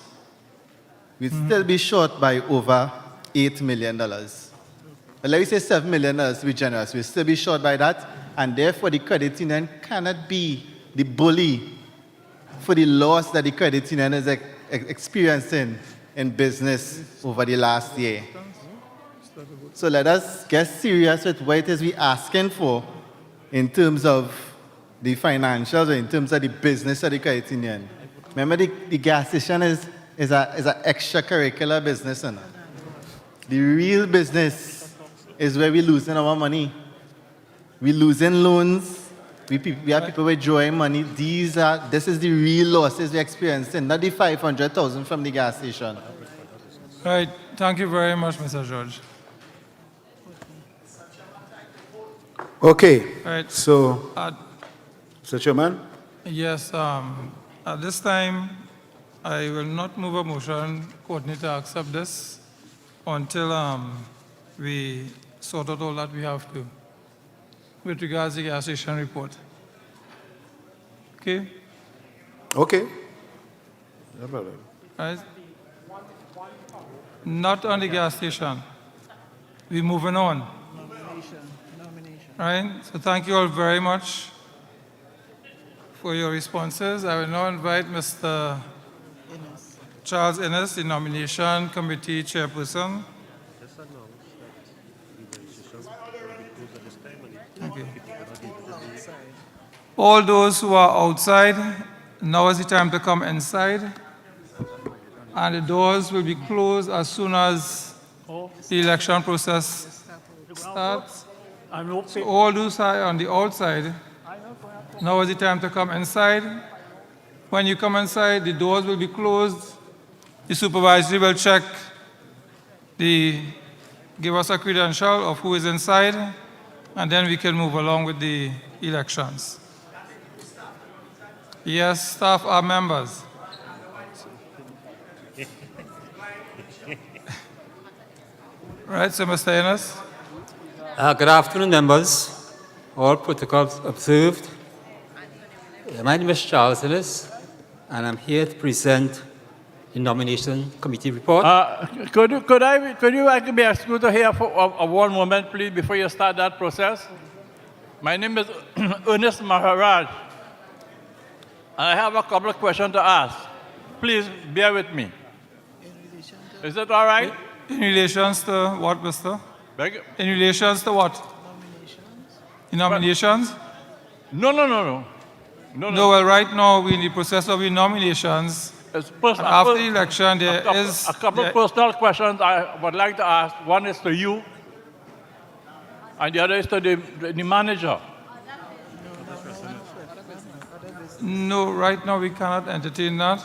We'd still be short by over $8 million. But let me say $7 million to be generous. We'd still be short by that, and therefore the credit union cannot be the bully for the loss that the credit union is experiencing in business over the last year. So let us get serious with what it is we're asking for in terms of the financials or in terms of the business of the credit union. Remember, the gas station is is a extracurricular business. You know? The real business is where we're losing our money. We're losing loans. We have people withdrawing money. This is the real losses we're experiencing, not the 500,000 from the gas station. Right. Thank you very much, Mr. George. Okay. Right. So, Mr. Chairman? Yes, at this time, I will not move a motion, coordinator, accept this until we sort out all that we have to with regards to the gas station report. Okay? Okay. No problem. Right? Not on the gas station. We're moving on. Right? So thank you all very much for your responses. I will now invite Mr. Charles Innes, the nomination committee chairperson. Okay. All those who are outside, now is the time to come inside. And the doors will be closed as soon as the election process starts. So all those who are on the outside, now is the time to come inside. When you come inside, the doors will be closed. The supervisory will check, give us a credential of who is inside, and then we can move along with the elections. Yes, staff are members. Right, so Mr. Innes. Good afternoon, members. All protocols observed. My name is Charles Innes, and I'm here to present the nomination committee report. Could you be excused here for one moment, please, before you start that process? My name is Ernest Maharaj, and I have a couple of questions to ask. Please bear with me. Is that all right? In relations to what, Mr.? In relations to what? Nominations? No. No, well, right now we're in the process of the nominations. After the election, there is a couple of personal questions I would like to ask. One is to you, and the other is to the manager. No, right now we cannot entertain that.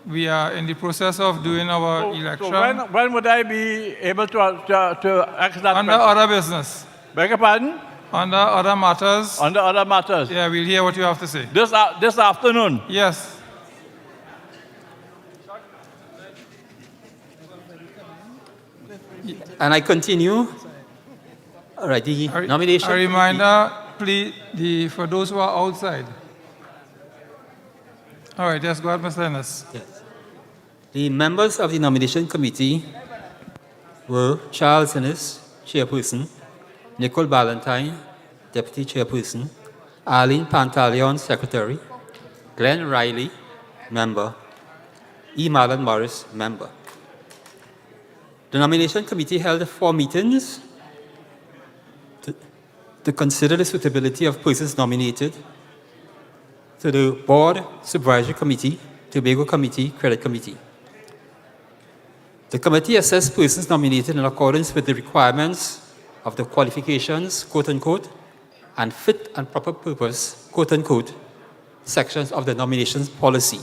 We are in the process of doing our election. So when would I be able to ask that Under other business. Beg your pardon? Under other matters. Under other matters. Yeah, we'll hear what you have to say. This afternoon? Yes. And I continue. All right, the nomination. A reminder, please, for those who are outside. All right, yes, go ahead, Mr. Innes. Yes. The members of the nomination committee were Charles Innes, chairperson, Nicole Ballantyne, deputy chairperson, Arlene Pantaleon, secretary, Glenn Riley, member, E. Marlon Morris, member. The nomination committee held 4 meetings to consider the suitability of persons nominated to the Board, Supervisory Committee, Tobago Committee, Credit Committee. The committee assessed persons nominated in accordance with the requirements of the qualifications, quote unquote, and fit and proper purpose, quote unquote, sections of the nominations policy.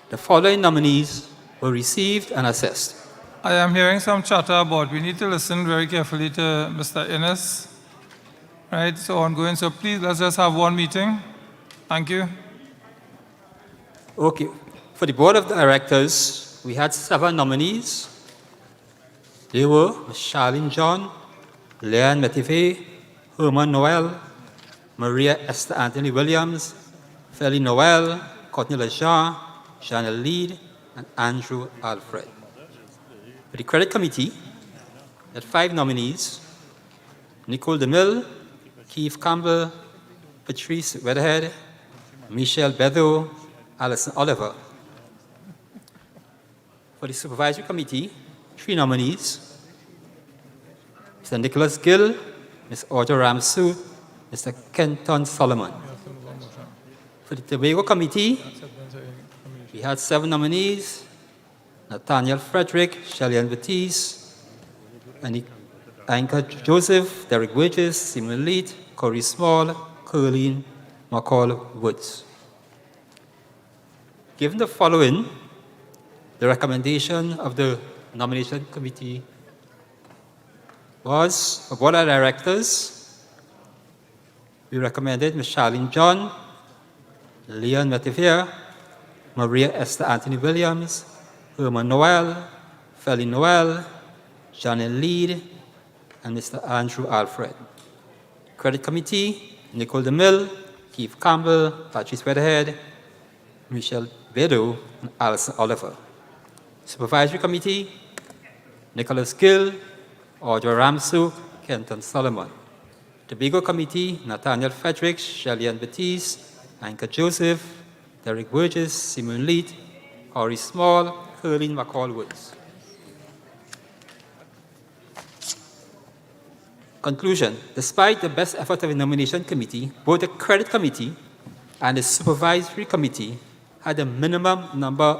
The following nominees were received and assessed. I am hearing some chatter about we need to listen very carefully to Mr. Innes. Right, so ongoing. So please, let's just have one meeting. Thank you. Okay. For the Board of Directors, we had 7 nominees. They were Charlene John, Leanne Metive, Herman Noel, Maria Esther Anthony Williams, Feli Noel, Courtney Lejean, Janelle Lead, and Andrew Alfred. For the Credit Committee, we had 5 nominees: Nicole DeMille, Keith Campbell, Patrice Weatherhead, Michelle Bedo, Alison Oliver. For the Supervisory Committee, 3 nominees: Mr. Nicholas Gill, Ms. Audra Ramsud, Mr. Kenton Solomon. For the Tobago Committee, we had 7 nominees: Nathaniel Frederick, Shelley Baptiste, Anka Joseph, Derek Burgess, Simon Leet, Corey Small, Curleen McCall Woods. Given the following, the recommendation of the nomination committee was for Board of Directors. We recommended Ms. Charlene John, Leon Metivier, Maria Esther Anthony Williams, Herman Noel, Feli Noel, Janelle Lead, and Mr. Andrew Alfred. Credit Committee, Nicole DeMille, Keith Campbell, Patrice Weatherhead, Michelle Bedo, and Alison Oliver. Supervisory Committee, Nicholas Gill, Audrey Ramsuk, Kenton Solomon. Tobago Committee, Nathaniel Frederick, Shelley Baptiste, Anka Joseph, Derek Burgess, Simon Leet, Corey Small, Curleen McCall Woods. Conclusion. Despite the best effort of the nomination committee, both the credit committee and the supervisory committee had a minimum number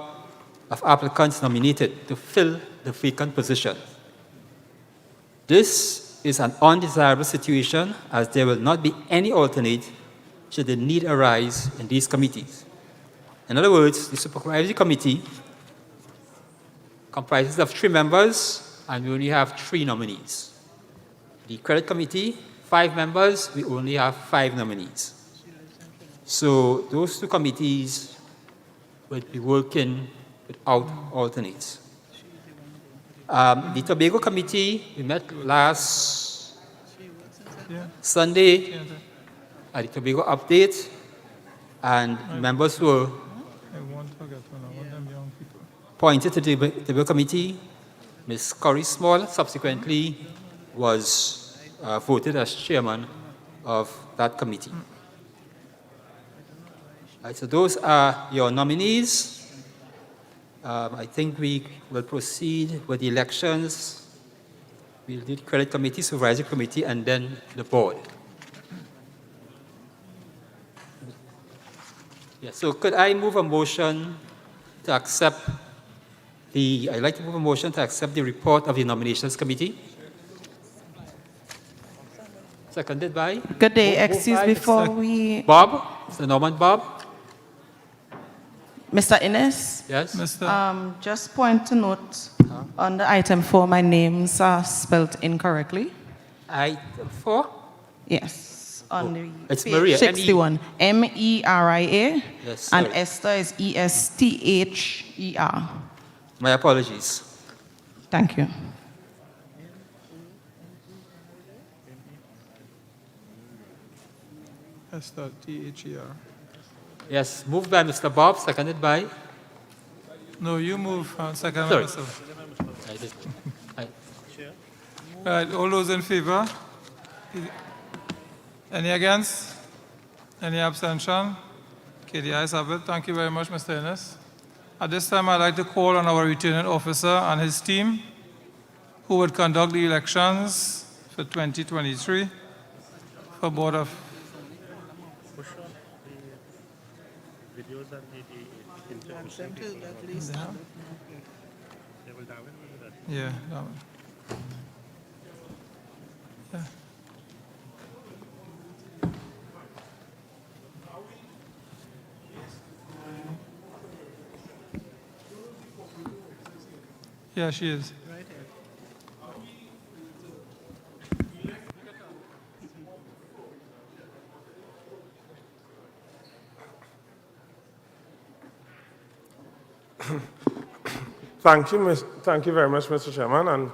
of applicants nominated to fill the vacant position. This is an undesirable situation as there will not be any alternate should the need arise in these committees. In other words, the supervisory committee comprises of 3 members and we only have 3 nominees. The credit committee, 5 members, we only have 5 nominees. So those 2 committees would be working without alternates. The Tobago Committee, we met last Sunday at the Tobago update, and members were appointed to the Tobago Committee. Ms. Corey Small subsequently was voted as chairman of that committee. Right, so those are your nominees. I think we will proceed with the elections. We'll do the credit committee, supervisory committee, and then the board. Yeah, so could I move a motion to accept I'd like to move a motion to accept the report of the nominations committee. Seconded by? Good day. Excuse before we... Bob? Mr. Norman Bob? Mr. Innes? Yes? Just point to note on the item 4, my names are spelled incorrectly. Item 4? Yes. On the it's page Maria, 61. MERIA. Yes, and sorry. Esther is ESTHER. My apologies. Thank you. Esther, THER. Yes, moved by Mr. Bob, seconded by? No, you move, second Sorry. myself. I did. All right, all those in favor? Any against? Any abstention? Okay, the ayes have it. Thank you very much, Mr. Innes. At this time, I'd like to call on our returning officer and his team who would conduct the elections for 2023 for Board of... Yeah, that one. Yeah. Yeah, she is. Thank you very much, Mr. Chairman, and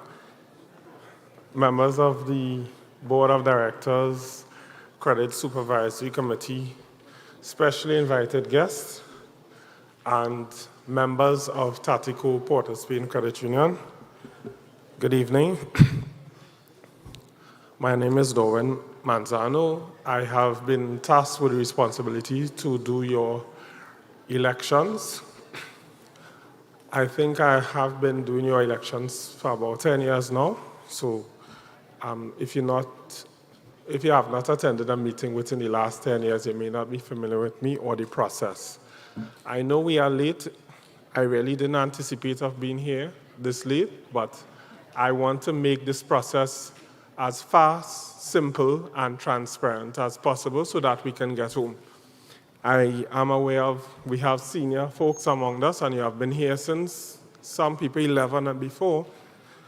members of the Board of Directors, Credit Supervisory Committee, specially invited guests, and members of Tateco Port of Spain Credit Union. Good evening. My name is Darwin Manzano. I have been tasked with the responsibility to do your elections. I think I have been doing your elections for about 10 years now. So if you have not attended a meeting within the last 10 years, you may not be familiar with me or the process. I know we are late I really didn't anticipate of being here this late, but I want to make this process as fast, simple, and transparent as possible so that we can get home. I am aware of we have senior folks among us, and you have been here since some people 11 and before.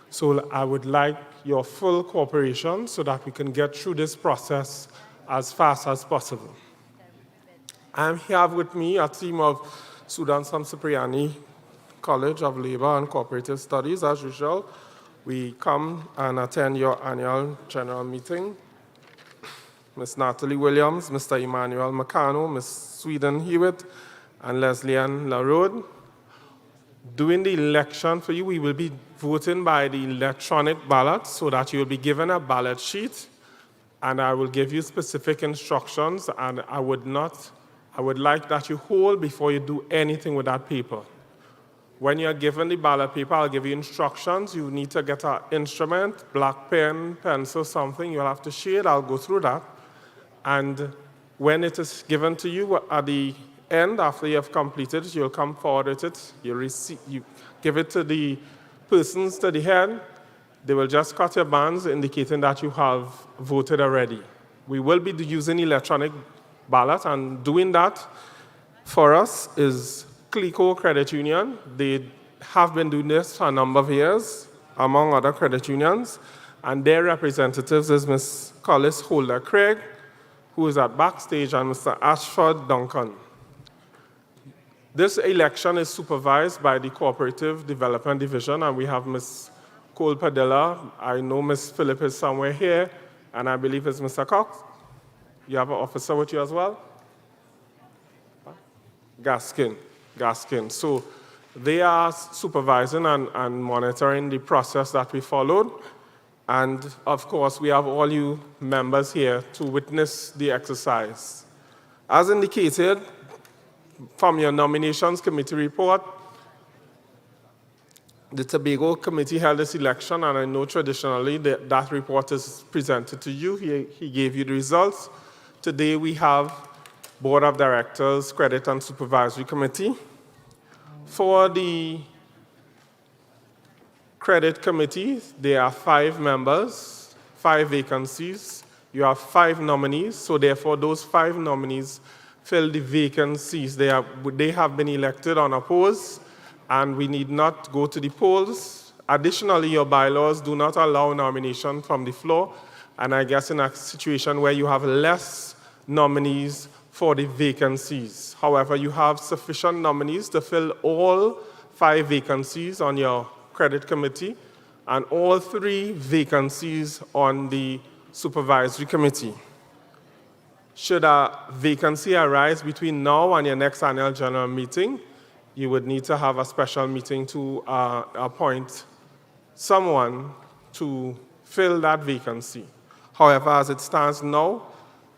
So I would like your full cooperation so that we can get through this process as fast as possible. I have with me a team of students from Cipriani College of Labor and Cooperative Studies. As usual, we come and attend your annual general meeting. Ms. Natalie Williams, Mr. Emmanuel Macano, Ms. Sweden Hewitt, and Leslie Ann LaRode. During the election for you, we will be voting by the electronic ballot so that you will be given a ballot sheet, and I will give you specific instructions, and I would like that you hold before you do anything with that paper. When you're given the ballot paper, I'll give you instructions. You need to get an instrument, black pen, pencil, something. You'll have to shade. I'll go through that. And when it is given to you at the end, after you have completed it, you'll come forward with it. You give it to the persons to the head. They will just cut your bands indicating that you have voted already. We will be using electronic ballot, and doing that for us is Tateco Credit Union. They have been doing this for a number of years, among other credit unions, and their representatives is Ms. Collis Holder Craig, who is at backstage, and Mr. Ashford Duncan. This election is supervised by the Cooperative Development Division, and we have Ms. Cole Padilla. I know Ms. Phillip is somewhere here, and I believe it's Mr. Cox. You have an officer with you as well? Gaskin. So they are supervising and monitoring the process that we followed. And of course, we have all you members here to witness the exercise. As indicated from your nominations committee report, the Tobago Committee held this election, and I know traditionally that report is presented to you. He gave you the results. Today we have Board of Directors, Credit and Supervisory Committee. For the Credit Committee, there are 5 members, 5 vacancies. You have 5 nominees, so therefore those 5 nominees fill the vacancies. They have been elected unopposed, and we need not go to the polls. Additionally, your bylaws do not allow nomination from the floor, and I guess in a situation where you have less nominees for the vacancies. However, you have sufficient nominees to fill all 5 vacancies on your Credit Committee and all 3 vacancies on the Supervisory Committee. Should a vacancy arise between now and your next annual general meeting, you would need to have a special meeting to appoint someone to fill that vacancy. However, as it stands now,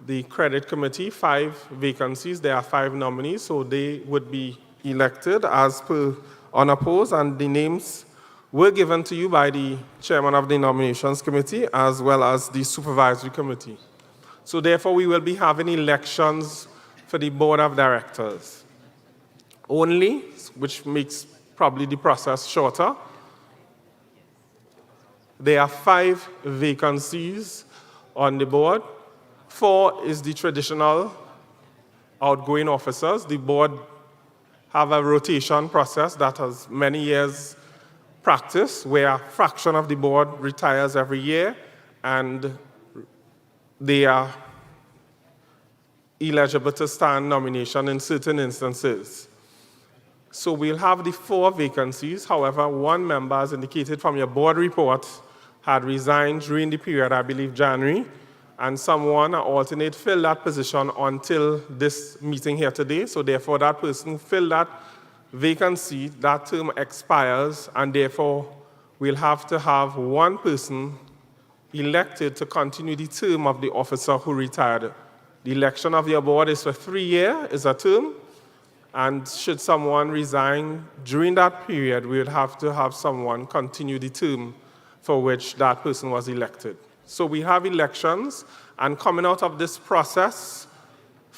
the Credit Committee, 5 vacancies, there are 5 nominees, so they would be elected as per unopposed, and the names were given to you by the Chairman of the Nominations Committee as well as the Supervisory Committee. So therefore, we will be having elections for the Board of Directors only, which makes probably the process shorter. There are 5 vacancies on the board. 4 is the traditional outgoing officers. The board have a rotation process that has many years practice, where a fraction of the board retires every year, and they are eligible to stand nomination in certain instances. So we'll have the 4 vacancies. However, 1 member, as indicated from your board report, had resigned during the period, I believe January, and someone, an alternate, filled that position until this meeting here today. So therefore, that person filled that vacancy, that term expires, and therefore we'll have to have 1 person elected to continue the term of the officer who retired. The election of your board is for 3 years, is a term, and should someone resign during that period, we would have to have someone continue the term for which that person was elected. So we have elections, and coming out of this process,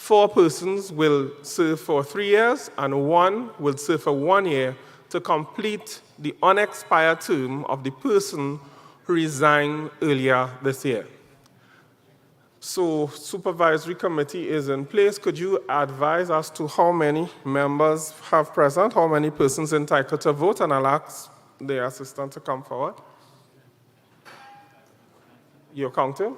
4 persons will serve for 3 years and 1 will serve for 1 year to complete the unexpired term of the person who resigned earlier this year. So supervisory committee is in place. Could you advise as to how many members have present, how many persons entitled to vote? And I'll ask the assistant to come forward. You're counting?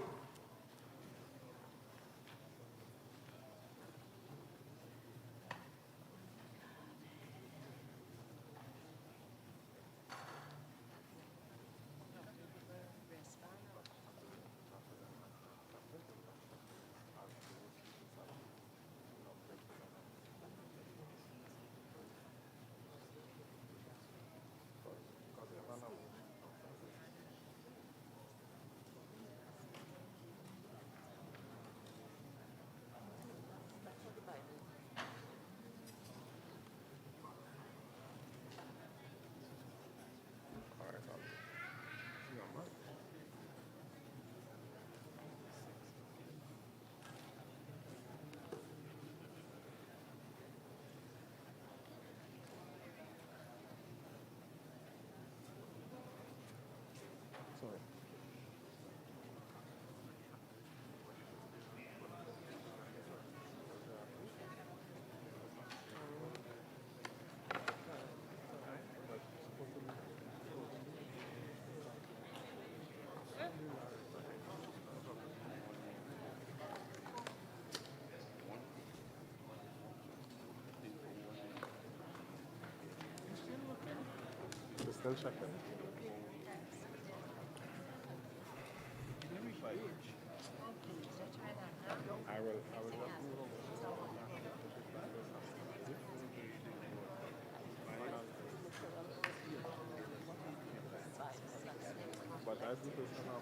Still checking. I will but as the person of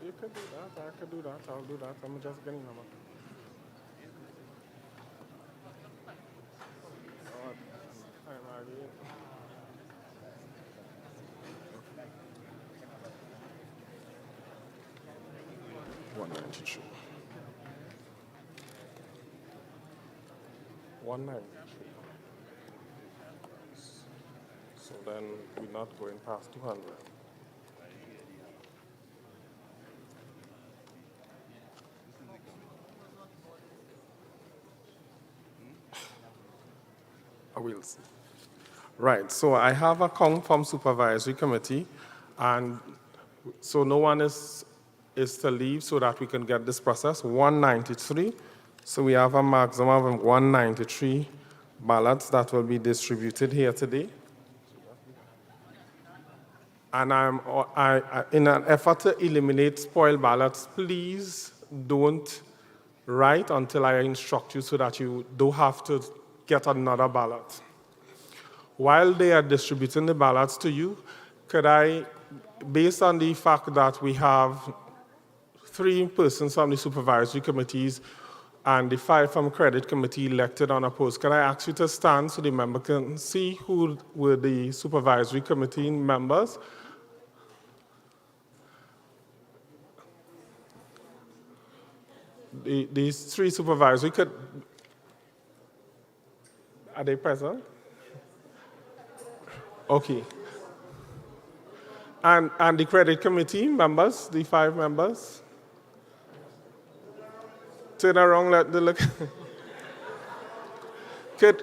you could do that. I could do that. I'll do that. I'm just getting number. $193. 193. So then we're not going past 200. We'll see. Right, so I have a count from supervisory committee, and so no one is to leave so that we can get this process. 193, so we have a maximum of 193 ballots that will be distributed here today. And in an effort to eliminate spoiled ballots, please don't write until I instruct you so that you don't have to get another ballot. While they are distributing the ballots to you, could I, based on the fact that we have 3 persons from the supervisory committees and the 5 from credit committee elected on a post, can I ask you to stand so the member can see who were the supervisory committee members? These 3 supervisory are they present? Okay. And the credit committee members, the 5 members? Turn around, let the look. Could,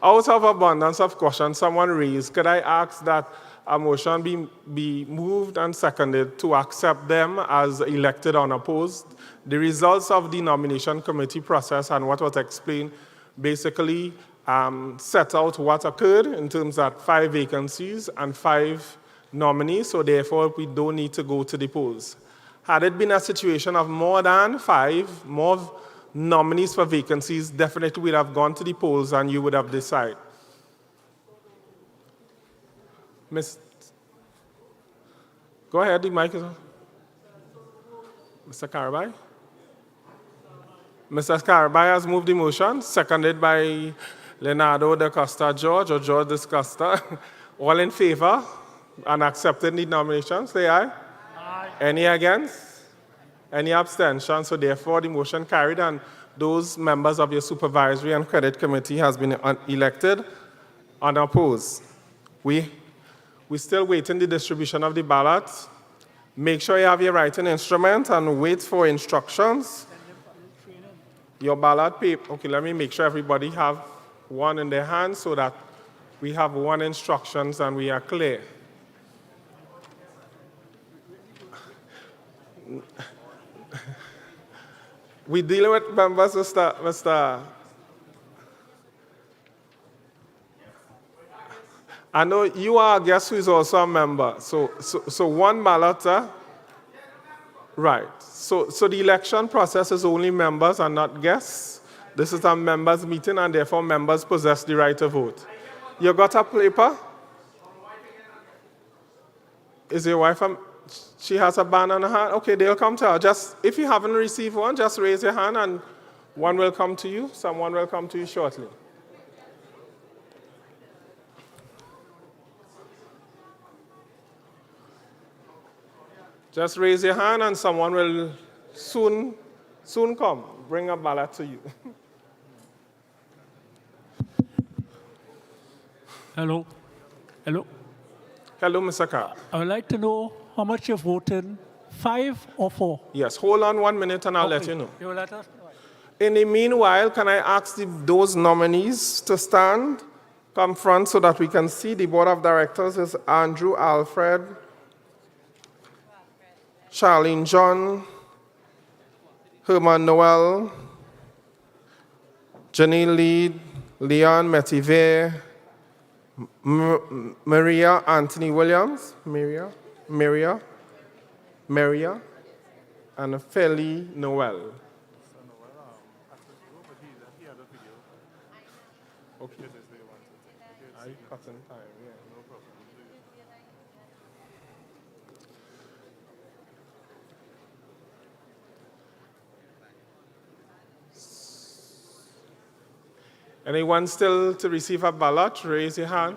out of abundance of caution, someone raised, could I ask that a motion be moved and seconded to accept them as elected unopposed? The results of the nomination committee process and what was explained basically set out what occurred in terms of 5 vacancies and 5 nominees, so therefore we don't need to go to the polls. Had it been a situation of more than 5, more nominees for vacancies, definitely would have gone to the polls and you would have decided. Miss, go ahead, the mic is on. Mr. Carabai? Mr. Carabai has moved the motion, seconded by Leonardo da Costa George or George da Costa. All in favor and accepting the nomination, say aye. Aye. Any against? Any abstention? So therefore, the motion carried and those members of your supervisory and credit committee has been elected unopposed. We still waiting the distribution of the ballot. Make sure you have your writing instrument and wait for instructions. Your ballot paper, okay, let me make sure everybody have one in their hand so that we have one instructions and we are clear. We dealing with members, Mr. I know you are a guest who is also a member. So one ballot, right. So the election process is only members and not guests. This is a members' meeting and therefore members possess the right to vote. You got a paper? Is your wife, she has a band on her hand? Okay, they'll come to her. Just, if you haven't received one, just raise your hand and one will come to you. Someone will come to you shortly. Just raise your hand and someone will soon come, bring a ballot to you. Hello. Hello. Hello, Mr. Carr. I would like to know how much you're voting, 5 or 4? Yes, hold on 1 minute and I'll let you know. You will let us? In the meanwhile, can I ask those nominees to stand, come front so that we can see the board of directors is Andrew Alfred, Charlene John, Herman Noel, Janine Lead, Leon Metiver, Maria Anthony Williams, Maria, and Feli Noel. Okay. I cut in time, yeah, no problem. Anyone still to receive a ballot? Raise your hand.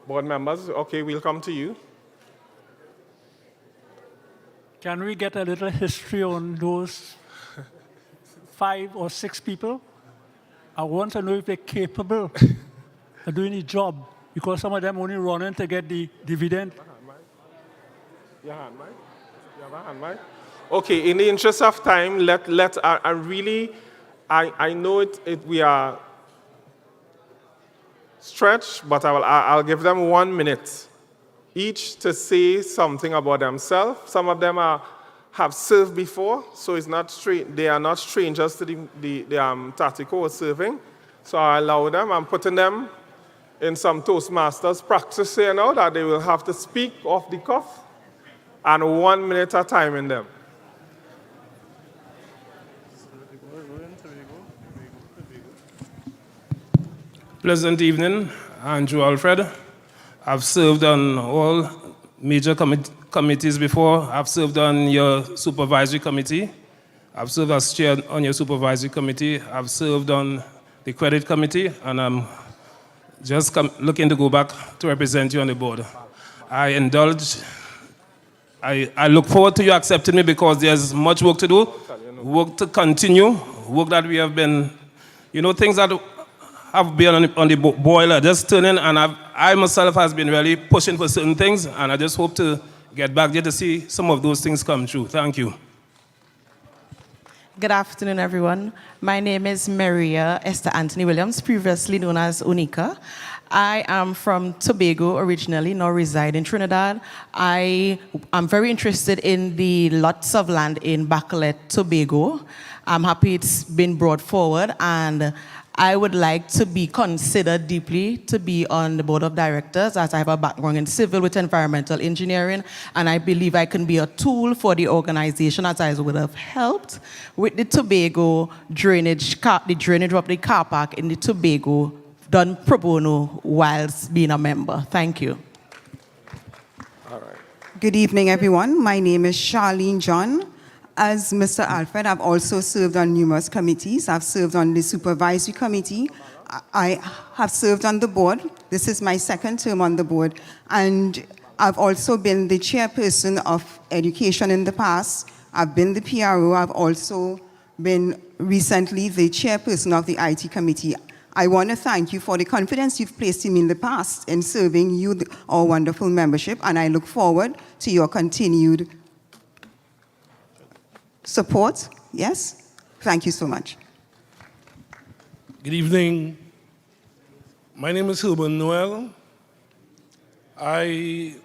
Board members, okay, we'll come to you. Can we get a little history on those 5 or 6 people? I want to know if they're capable of doing the job, because some of them only running to get the dividend. Your hand, Mike? You have a hand, Mike? Okay, in the interest of time, I know we are stretched, but I'll give them 1 minute each to say something about themselves. Some of them have served before, so they are not strangers to the Tateco serving. So I allow them. I'm putting them in some Toastmasters practice here now that they will have to speak off the cuff and 1 minute at a time in them. Pleasant evening, Andrew Alfred. I've served on all major committees before. I've served on your supervisory committee. I've served as chair on your supervisory committee. I've served on the credit committee, and I'm just looking to go back to represent you on the board. I look forward to you accepting me because there's much work to do, work to continue, work that we have been, things that have been on the boiler, just turning, and I myself has been really pushing for certain things, and I just hope to get back there to see some of those things come true. Thank you. Good afternoon, everyone. My name is Maria Esther Anthony Williams, previously known as Unica. I am from Tobago originally, now reside in Trinidad. I am very interested in the lots of land in Bacalet, Tobago. I'm happy it's been brought forward, and I would like to be considered deeply to be on the board of directors, as I have a background in civil with environmental engineering, and I believe I can be a tool for the organization, as I would have helped with the Tobago drainage, the drainage of the car park in the Tobago, done pro bono whilst being a member. Thank you. Good evening, everyone. My name is Charlene John. As Mr. Alfred, I've also served on numerous committees. I've served on the supervisory committee. I have served on the board. This is my second term on the board. And I've also been the chairperson of education in the past. I've been the PRO. I've also been recently the chairperson of the IT committee. I want to thank you for the confidence you've placed in me in the past in serving you, our wonderful membership, and I look forward to your continued support. Yes? Thank you so much. Good evening. My name is Hilbert Noel. I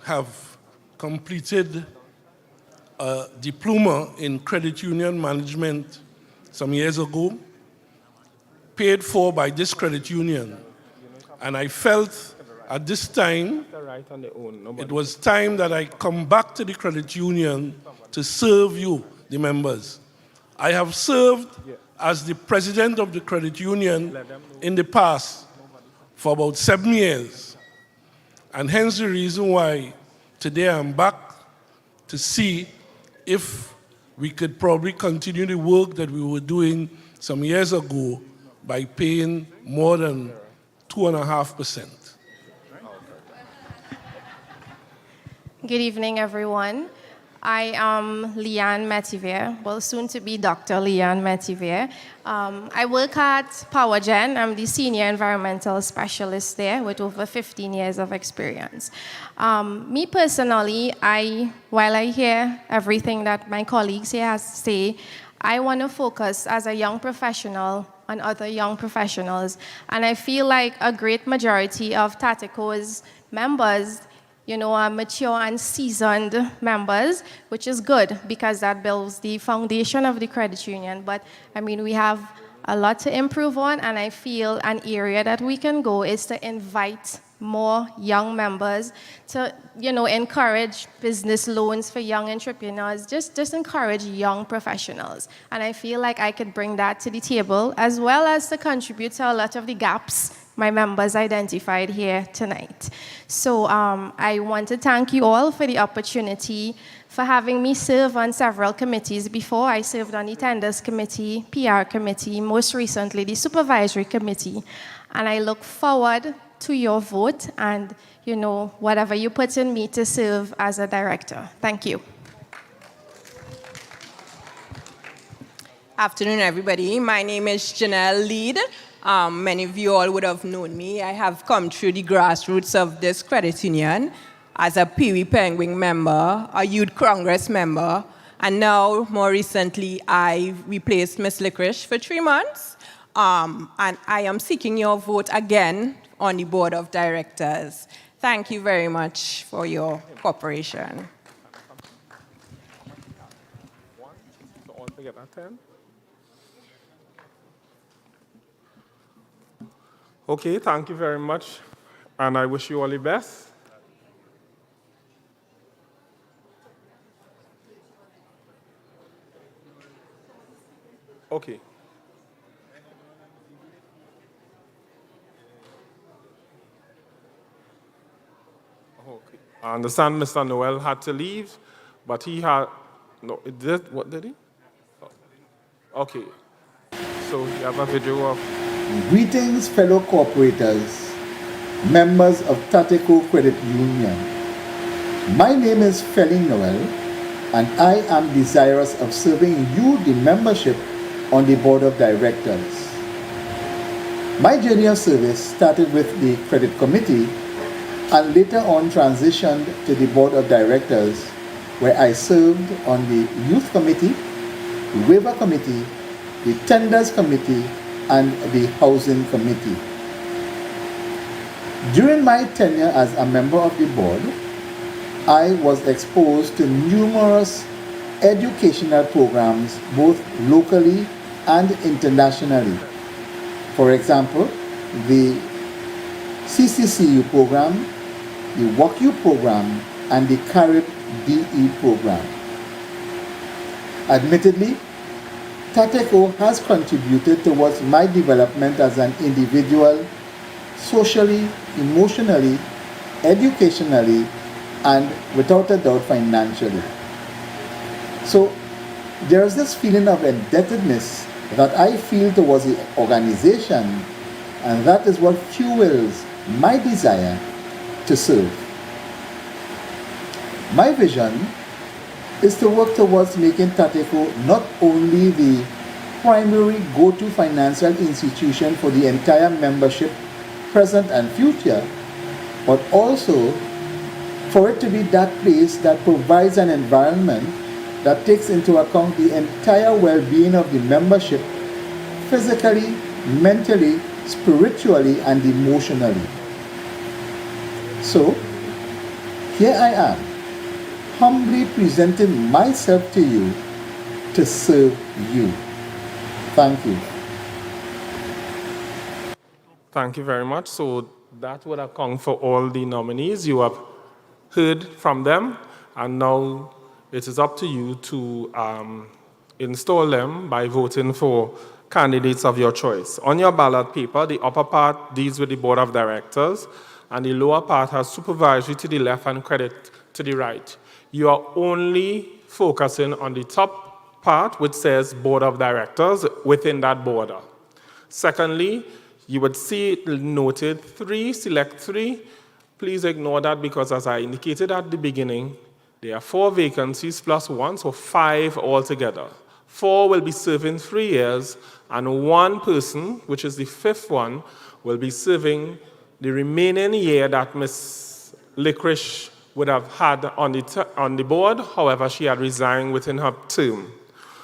have completed a diploma in credit union management some years ago, paid for by this credit union. And I felt at this time it was time that I come back to the credit union to serve you, the members. I have served as the president of the credit union in the past for about 7 years. And hence the reason why today I'm back to see if we could probably continue the work that we were doing some years ago by paying more than 2.5%. Good evening, everyone. I am Leanne Metivier, well, soon to be Dr. Leanne Metivier. I work at PowerGen. I'm the senior environmental specialist there with over 15 years of experience. Me personally, while I hear everything that my colleagues here has to say, I want to focus as a young professional on other young professionals. And I feel like a great majority of Tateco's members are mature and seasoned members, which is good because that builds the foundation of the credit union. But I mean, we have a lot to improve on, and I feel an area that we can go is to invite more young members to, encourage business loans for young entrepreneurs, just encourage young professionals. And I feel like I could bring that to the table, as well as to contribute to a lot of the gaps my members identified here tonight. So I want to thank you all for the opportunity for having me serve on several committees before. I served on the Tenders Committee, PR Committee, most recently the Supervisory Committee. And I look forward to your vote and, whatever you put in me to serve as a director. Thank you. Afternoon, everybody. My name is Janelle Lead. Many of you all would have known me. I have come through the grassroots of this credit union as a Pee Wee Penguin member, a Youth Congress member, and now, more recently, I replaced Ms. Licorice for 3 months, and I am seeking your vote again on the board of directors. Thank you very much for your cooperation. Okay, thank you very much, and I wish you all the best. Okay. Okay. I understand Mr. Noel had to leave, but he had, what did he? Oh. Okay. So you have a video of... Greetings, fellow corporators, members of Tateco Credit Union. My name is Feli Noel, and I am desirous of serving you, the membership, on the board of directors. My journey of service started with the credit committee and later on transitioned to the board of directors, where I served on the youth committee, the waiver committee, the tenders committee, and the housing committee. During my tenure as a member of the board, I was exposed to numerous educational programs, both locally and internationally. For example, the CCCU program, the WalkU program, and the Carib DE program. Admittedly, Tateco has contributed towards my development as an individual, socially, emotionally, educationally, and without a doubt financially. So there is this feeling of indebtedness that I feel towards the organization, and that is what fuels my desire to serve. My vision is to work towards making Tateco not only the primary go-to financial institution for the entire membership, present and future, but also for it to be that place that provides an environment that takes into account the entire well-being of the membership, physically, mentally, spiritually, and emotionally. So, here I am, humbly presenting myself to you to serve you. Thank you. Thank you very much. So that would account for all the nominees. You have heard from them, and now it is up to you to install them by voting for candidates of your choice. On your ballot paper, the upper part deals with the board of directors, and the lower part has supervisory to the left and credit to the right. You are only focusing on the top part, which says board of directors within that border. Secondly, you would see it noted 3, select 3. Please ignore that because as I indicated at the beginning, there are 4 vacancies plus 1, so 5 altogether. 4 will be serving 3 years, and 1 person, which is the 5th one, will be serving the remaining year that Ms. Licorice would have had on the board. However, she had resigned within her term.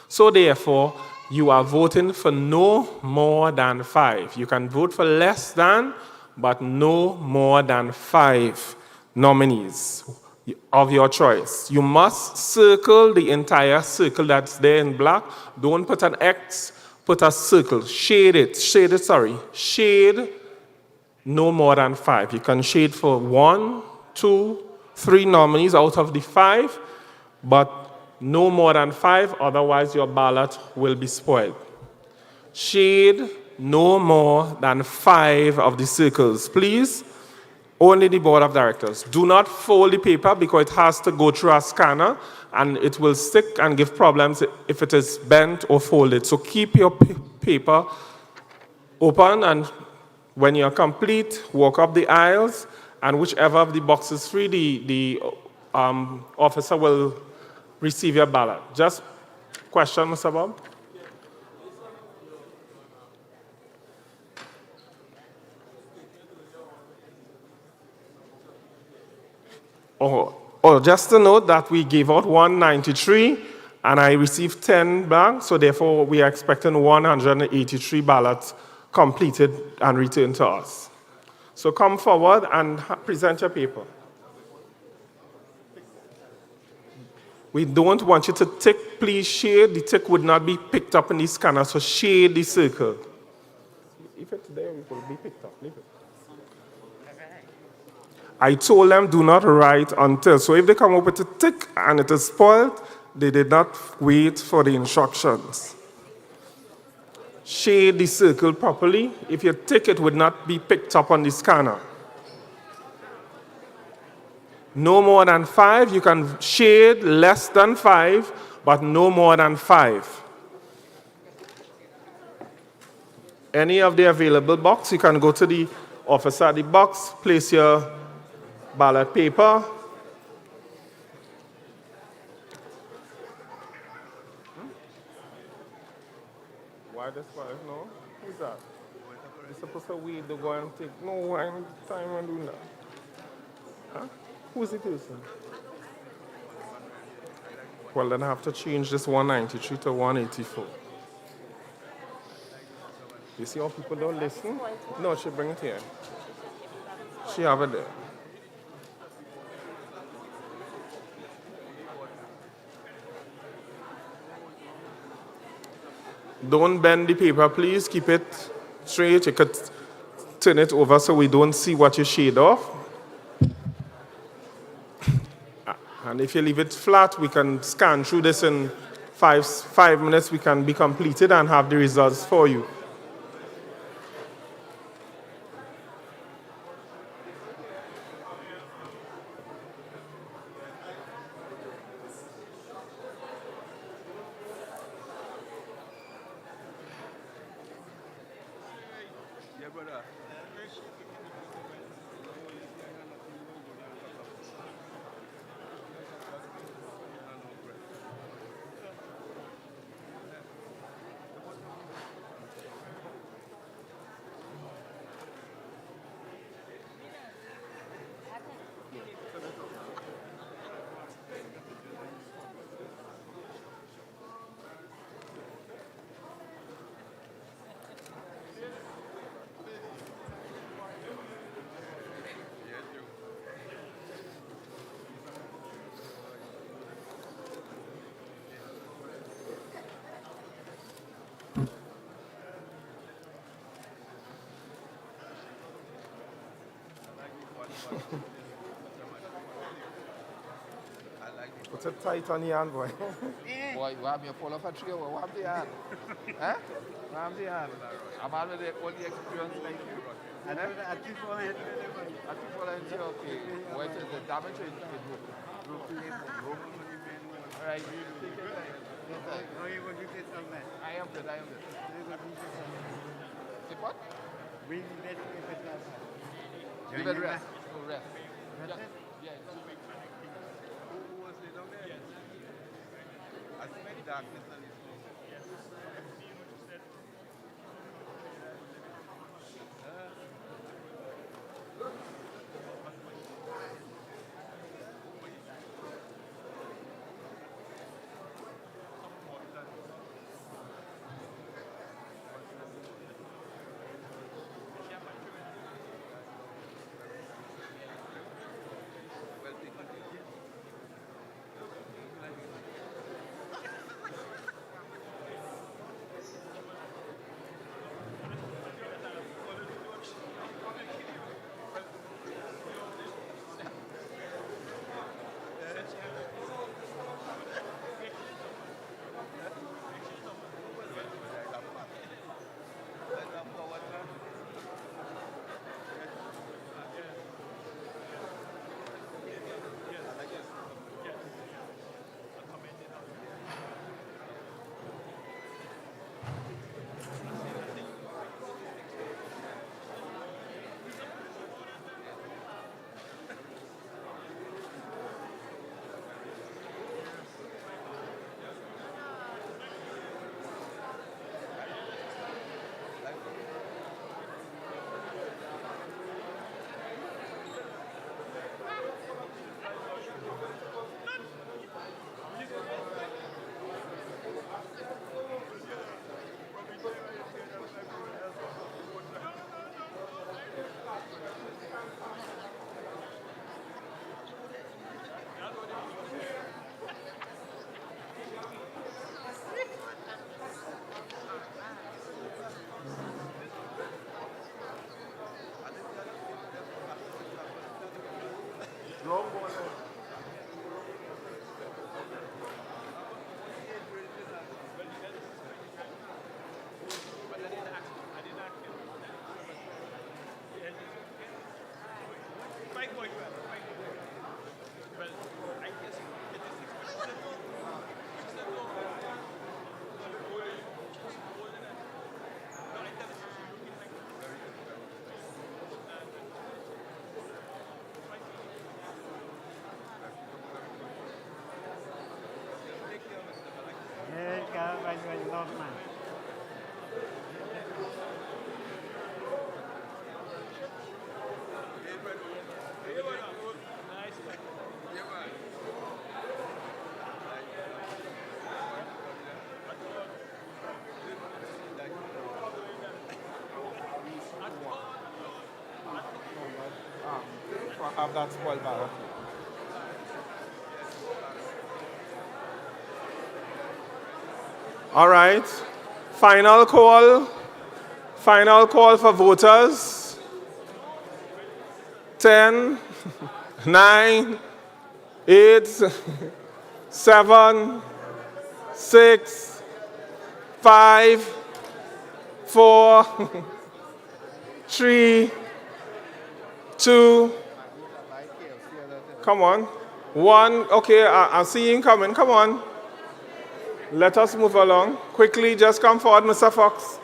So therefore, you are voting for no more than 5. You can vote for less than, but no more than 5 nominees of your choice. You must circle the entire circle that's there in black. Don't put an X, put a circle. Shade no more than 5. You can shade for 1, 2, 3 nominees out of the 5, but no more than 5, otherwise your ballot will be spoiled. Shade no more than 5 of the circles, please. Only the board of directors. Do not fold the paper because it has to go through a scanner and it will stick and give problems if it is bent or folded. So keep your paper open, and when you're complete, walk up the aisles, and whichever of the boxes free, the officer will receive your ballot. Just question, Mr. Bob? Oh, just to note that we gave out 193 and I received 10 back, so therefore we are expecting 183 ballots completed and returned to us. So come forward and present your paper. We don't want you to tick, please shade. The tick would not be picked up in the scanner, so shade the circle. If it's there, it will be picked up. Leave it. I told them do not write until. So if they come up with a tick and it is spoiled, they did not wait for the instructions. Shade the circle properly. If you tick, it would not be picked up on the scanner. No more than 5. You can shade less than 5, but no more than 5. Any of the available box, you can go to the officer at the box, place your ballot paper. Why this one? No? Who's that? You're supposed to wait to go and take. No, I don't have time and do that. Huh? Who's the person? Well, then I have to change this 193 to 184. You see how people don't listen? No, she bring it here. She have it there. Don't bend the paper, please. Keep it straight, you could turn it over so we don't see what you shade off. And if you leave it flat, we can scan through this in 5 minutes. We can be completed and have the results for you. Put it tight on your hand, boy. Boy, you have me full of a tree, what have the hand? Eh? What have the hand? I'm already all the experience like you. And then I keep on it. I keep on it, okay. What is the damage is broken. All right, take your time. I am good, I am good. Say what? Give it rest. No rest. Just, yeah. Who was it down there? Yes. I see darkness and it's Have that spoiled barrel. All right. Final call Final call for voters. 10, 9, 8, 7, 6, 5, 4, 3, 2, come on. 1, okay, I see him coming, come on. Let us move along. Quickly, just come forward, Mr. Fox.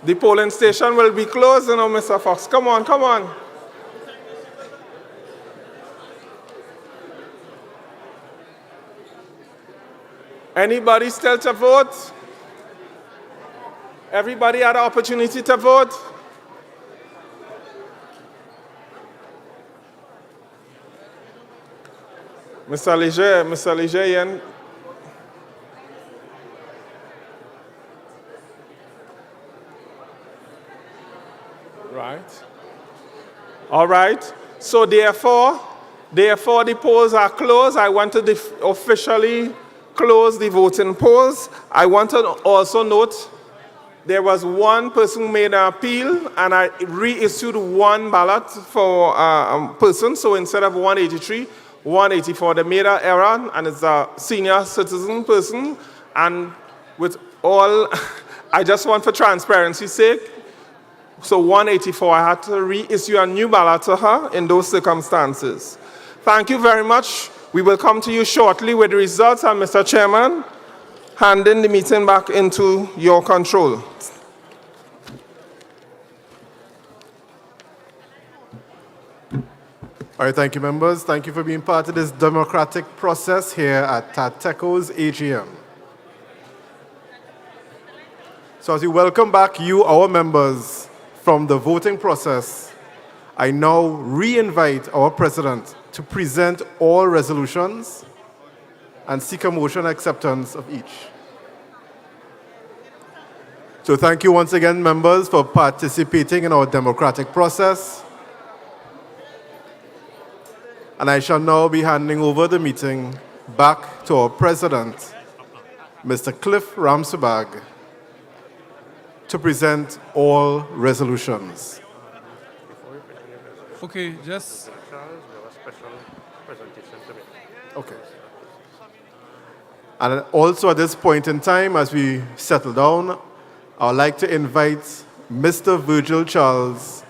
The polling station will be closed now, Mr. Fox. Come on, come on. Anybody still to vote? Everybody had the opportunity to vote? Mr. Leger, Ian. Right. All right. So therefore the polls are closed. I want to officially close the voting polls. I want to also note there was one person who made an appeal, and I reissued one ballot for a person. So instead of 183, 184, they made an error, and it's a senior citizen person. And with all, I just want for transparency's sake, so 184, I had to reissue a new ballot to her in those circumstances. Thank you very much. We will come to you shortly with the results, and Mr. Chairman, handing the meeting back into your control. All right, thank you, members. Thank you for being part of this democratic process here at Tateco's AGM. So as we welcome back you, our members, from the voting process, I now re-invite our president to present all resolutions and seek a motion acceptance of each. So thank you once again, members, for participating in our democratic process. And I shall now be handing over the meeting back to our president, Mr. Cliff Ramsebag, to present all resolutions. Okay, just... Okay. And also at this point in time, as we settle down, I would like to invite Mr. Virgil Charles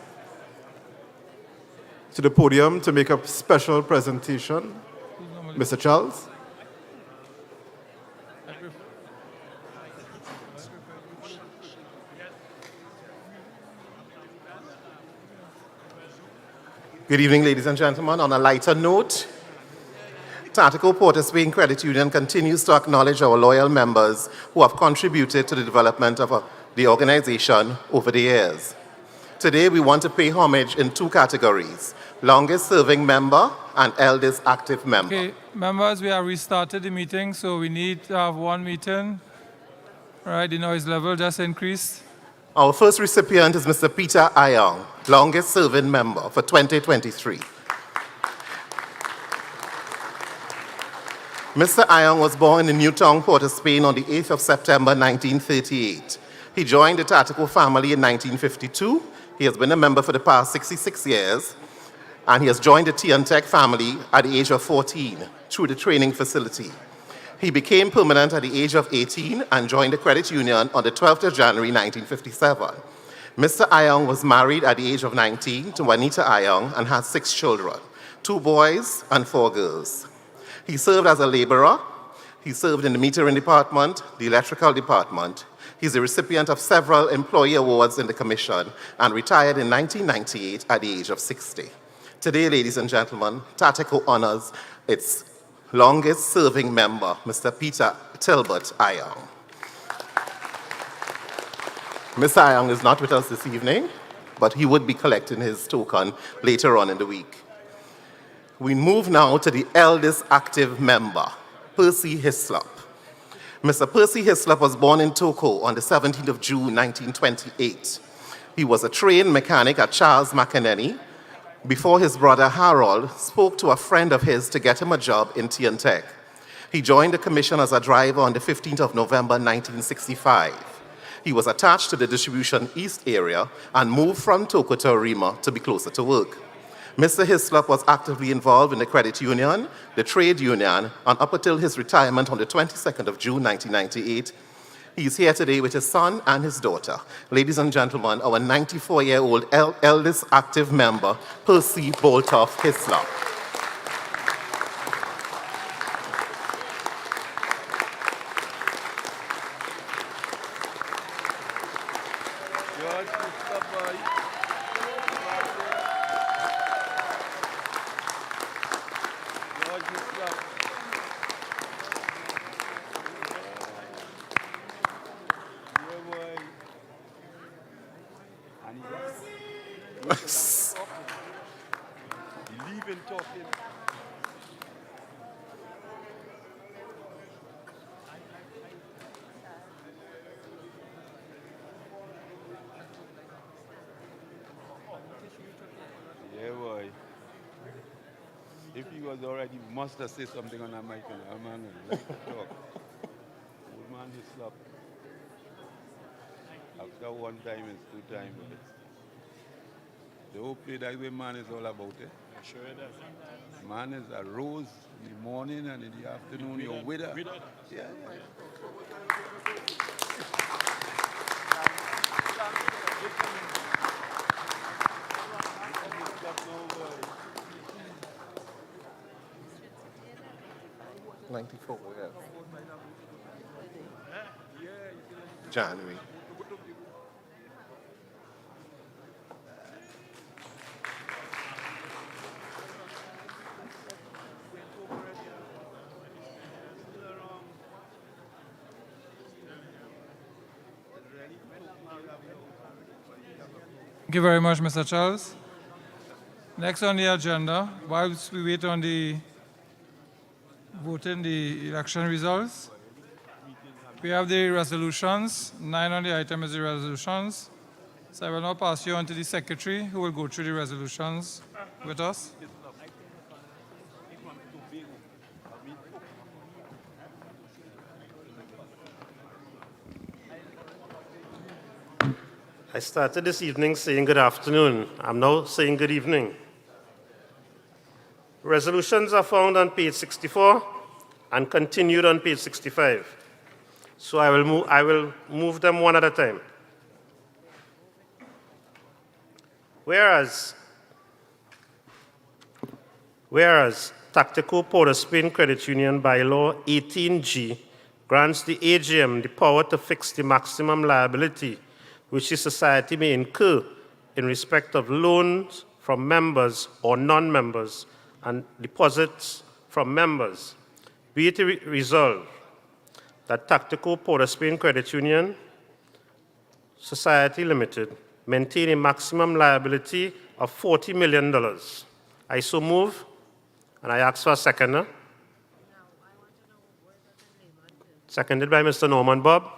to the podium to make a special presentation. Mr. Charles. Good evening, ladies and gentlemen. On a lighter note, Tateco Port of Spain Credit Union continues to acknowledge our loyal members who have contributed to the development of the organization over the years. Today, we want to pay homage in two categories: longest serving member and eldest active member. Okay, members, we have restarted the meeting, so we need to have one meeting. All right, the noise level just increased. Our first recipient is Mr. Peter Ayong, longest serving member for 2023. Mr. Ayong was born in Newtown, Port of Spain on the 8th of September 1938. He joined the Tateco family in 1952. He has been a member for the past 66 years, and he has joined the Tech family at the age of 14 through the training facility. He became permanent at the age of 18 and joined the credit union on the 12th of January 1957. Mr. Ayong was married at the age of 19 to Juanita Ayong and had 6 children, 2 boys and 4 girls. He served as a laborer. He served in the metering department, the electrical department. He's a recipient of several employee awards in the commission and retired in 1998 at the age of 60. Today, ladies and gentlemen, Tateco honors its longest serving member, Mr. Peter Tilbert Ayong. Mr. Ayong is not with us this evening, but he would be collecting his token later on in the week. We move now to the eldest active member, Percy Hislop. Mr. Percy Hislop was born in Tateco on the 17th of June, 1928. He was a trained mechanic at Charles McEnany before his brother Harold spoke to a friend of his to get him a job in Tech. He joined the commission as a driver on the 15th of November, 1965. He was attached to the Distribution East area and moved from Toko to Arima to be closer to work. Mr. Hislop was actively involved in the credit union, the trade union, and up until his retirement on the 22nd of June 1998, he's here today with his son and his daughter. Ladies and gentlemen, our 94-year-old eldest active member, Percy Boltoff Hislop. Yeah, boy. If he was already, he must have said something on that mic. Man, like to talk. Old man, he slapped. After one time, it's two times. The whole play that way man is all about it. I'm sure it does. Man is a rose in the morning and in the afternoon, you're with her. Yeah, yeah. January. Thank you very much, Mr. Charles. Next on the agenda, whilst we wait on the voting the election results, we have the resolutions. 9 on the item is the resolutions. So I will now pass you on to the secretary who will go through the resolutions with us. I started this evening saying good afternoon. I'm now saying good evening. Resolutions are found on page 64 and continued on page 65. So I will move them one at a time. Whereas Tateco Port of Spain Credit Union Bylaw 18G grants the AGM the power to fix the maximum liability which the society may incur in respect of loans from members or non-members and deposits from members. Be it resolved that Tateco Port of Spain Credit Union Society Limited maintain a maximum liability of $40 million. I so move, and I ask for a seconder. Seconded by Mr. Norman Bob.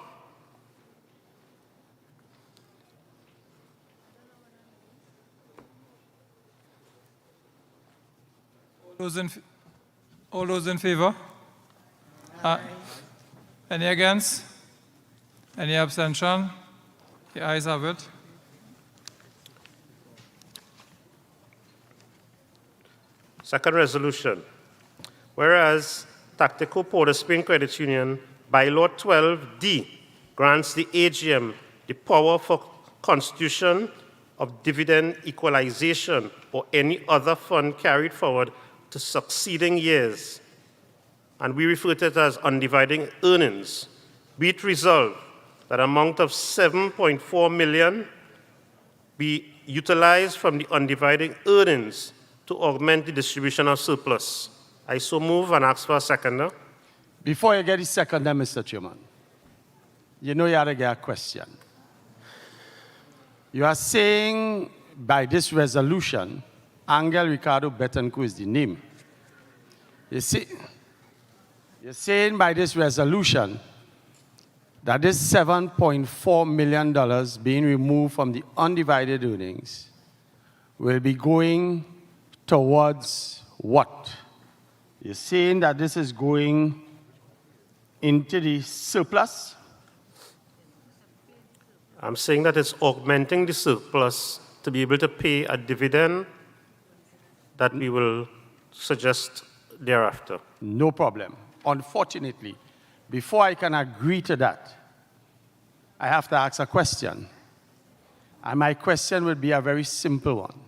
All those in favor? Any against? Any abstention? The ayes have it. Second resolution. Whereas Tateco Port of Spain Credit Union Bylaw 12D grants the AGM the power for constitution of dividend equalization or any other fund carried forward to succeeding years, and we refer to it as undivided earnings, be it resolved that amount of $7.4 million be utilized from the undivided earnings to augment the distribution of surplus. I so move and ask for a seconder. Before you get the seconder, Mr. Chairman, you know you have to get a question. You are saying by this resolution, Angel Ricardo Betancourt is the name. You see, you're saying by this resolution that this $7.4 million being removed from the undivided earnings will be going towards what? You're saying that this is going into the surplus? I'm saying that it's augmenting the surplus to be able to pay a dividend that we will suggest thereafter. No problem. Unfortunately, before I can agree to that, I have to ask a question. And my question would be a very simple one.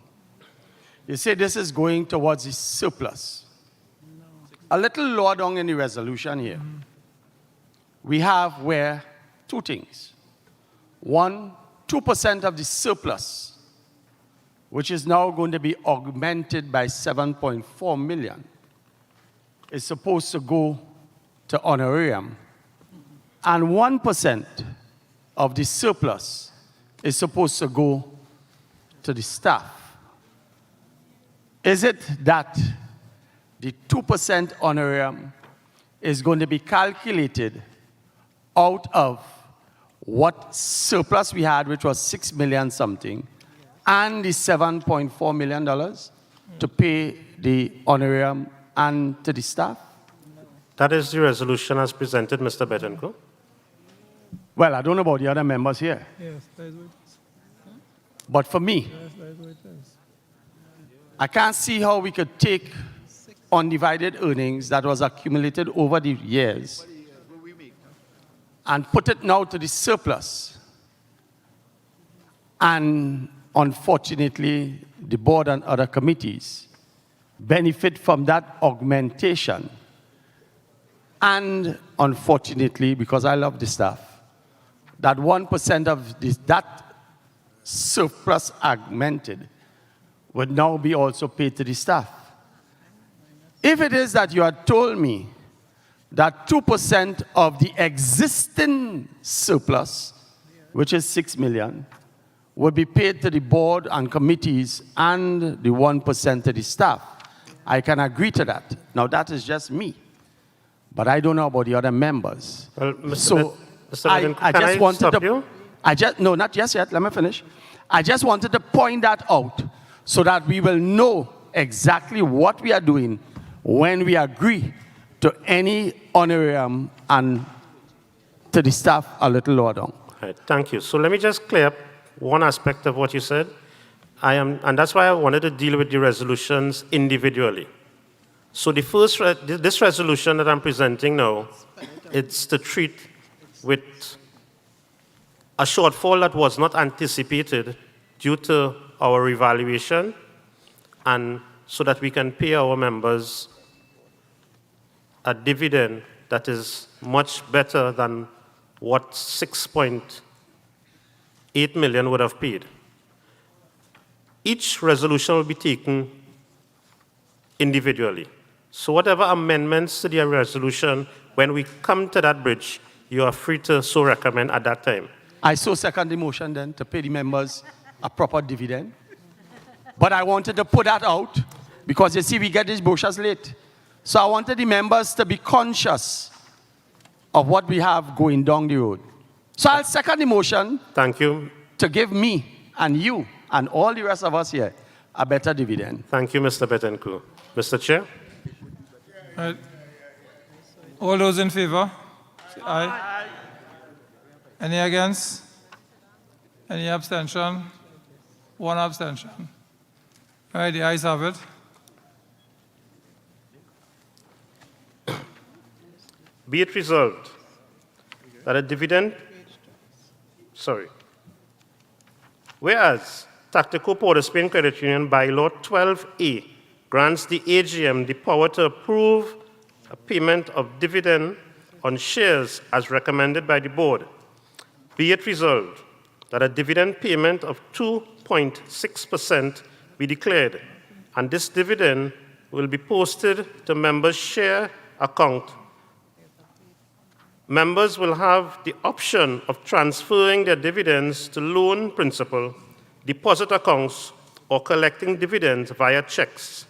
You say this is going towards the surplus. A little lower down in the resolution here, we have where two things. One, 2% of the surplus, which is now going to be augmented by 7.4 million, is supposed to go to honorarium, and 1% of the surplus is supposed to go to the staff. Is it that the 2% honorarium is going to be calculated out of what surplus we had, which was 6 million something, and the $7.4 million to pay the honorarium and to the staff? That is the resolution as presented, Mr. Betancourt. Well, I don't know about the other members here, Yes, that is what it is. but for me, Yes, that is what it is. I can't see how we could take undivided earnings that was accumulated over the years and put it now to the surplus. And unfortunately, the board and other committees benefit from that augmentation. And unfortunately, because I love the staff, that 1% of that surplus augmented would now be also paid to the staff. If it is that you had told me that 2% of the existing surplus, which is 6 million, would be paid to the board and committees and the 1% to the staff, I can agree to that. Now, that is just me. But I don't know about the other members. Well, Mr. So Betancourt, I can just I wanted stop to... you? No, not just yet. Let me finish. I just wanted to point that out so that we will know exactly what we are doing when we agree to any honorarium and to the staff a little lower down. All right, thank you. So let me just clear up one aspect of what you said. And that's why I wanted to deal with the resolutions individually. So the first, this resolution that I'm presenting now, it's to treat with a shortfall that was not anticipated due to our revaluation, and so that we can pay our members a dividend that is much better than what 6.8 million would have paid. Each resolution will be taken individually. So whatever amendments to the resolution, when we come to that bridge, you are free to so recommend at that time. I so second the motion then to pay the members a proper dividend. But I wanted to put that out because you see we get these brochures late. So I wanted the members to be conscious of what we have going down the road. So I'll second the motion. Thank you. To give me and you and all the rest of us here a better dividend. Thank you, Mr. Betancourt. Mr. Chair? Right. All those in favor? Say aye. Any against? Any abstention? One abstention. All right, the ayes have it. Be it resolved that a dividend, whereas Tateco Port of Spain Credit Union by Law 12A grants the AGM the power to approve a payment of dividend on shares as recommended by the board. Be it resolved that a dividend payment of 2.6% be declared, and this dividend will be posted to members' share account. Members will have the option of transferring their dividends to loan principal, deposit accounts, or collecting dividends via checks.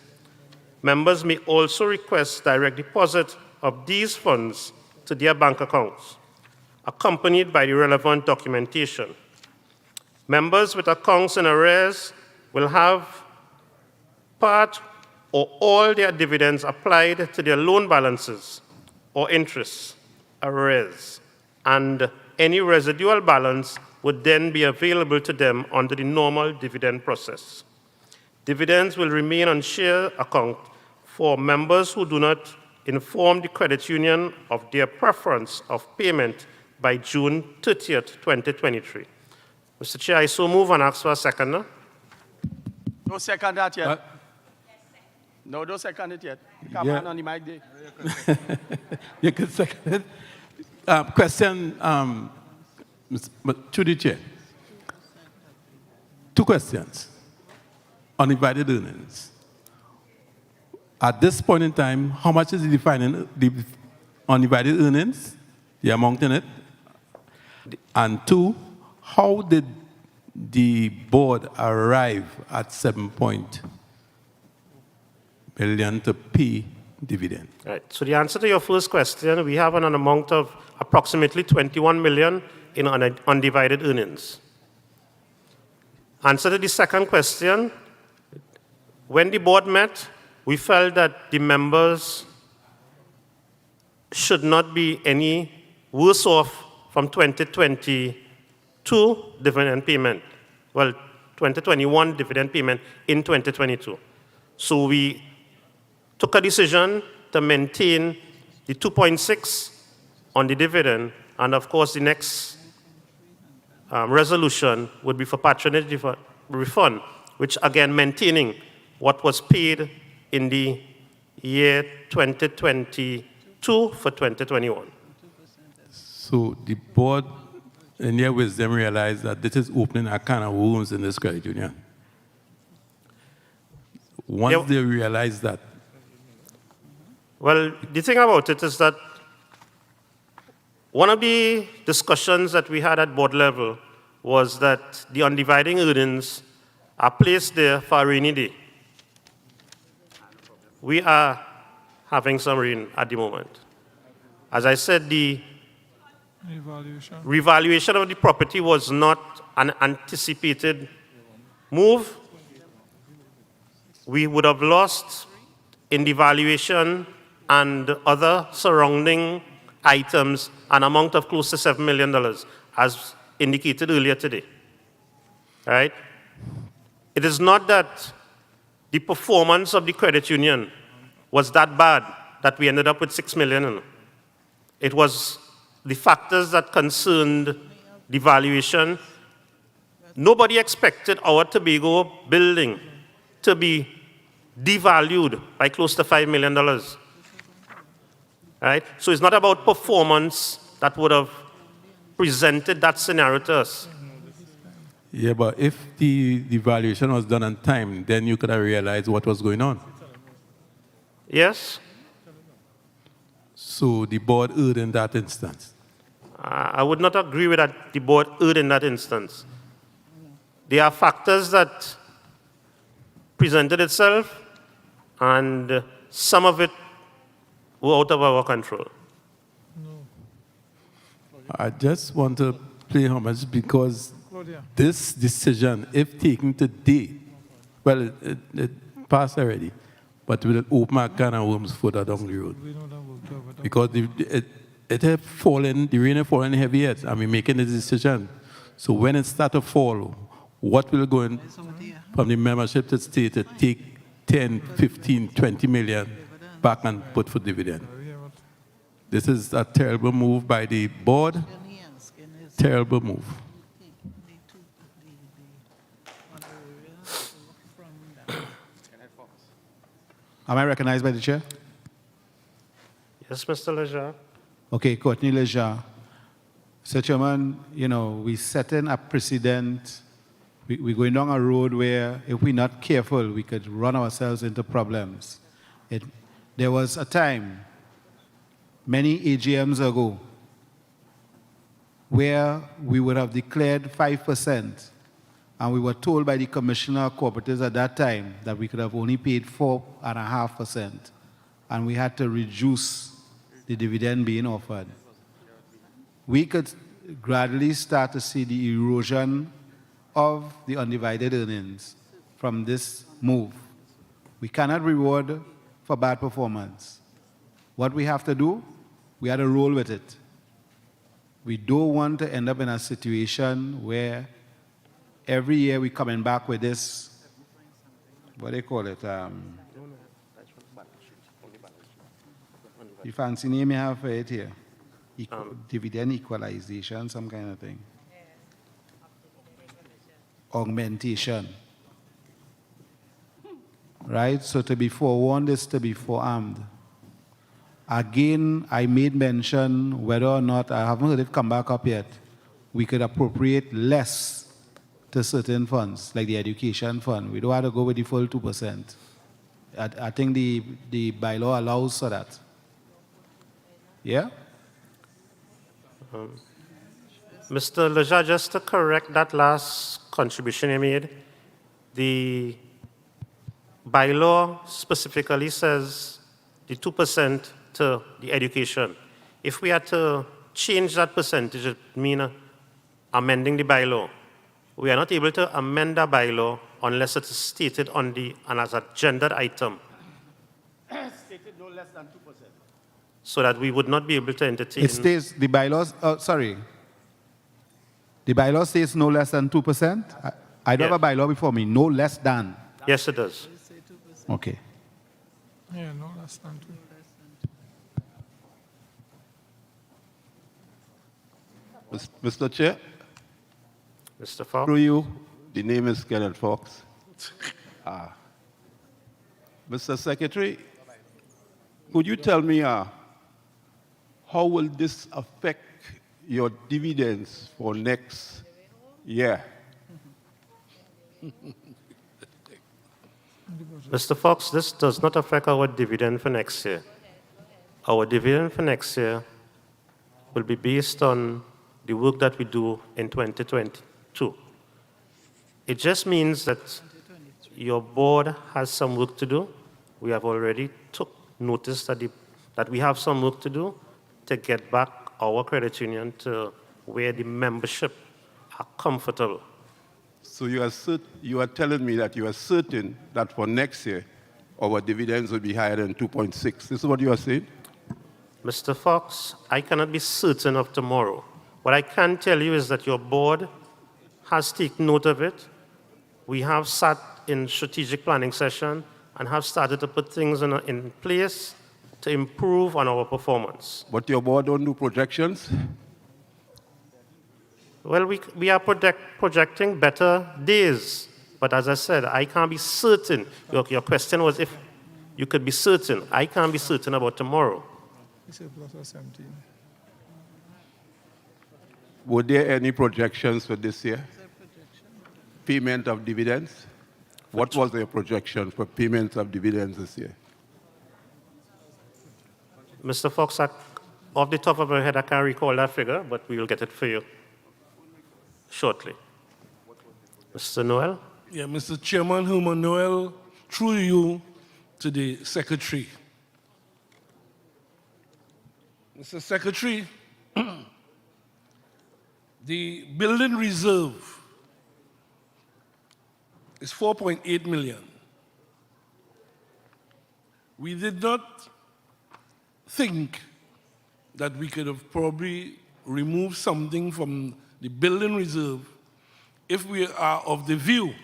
Members may also request direct deposit of these funds to their bank accounts, accompanied by the relevant documentation. Members with accounts in arrears will have part or all their dividends applied to their loan balances or interests, arrears, and any residual balance would then be available to them under the normal dividend process. Dividends will remain on share account for members who do not inform the credit union of their preference of payment by June 30th, 2023. Mr. Chair, I so move and ask for a seconder. Don't second that yet. No, don't second it yet. Come Yeah. on the mic there. You can second it. Question, to the chair. Two questions. Undivided earnings. At this point in time, how much is the undivided earnings, the amount in it? And two, how did the board arrive at 7 million to pay dividend? Right. So the answer to your first question, we have an amount of approximately 21 million in undivided earnings. Answer to the second question, when the board met, we felt that the members should not be any worse off from 2022 dividend payment. Well, 2021 dividend payment in 2022. So we took a decision to maintain the 2.6 on the dividend, and of course the next resolution would be for patronage refund, which again maintaining what was paid in the year 2022 for 2021. So the board, in their wisdom, realized that this is opening a can of worms in this credit union. Once they realized that. Well, the thing about it is that one of the discussions that we had at board level was that the undivided earnings are placed there for a rainy day. We are having some rain at the moment. As I said, the revaluation of the property was not an anticipated move. We would have lost in the valuation and other surrounding items an amount of close to $7 million, as indicated earlier today. Right? It is not that the performance of the credit union was that bad that we ended up with $6 million. It was the factors that concerned the valuation. Nobody expected our Tobago building to be devalued by close to $5 million. Right? So it's not about performance that would have presented that scenario to us. Yeah, but if the valuation was done on time, then you could have realized what was going on. Yes? So the board erred in that instance. I would not agree with that the board erred in that instance. There are factors that presented itself, and some of it were out of our control. I just want to play homage because this decision, if taken today, well, it passed already, but will open a can of worms further down the road. Because it had fallen, the rain had fallen heavy yet, and we're making this decision. So when it starts to fall, what will go in from the membership to state to take 10, 15, 20 million back and put for dividend? This is a terrible move by the board. Terrible move. Am I recognized by the chair? Yes, Mr. Lejar. Okay, Courtney Lejar. Mr. Chairman, you know, we setting a precedent. We're going down a road where if we're not careful, we could run ourselves into problems. There was a time, many AGMs ago, where we would have declared 5%, and we were told by the Commissioner of Cooperatives at that time that we could have only paid 4.5%, and we had to reduce the dividend being offered. We could gradually start to see the erosion of the undivided earnings from this move. We cannot reward for bad performance. What we have to do, we have to roll with it. We don't want to end up in a situation where every year we're coming back with this, what do they call it? You fancy name you have for it here? Dividend equalization, some kind of thing. Augmentation. Right? So to be forewarned is to be forearmed. Again, I made mention whether or not, I haven't heard it come back up yet, we could appropriate less to certain funds, like the education fund. We don't have to go with the full 2%. I think the bylaw allows for that. Yeah? Mr. Leja, just to correct that last contribution you made, the bylaw specifically says the 2% to the education. If we had to change that percentage, it means amending the bylaw. We are not able to amend the bylaw unless it is stated on and as a gendered item. Stated no less than 2%. So that we would not be able to entertain. It states, the bylaws, the bylaw says no less than 2%? I don't have a bylaw before me, no less than. Yes, it does. Okay. Yeah, no less than 2. Mr. Chair? Mr. Fox? Through you, the name is Kenneth Fox. Mr. Secretary, could you tell me how will this affect your dividends for next year? Mr. Fox, this does not affect our dividend for next year. Our dividend for next year will be based on the work that we do in 2022. It just means that your board has some work to do. We have already took notice that we have some work to do to get back our credit union to where the membership are comfortable. So you are telling me that you are certain that for next year, our dividends will be higher than 2.6. This is what you are saying? Mr. Fox, I cannot be certain of tomorrow. What I can tell you is that your board has taken note of it. We have sat in strategic planning session and have started to put things in place to improve on our performance. But your board don't do projections? Well, we are projecting better days. But as I said, I can't be certain. Your question was if you could be certain. I can't be certain about tomorrow. He said plus or 17. Were there any projections for this year? Payment of dividends? What was your projection for payment of dividends this year? Mr. Fox, off the top of my head, I can't recall that figure, but we will get it for you shortly. Mr. Noel? Yeah, Mr. Chairman, Herman Noel, through you to the Secretary. Mr. Secretary, the building reserve is 4.8 million. We did not think that we could have probably removed something from the building reserve if we are of the view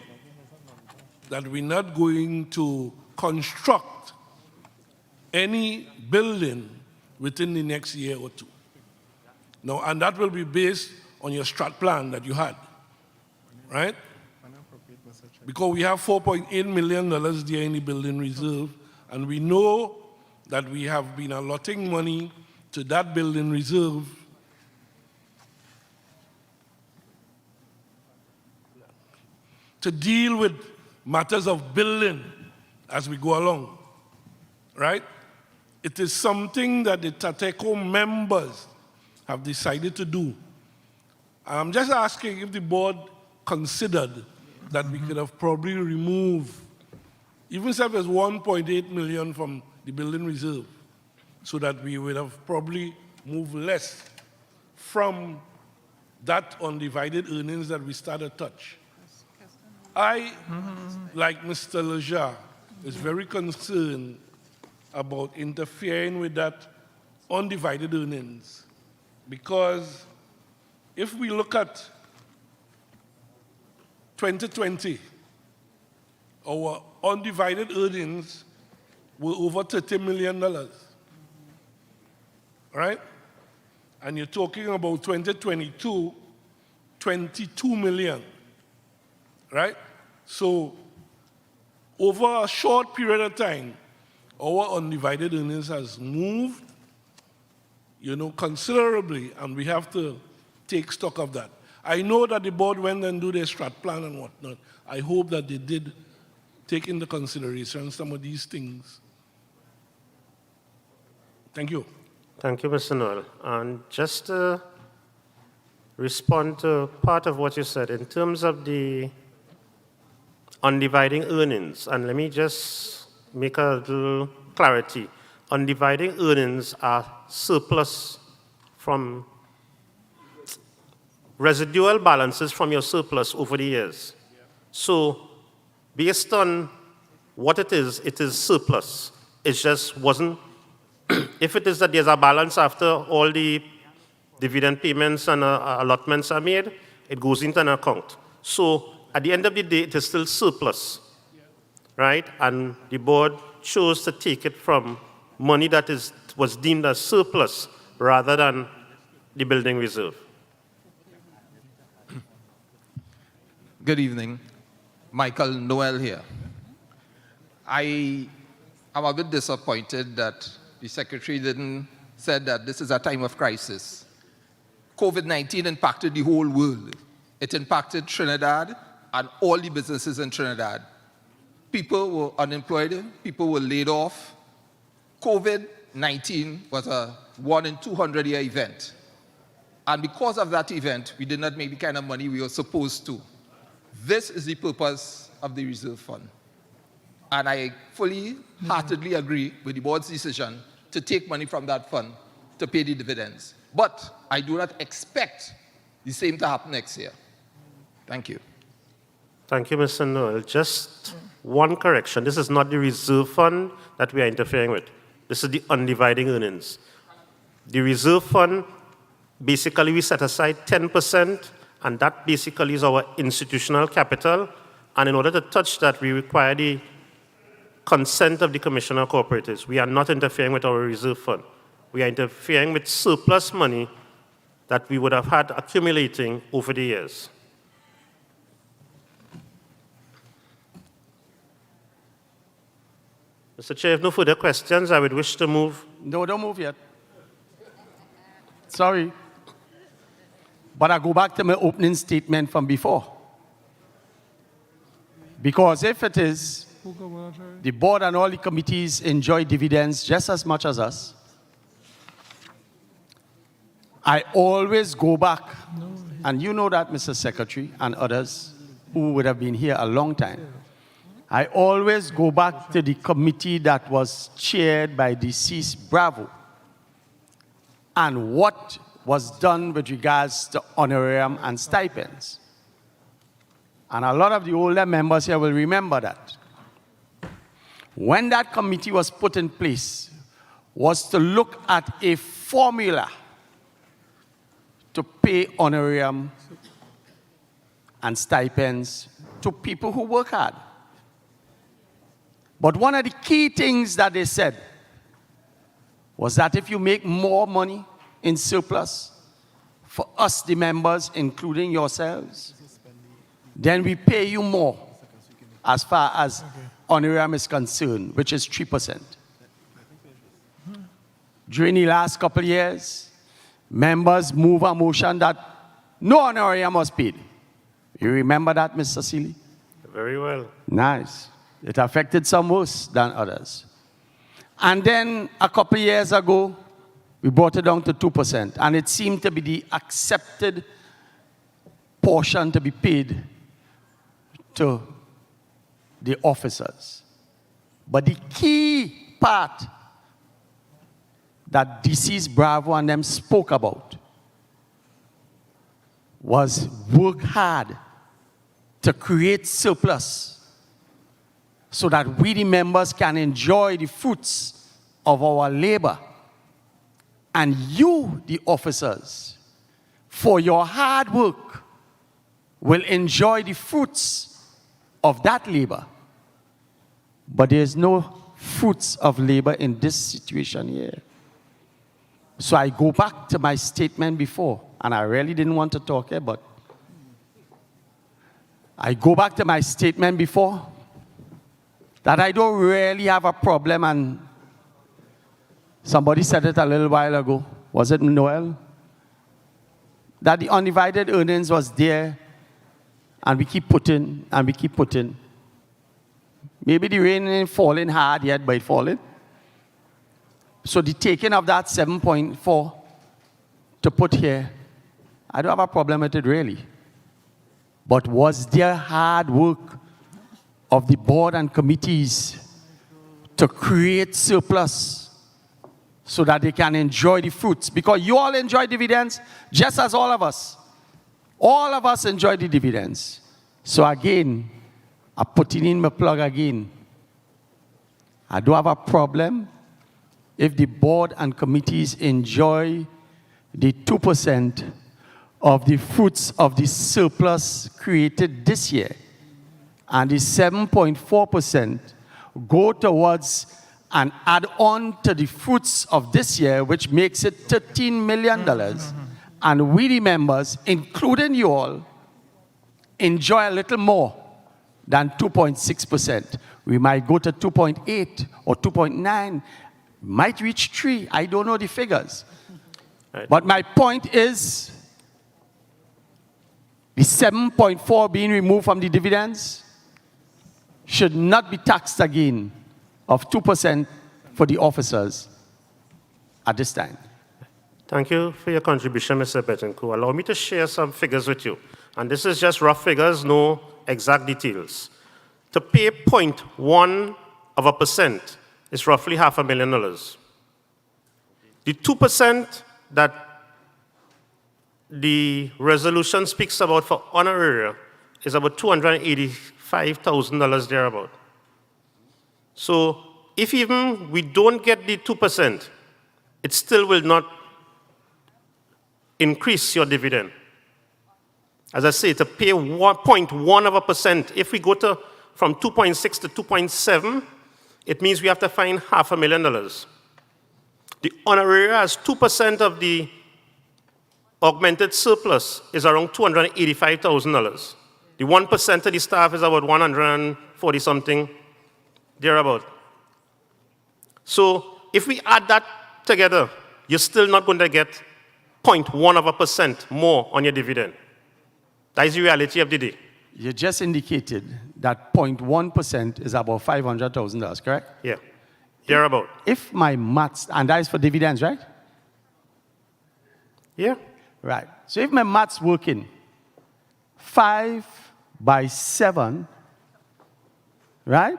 that we're not going to construct any building within the next year or two. Now, and that will be based on your strat plan that you had, right? Because we have $4.8 million there in the building reserve, and we know that we have been allotting money to that building reserve to deal with matters of building as we go along, right? It is something that the Tateco members have decided to do. I'm just asking if the board considered that we could have probably removed, even if it's 1.8 million from the building reserve, so that we would have probably moved less from that undivided earnings that we started touch. I, like Mr. Leja, is very concerned about interfering with that undivided earnings, because if we look at 2020, our undivided earnings were over $30 million, right? And you're talking about 2022, 22 million, right? So over a short period of time, our undivided earnings has moved, considerably, and we have to take stock of that. I know that the board went and do their strat plan and whatnot. I hope that they did take into consideration some of these things. Thank you. Thank you, Mr. Noel. And just to respond to part of what you said, in terms of the undividing earnings, and let me just make a little clarity. Undividing earnings are surplus from residual balances from your surplus over the years. So based on what it is surplus. It just wasn't, if it is that there's a balance after all the dividend payments and allotments are made, it goes into an account. So at the end of the day, it is still surplus, right? And the board chose to take it from money that was deemed as surplus rather than the building reserve. Good evening. Michael Noel here. I am a bit disappointed that the secretary didn't say that this is a time of crisis. COVID-19 impacted the whole world. It impacted Trinidad and all the businesses in Trinidad. People were unemployed, people were laid off. COVID-19 was a 1 in 200-year event. And because of that event, we did not make the kind of money we were supposed to. This is the purpose of the reserve fund. And I fully, heartedly agree with the board's decision to take money from that fund to pay the dividends. But I do not expect the same to happen next year. Thank you. Thank you, Mr. Noel. Just one correction. This is not the reserve fund that we are interfering with. This is the undividing earnings. The reserve fund, basically we set aside 10%, and that basically is our institutional capital. And in order to touch that, we require the consent of the Commissioner of Cooperatives. We are not interfering with our reserve fund. We are interfering with surplus money that we would have had accumulating over the years. Mr. Chair, if no further questions, I would wish to move. No, don't move yet. Sorry. But I go back to my opening statement from before. Because if it is, the board and all the committees enjoy dividends just as much as us, I always go back, and you know that, Mr. Secretary, and others who would have been here a long time. I always go back to the committee that was chaired by deceased Bravo and what was done with regards to honorarium and stipends. And a lot of the older members here will remember that. When that committee was put in place, was to look at a formula to pay honorarium and stipends to people who work hard. But one of the key things that they said was that if you make more money in surplus for us, the members, including yourselves, then we pay you more as far as honorarium is concerned, which is 3%. During the last couple of years, members moved a motion that no honorarium was paid. You remember that, Mr. Seeley? Very well. Nice. It affected some worse than others. And then a couple of years ago, we brought it down to 2%, and it seemed to be the accepted portion to be paid to the officers. But the key part that deceased Bravo and them spoke about was work hard to create surplus so that we, the members, can enjoy the fruits of our labor. And you, the officers, for your hard work will enjoy the fruits of that labor. But there's no fruits of labor in this situation here. So I go back to my statement before, and I really didn't want to talk here, but I go back to my statement before that I don't really have a problem, and somebody said it a little while ago. Was it Noel? That the undivided earnings was there, and we keep putting, and we keep putting. Maybe the rain ain't falling hard yet, but it's falling. So the taking of that 7.4 to put here, I don't have a problem with it really. But was there hard work of the board and committees to create surplus so that they can enjoy the fruits? Because you all enjoy dividends just as all of us. All of us enjoy the dividends. So again, I'm putting in my plug again. I don't have a problem if the board and committees enjoy the 2% of the fruits of the surplus created this year, and the 7.4% go towards and add on to the fruits of this year, which makes it $13 million. And we, the members, including you all, enjoy a little more than 2.6%. We might go to 2.8 or 2.9, might reach 3. I don't know the figures. Right. But my point is, the 7.4 being removed from the dividends should not be taxed again of 2% for the officers at this time. Thank you for your contribution, Mr. Betancourt. Allow me to share some figures with you. And this is just rough figures, no exact details. To pay 0.1% is roughly $500,000. The 2% that the resolution speaks about for honoraria is about $285,000 thereabout. So if even we don't get the 2%, it still will not increase your dividend. As I say, to pay 0.1%, if we go from 2.6 to 2.7, it means we have to find $500,000. The honoraria as 2% of the augmented surplus is around $285,000. The 1% of the staff is about 140 something, thereabout. So if we add that together, you're still not going to get 0.1% more on your dividend. That is the reality of the day. You just indicated that 0.1% is about $500,000, correct? Yeah, thereabout. If my maths, and that is for dividends, right? Yeah. Right. So if my maths working, 5 by 7, right?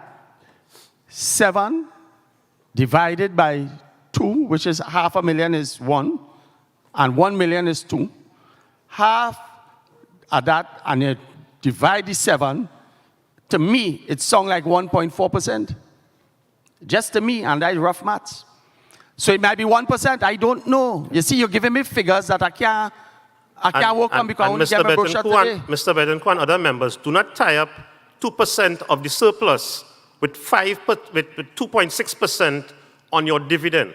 7 divided by 2, which is $500,000 is 1, and 1 million is 2. Half of that, and you divide the 7, to me, it sounds like 1.4%. Just to me, and that's rough maths. So it might be 1%, I don't know. You see, you're giving me figures that I can't work on because I only get my brochure today. Mr. Betancourt and other members, do not tie up 2% of the surplus with 2.6% on your dividend.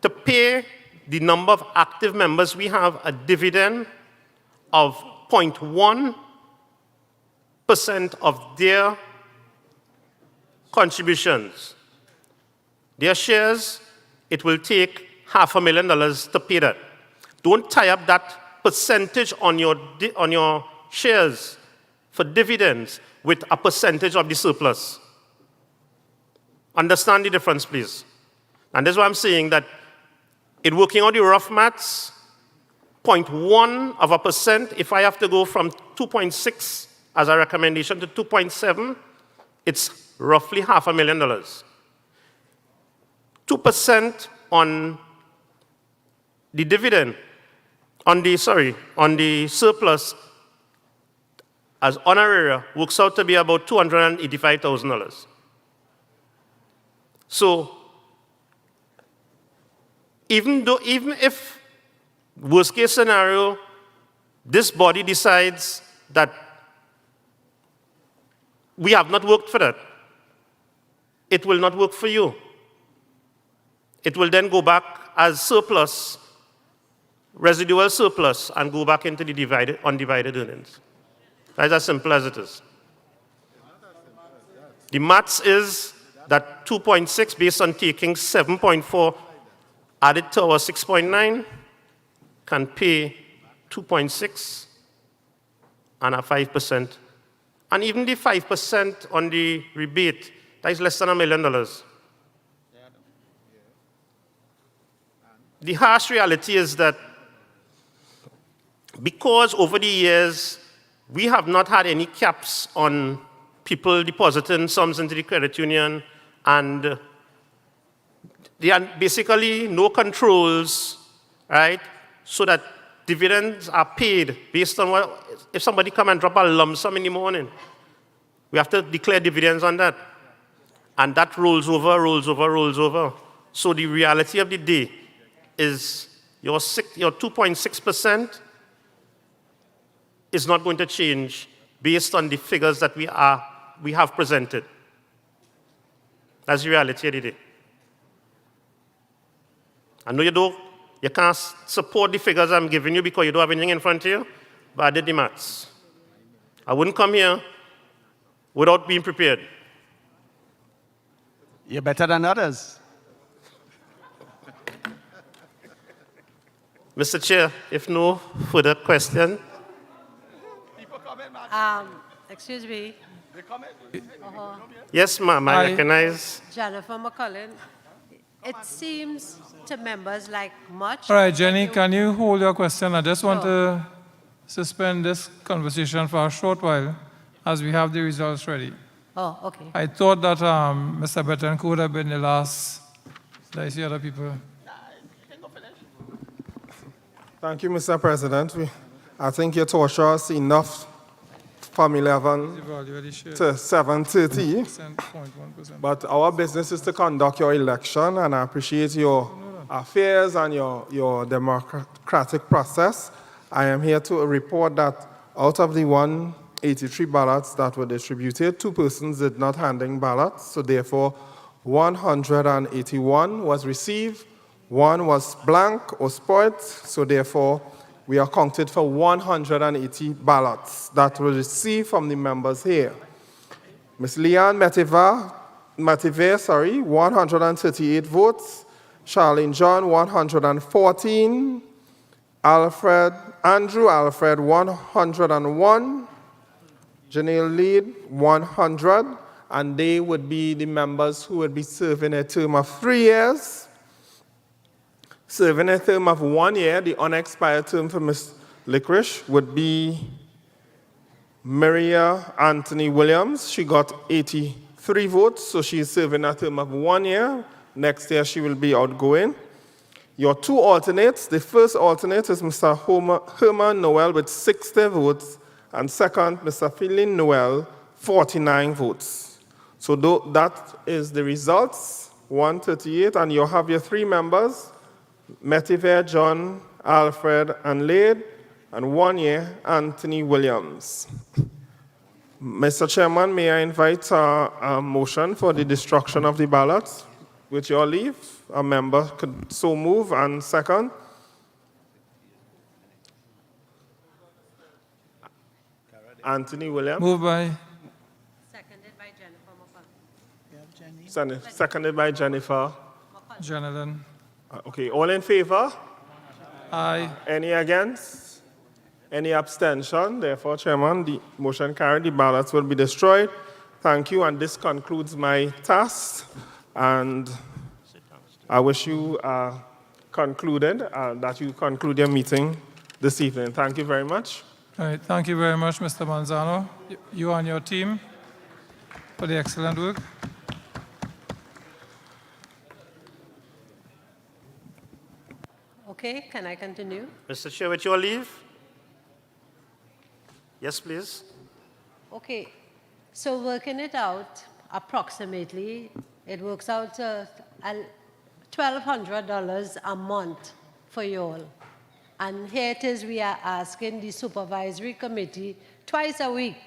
To pay the number of active members, we have a dividend of 0.1% of their contributions. Their shares, it will take $500,000 to pay that. Don't tie up that percentage on your shares for dividends with a percentage of the surplus. Understand the difference, please. And that's why I'm saying that in working on the rough maths, 0.1%, if I have to go from 2.6 as a recommendation to 2.7, it's roughly $500,000. 2% on the dividend, on the surplus as honoraria works out to be about $285,000. So even if worst case scenario, this body decides that we have not worked for that, it will not work for you. It will then go back as surplus, residual surplus, and go back into the undivided earnings. That's as simple as it is. The maths is that 2.6, based on taking 7.4 added to our 6.9, can pay 2.6 and a 5%. And even the 5% on the rebate, that is less than $1 million. The harsh reality is that because over the years, we have not had any caps on people depositing sums into the credit union, and there are basically no controls, right? So that dividends are paid based on what, if somebody come and drop a lump sum in the morning, we have to declare dividends on that. And that rolls over, rolls over, rolls over. So the reality of the day is your 2.6% is not going to change based on the figures that we have presented. That's the reality of the day. I know you can't support the figures I'm giving you because you don't have anything in front of you, but I did the maths. I wouldn't come here without being prepared. You're better than others. Mr. Chair, if no further question. Excuse me. Yes, ma'am, I recognize. Jennifer McCullin. It seems to members like much. All right, Jenny, can you hold your question? I just want to suspend this conversation for a short while as we have the results ready. Oh, okay. I thought that Mr. Betancourt would have been the last. I see other people. Thank you, Mr. President. I think you torture us enough from 11 to 7:30. But our business is to conduct your election, and I appreciate your affairs and your democratic process. I am here to report that out of the 183 ballots that were distributed, 2 persons did not hand in ballots, so therefore 181 was received, 1 was blank or spoiled, so therefore we are counted for 180 ballots that were received from the members here. Ms. Leanne Mativier, 138 votes. Charlene John, 114. Andrew Alfred, 101. Janelle Lead, 100. And they would be the members who would be serving a term of 3 years. Serving a term of 1 year, the unexpired term for Ms. Licorice would be Maria Anthony Williams. She got 83 votes, so she's serving a term of 1 year. Next year, she will be outgoing. Your 2 alternates, the first alternate is Mr. Herman Noel with 60 votes, and second, Mr. Philin Noel, 49 votes. So that is the results, 138, and you have your 3 members, Metiver, John, Alfred, and Lade, and 1 year, Anthony Williams. Mr. Chairman, may I invite a motion for the destruction of the ballots? With your leave, a member could so move, and second. Anthony Williams. Moved by. Seconded by Jennifer McCullin. Seconded by Jennifer. Jonathan. Okay, all in favor? Aye. Any against? Any abstention? Therefore, Chairman, the motion carried. The ballots will be destroyed. Thank you, and this concludes my task. And I wish you concluded, that you conclude your meeting this evening. Thank you very much. All right, thank you very much, Mr. Manzano. You and your team for the excellent work. Okay, can I continue? Mr. Chair, with your leave? Yes, please. Okay, so working it out, approximately, it works out to $1,200 a month for you all. And here it is, we are asking the supervisory committee twice a week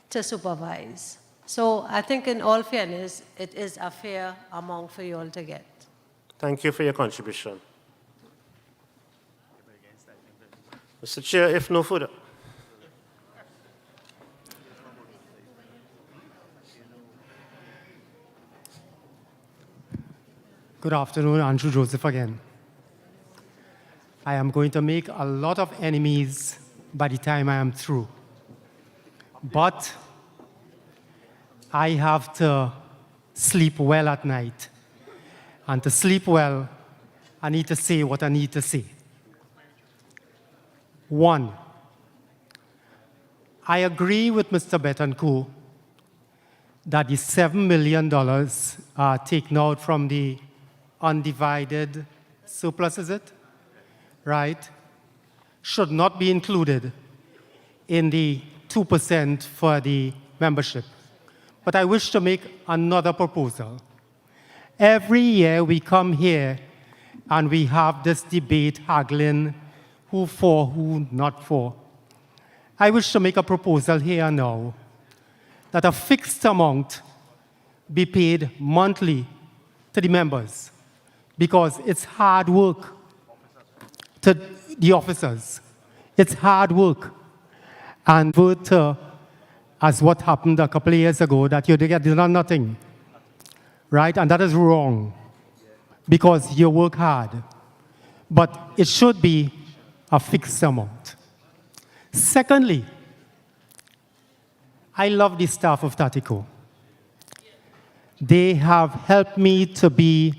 to supervise. So I think in all fairness, it is a fair amount for you all to get. Thank you for your contribution. Mr. Chair, if no further. Good afternoon, Andrew Joseph again. I am going to make a lot of enemies by the time I am through. But I have to sleep well at night. And to sleep well, I need to say what I need to say. One, I agree with Mr. Betancourt that the $7 million taken out from the undivided surplus, is it? Right? Should not be included in the 2% for the membership. But I wish to make another proposal. Every year we come here and we have this debate haggling who for, who not for. I wish to make a proposal here now that a fixed amount be paid monthly to the members, because it's hard work to the officers. It's hard work. And vote as what happened a couple of years ago, that you get nothing, right? And that is wrong, because you work hard. But it should be a fixed amount. Secondly, I love the staff of Tateco. They have helped me to be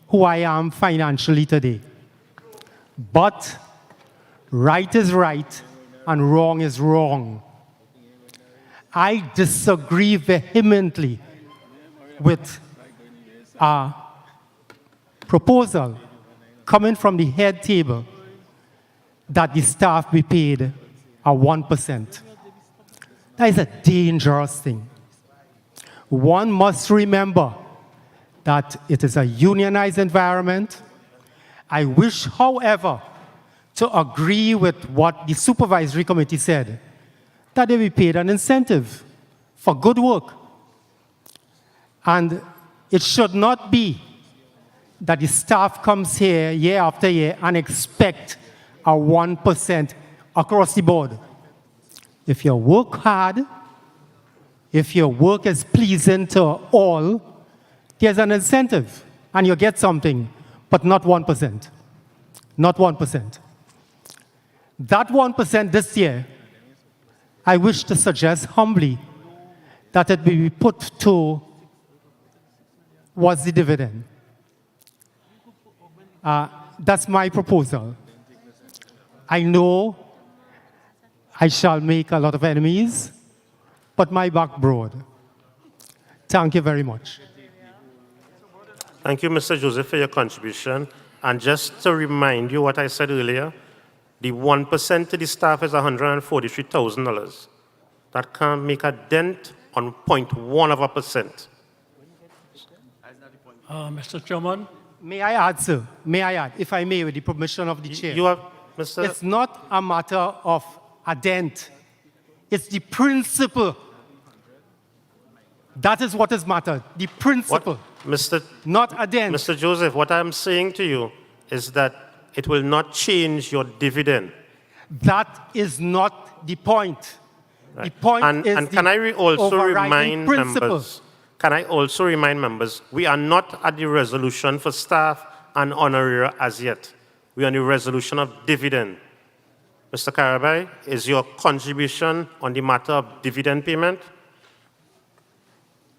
who I am financially today. But right is right and wrong is wrong. I disagree vehemently with a proposal coming from the head table that the staff be paid a 1%. That is a dangerous thing. One must remember that it is a unionized environment. I wish, however, to agree with what the supervisory committee said, that they be paid an incentive for good work. And it should not be that the staff comes here year after year and expect a 1% across the board. If you work hard, if your work is pleasing to all, there's an incentive and you get something, but not 1%. Not 1%. That 1% this year, I wish to suggest humbly that it be put to what's the dividend. That's my proposal. I know I shall make a lot of enemies, but my back broad. Thank you very much. Thank you, Mr. Joseph, for your contribution. And just to remind you what I said earlier, the 1% to the staff is $143,000. That can't make a dent on 0.1%. Mr. Chairman? May I add, sir? May I add, if I may, with the permission of the chair? You have, Mr. It's not a matter of a dent. It's the principle. That is what is matter. The principle. Not a dent. Mr. Joseph, what I'm saying to you is that it will not change your dividend. That is not the point. Right. The point is and can I also overriding remind principle. members? Can I also remind members, we are not at the resolution for staff and honoraria as yet. We are on the resolution of dividend. Mr. Karabai, is your contribution on the matter of dividend payment?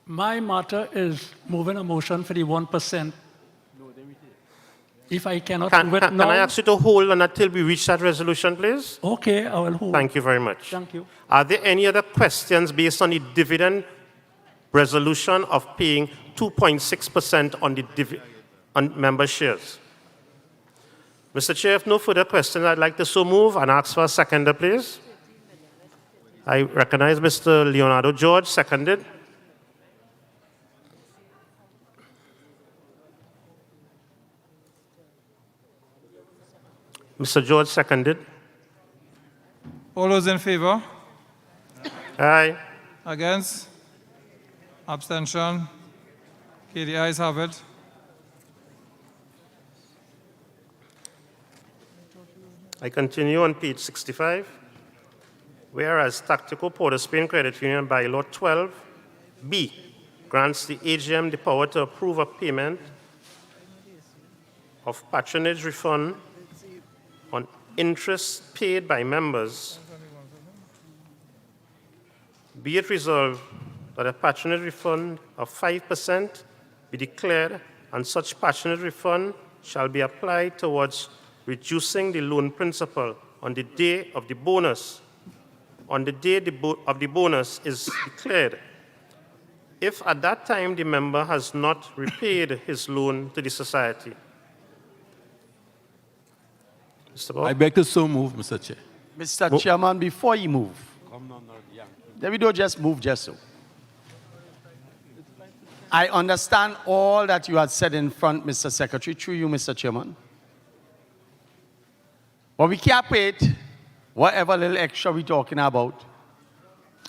My matter is moving a motion for the 1%. If I cannot move it now... Can I ask you to hold on until we reach that resolution, please? Okay, I will hold. Thank you very much. Thank you. Are there any other questions based on the dividend resolution of paying 2.6% on member shares? Mr. Chair, if no further questions, I'd like to so move and ask for a seconder, please. I recognize Mr. Leonardo George, seconded. Mr. George seconded. All those in favor? Aye. Against? Abstention? Okay, the ayes have it. I continue on page 65. Whereas Tateco Port of Spain Credit Union Bylaw 12B grants the AGM the power to approve a payment of patronage refund on interest paid by members. Be it resolved that a patronage refund of 5% be declared, and such patronage refund shall be applied towards reducing the loan principal on the day of the bonus. On the day of the bonus is declared, if at that time the member has not repaid his loan to the society. Mr. Bob? I beg to so move, Mr. Chair. Mr. Chairman, before you move, then we don't just move just so. I understand all that you had said in front, Mr. Secretary, through you, Mr. Chairman. But we can't pay it, whatever little extra we're talking about,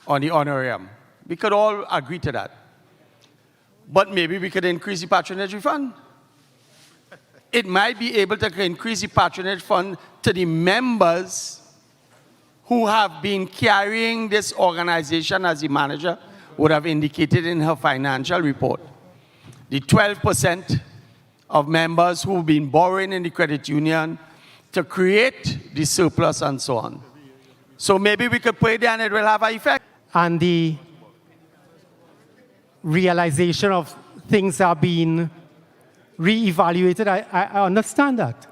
on the honorarium. We could all agree to that. But maybe we could increase the patronage fund. It might be able to increase the patronage fund to the members who have been carrying this organization, as the manager would have indicated in her financial report. The 12% of members who've been borrowing in the credit union to create the surplus and so on. So maybe we could put it there and it will have an effect. And the realization of things are being re-evaluated, I understand that.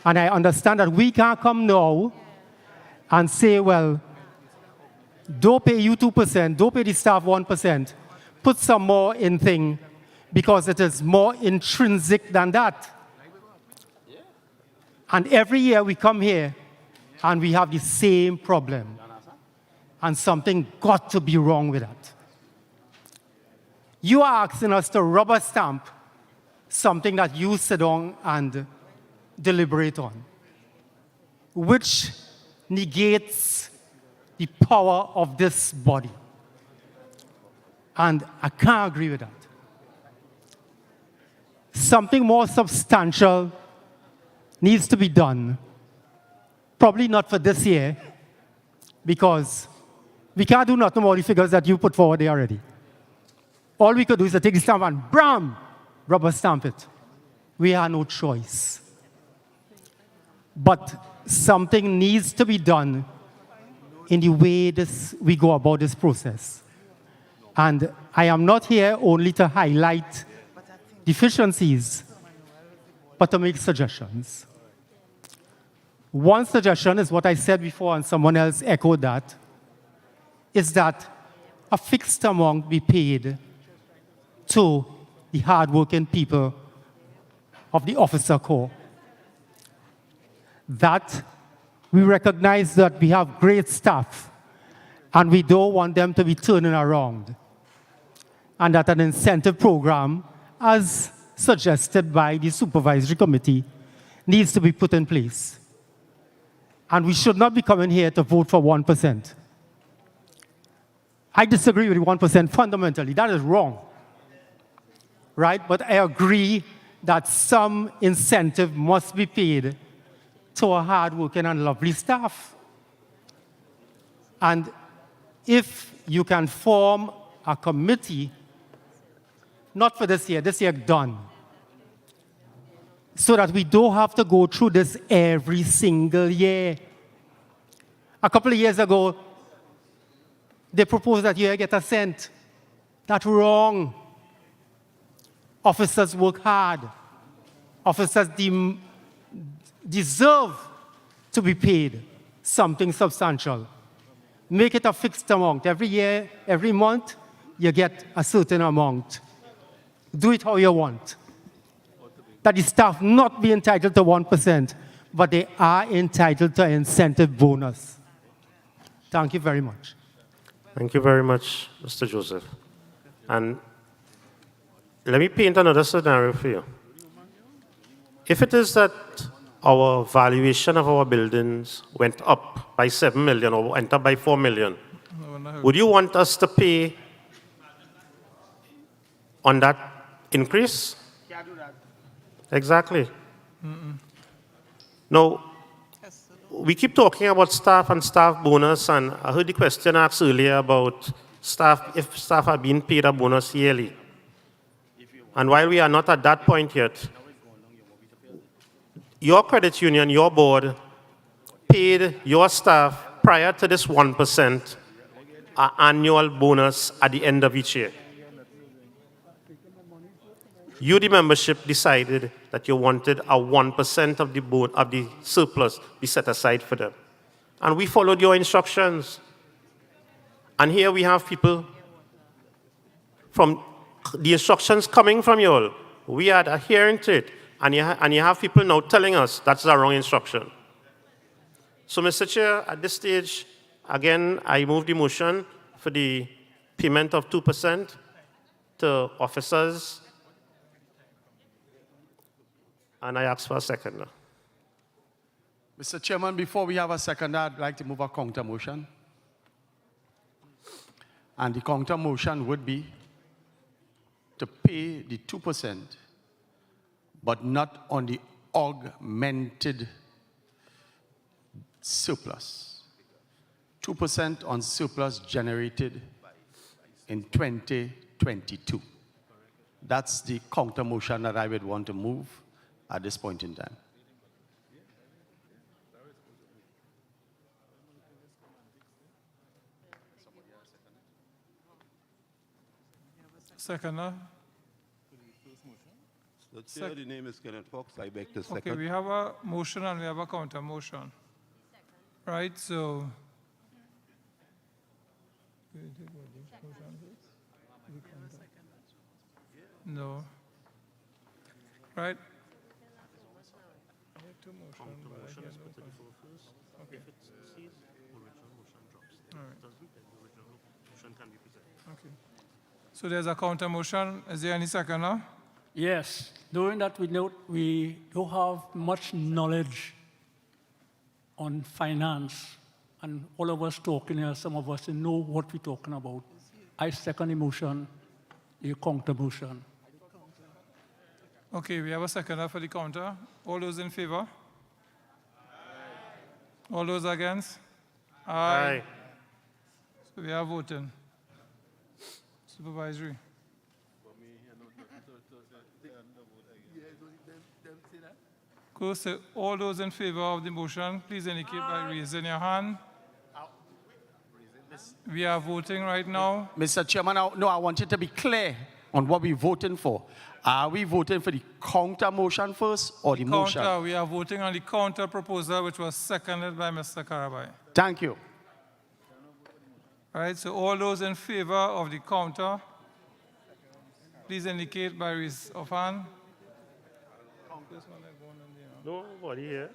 And I understand that we can't come now and say, well, don't pay you 2%, don't pay the staff 1%, put some more in thing, because it is more intrinsic than that. And every year we come here and we have the same problem. And something got to be wrong with that. You are asking us to rubber stamp something that you sit down and deliberate on, which negates the power of this body. And I can't agree with that. Something more substantial needs to be done. Probably not for this year, because we can't do nothing about the figures that you put forward there already. All we could do is to take the stamp and bam, rubber stamp it. We have no choice. But something needs to be done in the way we go about this process. And I am not here only to highlight deficiencies, but to make suggestions. One suggestion is what I said before, and someone else echoed that, is that a fixed amount be paid to the hardworking people of the officer corps. That we recognize that we have great staff, and we don't want them to be turning around. And that an incentive program, as suggested by the supervisory committee, needs to be put in place. And we should not be coming here to vote for 1%. I disagree with the 1% fundamentally. That is wrong. Right? But I agree that some incentive must be paid to our hardworking and lovely staff. And if you can form a committee, not for this year done, so that we don't have to go through this every single year. A couple of years ago, they proposed that you get a cent. That's wrong. Officers work hard. Officers deserve to be paid something substantial. Make it a fixed amount. Every year, every month, you get a certain amount. Do it how you want. That the staff not be entitled to 1%, but they are entitled to an incentive bonus. Thank you very much. Thank you very much, Mr. Joseph. And let me paint another scenario for you. If it is that our valuation of our buildings went up by 7 million or went up by 4 million. Would you want us to pay on that increase? Can't do that. Exactly. Now, we keep talking about staff and staff bonus, and I heard the question asked earlier about staff, if staff are being paid a bonus yearly. And while we are not at that point yet, your credit union, your board, paid your staff prior to this 1% annual bonus at the end of each year. You, the membership, decided that you wanted a 1% of the surplus be set aside for them. And we followed your instructions. And here we have people from the instructions coming from you all. We are adhering to it. And you have people now telling us that's the wrong instruction. So, Mr. Chair, at this stage, again, I move the motion for the payment of 2% to officers. And I ask for a second. Mr. Chairman, before we have a second, I'd like to move a counter motion. And the counter motion would be to pay the 2%, but not on the augmented surplus. 2% on surplus generated in 2022. That's the counter motion that I would want to move at this point in time. Seconder. The chair, the name is Kenneth Fox. I beg to second. Okay, we have a motion and we have a counter motion. Right, so. No. Right? Okay. Okay. So there's a counter motion. Is there any seconder? Yes. Knowing that we don't have much knowledge on finance, and all of us talking here, some of us know what we're talking about. I second the motion, the counter motion. Okay, we have a seconder for the counter. All those in favor? All those against? Aye. So we are voting. Supervisory. Cool. So all those in favor of the motion, please indicate by raising your hand. We are voting right now. Mr. Chairman, I want you to be clear on what we're voting for. Are we voting for the counter motion first or the motion? Counter. We are voting on the counter proposal, which was seconded by Mr. Karabai. Thank you. All right, so all those in favor of the counter, please indicate by raise of hand. Nobody here.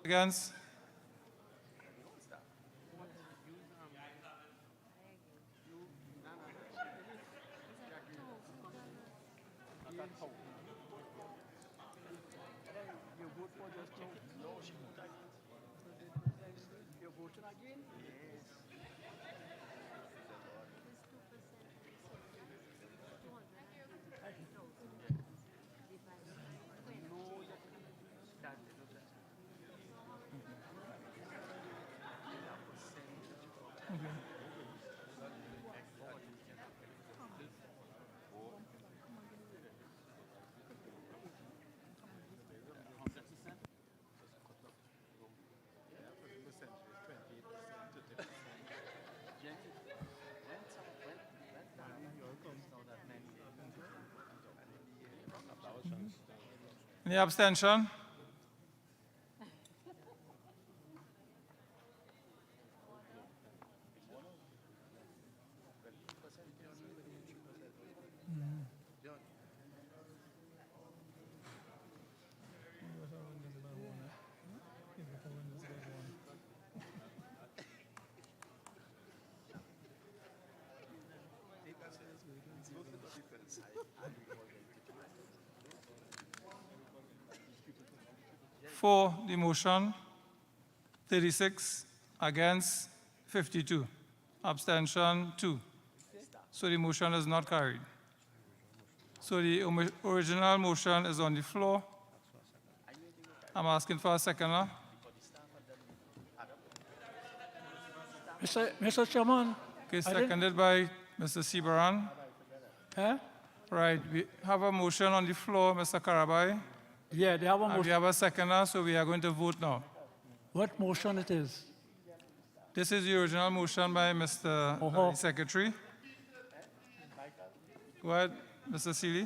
Against? Any abstention? For the motion, 36, against 52, abstention 2. So the motion is not carried. So the original motion is on the floor. I'm asking for a seconder. Mr. Chairman. Okay, seconded by Mr. Sibaran. Huh? Right, we have a motion on the floor, Mr. Karabai. Yeah, they have a And motion. we have a seconder, so we are going to vote now. What motion it is? This is the original motion by Mr. Secretary. Go ahead, Mr. Seeley.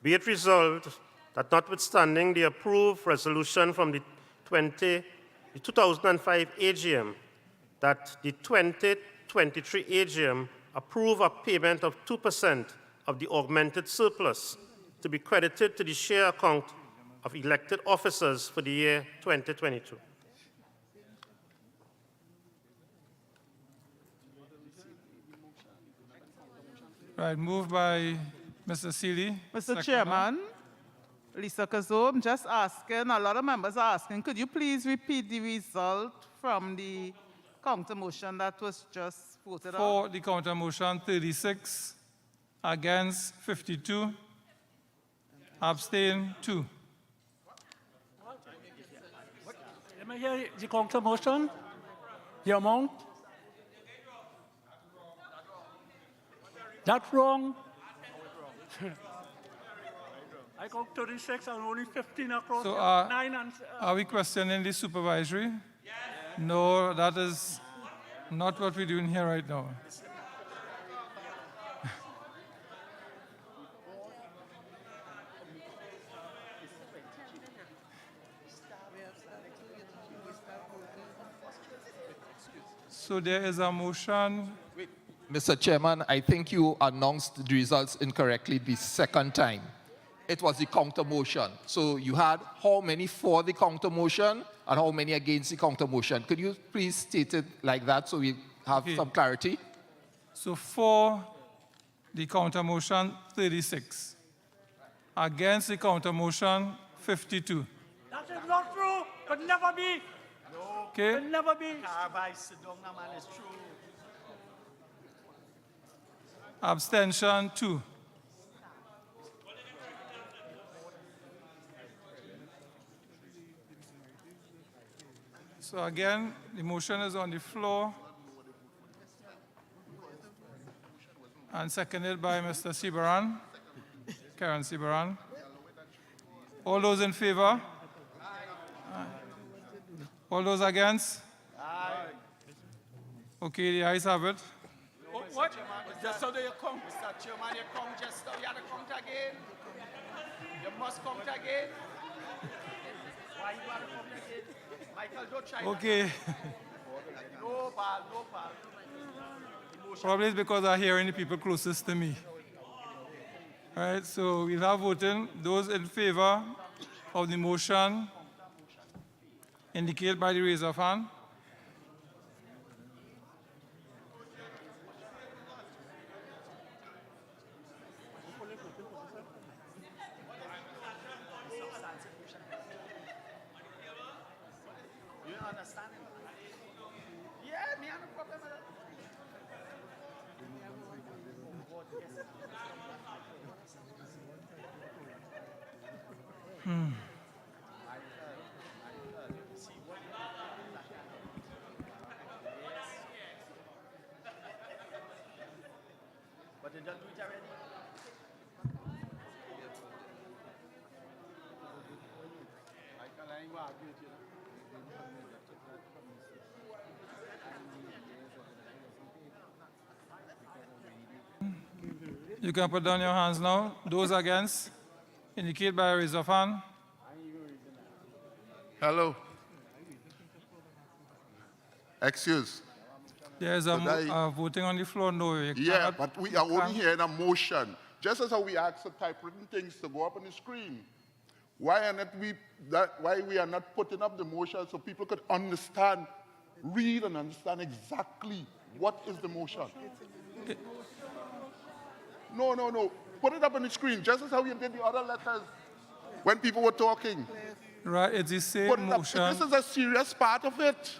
Be it resolved that notwithstanding the approved resolution from the 2005 AGM, that the 2023 AGM approve a payment of 2% of the augmented surplus to be credited to the share account of elected officers for the year 2022. Right, moved by Mr. Seeley. Mr. Chairman, Lisa Kazo, I'm just asking, a lot of members are asking, could you please repeat the result from the counter motion that was just voted on? For the counter motion, 36, against 52, abstain 2. Let me hear the counter motion. The amount. That's wrong. I got 36 and only 15 across. So 9 and. are we questioning the supervisory? No, that is not what we're doing here right now. So there is a motion. Mr. Chairman, I think you announced the results incorrectly the second time. It was the counter motion. So you had how many for the counter motion and how many against the counter motion. Could you please state it like that so we have some clarity? So for the counter motion, 36. Against the counter motion, 52. That is not true. Could never be. Okay. Could never be. Abstention 2. So again, the motion is on the floor and seconded by Mr. Sibaran, Karen Sibaran. All those in favor? All those against? Okay, the ayes have it. What? Just so that you come, Mr. Chairman, you come just now. You have to count again. You must count again. Why you have to count again? Michael, don't try. Okay. No ball, no ball. Probably it's because I'm hearing the people closest to me. All right, so we'll have voting. Those in favor of the motion indicate by the raise of hand. You understand? Yeah, me have no problem with that. But they don't do it already. You can put down your hands now. Those against? indicate by a raise of hand. Hello. Excuse. There is a voting on the floor. No, you Yeah, cannot- but we you are only can't- hearing a motion. Just as how we ask for typewritten things to go up on the screen. Why we are not putting up the motion so people could understand, read and understand exactly what is the motion? No. Put it up on the screen, just as how you did the other letters when people were talking. Right, it's the same Put it up. motion. This is a serious part of it.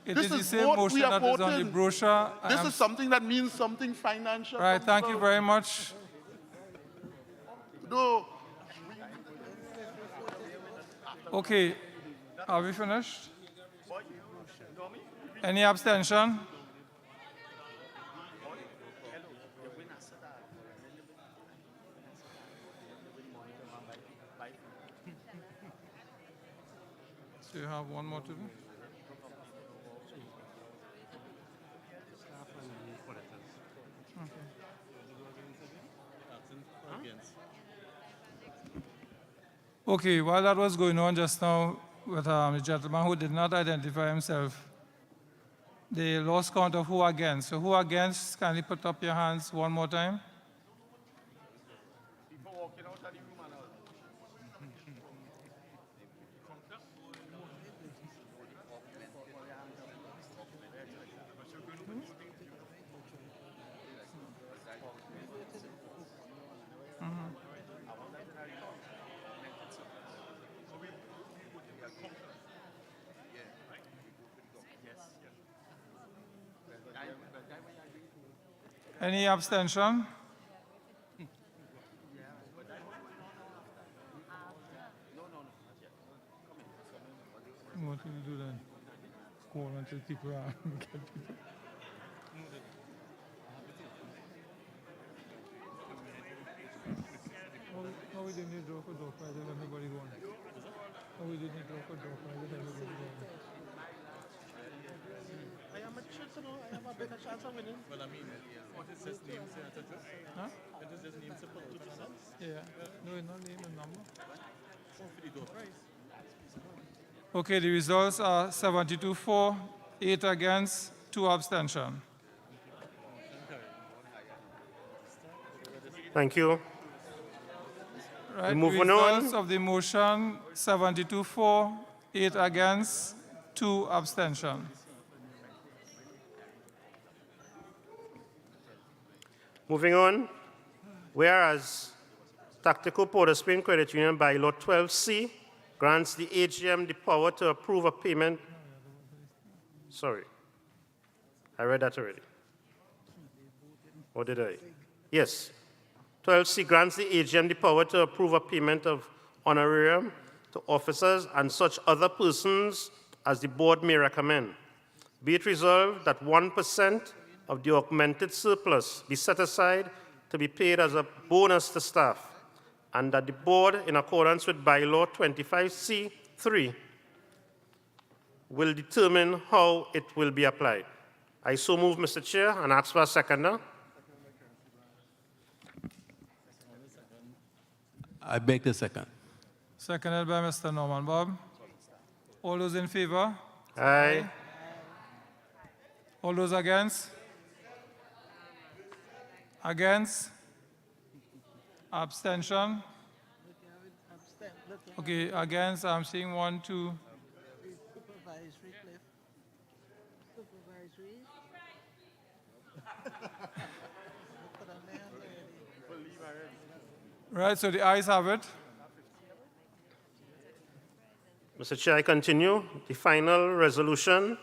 It This is the is same what motion we are that is on the voting. brochure. This is something that means something financial. Right, for thank you people. very much. No. Okay, are we finished? Any abstention? So you have one more to do? Okay, while that was going on just now with the gentleman who did not identify himself, they lost count of who against. So who against, kindly put up your hands one more time. Any abstention? What will you do then? Call until people are get people. How we didn't need draw for draw prize and everybody going? How we didn't need draw for draw prize and everybody going? I am a chance, I have a better chance of winning. Well, I mean, what is his name, sir? Huh? What is his name, sir? Yeah. No, it's not name and number. Oh, for the door prize. Okay, the results are 72 for, 8 against, 2 abstention. Thank you. Right, Moving on. results of the motion, 72 for, 8 against, 2 abstention. Moving on, whereas Tateco Port of Spain Credit Union by Law 12C grants the AGM the power to approve a payment. Sorry, I read that already. Or did I? Yes. 12C grants the AGM the power to approve a payment of honorarium to officers and such other persons as the board may recommend. Be it resolved that 1% of the augmented surplus be set aside to be paid as a bonus to staff, and that the board, in accordance with bylaw 25C3, will determine how it will be applied. I so move, Mr. Chair, and ask for a seconder. I beg the second. Seconded by Mr. Norman Bob. All those in favor? Aye. All those against? Against? Abstention? Okay, against, I'm seeing 1, 2. Supervisory, Cliff. Supervisory. Right, so the ayes have it. Mr. Chair, I continue. The final resolution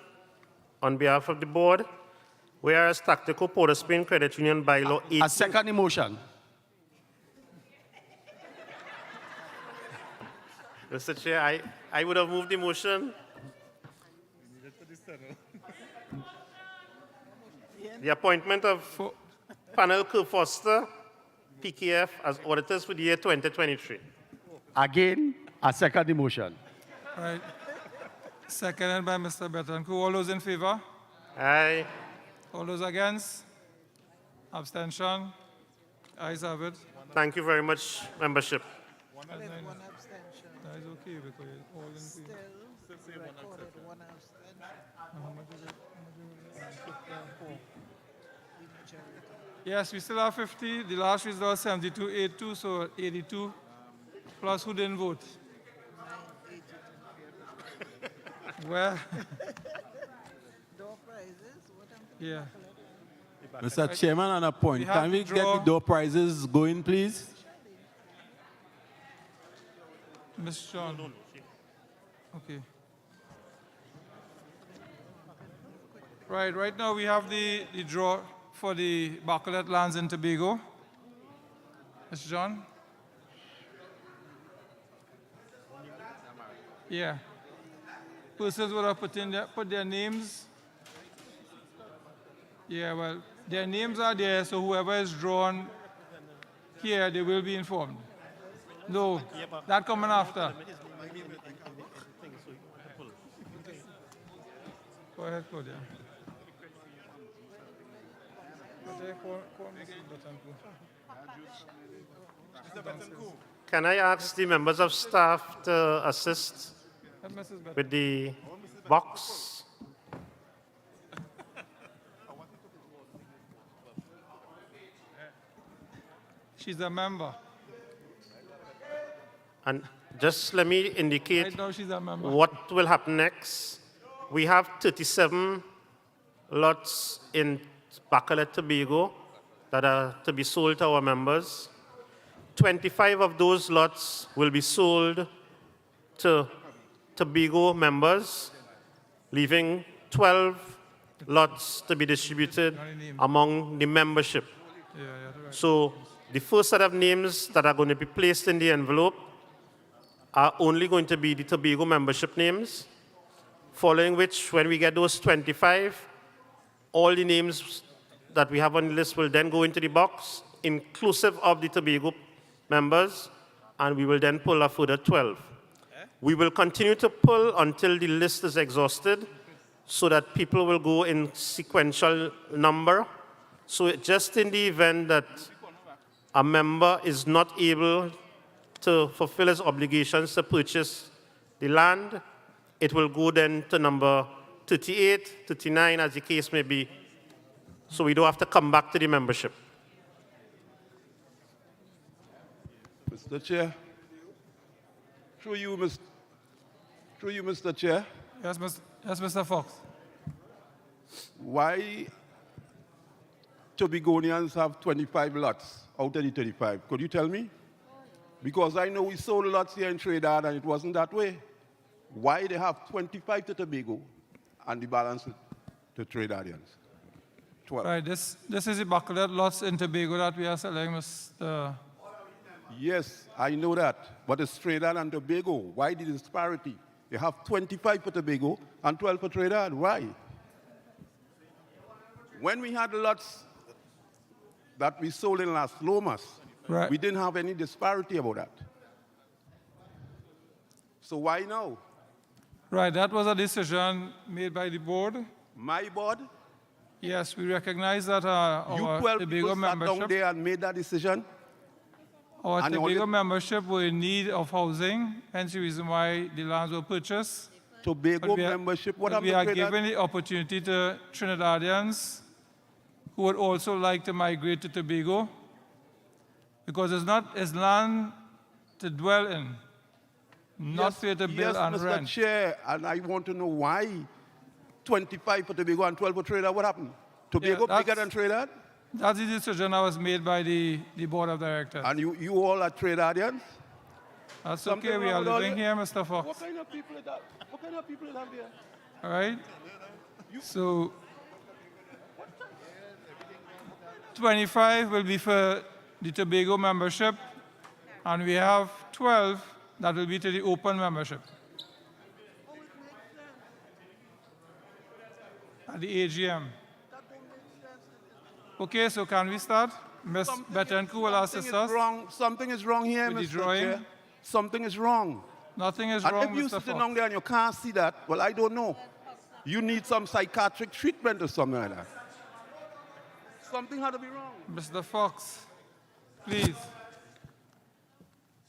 on behalf of the board, whereas Tateco Port of Spain Credit Union bylaw 18... I second the motion. Mr. Chair, I would have moved the motion. The appointment of panel Kirk Foster, PKF, as auditors for the year 2023. Again, I second the motion. Right. Seconded by Mr. Betancourt. All those in favor? Aye. All those against? Abstention? Ayes have it. Thank you very much, membership. One abstention. That is okay because it's all in favor. Still say one abstention. One abstention. How much is it? Four. Yes, we still have 50. The last result 72-82, so 82. Plus who didn't vote? Well, Door prizes, what I'm yeah. Mr. Chairman, on a point, can we get the door prizes going, please? Ms. John. Okay. Right now we have the draw for the Bacolet lands in Tobago. Mr. John? Yeah. Persons would have put their names. Yeah, well, their names are there, so whoever is drawn here, they will be informed. No, that coming after. Go ahead, Claudia. Can I ask the members of staff to assist with the box? She's a member. And just let me indicate Right now she's a member. what will happen next. We have 37 lots in Bacolet, Tobago that are to be sold to our members. 25 of those lots will be sold to Tobago members, leaving 12 lots to be distributed among the membership. So the first set of names that are going to be placed in the envelope are only going to be the Tobago membership names, following which, when we get those 25, all the names that we have on the list will then go into the box, inclusive of the Tobago members, and we will then pull a further 12. We will continue to pull until the list is exhausted, so that people will go in sequential number. So just in the event that a member is not able to fulfill his obligations to purchase the land, it will go then to number 38, 39, as the case may be, so we don't have to come back to the membership. Mr. Chair. Through you, Mr. Chair. Yes, Mr. Fox. Why Tobagonians have 25 lots out of the 35? Could you tell me? Because I know we sold lots here in Trinidad and it wasn't that way. Why they have 25 to Tobago and the balance to Trinidadians? 12. Right, this is the Bacolet lots in Tobago that we are selling, Mr. Yes, I know that. But it's Trinidad and Tobago. Why the disparity? They have 25 for Tobago and 12 for Trinidad. Why? When we had the lots that we sold in Las Lomas, right, we didn't have any disparity about that. So why now? Right, that was a decision made by the board. My board? Yes, we recognize that You our 12 Tobago people sat down membership, there and made that decision? our and Tobago only- membership were in need of housing, hence the reason why the lands were purchased. Tobago But we are- membership, what but we happened are to Trinidad? giving the opportunity to Trinidadians who would also like to migrate to Tobago, because it's land to dwell in, not for you to build and Mr. rent. Chair, and I want to know why 25 for Tobago and 12 for Trinidad. What happened? Tobago that's- bigger than Trinidad? That's the decision that was made by the board of directors. And you all are Trinidadians? That's Something okay, we wrong are with all living you- here, Mr. Fox. What kind of people is that? What kind of people is that there? All right? So 25 will be for the Tobago membership, and we have 12 that will be to the open membership. At the AGM. Okay, so can we start? Ms. Betancourt will assist us. Something is wrong here, with the Mr. drawing. Chair. Something is wrong. Nothing is And wrong, if you Mr. sitting Fox. down there and you can't see that, well, I don't know. You need some psychiatric treatment or something like that. Something had to be wrong. Mr. Fox, please.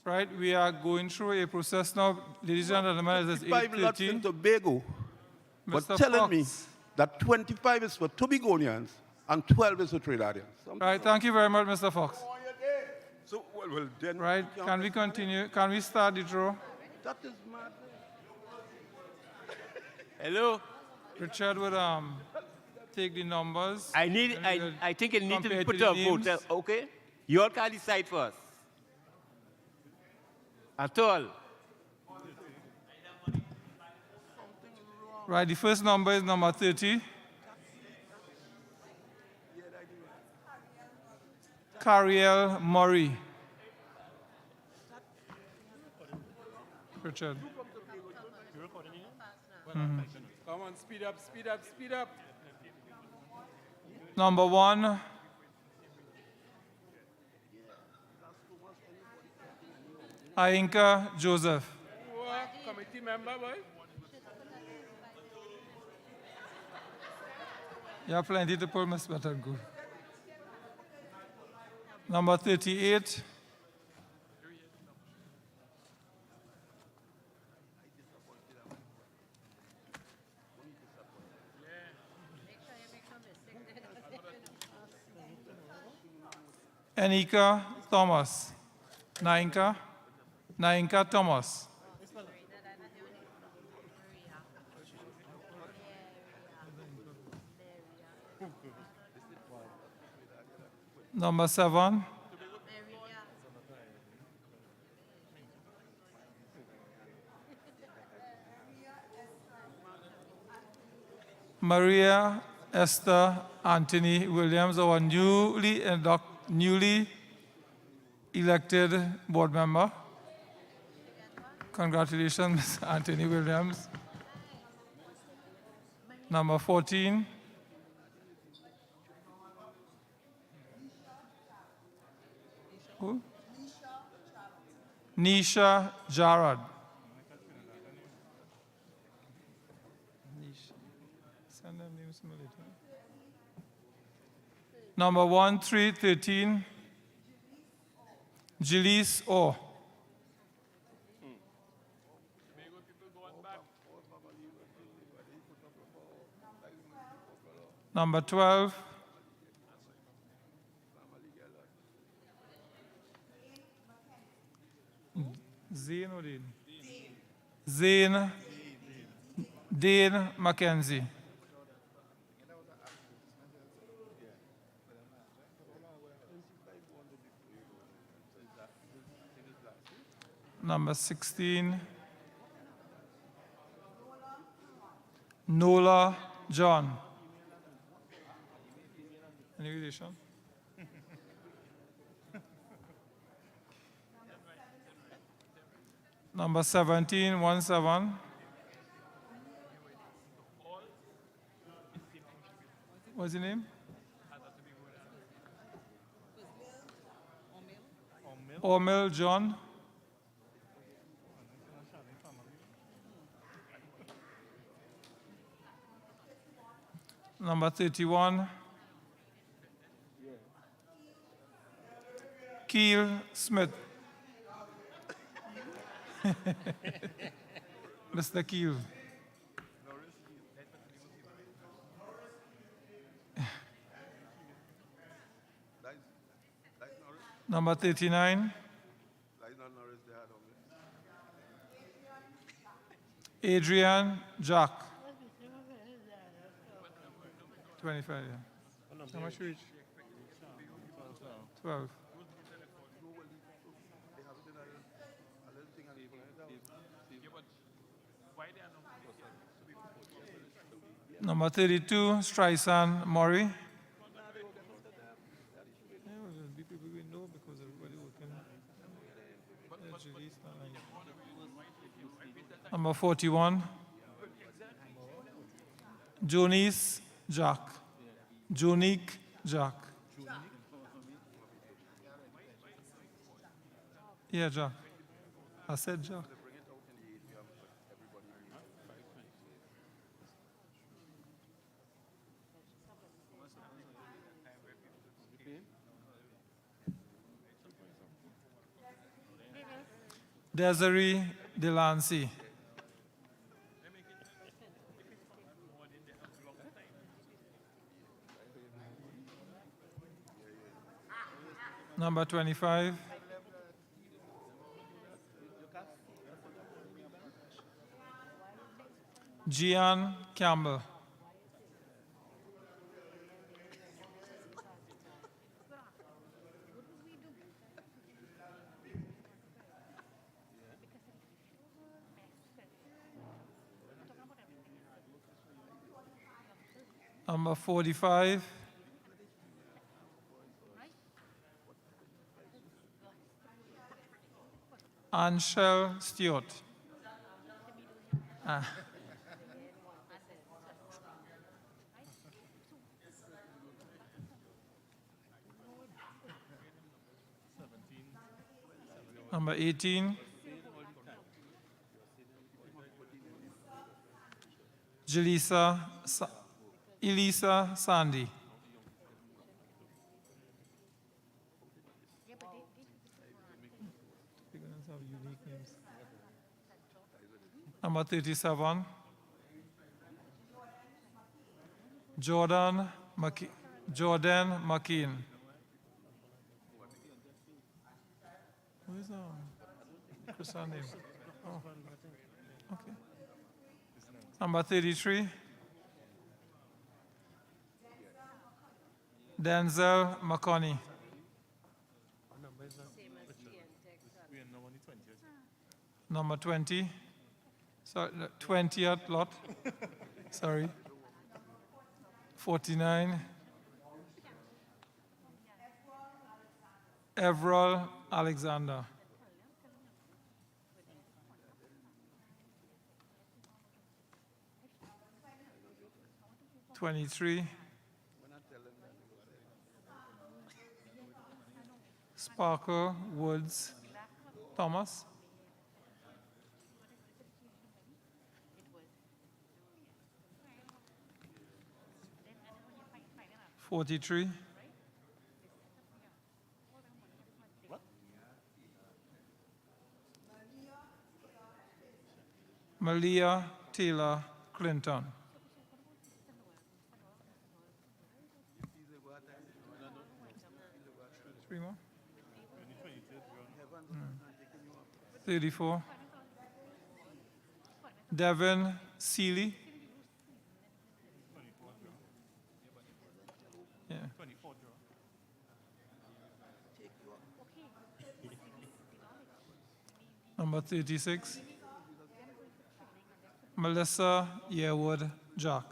Right, we are going through a process now. Ladies and gentlemen, it is 5 lots 8:30. in Tobago, but Mr. telling me Fox. that 25 is for Tobagonians and 12 is for Trinidadians. Right, thank you very much, Mr. Fox. So, well, then... Right, can we continue? Can we start the draw? That is mad. Hello? Richard would take the numbers. I think it needs to be compare put the to a vote, names. okay? You all can decide first. At all. Right, the first number is number 30. Cariel Murray. Richard. Mhm. Come on, speed up, speed up, speed up. Number 1. Ainka Joseph. Committee member, boy. You have plenty to pull, Ms. Betancourt. Number 38. Enika Thomas. Nainka Thomas. Number 7. Maria Esther Anthony Williams, our newly elected board member. Congratulations, Ms. Anthony Williams. Number 14. Who? Nisha Jarrad. Send them names later. Number 1313. Jilise O. Number 12. Zane or Dane? Zane. Dane Mackenzie. Number 16. Nola John. Any relation? Number 17, 17. What's your name? Omil John. Number 31. Keel Smith. Mr. Keel. Number 39. Adrian Jack. 25, yeah. How much reach? 12. Number 32, Streisand Murray. Number 41, Jonice Jack. Jonique Jack. Yeah, Jack. I said Jack. Desiree Delancey. Number 25. Gian Campbell. Number 45. Anshel Stewart. Ah. Number 18. Elisa Sandy. Number 37. Jordan McKean. Who is Chris name? Oh. Okay. Number 33. Denzel McConney. Number 20. Sorry, 20th lot. Sorry. 49. Everall Alexander. '23. Sparkle Woods Thomas. '43. Malia Taylor Clinton. Three more? 34. Devin Seeley. Yeah. Number 36. Melissa Yearwood Jack.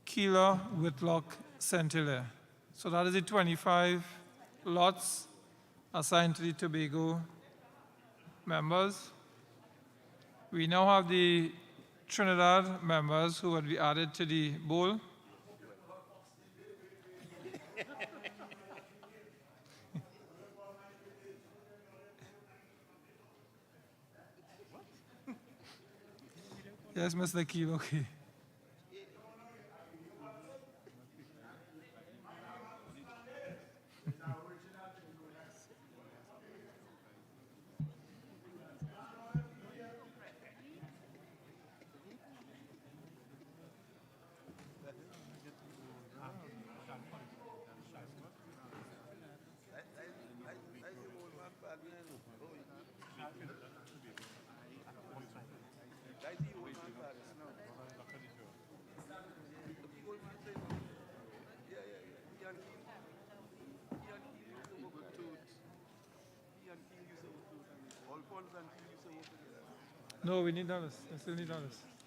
Keela Whitlock Centilla. So that is the 25 lots assigned to the Tobago members. We now have the Trinidad members who would be added to the bowl. Yes, Mr. Keel, okay. No, we need dollars. I still need dollars.